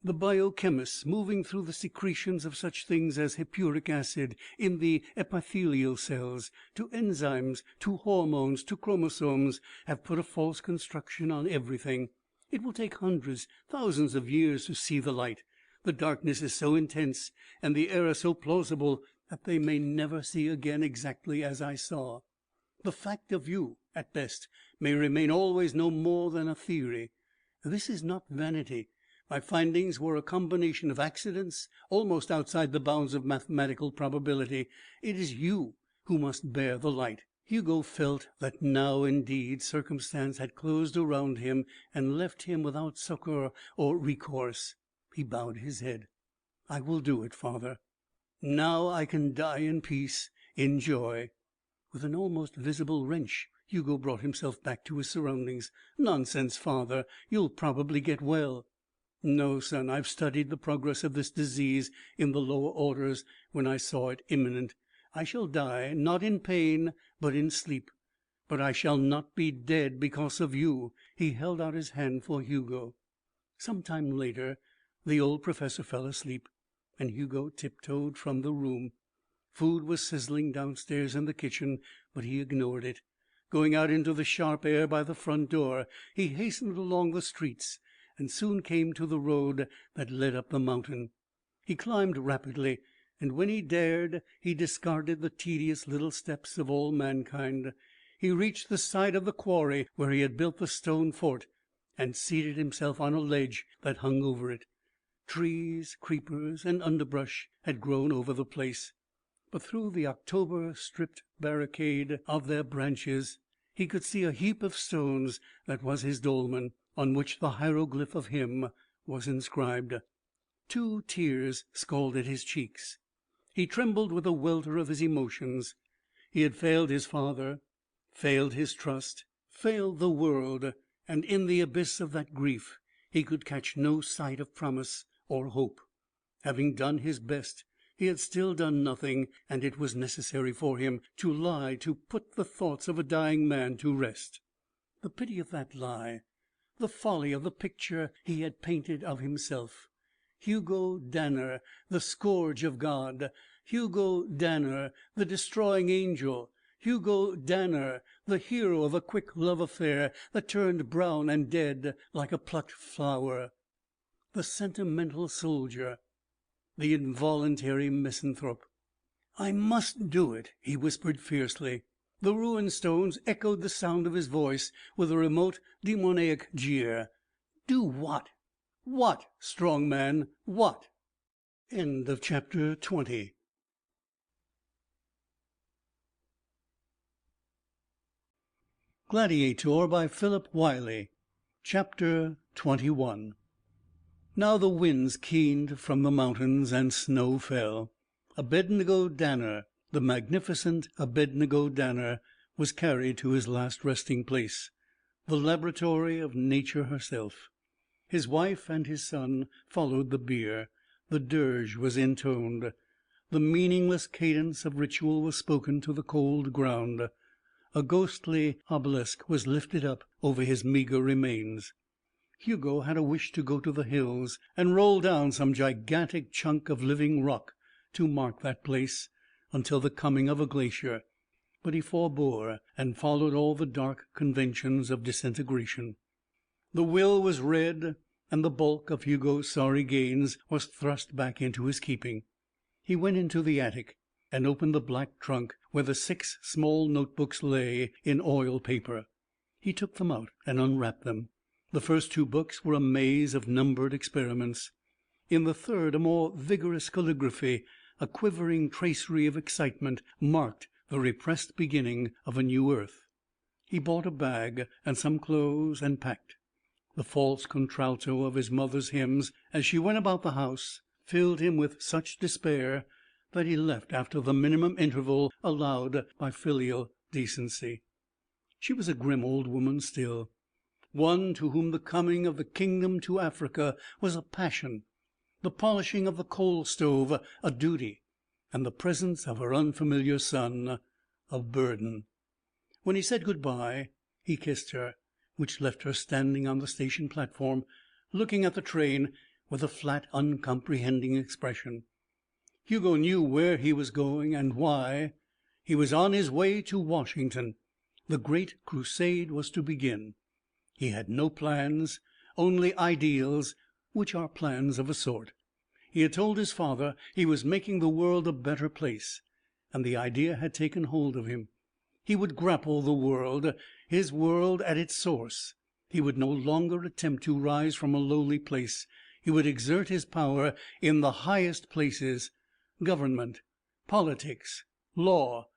The biochemists, moving through the secretions of such things as hippuric acid in the epithelial cells, to enzymes, to hormones, to chromosomes, have put a false construction on everything. It will take hundreds, thousands of years to see the light. The darkness is so intense, and the error so plausible, that they may never see again exactly as I saw. The fact of you, at best, may remain always no more than a theory. This is not vanity. My findings were a combination of accidents almost outside the bounds of mathematical probability. It is you who must bear the light." Hugo felt that now, indeed, circumstance had closed around him and left him without succor or recourse. He bowed his head. "I will do it, father. Now I can die in peace, in joy." With an almost visible wrench, Hugo brought himself back to his surroundings. "Nonsense, father. You'll probably get well." "No, son. I've studied the progress of this disease in the lower orders when I saw it imminent. I shall die, not in pain, but in sleep. But I shall not be dead because of you." He held out his hand for Hugo. Some time later, the old professor fell asleep, and Hugo tiptoed from the room. Food was sizzling downstairs in the kitchen, but he ignored it. Going out into the sharp air by the front door, he hastened along the streets and soon came to the road that led up the mountain. He climbed rapidly, and when he dared, he discarded the tedious little steps of all mankind. He reached the side of the quarry where he had built the stone fort, and seated himself on a ledge that hung over it. Trees, creepers, and underbrush had grown over the place, but through the October-stripped barricade of their branches he could see a heap of stones that was his dolmen, on which the hieroglyph of him was inscribed. 2 tears scalded his cheeks. He trembled with the welter of his emotions. He had failed his father, failed his trust, failed the world, and in the abyss of that grief he could catch no sight of promise or hope. Having done his best, he had still done nothing, and it was necessary for him to lie to put the thoughts of a dying man to rest. The pity of that lie, the folly of the picture he had painted of himself. Hugo Danner, the scourge of God. Hugo Danner, the destroying angel. Hugo Danner, the hero of a quick love affair that turned brown and dead like a plucked flower. The sentimental soldier. The involuntary misanthrope. "I must do it," he whispered fiercely. The ruined stones echoed the sound of his voice with a remote, demoniac jeer. "Do what? What, strong man, what?" End of chapter 20. Gladiator by Philip Wylie. Chapter 21. Now the winds keened from the mountains and snow fell. Abednego Danner, the magnificent Abednego Danner, was carried to his last resting place, the laboratory of nature herself. His wife and his son followed the bier. The dirge was intoned. The meaningless cadence of ritual was spoken to the cold ground. A ghostly obelisk was lifted up over his meagre remains. Hugo had a wish to go to the hills and roll down some gigantic chunk of living rock to mark that place until the coming of a glacier, but he forbore and followed all the dark conventions of disintegration. The will was read, and the bulk of Hugo's sorry gains was thrust back into his keeping. He went into the attic and opened the black trunk where the 6 small notebooks lay in oil paper. He took them out and unwrapped them. The first 2 books were a maze of numbered experiments. In the third, a more vigorous calligraphy, a quivering tracery of excitement, marked the repressed beginning of a new earth. He bought a bag and some clothes and packed. The false contralto of his mother's hymns, as she went about the house, filled him with such despair that he left after the minimum interval allowed by filial decency. She was a grim old woman still, one to whom the coming of the kingdom to Africa was a passion, the polishing of the coal stove a duty, and the presence of her unfamiliar son a burden. When he said good-bye, he kissed her, which left her standing on the station platform, looking at the train with a flat, uncomprehending expression. Hugo knew where he was going and why. He was on his way to Washington. The great crusade was to begin. He had no plans, only ideals, which are plans of a sort. He had told his father he was making the world a better place, and the idea had taken hold of him. He would grapple the world, his world at its source. He would no longer attempt to rise from a lowly place. He would exert his power in the highest places. Government, politics, law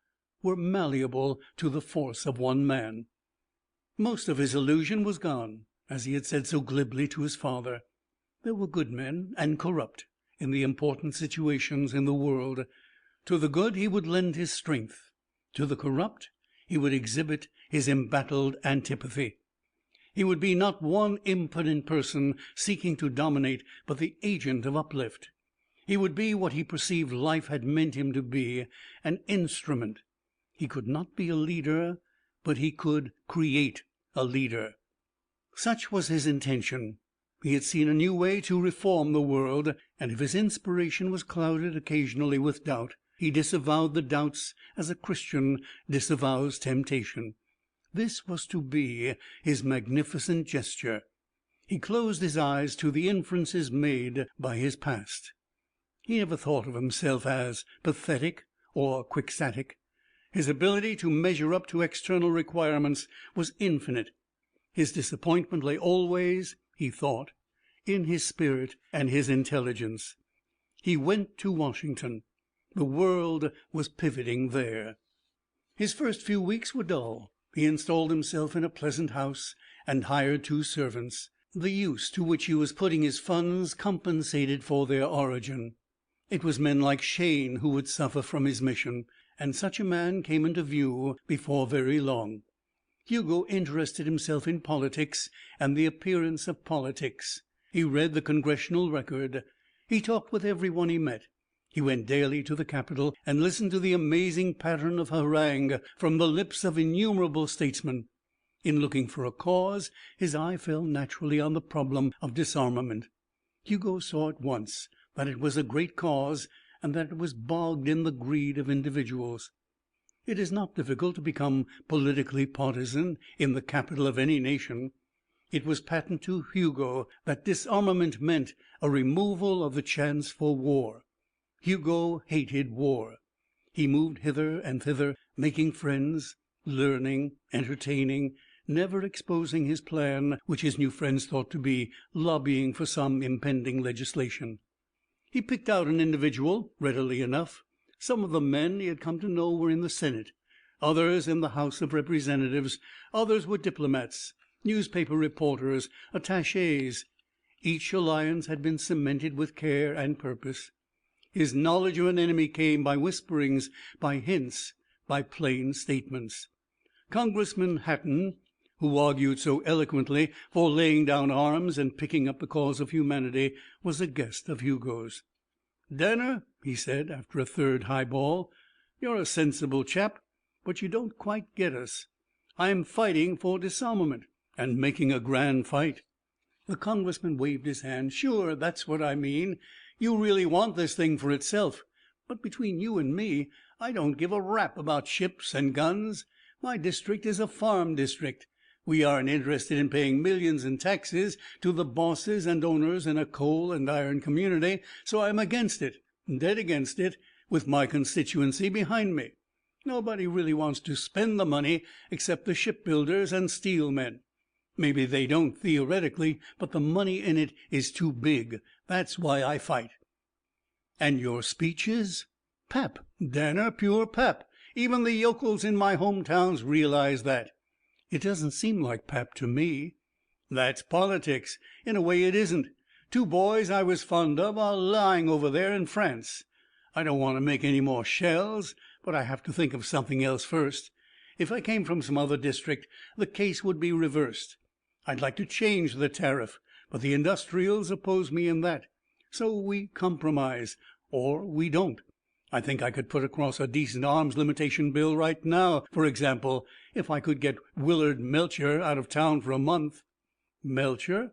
were malleable to the force of one man. Most of his illusion was gone, as he had said so glibly to his father. There were good men and corrupt in the important situations in the world. To the good he would lend his strength. To the corrupt he would exhibit his embattled antipathy. He would be not one impotent person seeking to dominate, but the agent of uplift. He would be what he perceived life had meant him to be, an instrument. He could not be a leader, but he could create a leader. Such was his intention. He had seen a new way to reform the world, and if his inspiration was clouded occasionally with doubt, he disavowed the doubts as a Christian disavows temptation. This was to be his magnificent gesture. He closed his eyes to the inferences made by his past. He never thought of himself as pathetic or quixotic. His ability to measure up to external requirements was infinite. His disappointment lay always, he thought, in his spirit and his intelligence. He went to Washington. The world was pivoting there. His first few weeks were dull. He installed himself in a pleasant house and hired 2 servants. The use to which he was putting his funds compensated for their origin. It was men like Shane who would suffer from his mission, and such a man came into view before very long. Hugo interested himself in politics and the appearance of politics. He read the Congressional Record. He talked with everyone he met. He went daily to the Capitol and listened to the amazing pattern of harangue from the lips of innumerable statesmen. In looking for a cause, his eye fell naturally on the problem of disarmament. Hugo saw at once that it was a great cause, and that it was bogged in the greed of individuals. It is not difficult to become politically partisan in the capital of any nation. It was patent to Hugo that disarmament meant a removal of the chance for war. Hugo hated war. He moved hither and thither, making friends, learning, entertaining, never exposing his plan, which his new friends thought to be lobbying for some impending legislation. He picked out an individual readily enough. Some of the men he had come to know were in the Senate, others in the House of Representatives, others were diplomats, newspaper reporters, attachés. Each alliance had been cemented with care and purpose. His knowledge of an enemy came by whisperings, by hints, by plain statements. Congressman Hatton, who argued so eloquently for laying down arms and picking up the cause of humanity, was a guest of Hugo's. "Danner," he said, after a third highball, "you're a sensible chap, but you don't quite get us. I'm fighting for disarmament, and making a grand fight." The congressman waved his hand. "Sure, that's what I mean. You really want this thing for itself. But between you and me, I don't give a rap about ships and guns. My district is a farm district. We aren't interested in paying millions in taxes to the bosses and owners in a coal and iron community, so I'm against it, dead against it, with my constituency behind me. Nobody really wants to spend the money except the shipbuilders and steel men. Maybe they don't theoretically, but the money in it is too big. That's why I fight." "And your speeches?" "Pap, Danner, pure pap. Even the yokels in my hometowns realize that." "It doesn't seem like pap to me." "That's politics. In a way it isn't. 2 boys I was fond of are lying over there in France. I don't want to make any more shells, but I have to think of something else first. If I came from some other district, the case would be reversed. I'd like to change the tariff, but the industrials oppose me in that. So we compromise, or we don't. I think I could put across a decent arms limitation bill right now, for example, if I could get Willard Melcher out of town for a month." "Melcher?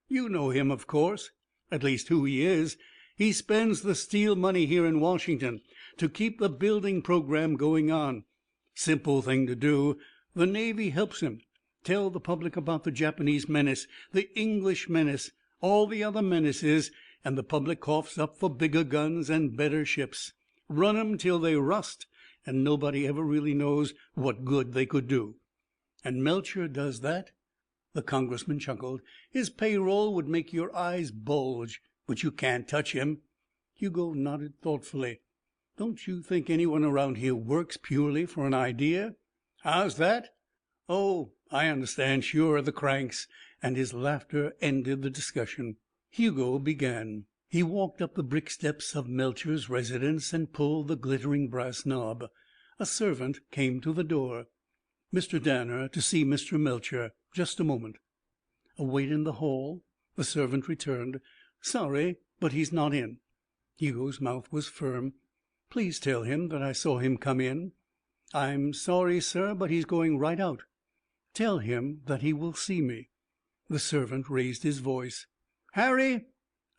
You know him, of course. At least who he is. He spends the steel money here in Washington to keep the building program going on. Simple thing to do. The Navy helps him. Tell the public about the Japanese menace, the English menace, all the other menaces, and the public coughs up for bigger guns and better ships. Run 'em till they rust, and nobody ever really knows what good they could do." "And Melcher does that?" The congressman chuckled. "His payroll would make your eyes bulge, but you can't touch him." Hugo nodded thoughtfully. "Don't you think anyone around here works purely for an idea?" "How's that?" "Oh, I understand. Sure, the cranks." And his laughter ended the discussion. Hugo began. He walked up the brick steps of Melcher's residence and pulled the glittering brass knob. A servant came to the door. "Mr. Danner, to see Mr. Melcher. Just a moment." A wait in the hall. The servant returned. "Sorry, but he's not in." Hugo's mouth was firm. "Please tell him that I saw him come in." "I'm sorry, sir, but he's going right out." "Tell him that he will see me." The servant raised his voice. "Harry!"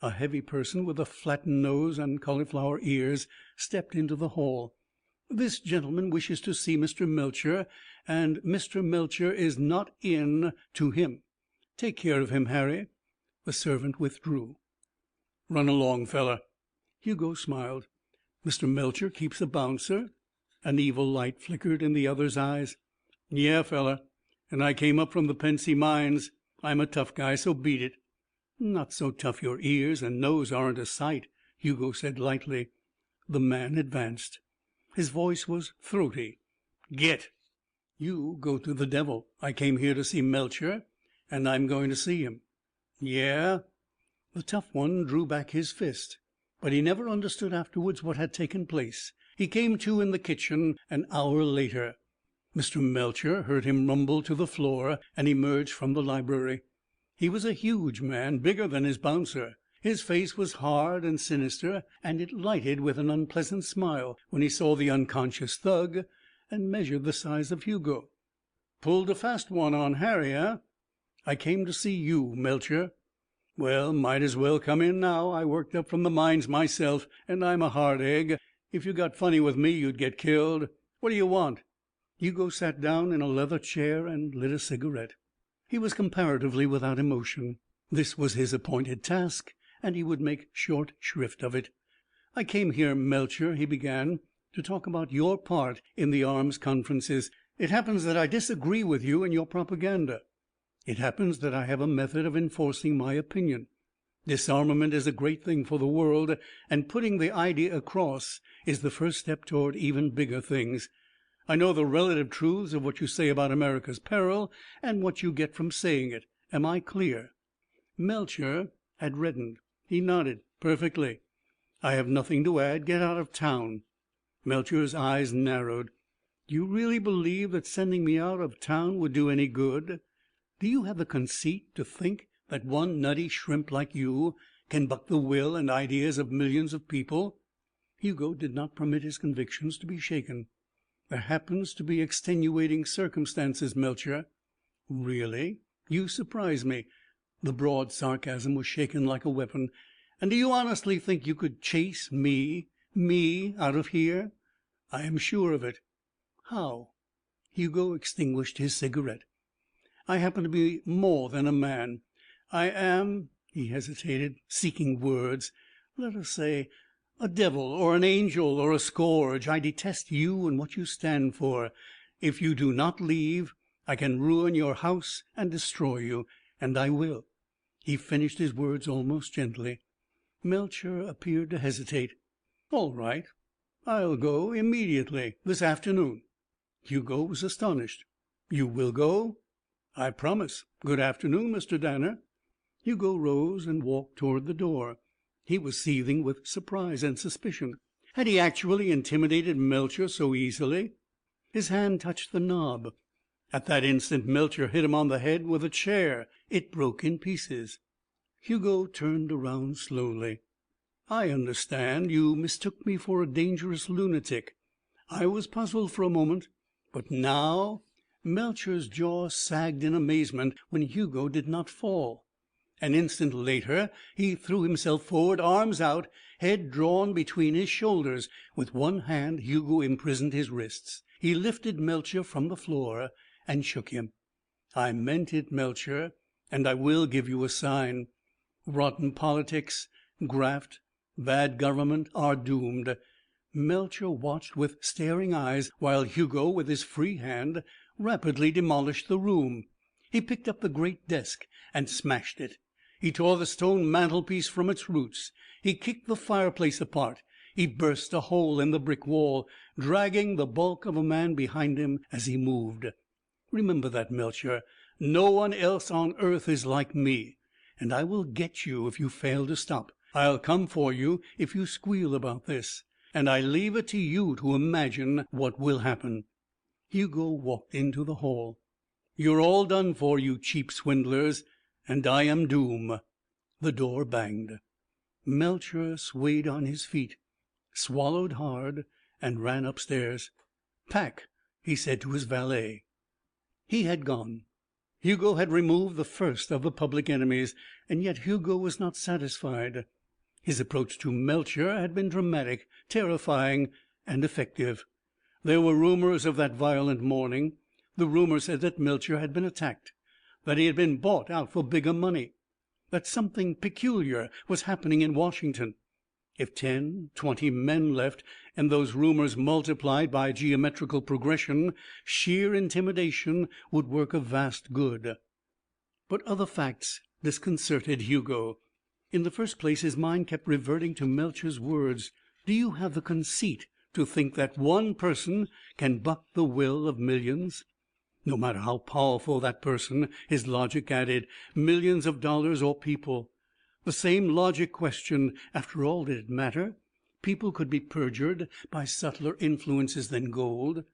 A heavy person with a flattened nose and cauliflower ears stepped into the hall. "This gentleman wishes to see Mr. Melcher, and Mr. Melcher is not in to him. Take care of him, Harry." The servant withdrew. "Run along, fella." Hugo smiled. "Mr. Melcher keeps a bouncer?" An evil light flickered in the other's eyes. "Yeah, fella. And I came up from the Pensy mines. I'm a tough guy, so beat it." "Not so tough your ears and nose aren't a sight," Hugo said lightly. The man advanced. His voice was throaty. "Get." "You go to the devil. I came here to see Melcher, and I'm going to see him." "Yeah?" The tough one drew back his fist. But he never understood afterwards what had taken place. He came to in the kitchen an hour later. Mr. Melcher heard him rumble to the floor and emerged from the library. He was a huge man, bigger than his bouncer. His face was hard and sinister, and it lighted with an unpleasant smile when he saw the unconscious thug and measured the size of Hugo. "Pulled a fast one on Harry, eh?" "I came to see you, Melcher." "Well, might as well come in now. I worked up from the mines myself, and I'm a hard egg. If you got funny with me, you'd get killed. What do you want?" Hugo sat down in a leather chair and lit a cigarette. He was comparatively without emotion. This was his appointed task, and he would make short shrift of it. "I came here, Melcher," he began, "to talk about your part in the arms conferences. It happens that I disagree with you and your propaganda. It happens that I have a method of enforcing my opinion. Disarmament is a great thing for the world, and putting the idea across is the first step toward even bigger things. I know the relative truths of what you say about America's peril and what you get from saying it. Am I clear?" Melcher had reddened. He nodded. "Perfectly." "I have nothing to add. Get out of town." Melcher's eyes narrowed. "Do you really believe that sending me out of town would do any good? Do you have the conceit to think that one nutty shrimp like you can buck the will and ideas of millions of people?" Hugo did not permit his convictions to be shaken. "There happens to be extenuating circumstances, Melcher." "Really? You surprise me." The broad sarcasm was shaken like a weapon. "And do you honestly think you could chase me, out of here?" "I am sure of it." "How?" Hugo extinguished his cigarette. "I happen to be more than a man. I am," he hesitated, seeking words, "let us say, a devil or an angel or a scourge. I detest you and what you stand for. If you do not leave, I can ruin your house and destroy you. And I will." He finished his words almost gently. Melcher appeared to hesitate. "All right. I'll go immediately. This afternoon." Hugo was astonished. "You will go?" "I promise. Good afternoon, Mr. Danner." Hugo rose and walked toward the door. He was seething with surprise and suspicion. Had he actually intimidated Melcher so easily? His hand touched the knob. At that instant Melcher hit him on the head with a chair. It broke in pieces. Hugo turned around slowly. "I understand. You mistook me for a dangerous lunatic. I was puzzled for a moment. But now?" Melcher's jaw sagged in amazement when Hugo did not fall. An instant later he threw himself forward, arms out, head drawn between his shoulders. With one hand Hugo imprisoned his wrists. He lifted Melcher from the floor and shook him. "I meant it, Melcher, and I will give you a sign. Rotten politics, graft, bad government are doomed." Melcher watched with staring eyes while Hugo, with his free hand, rapidly demolished the room. He picked up the great desk and smashed it. He tore the stone mantelpiece from its roots. He kicked the fireplace apart. He burst a hole in the brick wall, dragging the bulk of a man behind him as he moved. "Remember that, Melcher. No one else on earth is like me. and I will get you if you fail to stop. I'll come for you if you squeal about this, and I leave it to you to imagine what will happen." Hugo walked into the hall. "You're all done for, you cheap swindlers, and I am doom." The door banged. Melcher swayed on his feet, swallowed hard, and ran upstairs. "Pack," he said to his valet. He had gone. Hugo had removed the first of the public enemies, and yet Hugo was not satisfied. His approach to Melcher had been dramatic, terrifying, and effective. There were rumors of that violent morning. The rumors said that Melcher had been attacked, that he had been bought out for bigger money, that something peculiar was happening in Washington. If 10, 20 men left, and those rumors multiplied by geometrical progression, sheer intimidation would work a vast good. But other facts disconcerted Hugo. In the first place, his mind kept reverting to Melcher's words. "Do you have the conceit to think that one person can buck the will of millions? No matter how powerful that person," his logic added, "millions of dollars or people. The same logic question. After all, did it matter? People could be perjured by subtler influences than gold.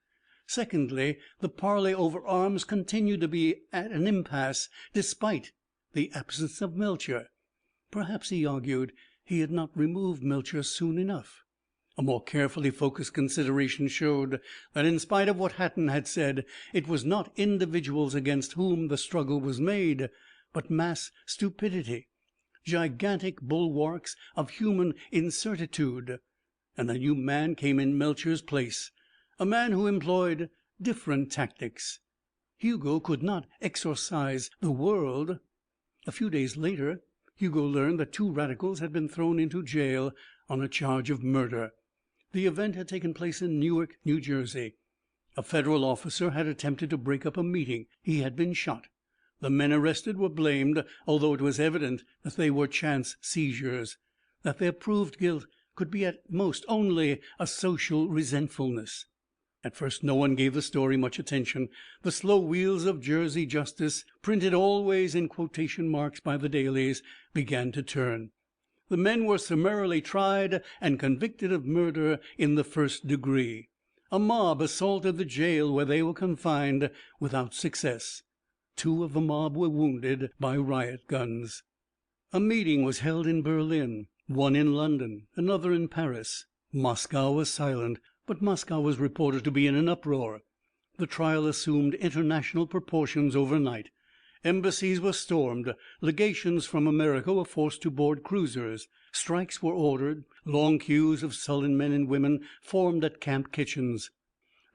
Secondly, the parley over arms continued to be at an impasse despite the absence of Melcher. Perhaps, he argued, he had not removed Melcher soon enough. A more carefully focused consideration showed that, in spite of what Hatton had said, it was not individuals against whom the struggle was made, but mass stupidity, gigantic bulwarks of human incertitude. And a new man came in Melcher's place, a man who employed different tactics. Hugo could not exorcise the world. A few days later, Hugo learned that 2 radicals had been thrown into jail on a charge of murder. The event had taken place in Newark, New Jersey. A federal officer had attempted to break up a meeting. He had been shot. The men arrested were blamed, although it was evident that they were chance seizures, that their proved guilt could be at most only a social resentfulness. At first no one gave the story much attention. The slow wheels of Jersey justice, printed always in quotation marks by the dailies, began to turn. The men were summarily tried and convicted of murder in the 1st degree. A mob assaulted the jail where they were confined without success. 2 of the mob were wounded by riot guns. A meeting was held in Berlin, one in London, another in Paris. Moscow was silent, but Moscow was reported to be in an uproar. The trial assumed international proportions overnight. Embassies were stormed. Legations from America were forced to board cruisers. Strikes were ordered. Long queues of sullen men and women formed at camp kitchens.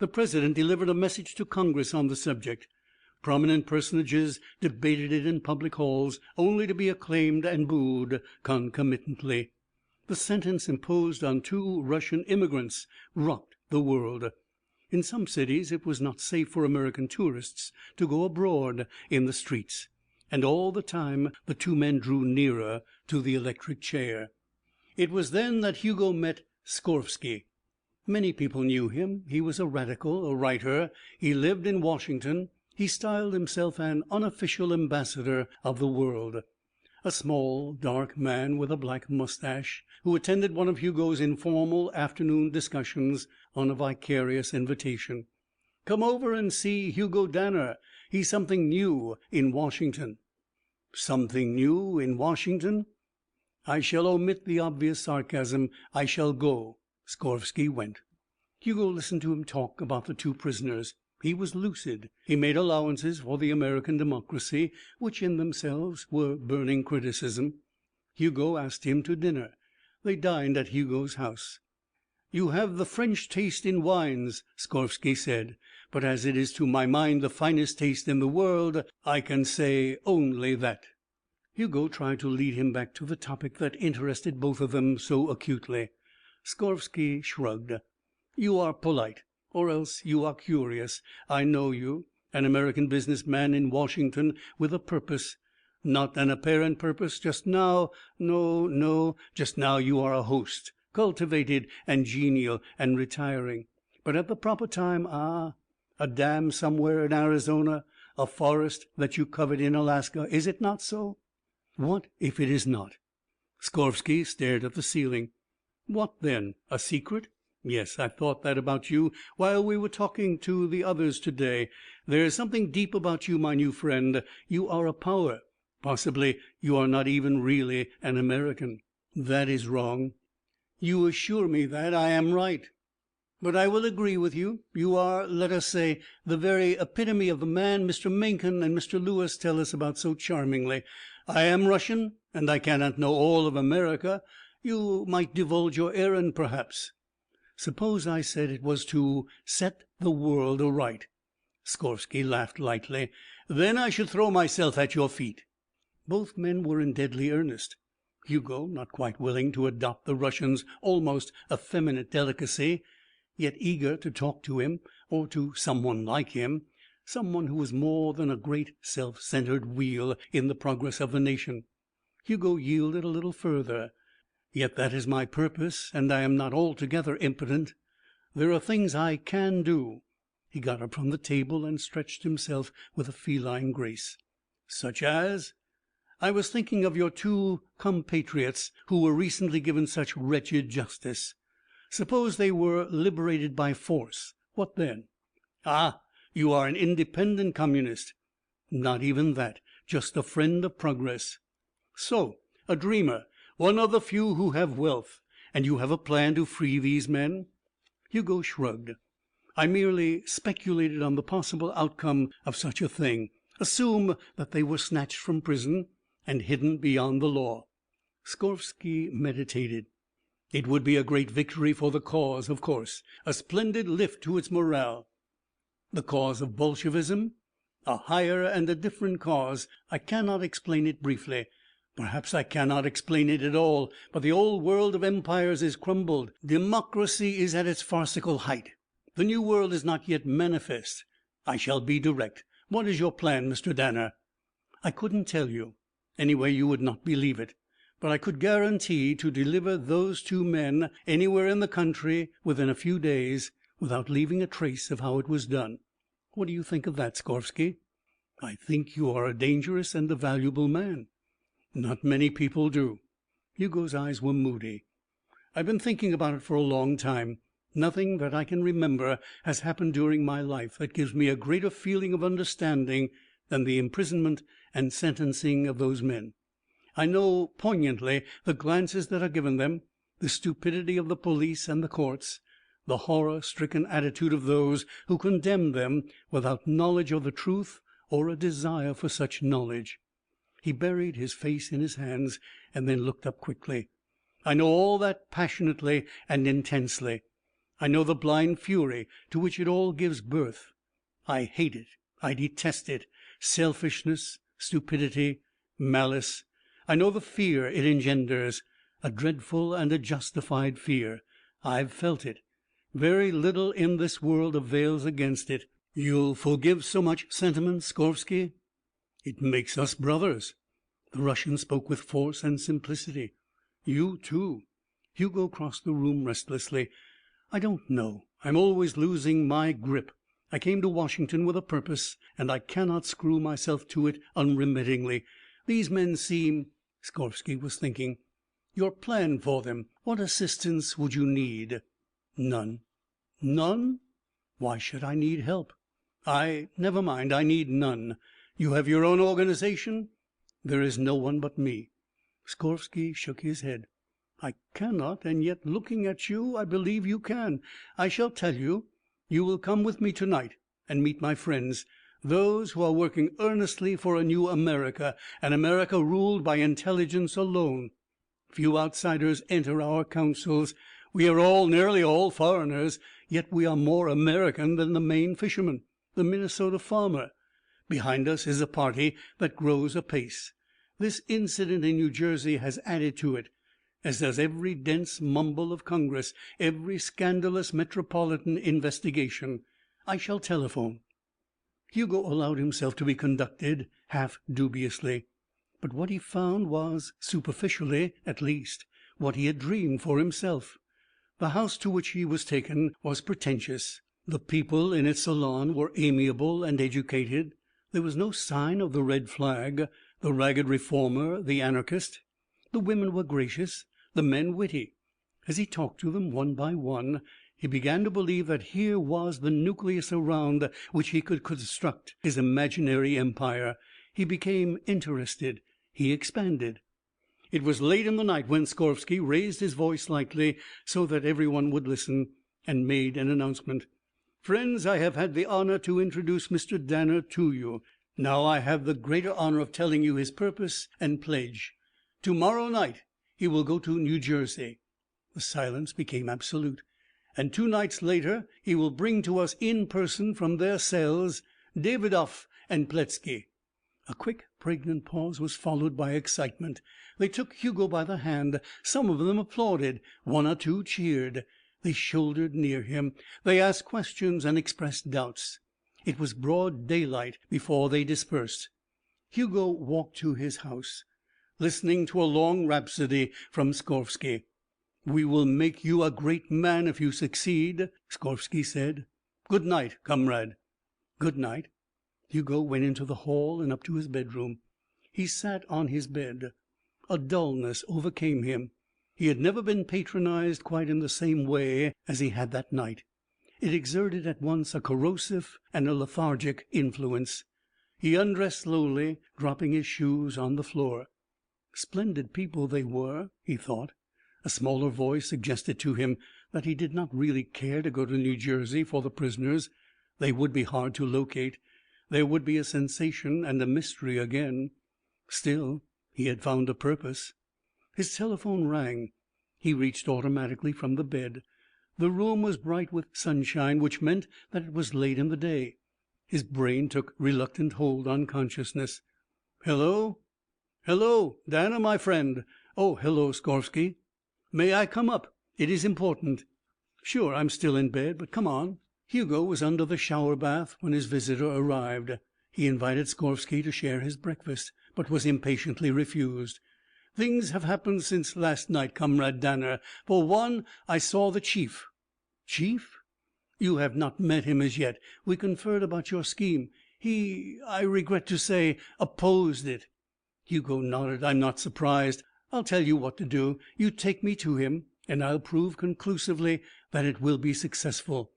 The president delivered a message to Congress on the subject. Prominent personages debated it in public halls, only to be acclaimed and booed concomitantly. The sentence imposed on 2 Russian immigrants rocked the world. In some cities it was not safe for American tourists to go abroad in the streets. And all the time the 2 men drew nearer to the electric chair. It was then that Hugo met Skorvsky. Many people knew him. He was a radical, a writer. He lived in Washington. He styled himself an unofficial ambassador of the world. A small, dark man with a black mustache, who attended one of Hugo's informal afternoon discussions on a vicarious invitation. "Come over and see Hugo Danner. He's something new in Washington." Something new in Washington? I shall omit the obvious sarcasm. I shall go. Skorvsky went. Hugo listened to him talk about the 2 prisoners. He was lucid. He made allowances for the American democracy, which in themselves were burning criticism. Hugo asked him to dinner. They dined at Hugo's house. "You have the French taste in wines," Skorvsky said, "but as it is to my mind the finest taste in the world, I can say only that." Hugo tried to lead him back to the topic that interested both of them so acutely. Skorvsky shrugged. "You are polite. Or else you are curious. I know you. An American business man in Washington with a purpose. Not an apparent purpose just now. No. Just now you are a host, cultivated and genial and retiring. But at the proper time, a dam somewhere in Arizona, a forest that you covet in Alaska. Is it not so?" What if it is not? Skorvsky stared at the ceiling. What then? A secret? Yes, I thought that about you while we were talking to the others today. There is something deep about you, my new friend. You are a power. Possibly you are not even really an American. That is wrong. You assure me that I am right. But I will agree with you. You are, let us say, the very epitome of the man Mr. Mencken and Mr. Lewis tell us about so charmingly. I am Russian, and I cannot know all of America. You might divulge your errand, perhaps. Suppose I said it was to set the world aright. Skorvsky laughed lightly. Then I should throw myself at your feet. Both men were in deadly earnest. Hugo, not quite willing to adopt the Russian's almost effeminate delicacy, yet eager to talk to him, or to someone like him, someone who was more than a great self-centered wheel in the progress of the nation. Hugo yielded a little further. Yet that is my purpose, and I am not altogether impotent. There are things I can do. He got up from the table and stretched himself with a feline grace. Such as? I was thinking of your two compatriots who were recently given such wretched justice. Suppose they were liberated by force. What then? Ah, you are an independent communist. Not even that. Just a friend of progress. So, a dreamer, one of the few who have wealth. And you have a plan to free these men? Hugo shrugged. I merely speculated on the possible outcome of such a thing. Assume that they were snatched from prison and hidden beyond the law. Skorvsky meditated. It would be a great victory for the cause, of course, a splendid lift to its morale. The cause of Bolshevism? A higher and a different cause. I cannot explain it briefly. Perhaps I cannot explain it at all, but the old world of empires is crumbled. Democracy is at its farcical height. The new world is not yet manifest. I shall be direct. What is your plan, Mr. Danner? I couldn't tell you. Anyway, you would not believe it. But I could guarantee to deliver those two men anywhere in the country within a few days without leaving a trace of how it was done. What do you think of that, Skorvsky? I think you are a dangerous and a valuable man. Not many people do. Hugo's eyes were moody. I've been thinking about it for a long time. Nothing that I can remember has happened during my life that gives me a greater feeling of understanding than the imprisonment and sentencing of those men. I know poignantly the glances that are given them, the stupidity of the police and the courts, the horror-stricken attitude of those who condemn them without knowledge of the truth or a desire for such knowledge. He buried his face in his hands and then looked up quickly. I know all that passionately and intensely. I know the blind fury to which it all gives birth. I hate it. I detest it. Selfishness, stupidity, malice. I know the fear it engenders, a dreadful and a justified fear. I've felt it. Very little in this world avails against it. You'll forgive so much sentiment, Skorvsky? It makes us brothers. The Russian spoke with force and simplicity. You, too. Hugo crossed the room restlessly. I don't know. I'm always losing my grip. I came to Washington with a purpose, and I cannot screw myself to it unremittingly. These men seem... Skorvsky was thinking. Your plan for them. What assistance would you need? None. None? Why should I need help? Never mind, I need none. You have your own organization? There is no one but me. Skorvsky shook his head. I cannot, and yet looking at you, I believe you can. I shall tell you. You will come with me tonight and meet my friends, those who are working earnestly for a new America, an America ruled by intelligence alone. Few outsiders enter our councils. We are all, nearly all, foreigners, yet we are more American than the Maine fisherman, the Minnesota farmer. Behind us is a party that grows apace. This incident in New Jersey has added to it, as does every dense mumble of Congress, every scandalous metropolitan investigation. I shall telephone. Hugo allowed himself to be conducted half dubiously. But what he found was, superficially at least, what he had dreamed for himself. The house to which he was taken was pretentious. The people in its salon were amiable and educated. There was no sign of the red flag. the ragged reformer, the anarchist. The women were gracious, the men witty. As he talked to them one by one, he began to believe that here was the nucleus around which he could construct his imaginary empire. He became interested. He expanded. It was late in the night when Skorvsky raised his voice slightly so that everyone would listen, and made an announcement. "Friends, I have had the honor to introduce Mr. Danner to you. Now I have the greater honor of telling you his purpose and pledge. Tomorrow night he will go to New Jersey." The silence became absolute. "And 2 nights later he will bring to us in person from their cells Davidoff and Pletzky." A quick, pregnant pause was followed by excitement. They took Hugo by the hand. Some of them applauded. 1 or 2 cheered. They shouldered near him. They asked questions and expressed doubts. It was broad daylight before they dispersed. Hugo walked to his house, listening to a long rhapsody from Skorvsky. "We will make you a great man if you succeed," Skorvsky said. "Good night, comrade." "Good night." Hugo went into the hall and up to his bedroom. He sat on his bed. A dullness overcame him. He had never been patronized quite in the same way as he had that night. It exerted at once a corrosive and a lethargic influence. He undressed slowly, dropping his shoes on the floor. Splendid people they were, he thought. A smaller voice suggested to him that he did not really care to go to New Jersey for the prisoners. They would be hard to locate. There would be a sensation and a mystery again. Still, he had found a purpose. His telephone rang. He reached automatically from the bed. The room was bright with sunshine, which meant that it was late in the day. His brain took reluctant hold on consciousness. "Hello? Hello, Danner, my friend. Oh, hello, Skorvsky. May I come up? It is important." "Sure, I'm still in bed, but come on." Hugo was under the shower bath when his visitor arrived. He invited Skorvsky to share his breakfast, but was impatiently refused. "Things have happened since last night, Comrade Danner. For one, I saw the chief." "Chief?" "You have not met him as yet. We conferred about your scheme. He, I regret to say, opposed it." Hugo nodded. "I'm not surprised. I'll tell you what to do. You take me to him, and I'll prove conclusively that it will be successful.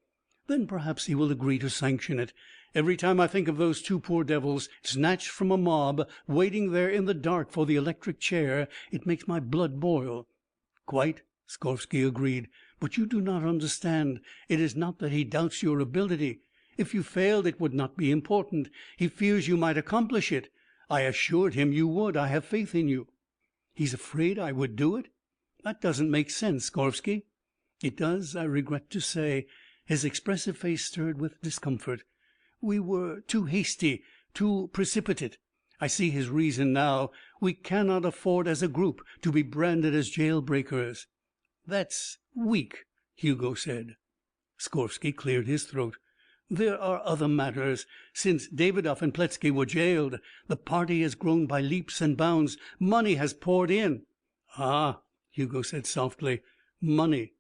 Then perhaps he will agree to sanction it. Every time I think of those 2 poor devils, snatched from a mob, waiting there in the dark for the electric chair, it makes my blood boil." "Quite," Skorvsky agreed. "But you do not understand. It is not that he doubts your ability. If you failed, it would not be important. He fears you might accomplish it. I assured him you would. I have faith in you." "He's afraid I would do it? That doesn't make sense, Skorvsky." "It does, I regret to say." His expressive face stirred with discomfort. "We were too hasty, too precipitate. I see his reason now. We cannot afford as a group to be branded as jailbreakers." "That's weak," Hugo said. Skorvsky cleared his throat. "There are other matters. Since Davidoff and Pletzky were jailed, the party has grown by leaps and bounds. Money has poured in." "Ah," Hugo said softly. "Money."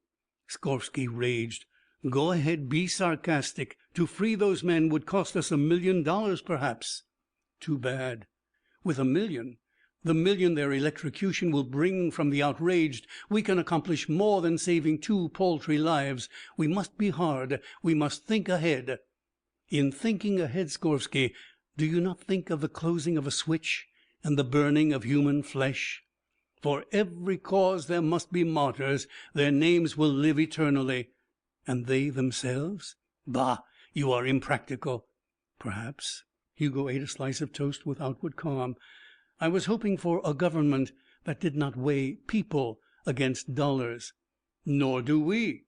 Skorvsky raged. "Go ahead, be sarcastic. To free those men would cost us $1 million, perhaps." "Too bad." "With $1 million, the million their electrocution will bring from the outraged, we can accomplish more than saving 2 paltry lives. We must be hard. We must think ahead." "In thinking ahead, Skorvsky, do you not think of the closing of a switch and the burning of human flesh? For every cause there must be martyrs. Their names will live eternally." "And they themselves?" "Bah, you are impractical." "Perhaps." Hugo ate a slice of toast with outward calm. "I was hoping for a government that did not weigh people against dollars." "Nor do we."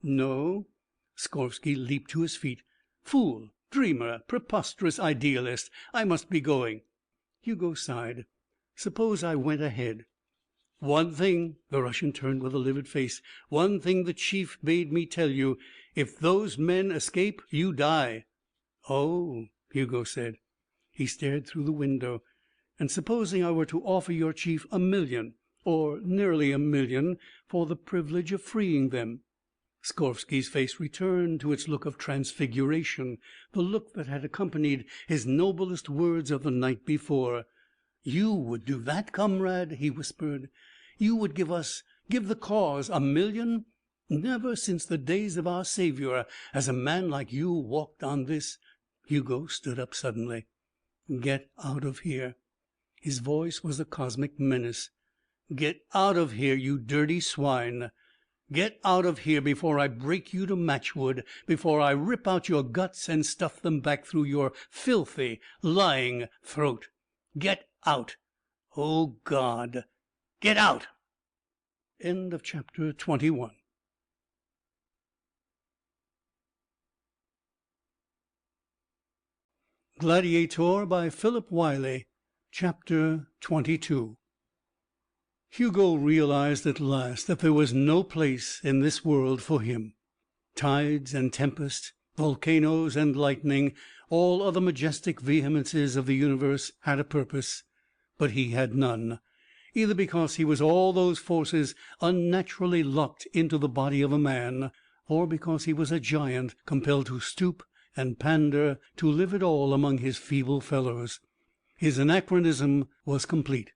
"No?" Skorvsky leaped to his feet. "Fool, dreamer, preposterous idealist. I must be going." Hugo sighed. "Suppose I went ahead?" "One thing," the Russian turned with a livid face. "One thing the chief bade me tell you. If those men escape, you die." "Oh," Hugo said. He stared through the window. "And supposing I were to offer your chief $1 million, or nearly $1 million, for the privilege of freeing them?" Skorvsky's face returned to its look of transfiguration, the look that had accompanied his noblest words of the night before. "You would do that, comrade?" he whispered. "You would give the cause $1,000,000? Never since the days of our Savior has a man like you walked on this—" Hugo stood up suddenly. "Get out of here." His voice was a cosmic menace. "Get out of here, you dirty swine. Get out of here before I break you to matchwood, before I rip out your guts and stuff them back through your filthy, lying throat. Get out! Oh, God, get out!" End of chapter 21. Gladiator by Philip Wylie. Chapter 22. Hugo realized at last that there was no place in this world for him. Tides and tempest, volcanoes and lightning, all other majestic vehemences of the universe had a purpose, but he had none, either because he was all those forces unnaturally locked into the body of a man, or because he was a giant compelled to stoop and pander to live at all among his feeble fellows. His anachronism was complete.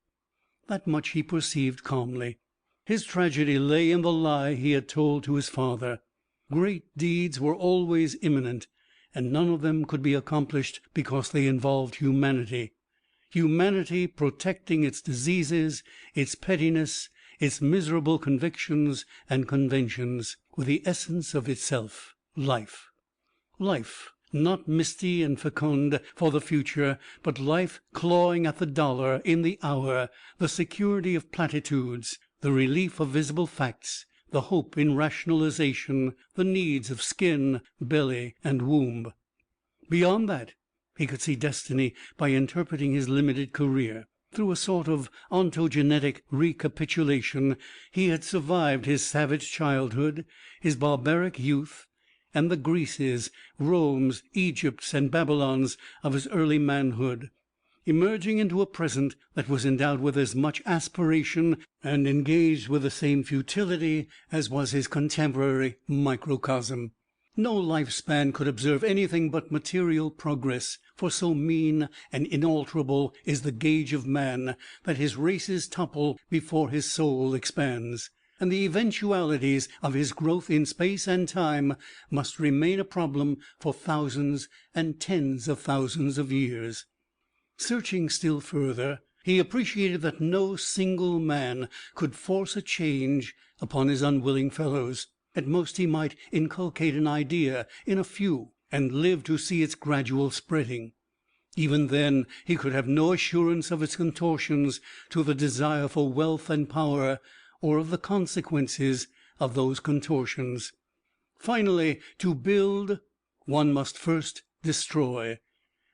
That much he perceived calmly. His tragedy lay in the lie he had told to his father. Great deeds were always imminent, and none of them could be accomplished because they involved humanity. Humanity protecting its diseases, its pettiness, its miserable convictions and conventions, with the essence of itself, life. Life, not misty and fecund for the future, but life clawing at the dollar in the hour, the security of platitudes, the relief of visible facts, the hope in rationalization, the needs of skin, belly, and womb. Beyond that, he could see destiny by interpreting his limited career. Through a sort of ontogenetic recapitulation, he had survived his savage childhood, his barbaric youth, and the Greeces, Romes, Egypts, and Babylons of his early manhood, emerging into a present that was endowed with as much aspiration and engaged with the same futility as was his contemporary microcosm. No life-span could observe anything but material progress, for so mean and inalterable is the gauge of man that his races topple before his soul expands, and the eventualities of his growth in space and time must remain a problem for thousands and tens of thousands of years. Searching still further, he appreciated that no single man could force a change upon his unwilling fellows. At most he might inculcate an idea in a few, and live to see its gradual spreading. Even then he could have no assurance of its contortions to the desire for wealth and power, or of the consequences of those contortions. Finally, to build, one must first destroy,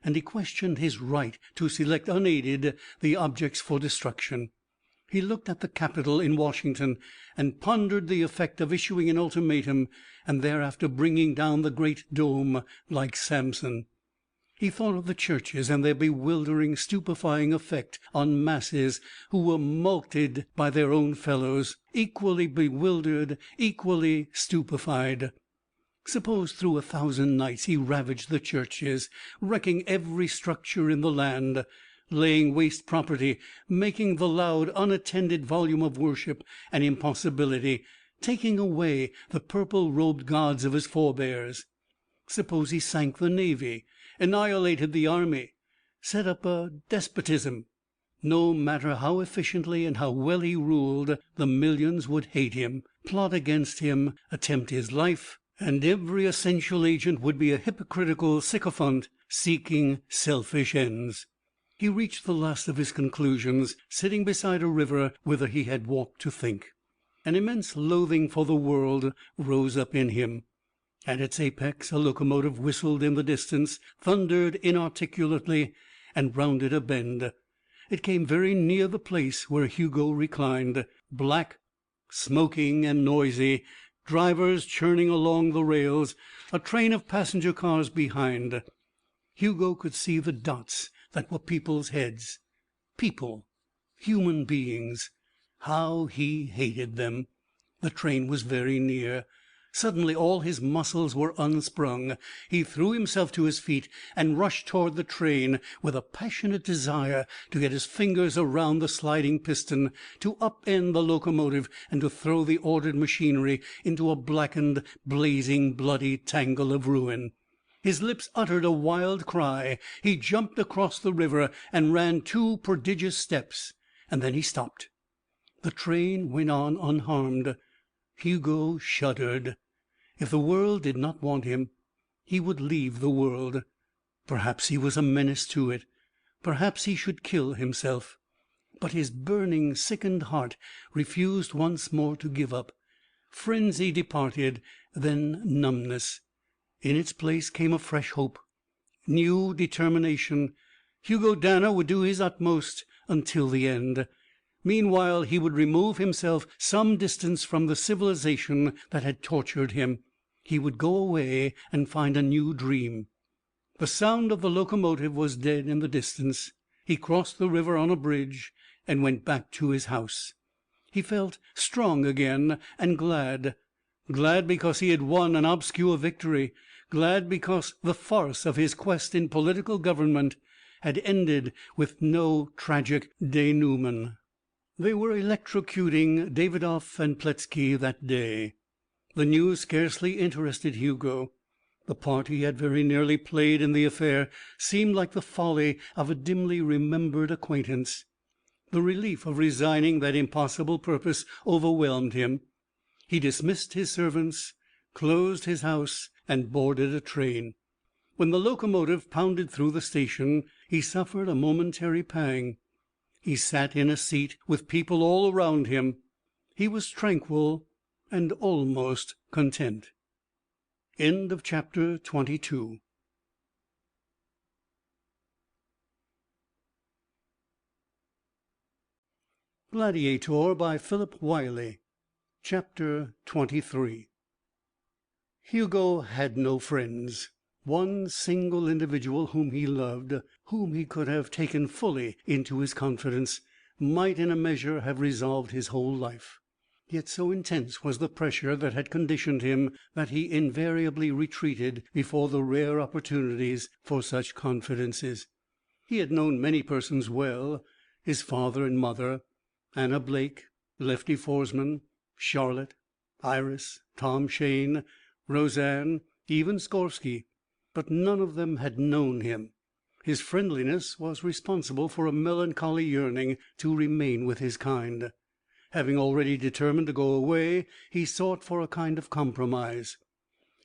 and he questioned his right to select unaided the objects for destruction. He looked at the Capitol in Washington and pondered the effect of issuing an ultimatum and thereafter bringing down the great dome like Samson. He thought of the churches and their bewildering, stupefying effect on masses who were mulcted by their own fellows, equally bewildered, equally stupefied. Suppose through 1,000 nights he ravaged the churches, wrecking every structure in the land, laying waste property, making the loud, unattended volume of worship an impossibility, taking away the purple-robed gods of his forebears. Suppose he sank the navy, annihilated the army, set up a despotism. No matter how efficiently and how well he ruled, the millions would hate him, plot against him, attempt his life, and every essential agent would be a hypocritical sycophant seeking selfish ends. He reached the last of his conclusions, sitting beside a river whither he had walked to think. An immense loathing for the world rose up in him. At its apex a locomotive whistled in the distance, thundered inarticulately, and rounded a bend. It came very near the place where Hugo reclined, black, smoking, and noisy, drivers churning along the rails, a train of passenger cars behind. Hugo could see the dots that were people's heads. People, human beings. How he hated them! The train was very near. Suddenly all his muscles were unsprung. He threw himself to his feet and rushed toward the train with a passionate desire to get his fingers around the sliding piston, to upend the locomotive, and to throw the ordered machinery into a blackened, blazing, bloody tangle of ruin. His lips uttered a wild cry. He jumped across the river and ran 2 prodigious steps. Then he stopped. The train went on unharmed. Hugo shuddered. If the world did not want him, he would leave the world. Perhaps he was a menace to it. Perhaps he should kill himself. But his burning, sickened heart refused once more to give up. Frenzy departed, then numbness. In its place came a fresh hope, new determination. Hugo Danner would do his utmost until the end. Meanwhile he would remove himself some distance from the civilization that had tortured him. He would go away and find a new dream. The sound of the locomotive was dead in the distance. He crossed the river on a bridge and went back to his house. He felt strong again, and glad because he had won an obscure victory, glad because the farce of his quest in political government had ended with no tragic denouement. They were electrocuting Davidoff and Pletzky that day. The news scarcely interested Hugo. The part he had very nearly played in the affair seemed like the folly of a dimly remembered acquaintance. The relief of resigning that impossible purpose overwhelmed him. He dismissed his servants, closed his house, and boarded a train. When the locomotive pounded through the station, he suffered a momentary pang. He sat in a seat with people all around him. He was tranquil and almost content. End of chapter 22. Gladiator by Philip Wylie. Chapter 23. Hugo had no friends. One single individual whom he loved, whom he could have taken fully into his confidence, might in a measure have resolved his whole life. Yet so intense was the pressure that had conditioned him that he invariably retreated before the rare opportunities for such confidences. He had known many persons well: his father and mother, Anna Blake, Lefty Forsman, Charlotte, Iris, Tom Shane, Roseanne, even Skorsky. But none of them had known him. His friendliness was responsible for a melancholy yearning to remain with his kind. Having already determined to go away, he sought for a kind of compromise.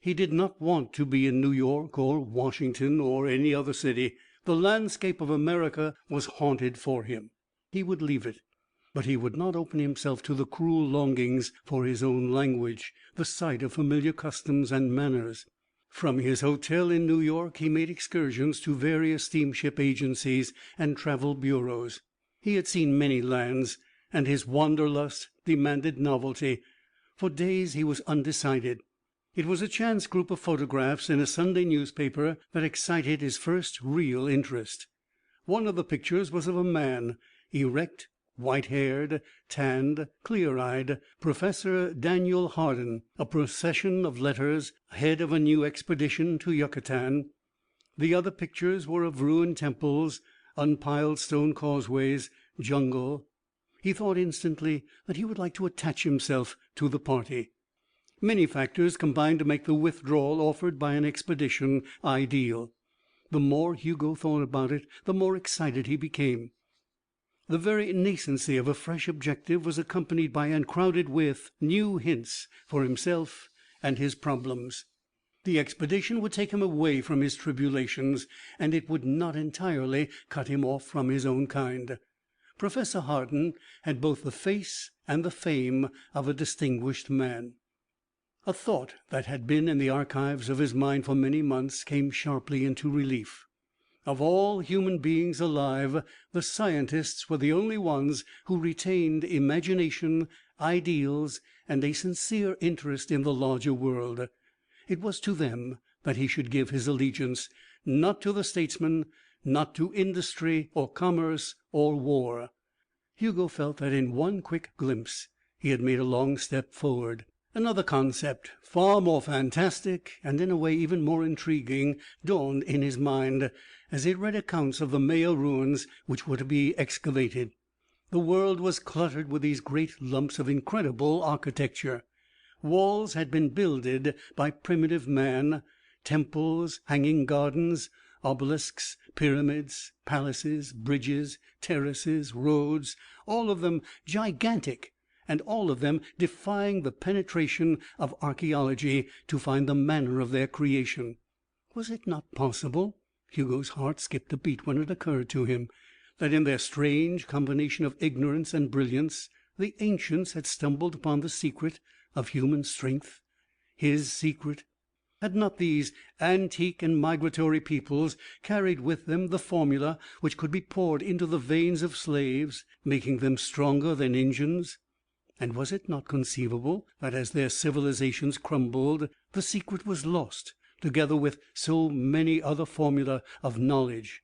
He did not want to be in New York or Washington or any other city. The landscape of America was haunted for him. He would leave it. But he would not open himself to the cruel longings for his own language, the sight of familiar customs and manners. From his hotel in New York he made excursions to various steamship agencies and travel bureaus. He had seen many lands, and his wanderlust demanded novelty. For days he was undecided. It was a chance group of photographs in a Sunday newspaper that excited his first real interest. One of the pictures was of a man, erect, white-haired, tanned, clear-eyed, Professor Daniel Hardin, a procession of letters, head of a new expedition to Yucatan. The other pictures were of ruined temples, unpiled stone causeways, jungle. He thought instantly that he would like to attach himself to the party. Many factors combined to make the withdrawal offered by an expedition ideal. The more Hugo thought about it, the more excited he became. The very nascency of a fresh objective was accompanied by and crowded with new hints for himself and his problems. The expedition would take him away from his tribulations, and it would not entirely cut him off from his own kind. Professor Hardin had both the face and the fame of a distinguished man. A thought that had been in the archives of his mind for many months came sharply into relief. Of all human beings alive, the scientists were the only ones who retained imagination, ideals, and a sincere interest in the larger world. It was to them that he should give his allegiance, not to the statesman, not to industry or commerce or war. Hugo felt that in one quick glimpse he had made a long step forward. Another concept, far more fantastic and in a way even more intriguing, dawned in his mind as he read accounts of the Maya ruins which were to be excavated. The world was cluttered with these great lumps of incredible architecture. Walls had been builded by primitive man, temples, hanging gardens, obelisks, pyramids, palaces, bridges, terraces, roads, all of them gigantic, and all of them defying the penetration of archaeology to find the manner of their creation. Was it not possible? Hugo's heart skipped a beat when it occurred to him that in their strange combination of ignorance and brilliance the ancients had stumbled upon the secret of human strength. His secret. Had not these antique and migratory peoples carried with them the formula which could be poured into the veins of slaves, making them stronger than engines? And was it not conceivable that as their civilizations crumbled, the secret was lost, together with so many other formula of knowledge?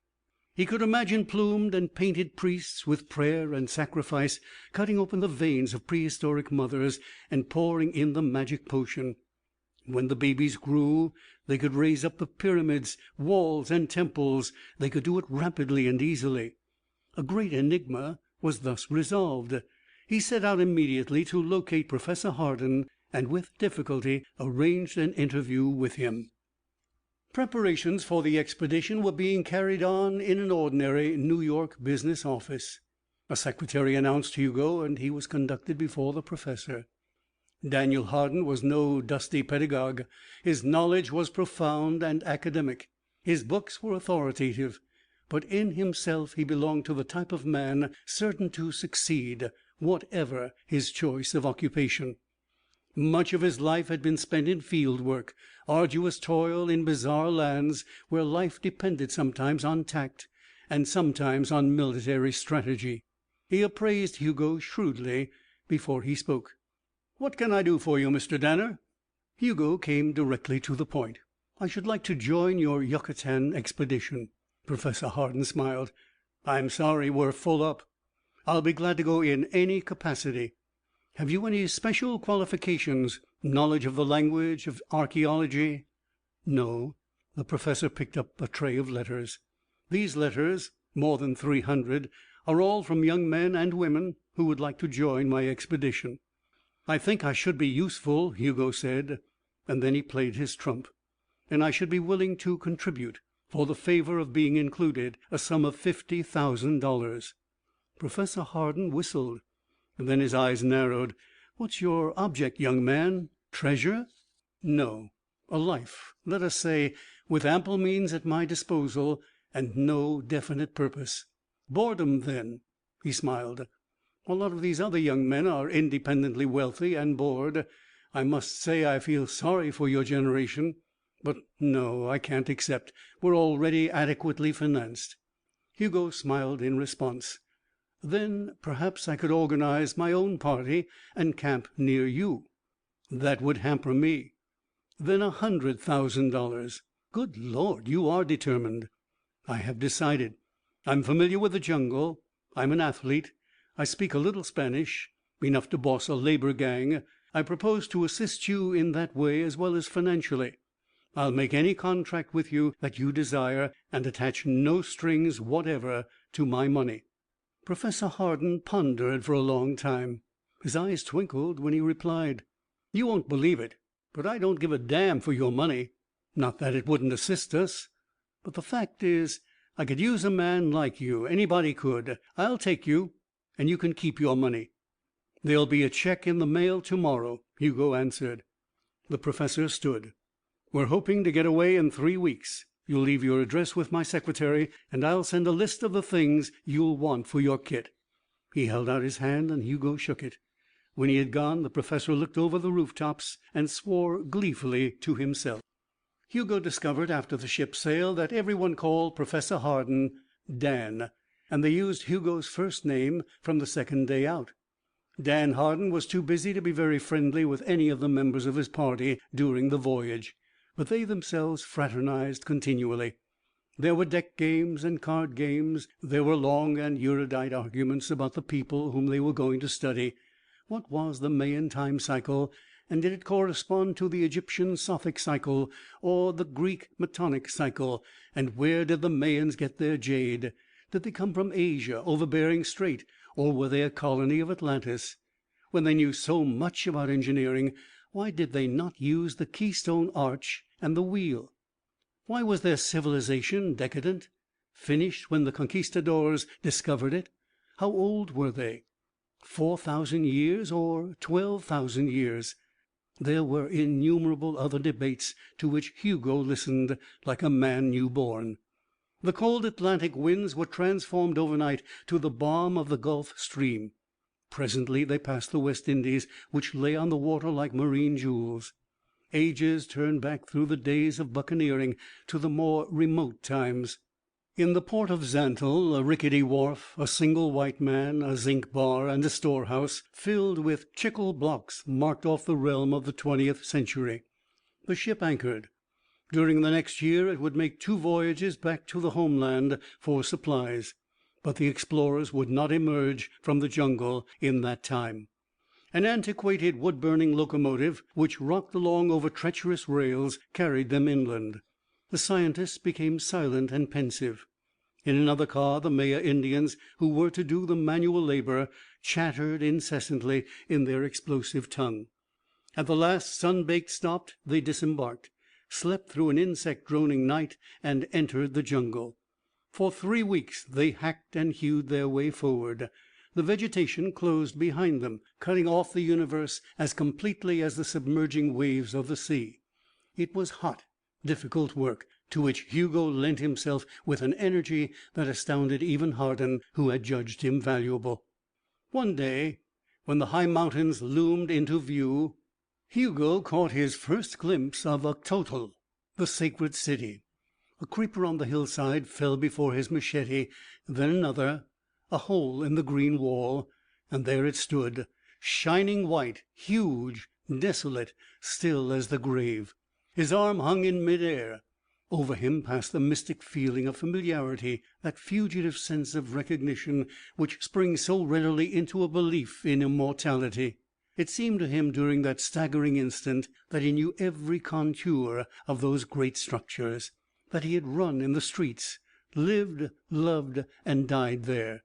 He could imagine plumed and painted priests, with prayer and sacrifice, cutting open the veins of prehistoric mothers and pouring in the magic potion. When the babies grew, they could raise up the pyramids, walls, and temples. They could do it rapidly and easily. A great enigma was thus resolved. He set out immediately to locate Professor Hardin, and with difficulty arranged an interview with him. Preparations for the expedition were being carried on in an ordinary New York business office. A secretary announced Hugo, and he was conducted before the professor. Daniel Hardin was no dusty pedagogue. His knowledge was profound and academic. His books were authoritative. But in himself he belonged to the type of man certain to succeed, whatever his choice of occupation. Much of his life had been spent in field work, arduous toil in bizarre lands where life depended sometimes on tact and sometimes on military strategy. He appraised Hugo shrewdly before he spoke. "What can I do for you, Mr. Danner?" Hugo came directly to the point. "I should like to join your Yucatan expedition." Professor Hardin smiled. "I'm sorry, we're full up." "I'll be glad to go in any capacity." "Have you any special qualifications? Knowledge of the language, of archaeology?" "No." The professor picked up a tray of letters. "These letters, more than 300, are all from young men and women who would like to join my expedition." "I think I should be useful," Hugo said, and then he played his trump. "And I should be willing to contribute, for the favor of being included, a sum of $50,000. Professor Hardin whistled. Then his eyes narrowed. "What's your object, young man? Treasure?" "No. A life, let us say, with ample means at my disposal and no definite purpose." "Boredom, then?" He smiled. "A lot of these other young men are independently wealthy and bored. I must say I feel sorry for your generation. But no, I can't accept. We're already adequately financed." Hugo smiled in response. "Then perhaps I could organize my own party and camp near you." "That would hamper me." "Then $100,000. "Good Lord, you are determined." "I have decided. I'm familiar with the jungle. I'm an athlete. I speak a little Spanish, enough to boss a labor gang. I propose to assist you in that way as well as financially. I'll make any contract with you that you desire and attach no strings whatever to my money." Professor Hardin pondered for a long time. His eyes twinkled when he replied. "You won't believe it, but I don't give a damn for your money. Not that it wouldn't assist us. But the fact is, I could use a man like you. Anybody could. I'll take you, and you can keep your money." "There'll be a check in the mail to morrow," Hugo answered. The professor stood. "We're hoping to get away in 3 weeks. You'll leave your address with my secretary, and I'll send a list of the things you'll want for your kit." He held out his hand, and Hugo shook it. When he had gone, the professor looked over the rooftops and swore gleefully to himself. Hugo discovered after the ship sailed that everyone called Professor Hardin Dan, and they used Hugo's first name from the second day out. Dan Hardin was too busy to be very friendly with any of the members of his party during the voyage, but they themselves fraternized continually. There were deck games and card games. There were long and erudite arguments about the people whom they were going to study. What was the Mayan time cycle, And did it correspond to the Egyptian Sothic cycle or the Greek Metonic cycle? And where did the Mayans get their jade? Did they come from Asia over Bering Strait, or were they a colony of Atlantis? When they knew so much about engineering, why did they not use the keystone arch and the wheel? Why was their civilization decadent, finished when the conquistadors discovered it? How old were they? 4,000 years or 12,000 years? There were innumerable other debates to which Hugo listened like a man newborn. The cold Atlantic winds were transformed overnight to the balm of the Gulf Stream. Presently they passed the West Indies, which lay on the water like marine jewels. Ages turned back through the days of buccaneering to the more remote times. In the port of Xantel, a rickety wharf, a single white man, a zinc bar, and a storehouse filled with chicle blocks marked off the realm of the 20th century. The ship anchored. During the next year it would make 2 voyages back to the homeland for supplies. But the explorers would not emerge from the jungle in that time. An antiquated wood-burning locomotive, which rocked along over treacherous rails, carried them inland. The scientists became silent and pensive. In another car the Maya Indians, who were to do the manual labor, chattered incessantly in their explosive tongue. At the last sun-baked stop they disembarked, slept through an insect-droning night, and entered the jungle. For 3 weeks they hacked and hewed their way forward. The vegetation closed behind them, cutting off the universe as completely as the submerging waves of the sea. It was hot, difficult work, to which Hugo lent himself with an energy that astounded even Hardin, who had judged him valuable. One day, when the high mountains loomed into view, Hugo caught his first glimpse of Uctotol, the sacred city. A creeper on the hillside fell before his machete, then another, a hole in the green wall, and there it stood, shining white, huge, desolate, still as the grave. His arm hung in mid-air. Over him passed the mystic feeling of familiarity, that fugitive sense of recognition which springs so readily into a belief in immortality. It seemed to him during that staggering instant that he knew every contour of those great structures, that he had run in the streets, lived, loved, and died there,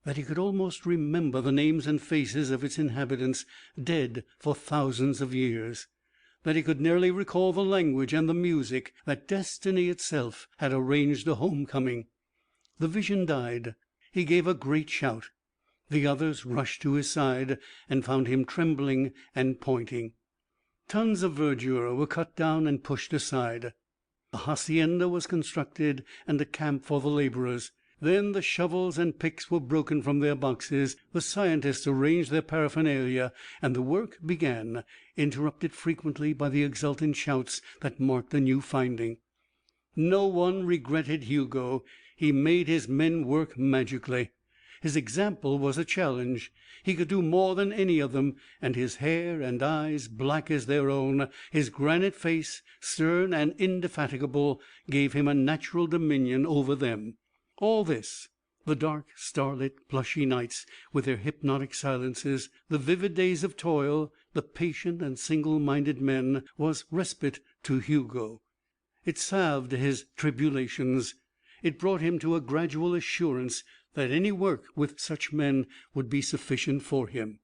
that he could almost remember the names and faces of its inhabitants, dead for thousands of years, that he could nearly recall the language and the music, that destiny itself had arranged a homecoming. The vision died. He gave a great shout. The others rushed to his side and found him trembling and pointing. Tons of verdure were cut down and pushed aside. A hacienda was constructed and a camp for the laborers. Then the shovels and picks were broken from their boxes, the scientists arranged their paraphernalia, and the work began, interrupted frequently by the exultant shouts that marked a new finding. No one regretted Hugo. He made his men work magically. His example was a challenge. He could do more than any of them, and his hair and eyes, black as their own, his granite face, stern and indefatigable, gave him a natural dominion over them. All this, the dark, starlit, plushy nights with their hypnotic silences, the vivid days of toil, the patient and single-minded men, was respite to Hugo. It salved his tribulations. It brought him to a gradual assurance that any work with such men would be sufficient for him.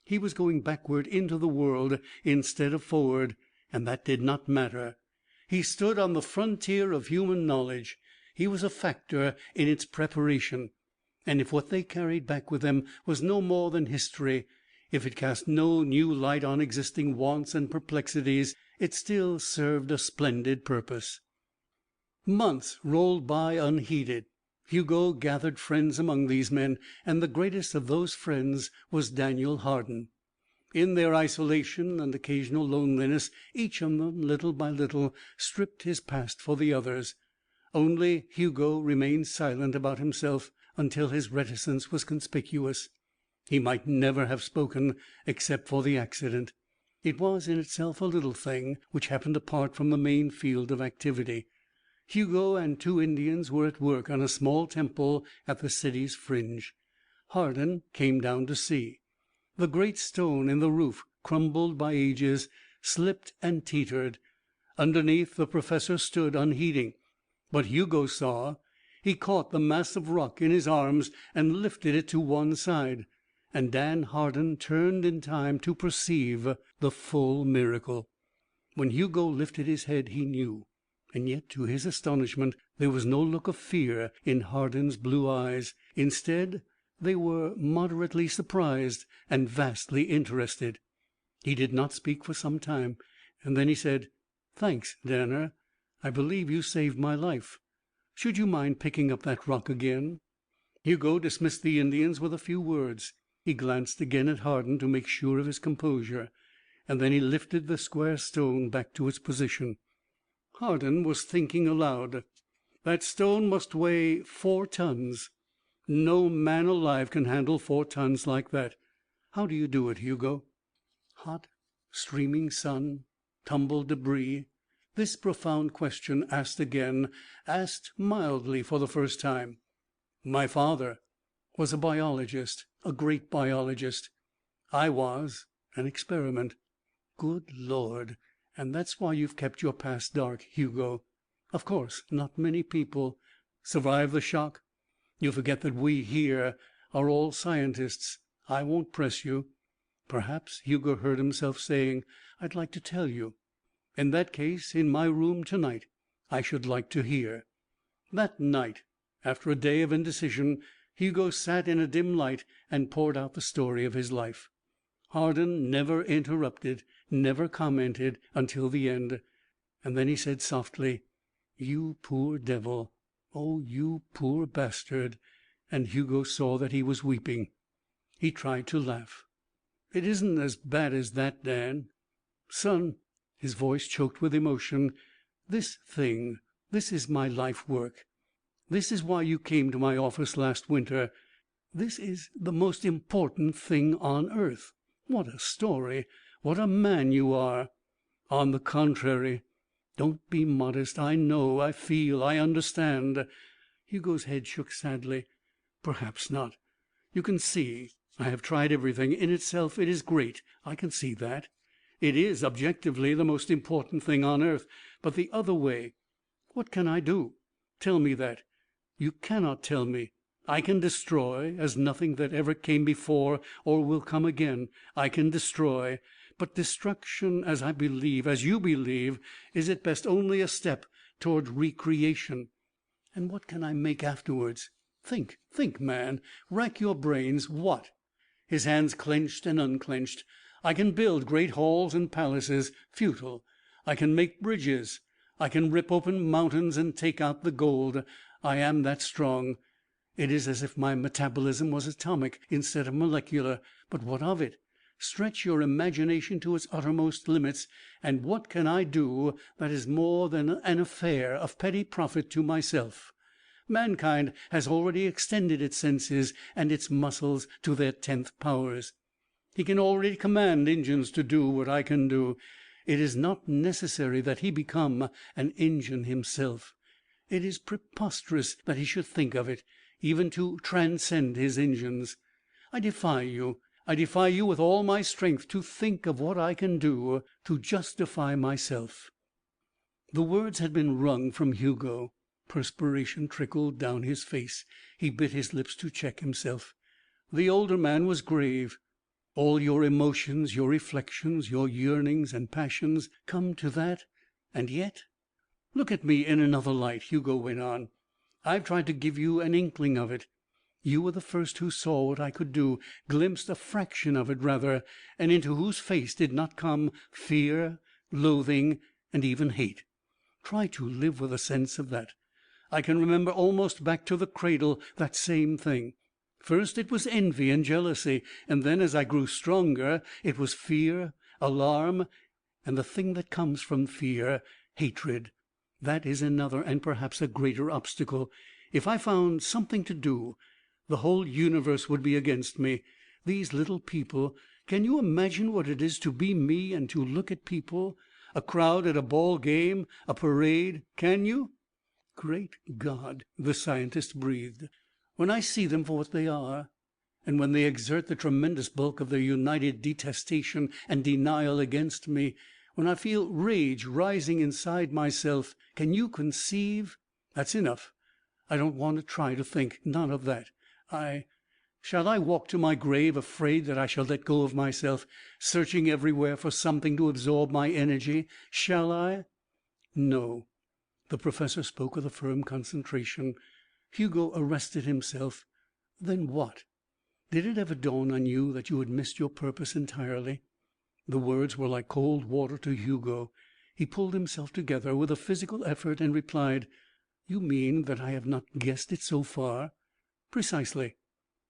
He was going backward into the world instead of forward, and that did not matter. He stood on the frontier of human knowledge. He was a factor in its preparation, and if what they carried back with them was no more than history, if it cast no new light on existing wants and perplexities, it still served a splendid purpose. Months rolled by unheeded. Hugo gathered friends among these men, and the greatest of those friends was Daniel Hardin. In their isolation and occasional loneliness, each of them, little by little, stripped his past for the others. Only Hugo remained silent about himself until his reticence was conspicuous. He might never have spoken except for the accident. It was in itself a little thing, which happened apart from the main field of activity. Hugo and 2 Indians were at work on a small temple at the city's fringe. Hardin came down to see. The great stone in the roof crumbled by ages, slipped and teetered. Underneath, the professor stood unheeding. But Hugo saw. He caught the mass of rock in his arms and lifted it to one side. And Dan Hardin turned in time to perceive the full miracle. When Hugo lifted his head, he knew. And yet, to his astonishment, there was no look of fear in Hardin's blue eyes. Instead, they were moderately surprised and vastly interested. He did not speak for some time, and then he said, "Thanks, Danner. I believe you saved my life. Should you mind picking up that rock again?" Hugo dismissed the Indians with a few words. He glanced again at Hardin to make sure of his composure, and then he lifted the square stone back to its position. Hardin was thinking aloud. "That stone must weigh 4 tons. No man alive can handle 4 tons like that. How do you do it, Hugo?" Hot, streaming sun, tumbled debris. This profound question, asked again, asked mildly for the first time. "My father was a biologist, a great biologist. I was an experiment." "Good Lord. And that's why you've kept your past dark, Hugo. Of course, not many people survive the shock. You forget that we here are all scientists. I won't press you." Perhaps Hugo heard himself saying, "I'd like to tell you." "In that case, in my room tonight, I should like to hear." That night, after a day of indecision, Hugo sat in a dim light and poured out the story of his life. Hardin never interrupted, never commented, until the end. And then he said softly, "You poor devil. Oh, you poor bastard." And Hugo saw that he was weeping. He tried to laugh. "It isn't as bad as that, Dan. Son," his voice choked with emotion, "this is my life work. This is why you came to my office last winter. This is the most important thing on earth. What a story! What a man you are!" "On the contrary." "Don't be modest. I know, I feel, I understand." Hugo's head shook sadly. "Perhaps not. You can see I have tried everything. In itself, it is great. I can see that. It is, objectively, the most important thing on earth. But the other way, what can I do? Tell me that. You cannot tell me. I can destroy, as nothing that ever came before or will come again. I can destroy. But destruction, as I believe, as you believe, is at best only a step toward recreation. And what can I make afterwards? Think, man. Rack your brains. What?" His hands clenched and unclenched. "I can build great halls and palaces. Futile. I can make bridges. I can rip open mountains and take out the gold. I am that strong. It is as if my metabolism was atomic instead of molecular. But what of it? Stretch your imagination to its uttermost limits, and what can I do that is more than an affair of petty profit to myself? Mankind has already extended its senses and its muscles to their 10th powers. He can already command engines to do what I can do. It is not necessary that he become an engine himself. It is preposterous that he should think of it, even to transcend his engines. I defy you with all my strength to think of what I can do to justify myself." The words had been wrung from Hugo. Perspiration trickled down his face. He bit his lips to check himself. The older man was grave. "All your emotions, your reflections, your yearnings and passions come to that, and yet—" "Look at me in another light," Hugo went on. "I've tried to give you an inkling of it. You were the first who saw what I could do, glimpsed a fraction of it, rather, and into whose face did not come fear, loathing, and even hate. Try to live with a sense of that. I can remember almost back to the cradle that same thing. First it was envy and jealousy, and then, as I grew stronger, it was fear, alarm, and the thing that comes from fear, hatred. That is another and perhaps a greater obstacle. If I found something to do, the whole universe would be against me. These little people, can you imagine what it is to be me and to look at people, a crowd at a ball game, a parade? Can you?" "Great God," the scientist breathed. "When I see them for what they are, And when they exert the tremendous bulk of their united detestation and denial against me, when I feel rage rising inside myself, can you conceive? That's enough. I don't want to try to think. None of that. Shall I walk to my grave afraid that I shall let go of myself, searching everywhere for something to absorb my energy? Shall I? No. The professor spoke with a firm concentration. Hugo arrested himself. Then what? Did it ever dawn on you that you had missed your purpose entirely? The words were like cold water to Hugo. He pulled himself together with a physical effort and replied, "You mean that I have not guessed it so far?" "Precisely.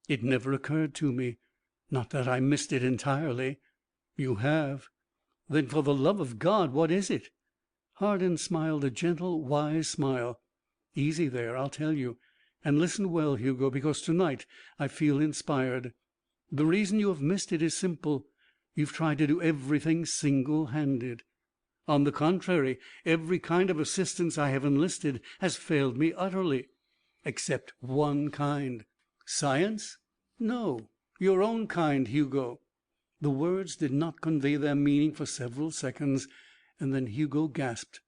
It never occurred to me. Not that I missed it entirely." "You have." "Then for the love of God, what is it?" Hardin smiled a gentle, wise smile. "Easy there, I'll tell you. And listen well, Hugo, because tonight I feel inspired. The reason you have missed it is simple. You've tried to do everything single-handed. On the contrary, every kind of assistance I have enlisted has failed me utterly." "Except one kind." "Science?" "No, your own kind, Hugo." The words did not convey their meaning for several seconds, and then Hugo gasped.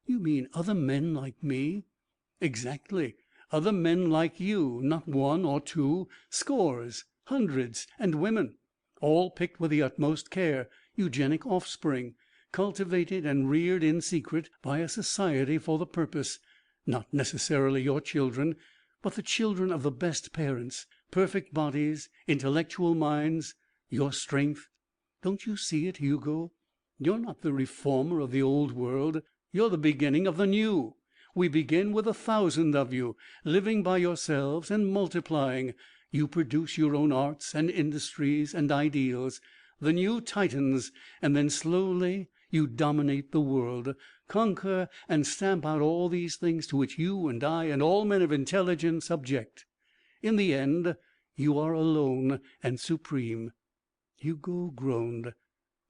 "You mean other men like me?" "Exactly. Other men like you, not one or two, scores, hundreds, and women, all picked with the utmost care, eugenic offspring, cultivated and reared in secret by a society for the purpose, not necessarily your children, but the children of the best parents, perfect bodies, intellectual minds, your strength. Don't you see it, Hugo? You're not the reformer of the old world. You're the beginning of the new. We begin with 1,000 of you, living by yourselves and multiplying. You produce your own arts and industries and ideals, the new Titans, and then slowly you dominate the world, conquer and stamp out all these things to which you and I and all men of intelligence object. In the end, you are alone and supreme." Hugo groaned.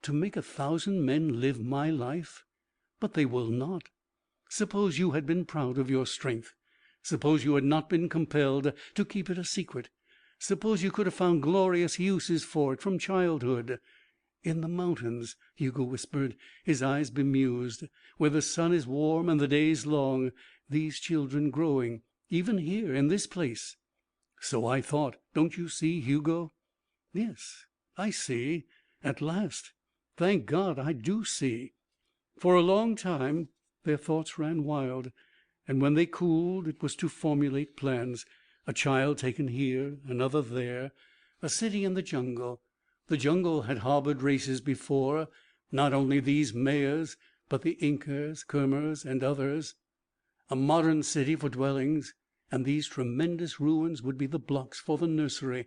"To make 1,000 men live my life? But they will not. Suppose you had been proud of your strength. Suppose you had not been compelled to keep it a secret. Suppose you could have found glorious uses for it from childhood." "In the mountains," Hugo whispered, his eyes bemused, "where the sun is warm and the days long, these children growing, even here in this place." "So I thought. Don't you see, Hugo?" "Yes, I see. At last. Thank God, I do see." For a long time their thoughts ran wild, and when they cooled it was to formulate plans. A child taken here, another there, a city in the jungle. The jungle had harbored races before, not only these Mayas, but the Incas, Khmers, and others. A modern city for dwellings, and these tremendous ruins would be the blocks for the nursery.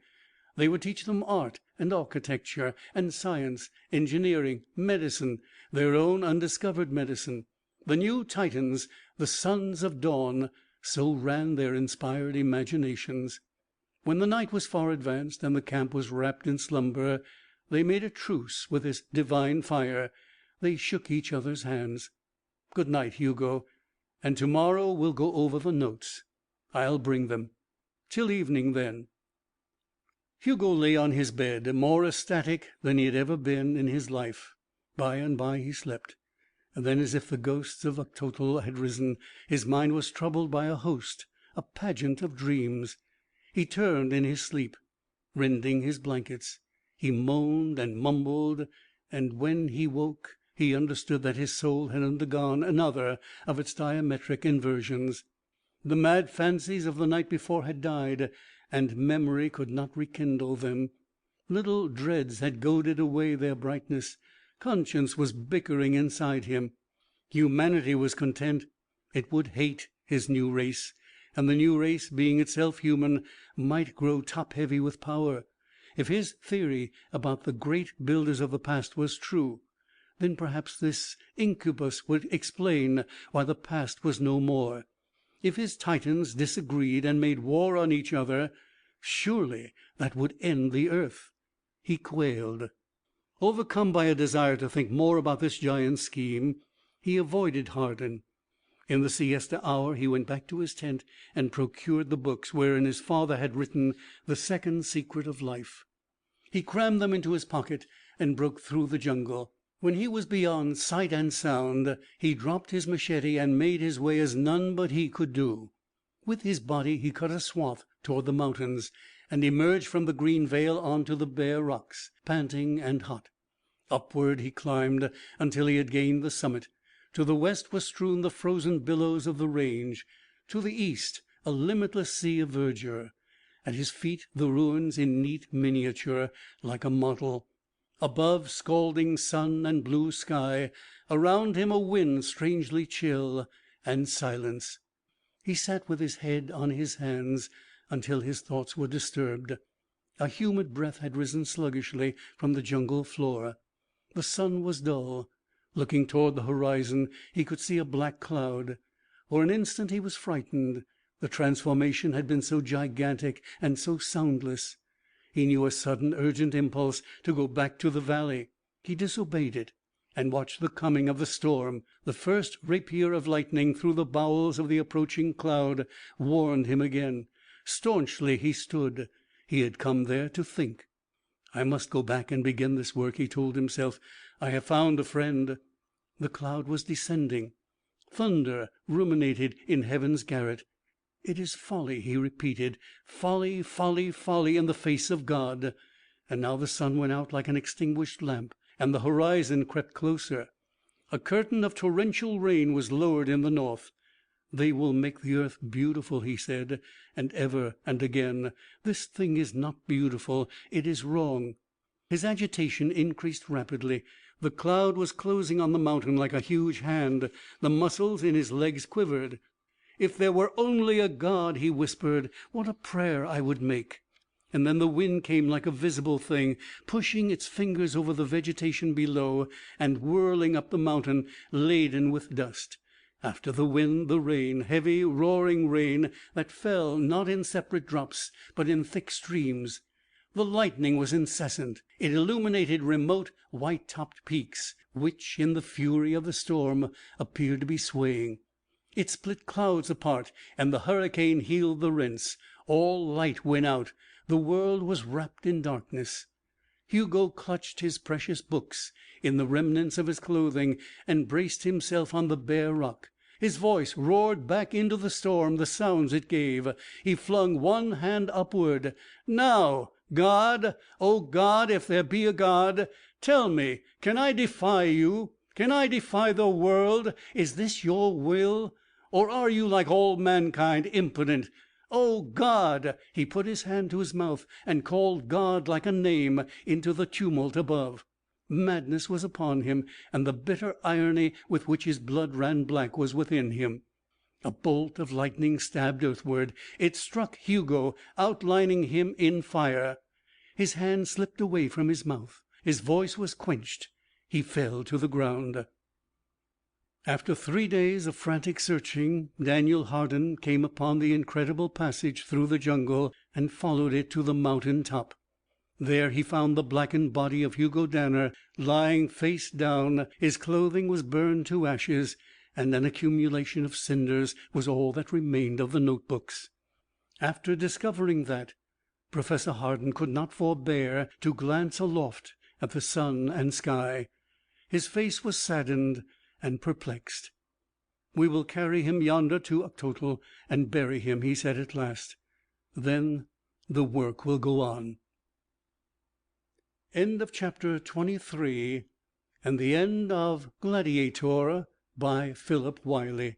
They would teach them art and architecture and science, engineering, medicine, their own undiscovered medicine. The new Titans, the sons of dawn, so ran their inspired imaginations. When the night was far advanced and the camp was wrapped in slumber, they made a truce with this divine fire. They shook each other's hands. "Good night, Hugo. And tomorrow we'll go over the notes. I'll bring them. Till evening, then." Hugo lay on his bed, more ecstatic than he had ever been in his life. By and by he slept. And then, as if the ghosts of Uctotol had risen, his mind was troubled by a host, a pageant of dreams. He turned in his sleep, rending his blankets. He moaned and mumbled, and when he woke he understood that his soul had undergone another of its diametric inversions. The mad fancies of the night before had died, and memory could not rekindle them. Little dreads had goaded away their brightness. Conscience was bickering inside him. Humanity was content. It would hate his new race, and the new race, being itself human, might grow top-heavy with power. If his theory about the great builders of the past was true, then perhaps this incubus would explain why the past was no more. If his Titans disagreed and made war on each other, surely that would end the earth. He quailed. Overcome by a desire to think more about this giant scheme, he avoided Hardin. In the siesta hour he went back to his tent and procured the books wherein his father had written the second secret of life. He crammed them into his pocket and broke through the jungle. When he was beyond sight and sound, he dropped his machete and made his way as none but he could do. With his body he cut a swath toward the mountains, and emerged from the green vale onto the bare rocks, panting and hot. Upward he climbed until he had gained the summit. To the west was strewn the frozen billows of the range. To the east a limitless sea of verdure. At his feet the ruins in neat miniature, like a model. Above, scalding sun and blue sky. Around him a wind strangely chill, and silence. He sat with his head on his hands until his thoughts were disturbed. A humid breath had risen sluggishly from the jungle floor. The sun was dull. Looking toward the horizon, he could see a black cloud. For an instant he was frightened. The transformation had been so gigantic and so soundless. He knew a sudden, urgent impulse to go back to the valley. He disobeyed it, and watched the coming of the storm. The first rapier of lightning through the bowels of the approaching cloud warned him again. Staunchly he stood. He had come there to think. "I must go back and begin this work," he told himself. "I have found a friend." The cloud was descending. Thunder ruminated in heaven's garret. "It is folly," he repeated. "Folly, folly, folly in the face of God." And now the sun went out like an extinguished lamp, and the horizon crept closer. A curtain of torrential rain was lowered in the north. "They will make the earth beautiful," he said, and ever and again, "This thing is not beautiful. It is wrong." His agitation increased rapidly. The cloud was closing on the mountain like a huge hand. The muscles in his legs quivered. "If there were only a God," he whispered, "what a prayer I would make!" And then the wind came like a visible thing, pushing its fingers over the vegetation below and whirling up the mountain, laden with dust. After the wind, the rain, heavy, roaring rain that fell not in separate drops, but in thick streams. The lightning was incessant. It illuminated remote, white-topped peaks, which, in the fury of the storm, appeared to be swaying. It split clouds apart, and the hurricane healed the rents. All light went out. The world was wrapped in darkness. Hugo clutched his precious books in the remnants of his clothing and braced himself on the bare rock. His voice roared back into the storm the sounds it gave. He flung one hand upward. "Now, God, oh God, if there be a God, tell me, can I defy you? Can I defy the world? Is this your will? Or are you, like all mankind, impotent? Oh God!" He put his hand to his mouth and called God like a name into the tumult above. Madness was upon him, and the bitter irony with which his blood ran black was within him. A bolt of lightning stabbed earthward. It struck Hugo, outlining him in fire. His hand slipped away from his mouth. His voice was quenched. He fell to the ground. After 3 days of frantic searching, Daniel Hardin came upon the incredible passage through the jungle and followed it to the mountain top. There he found the blackened body of Hugo Danner lying face down. His clothing was burned to ashes, and an accumulation of cinders was all that remained of the notebooks. After discovering that, Professor Hardin could not forbear to glance aloft at the sun and sky. His face was saddened and perplexed. "We will carry him yonder to Uctotol and bury him," he said at last. "Then the work will go on." End of chapter 23, and the end of Gladiator by Philip Wylie.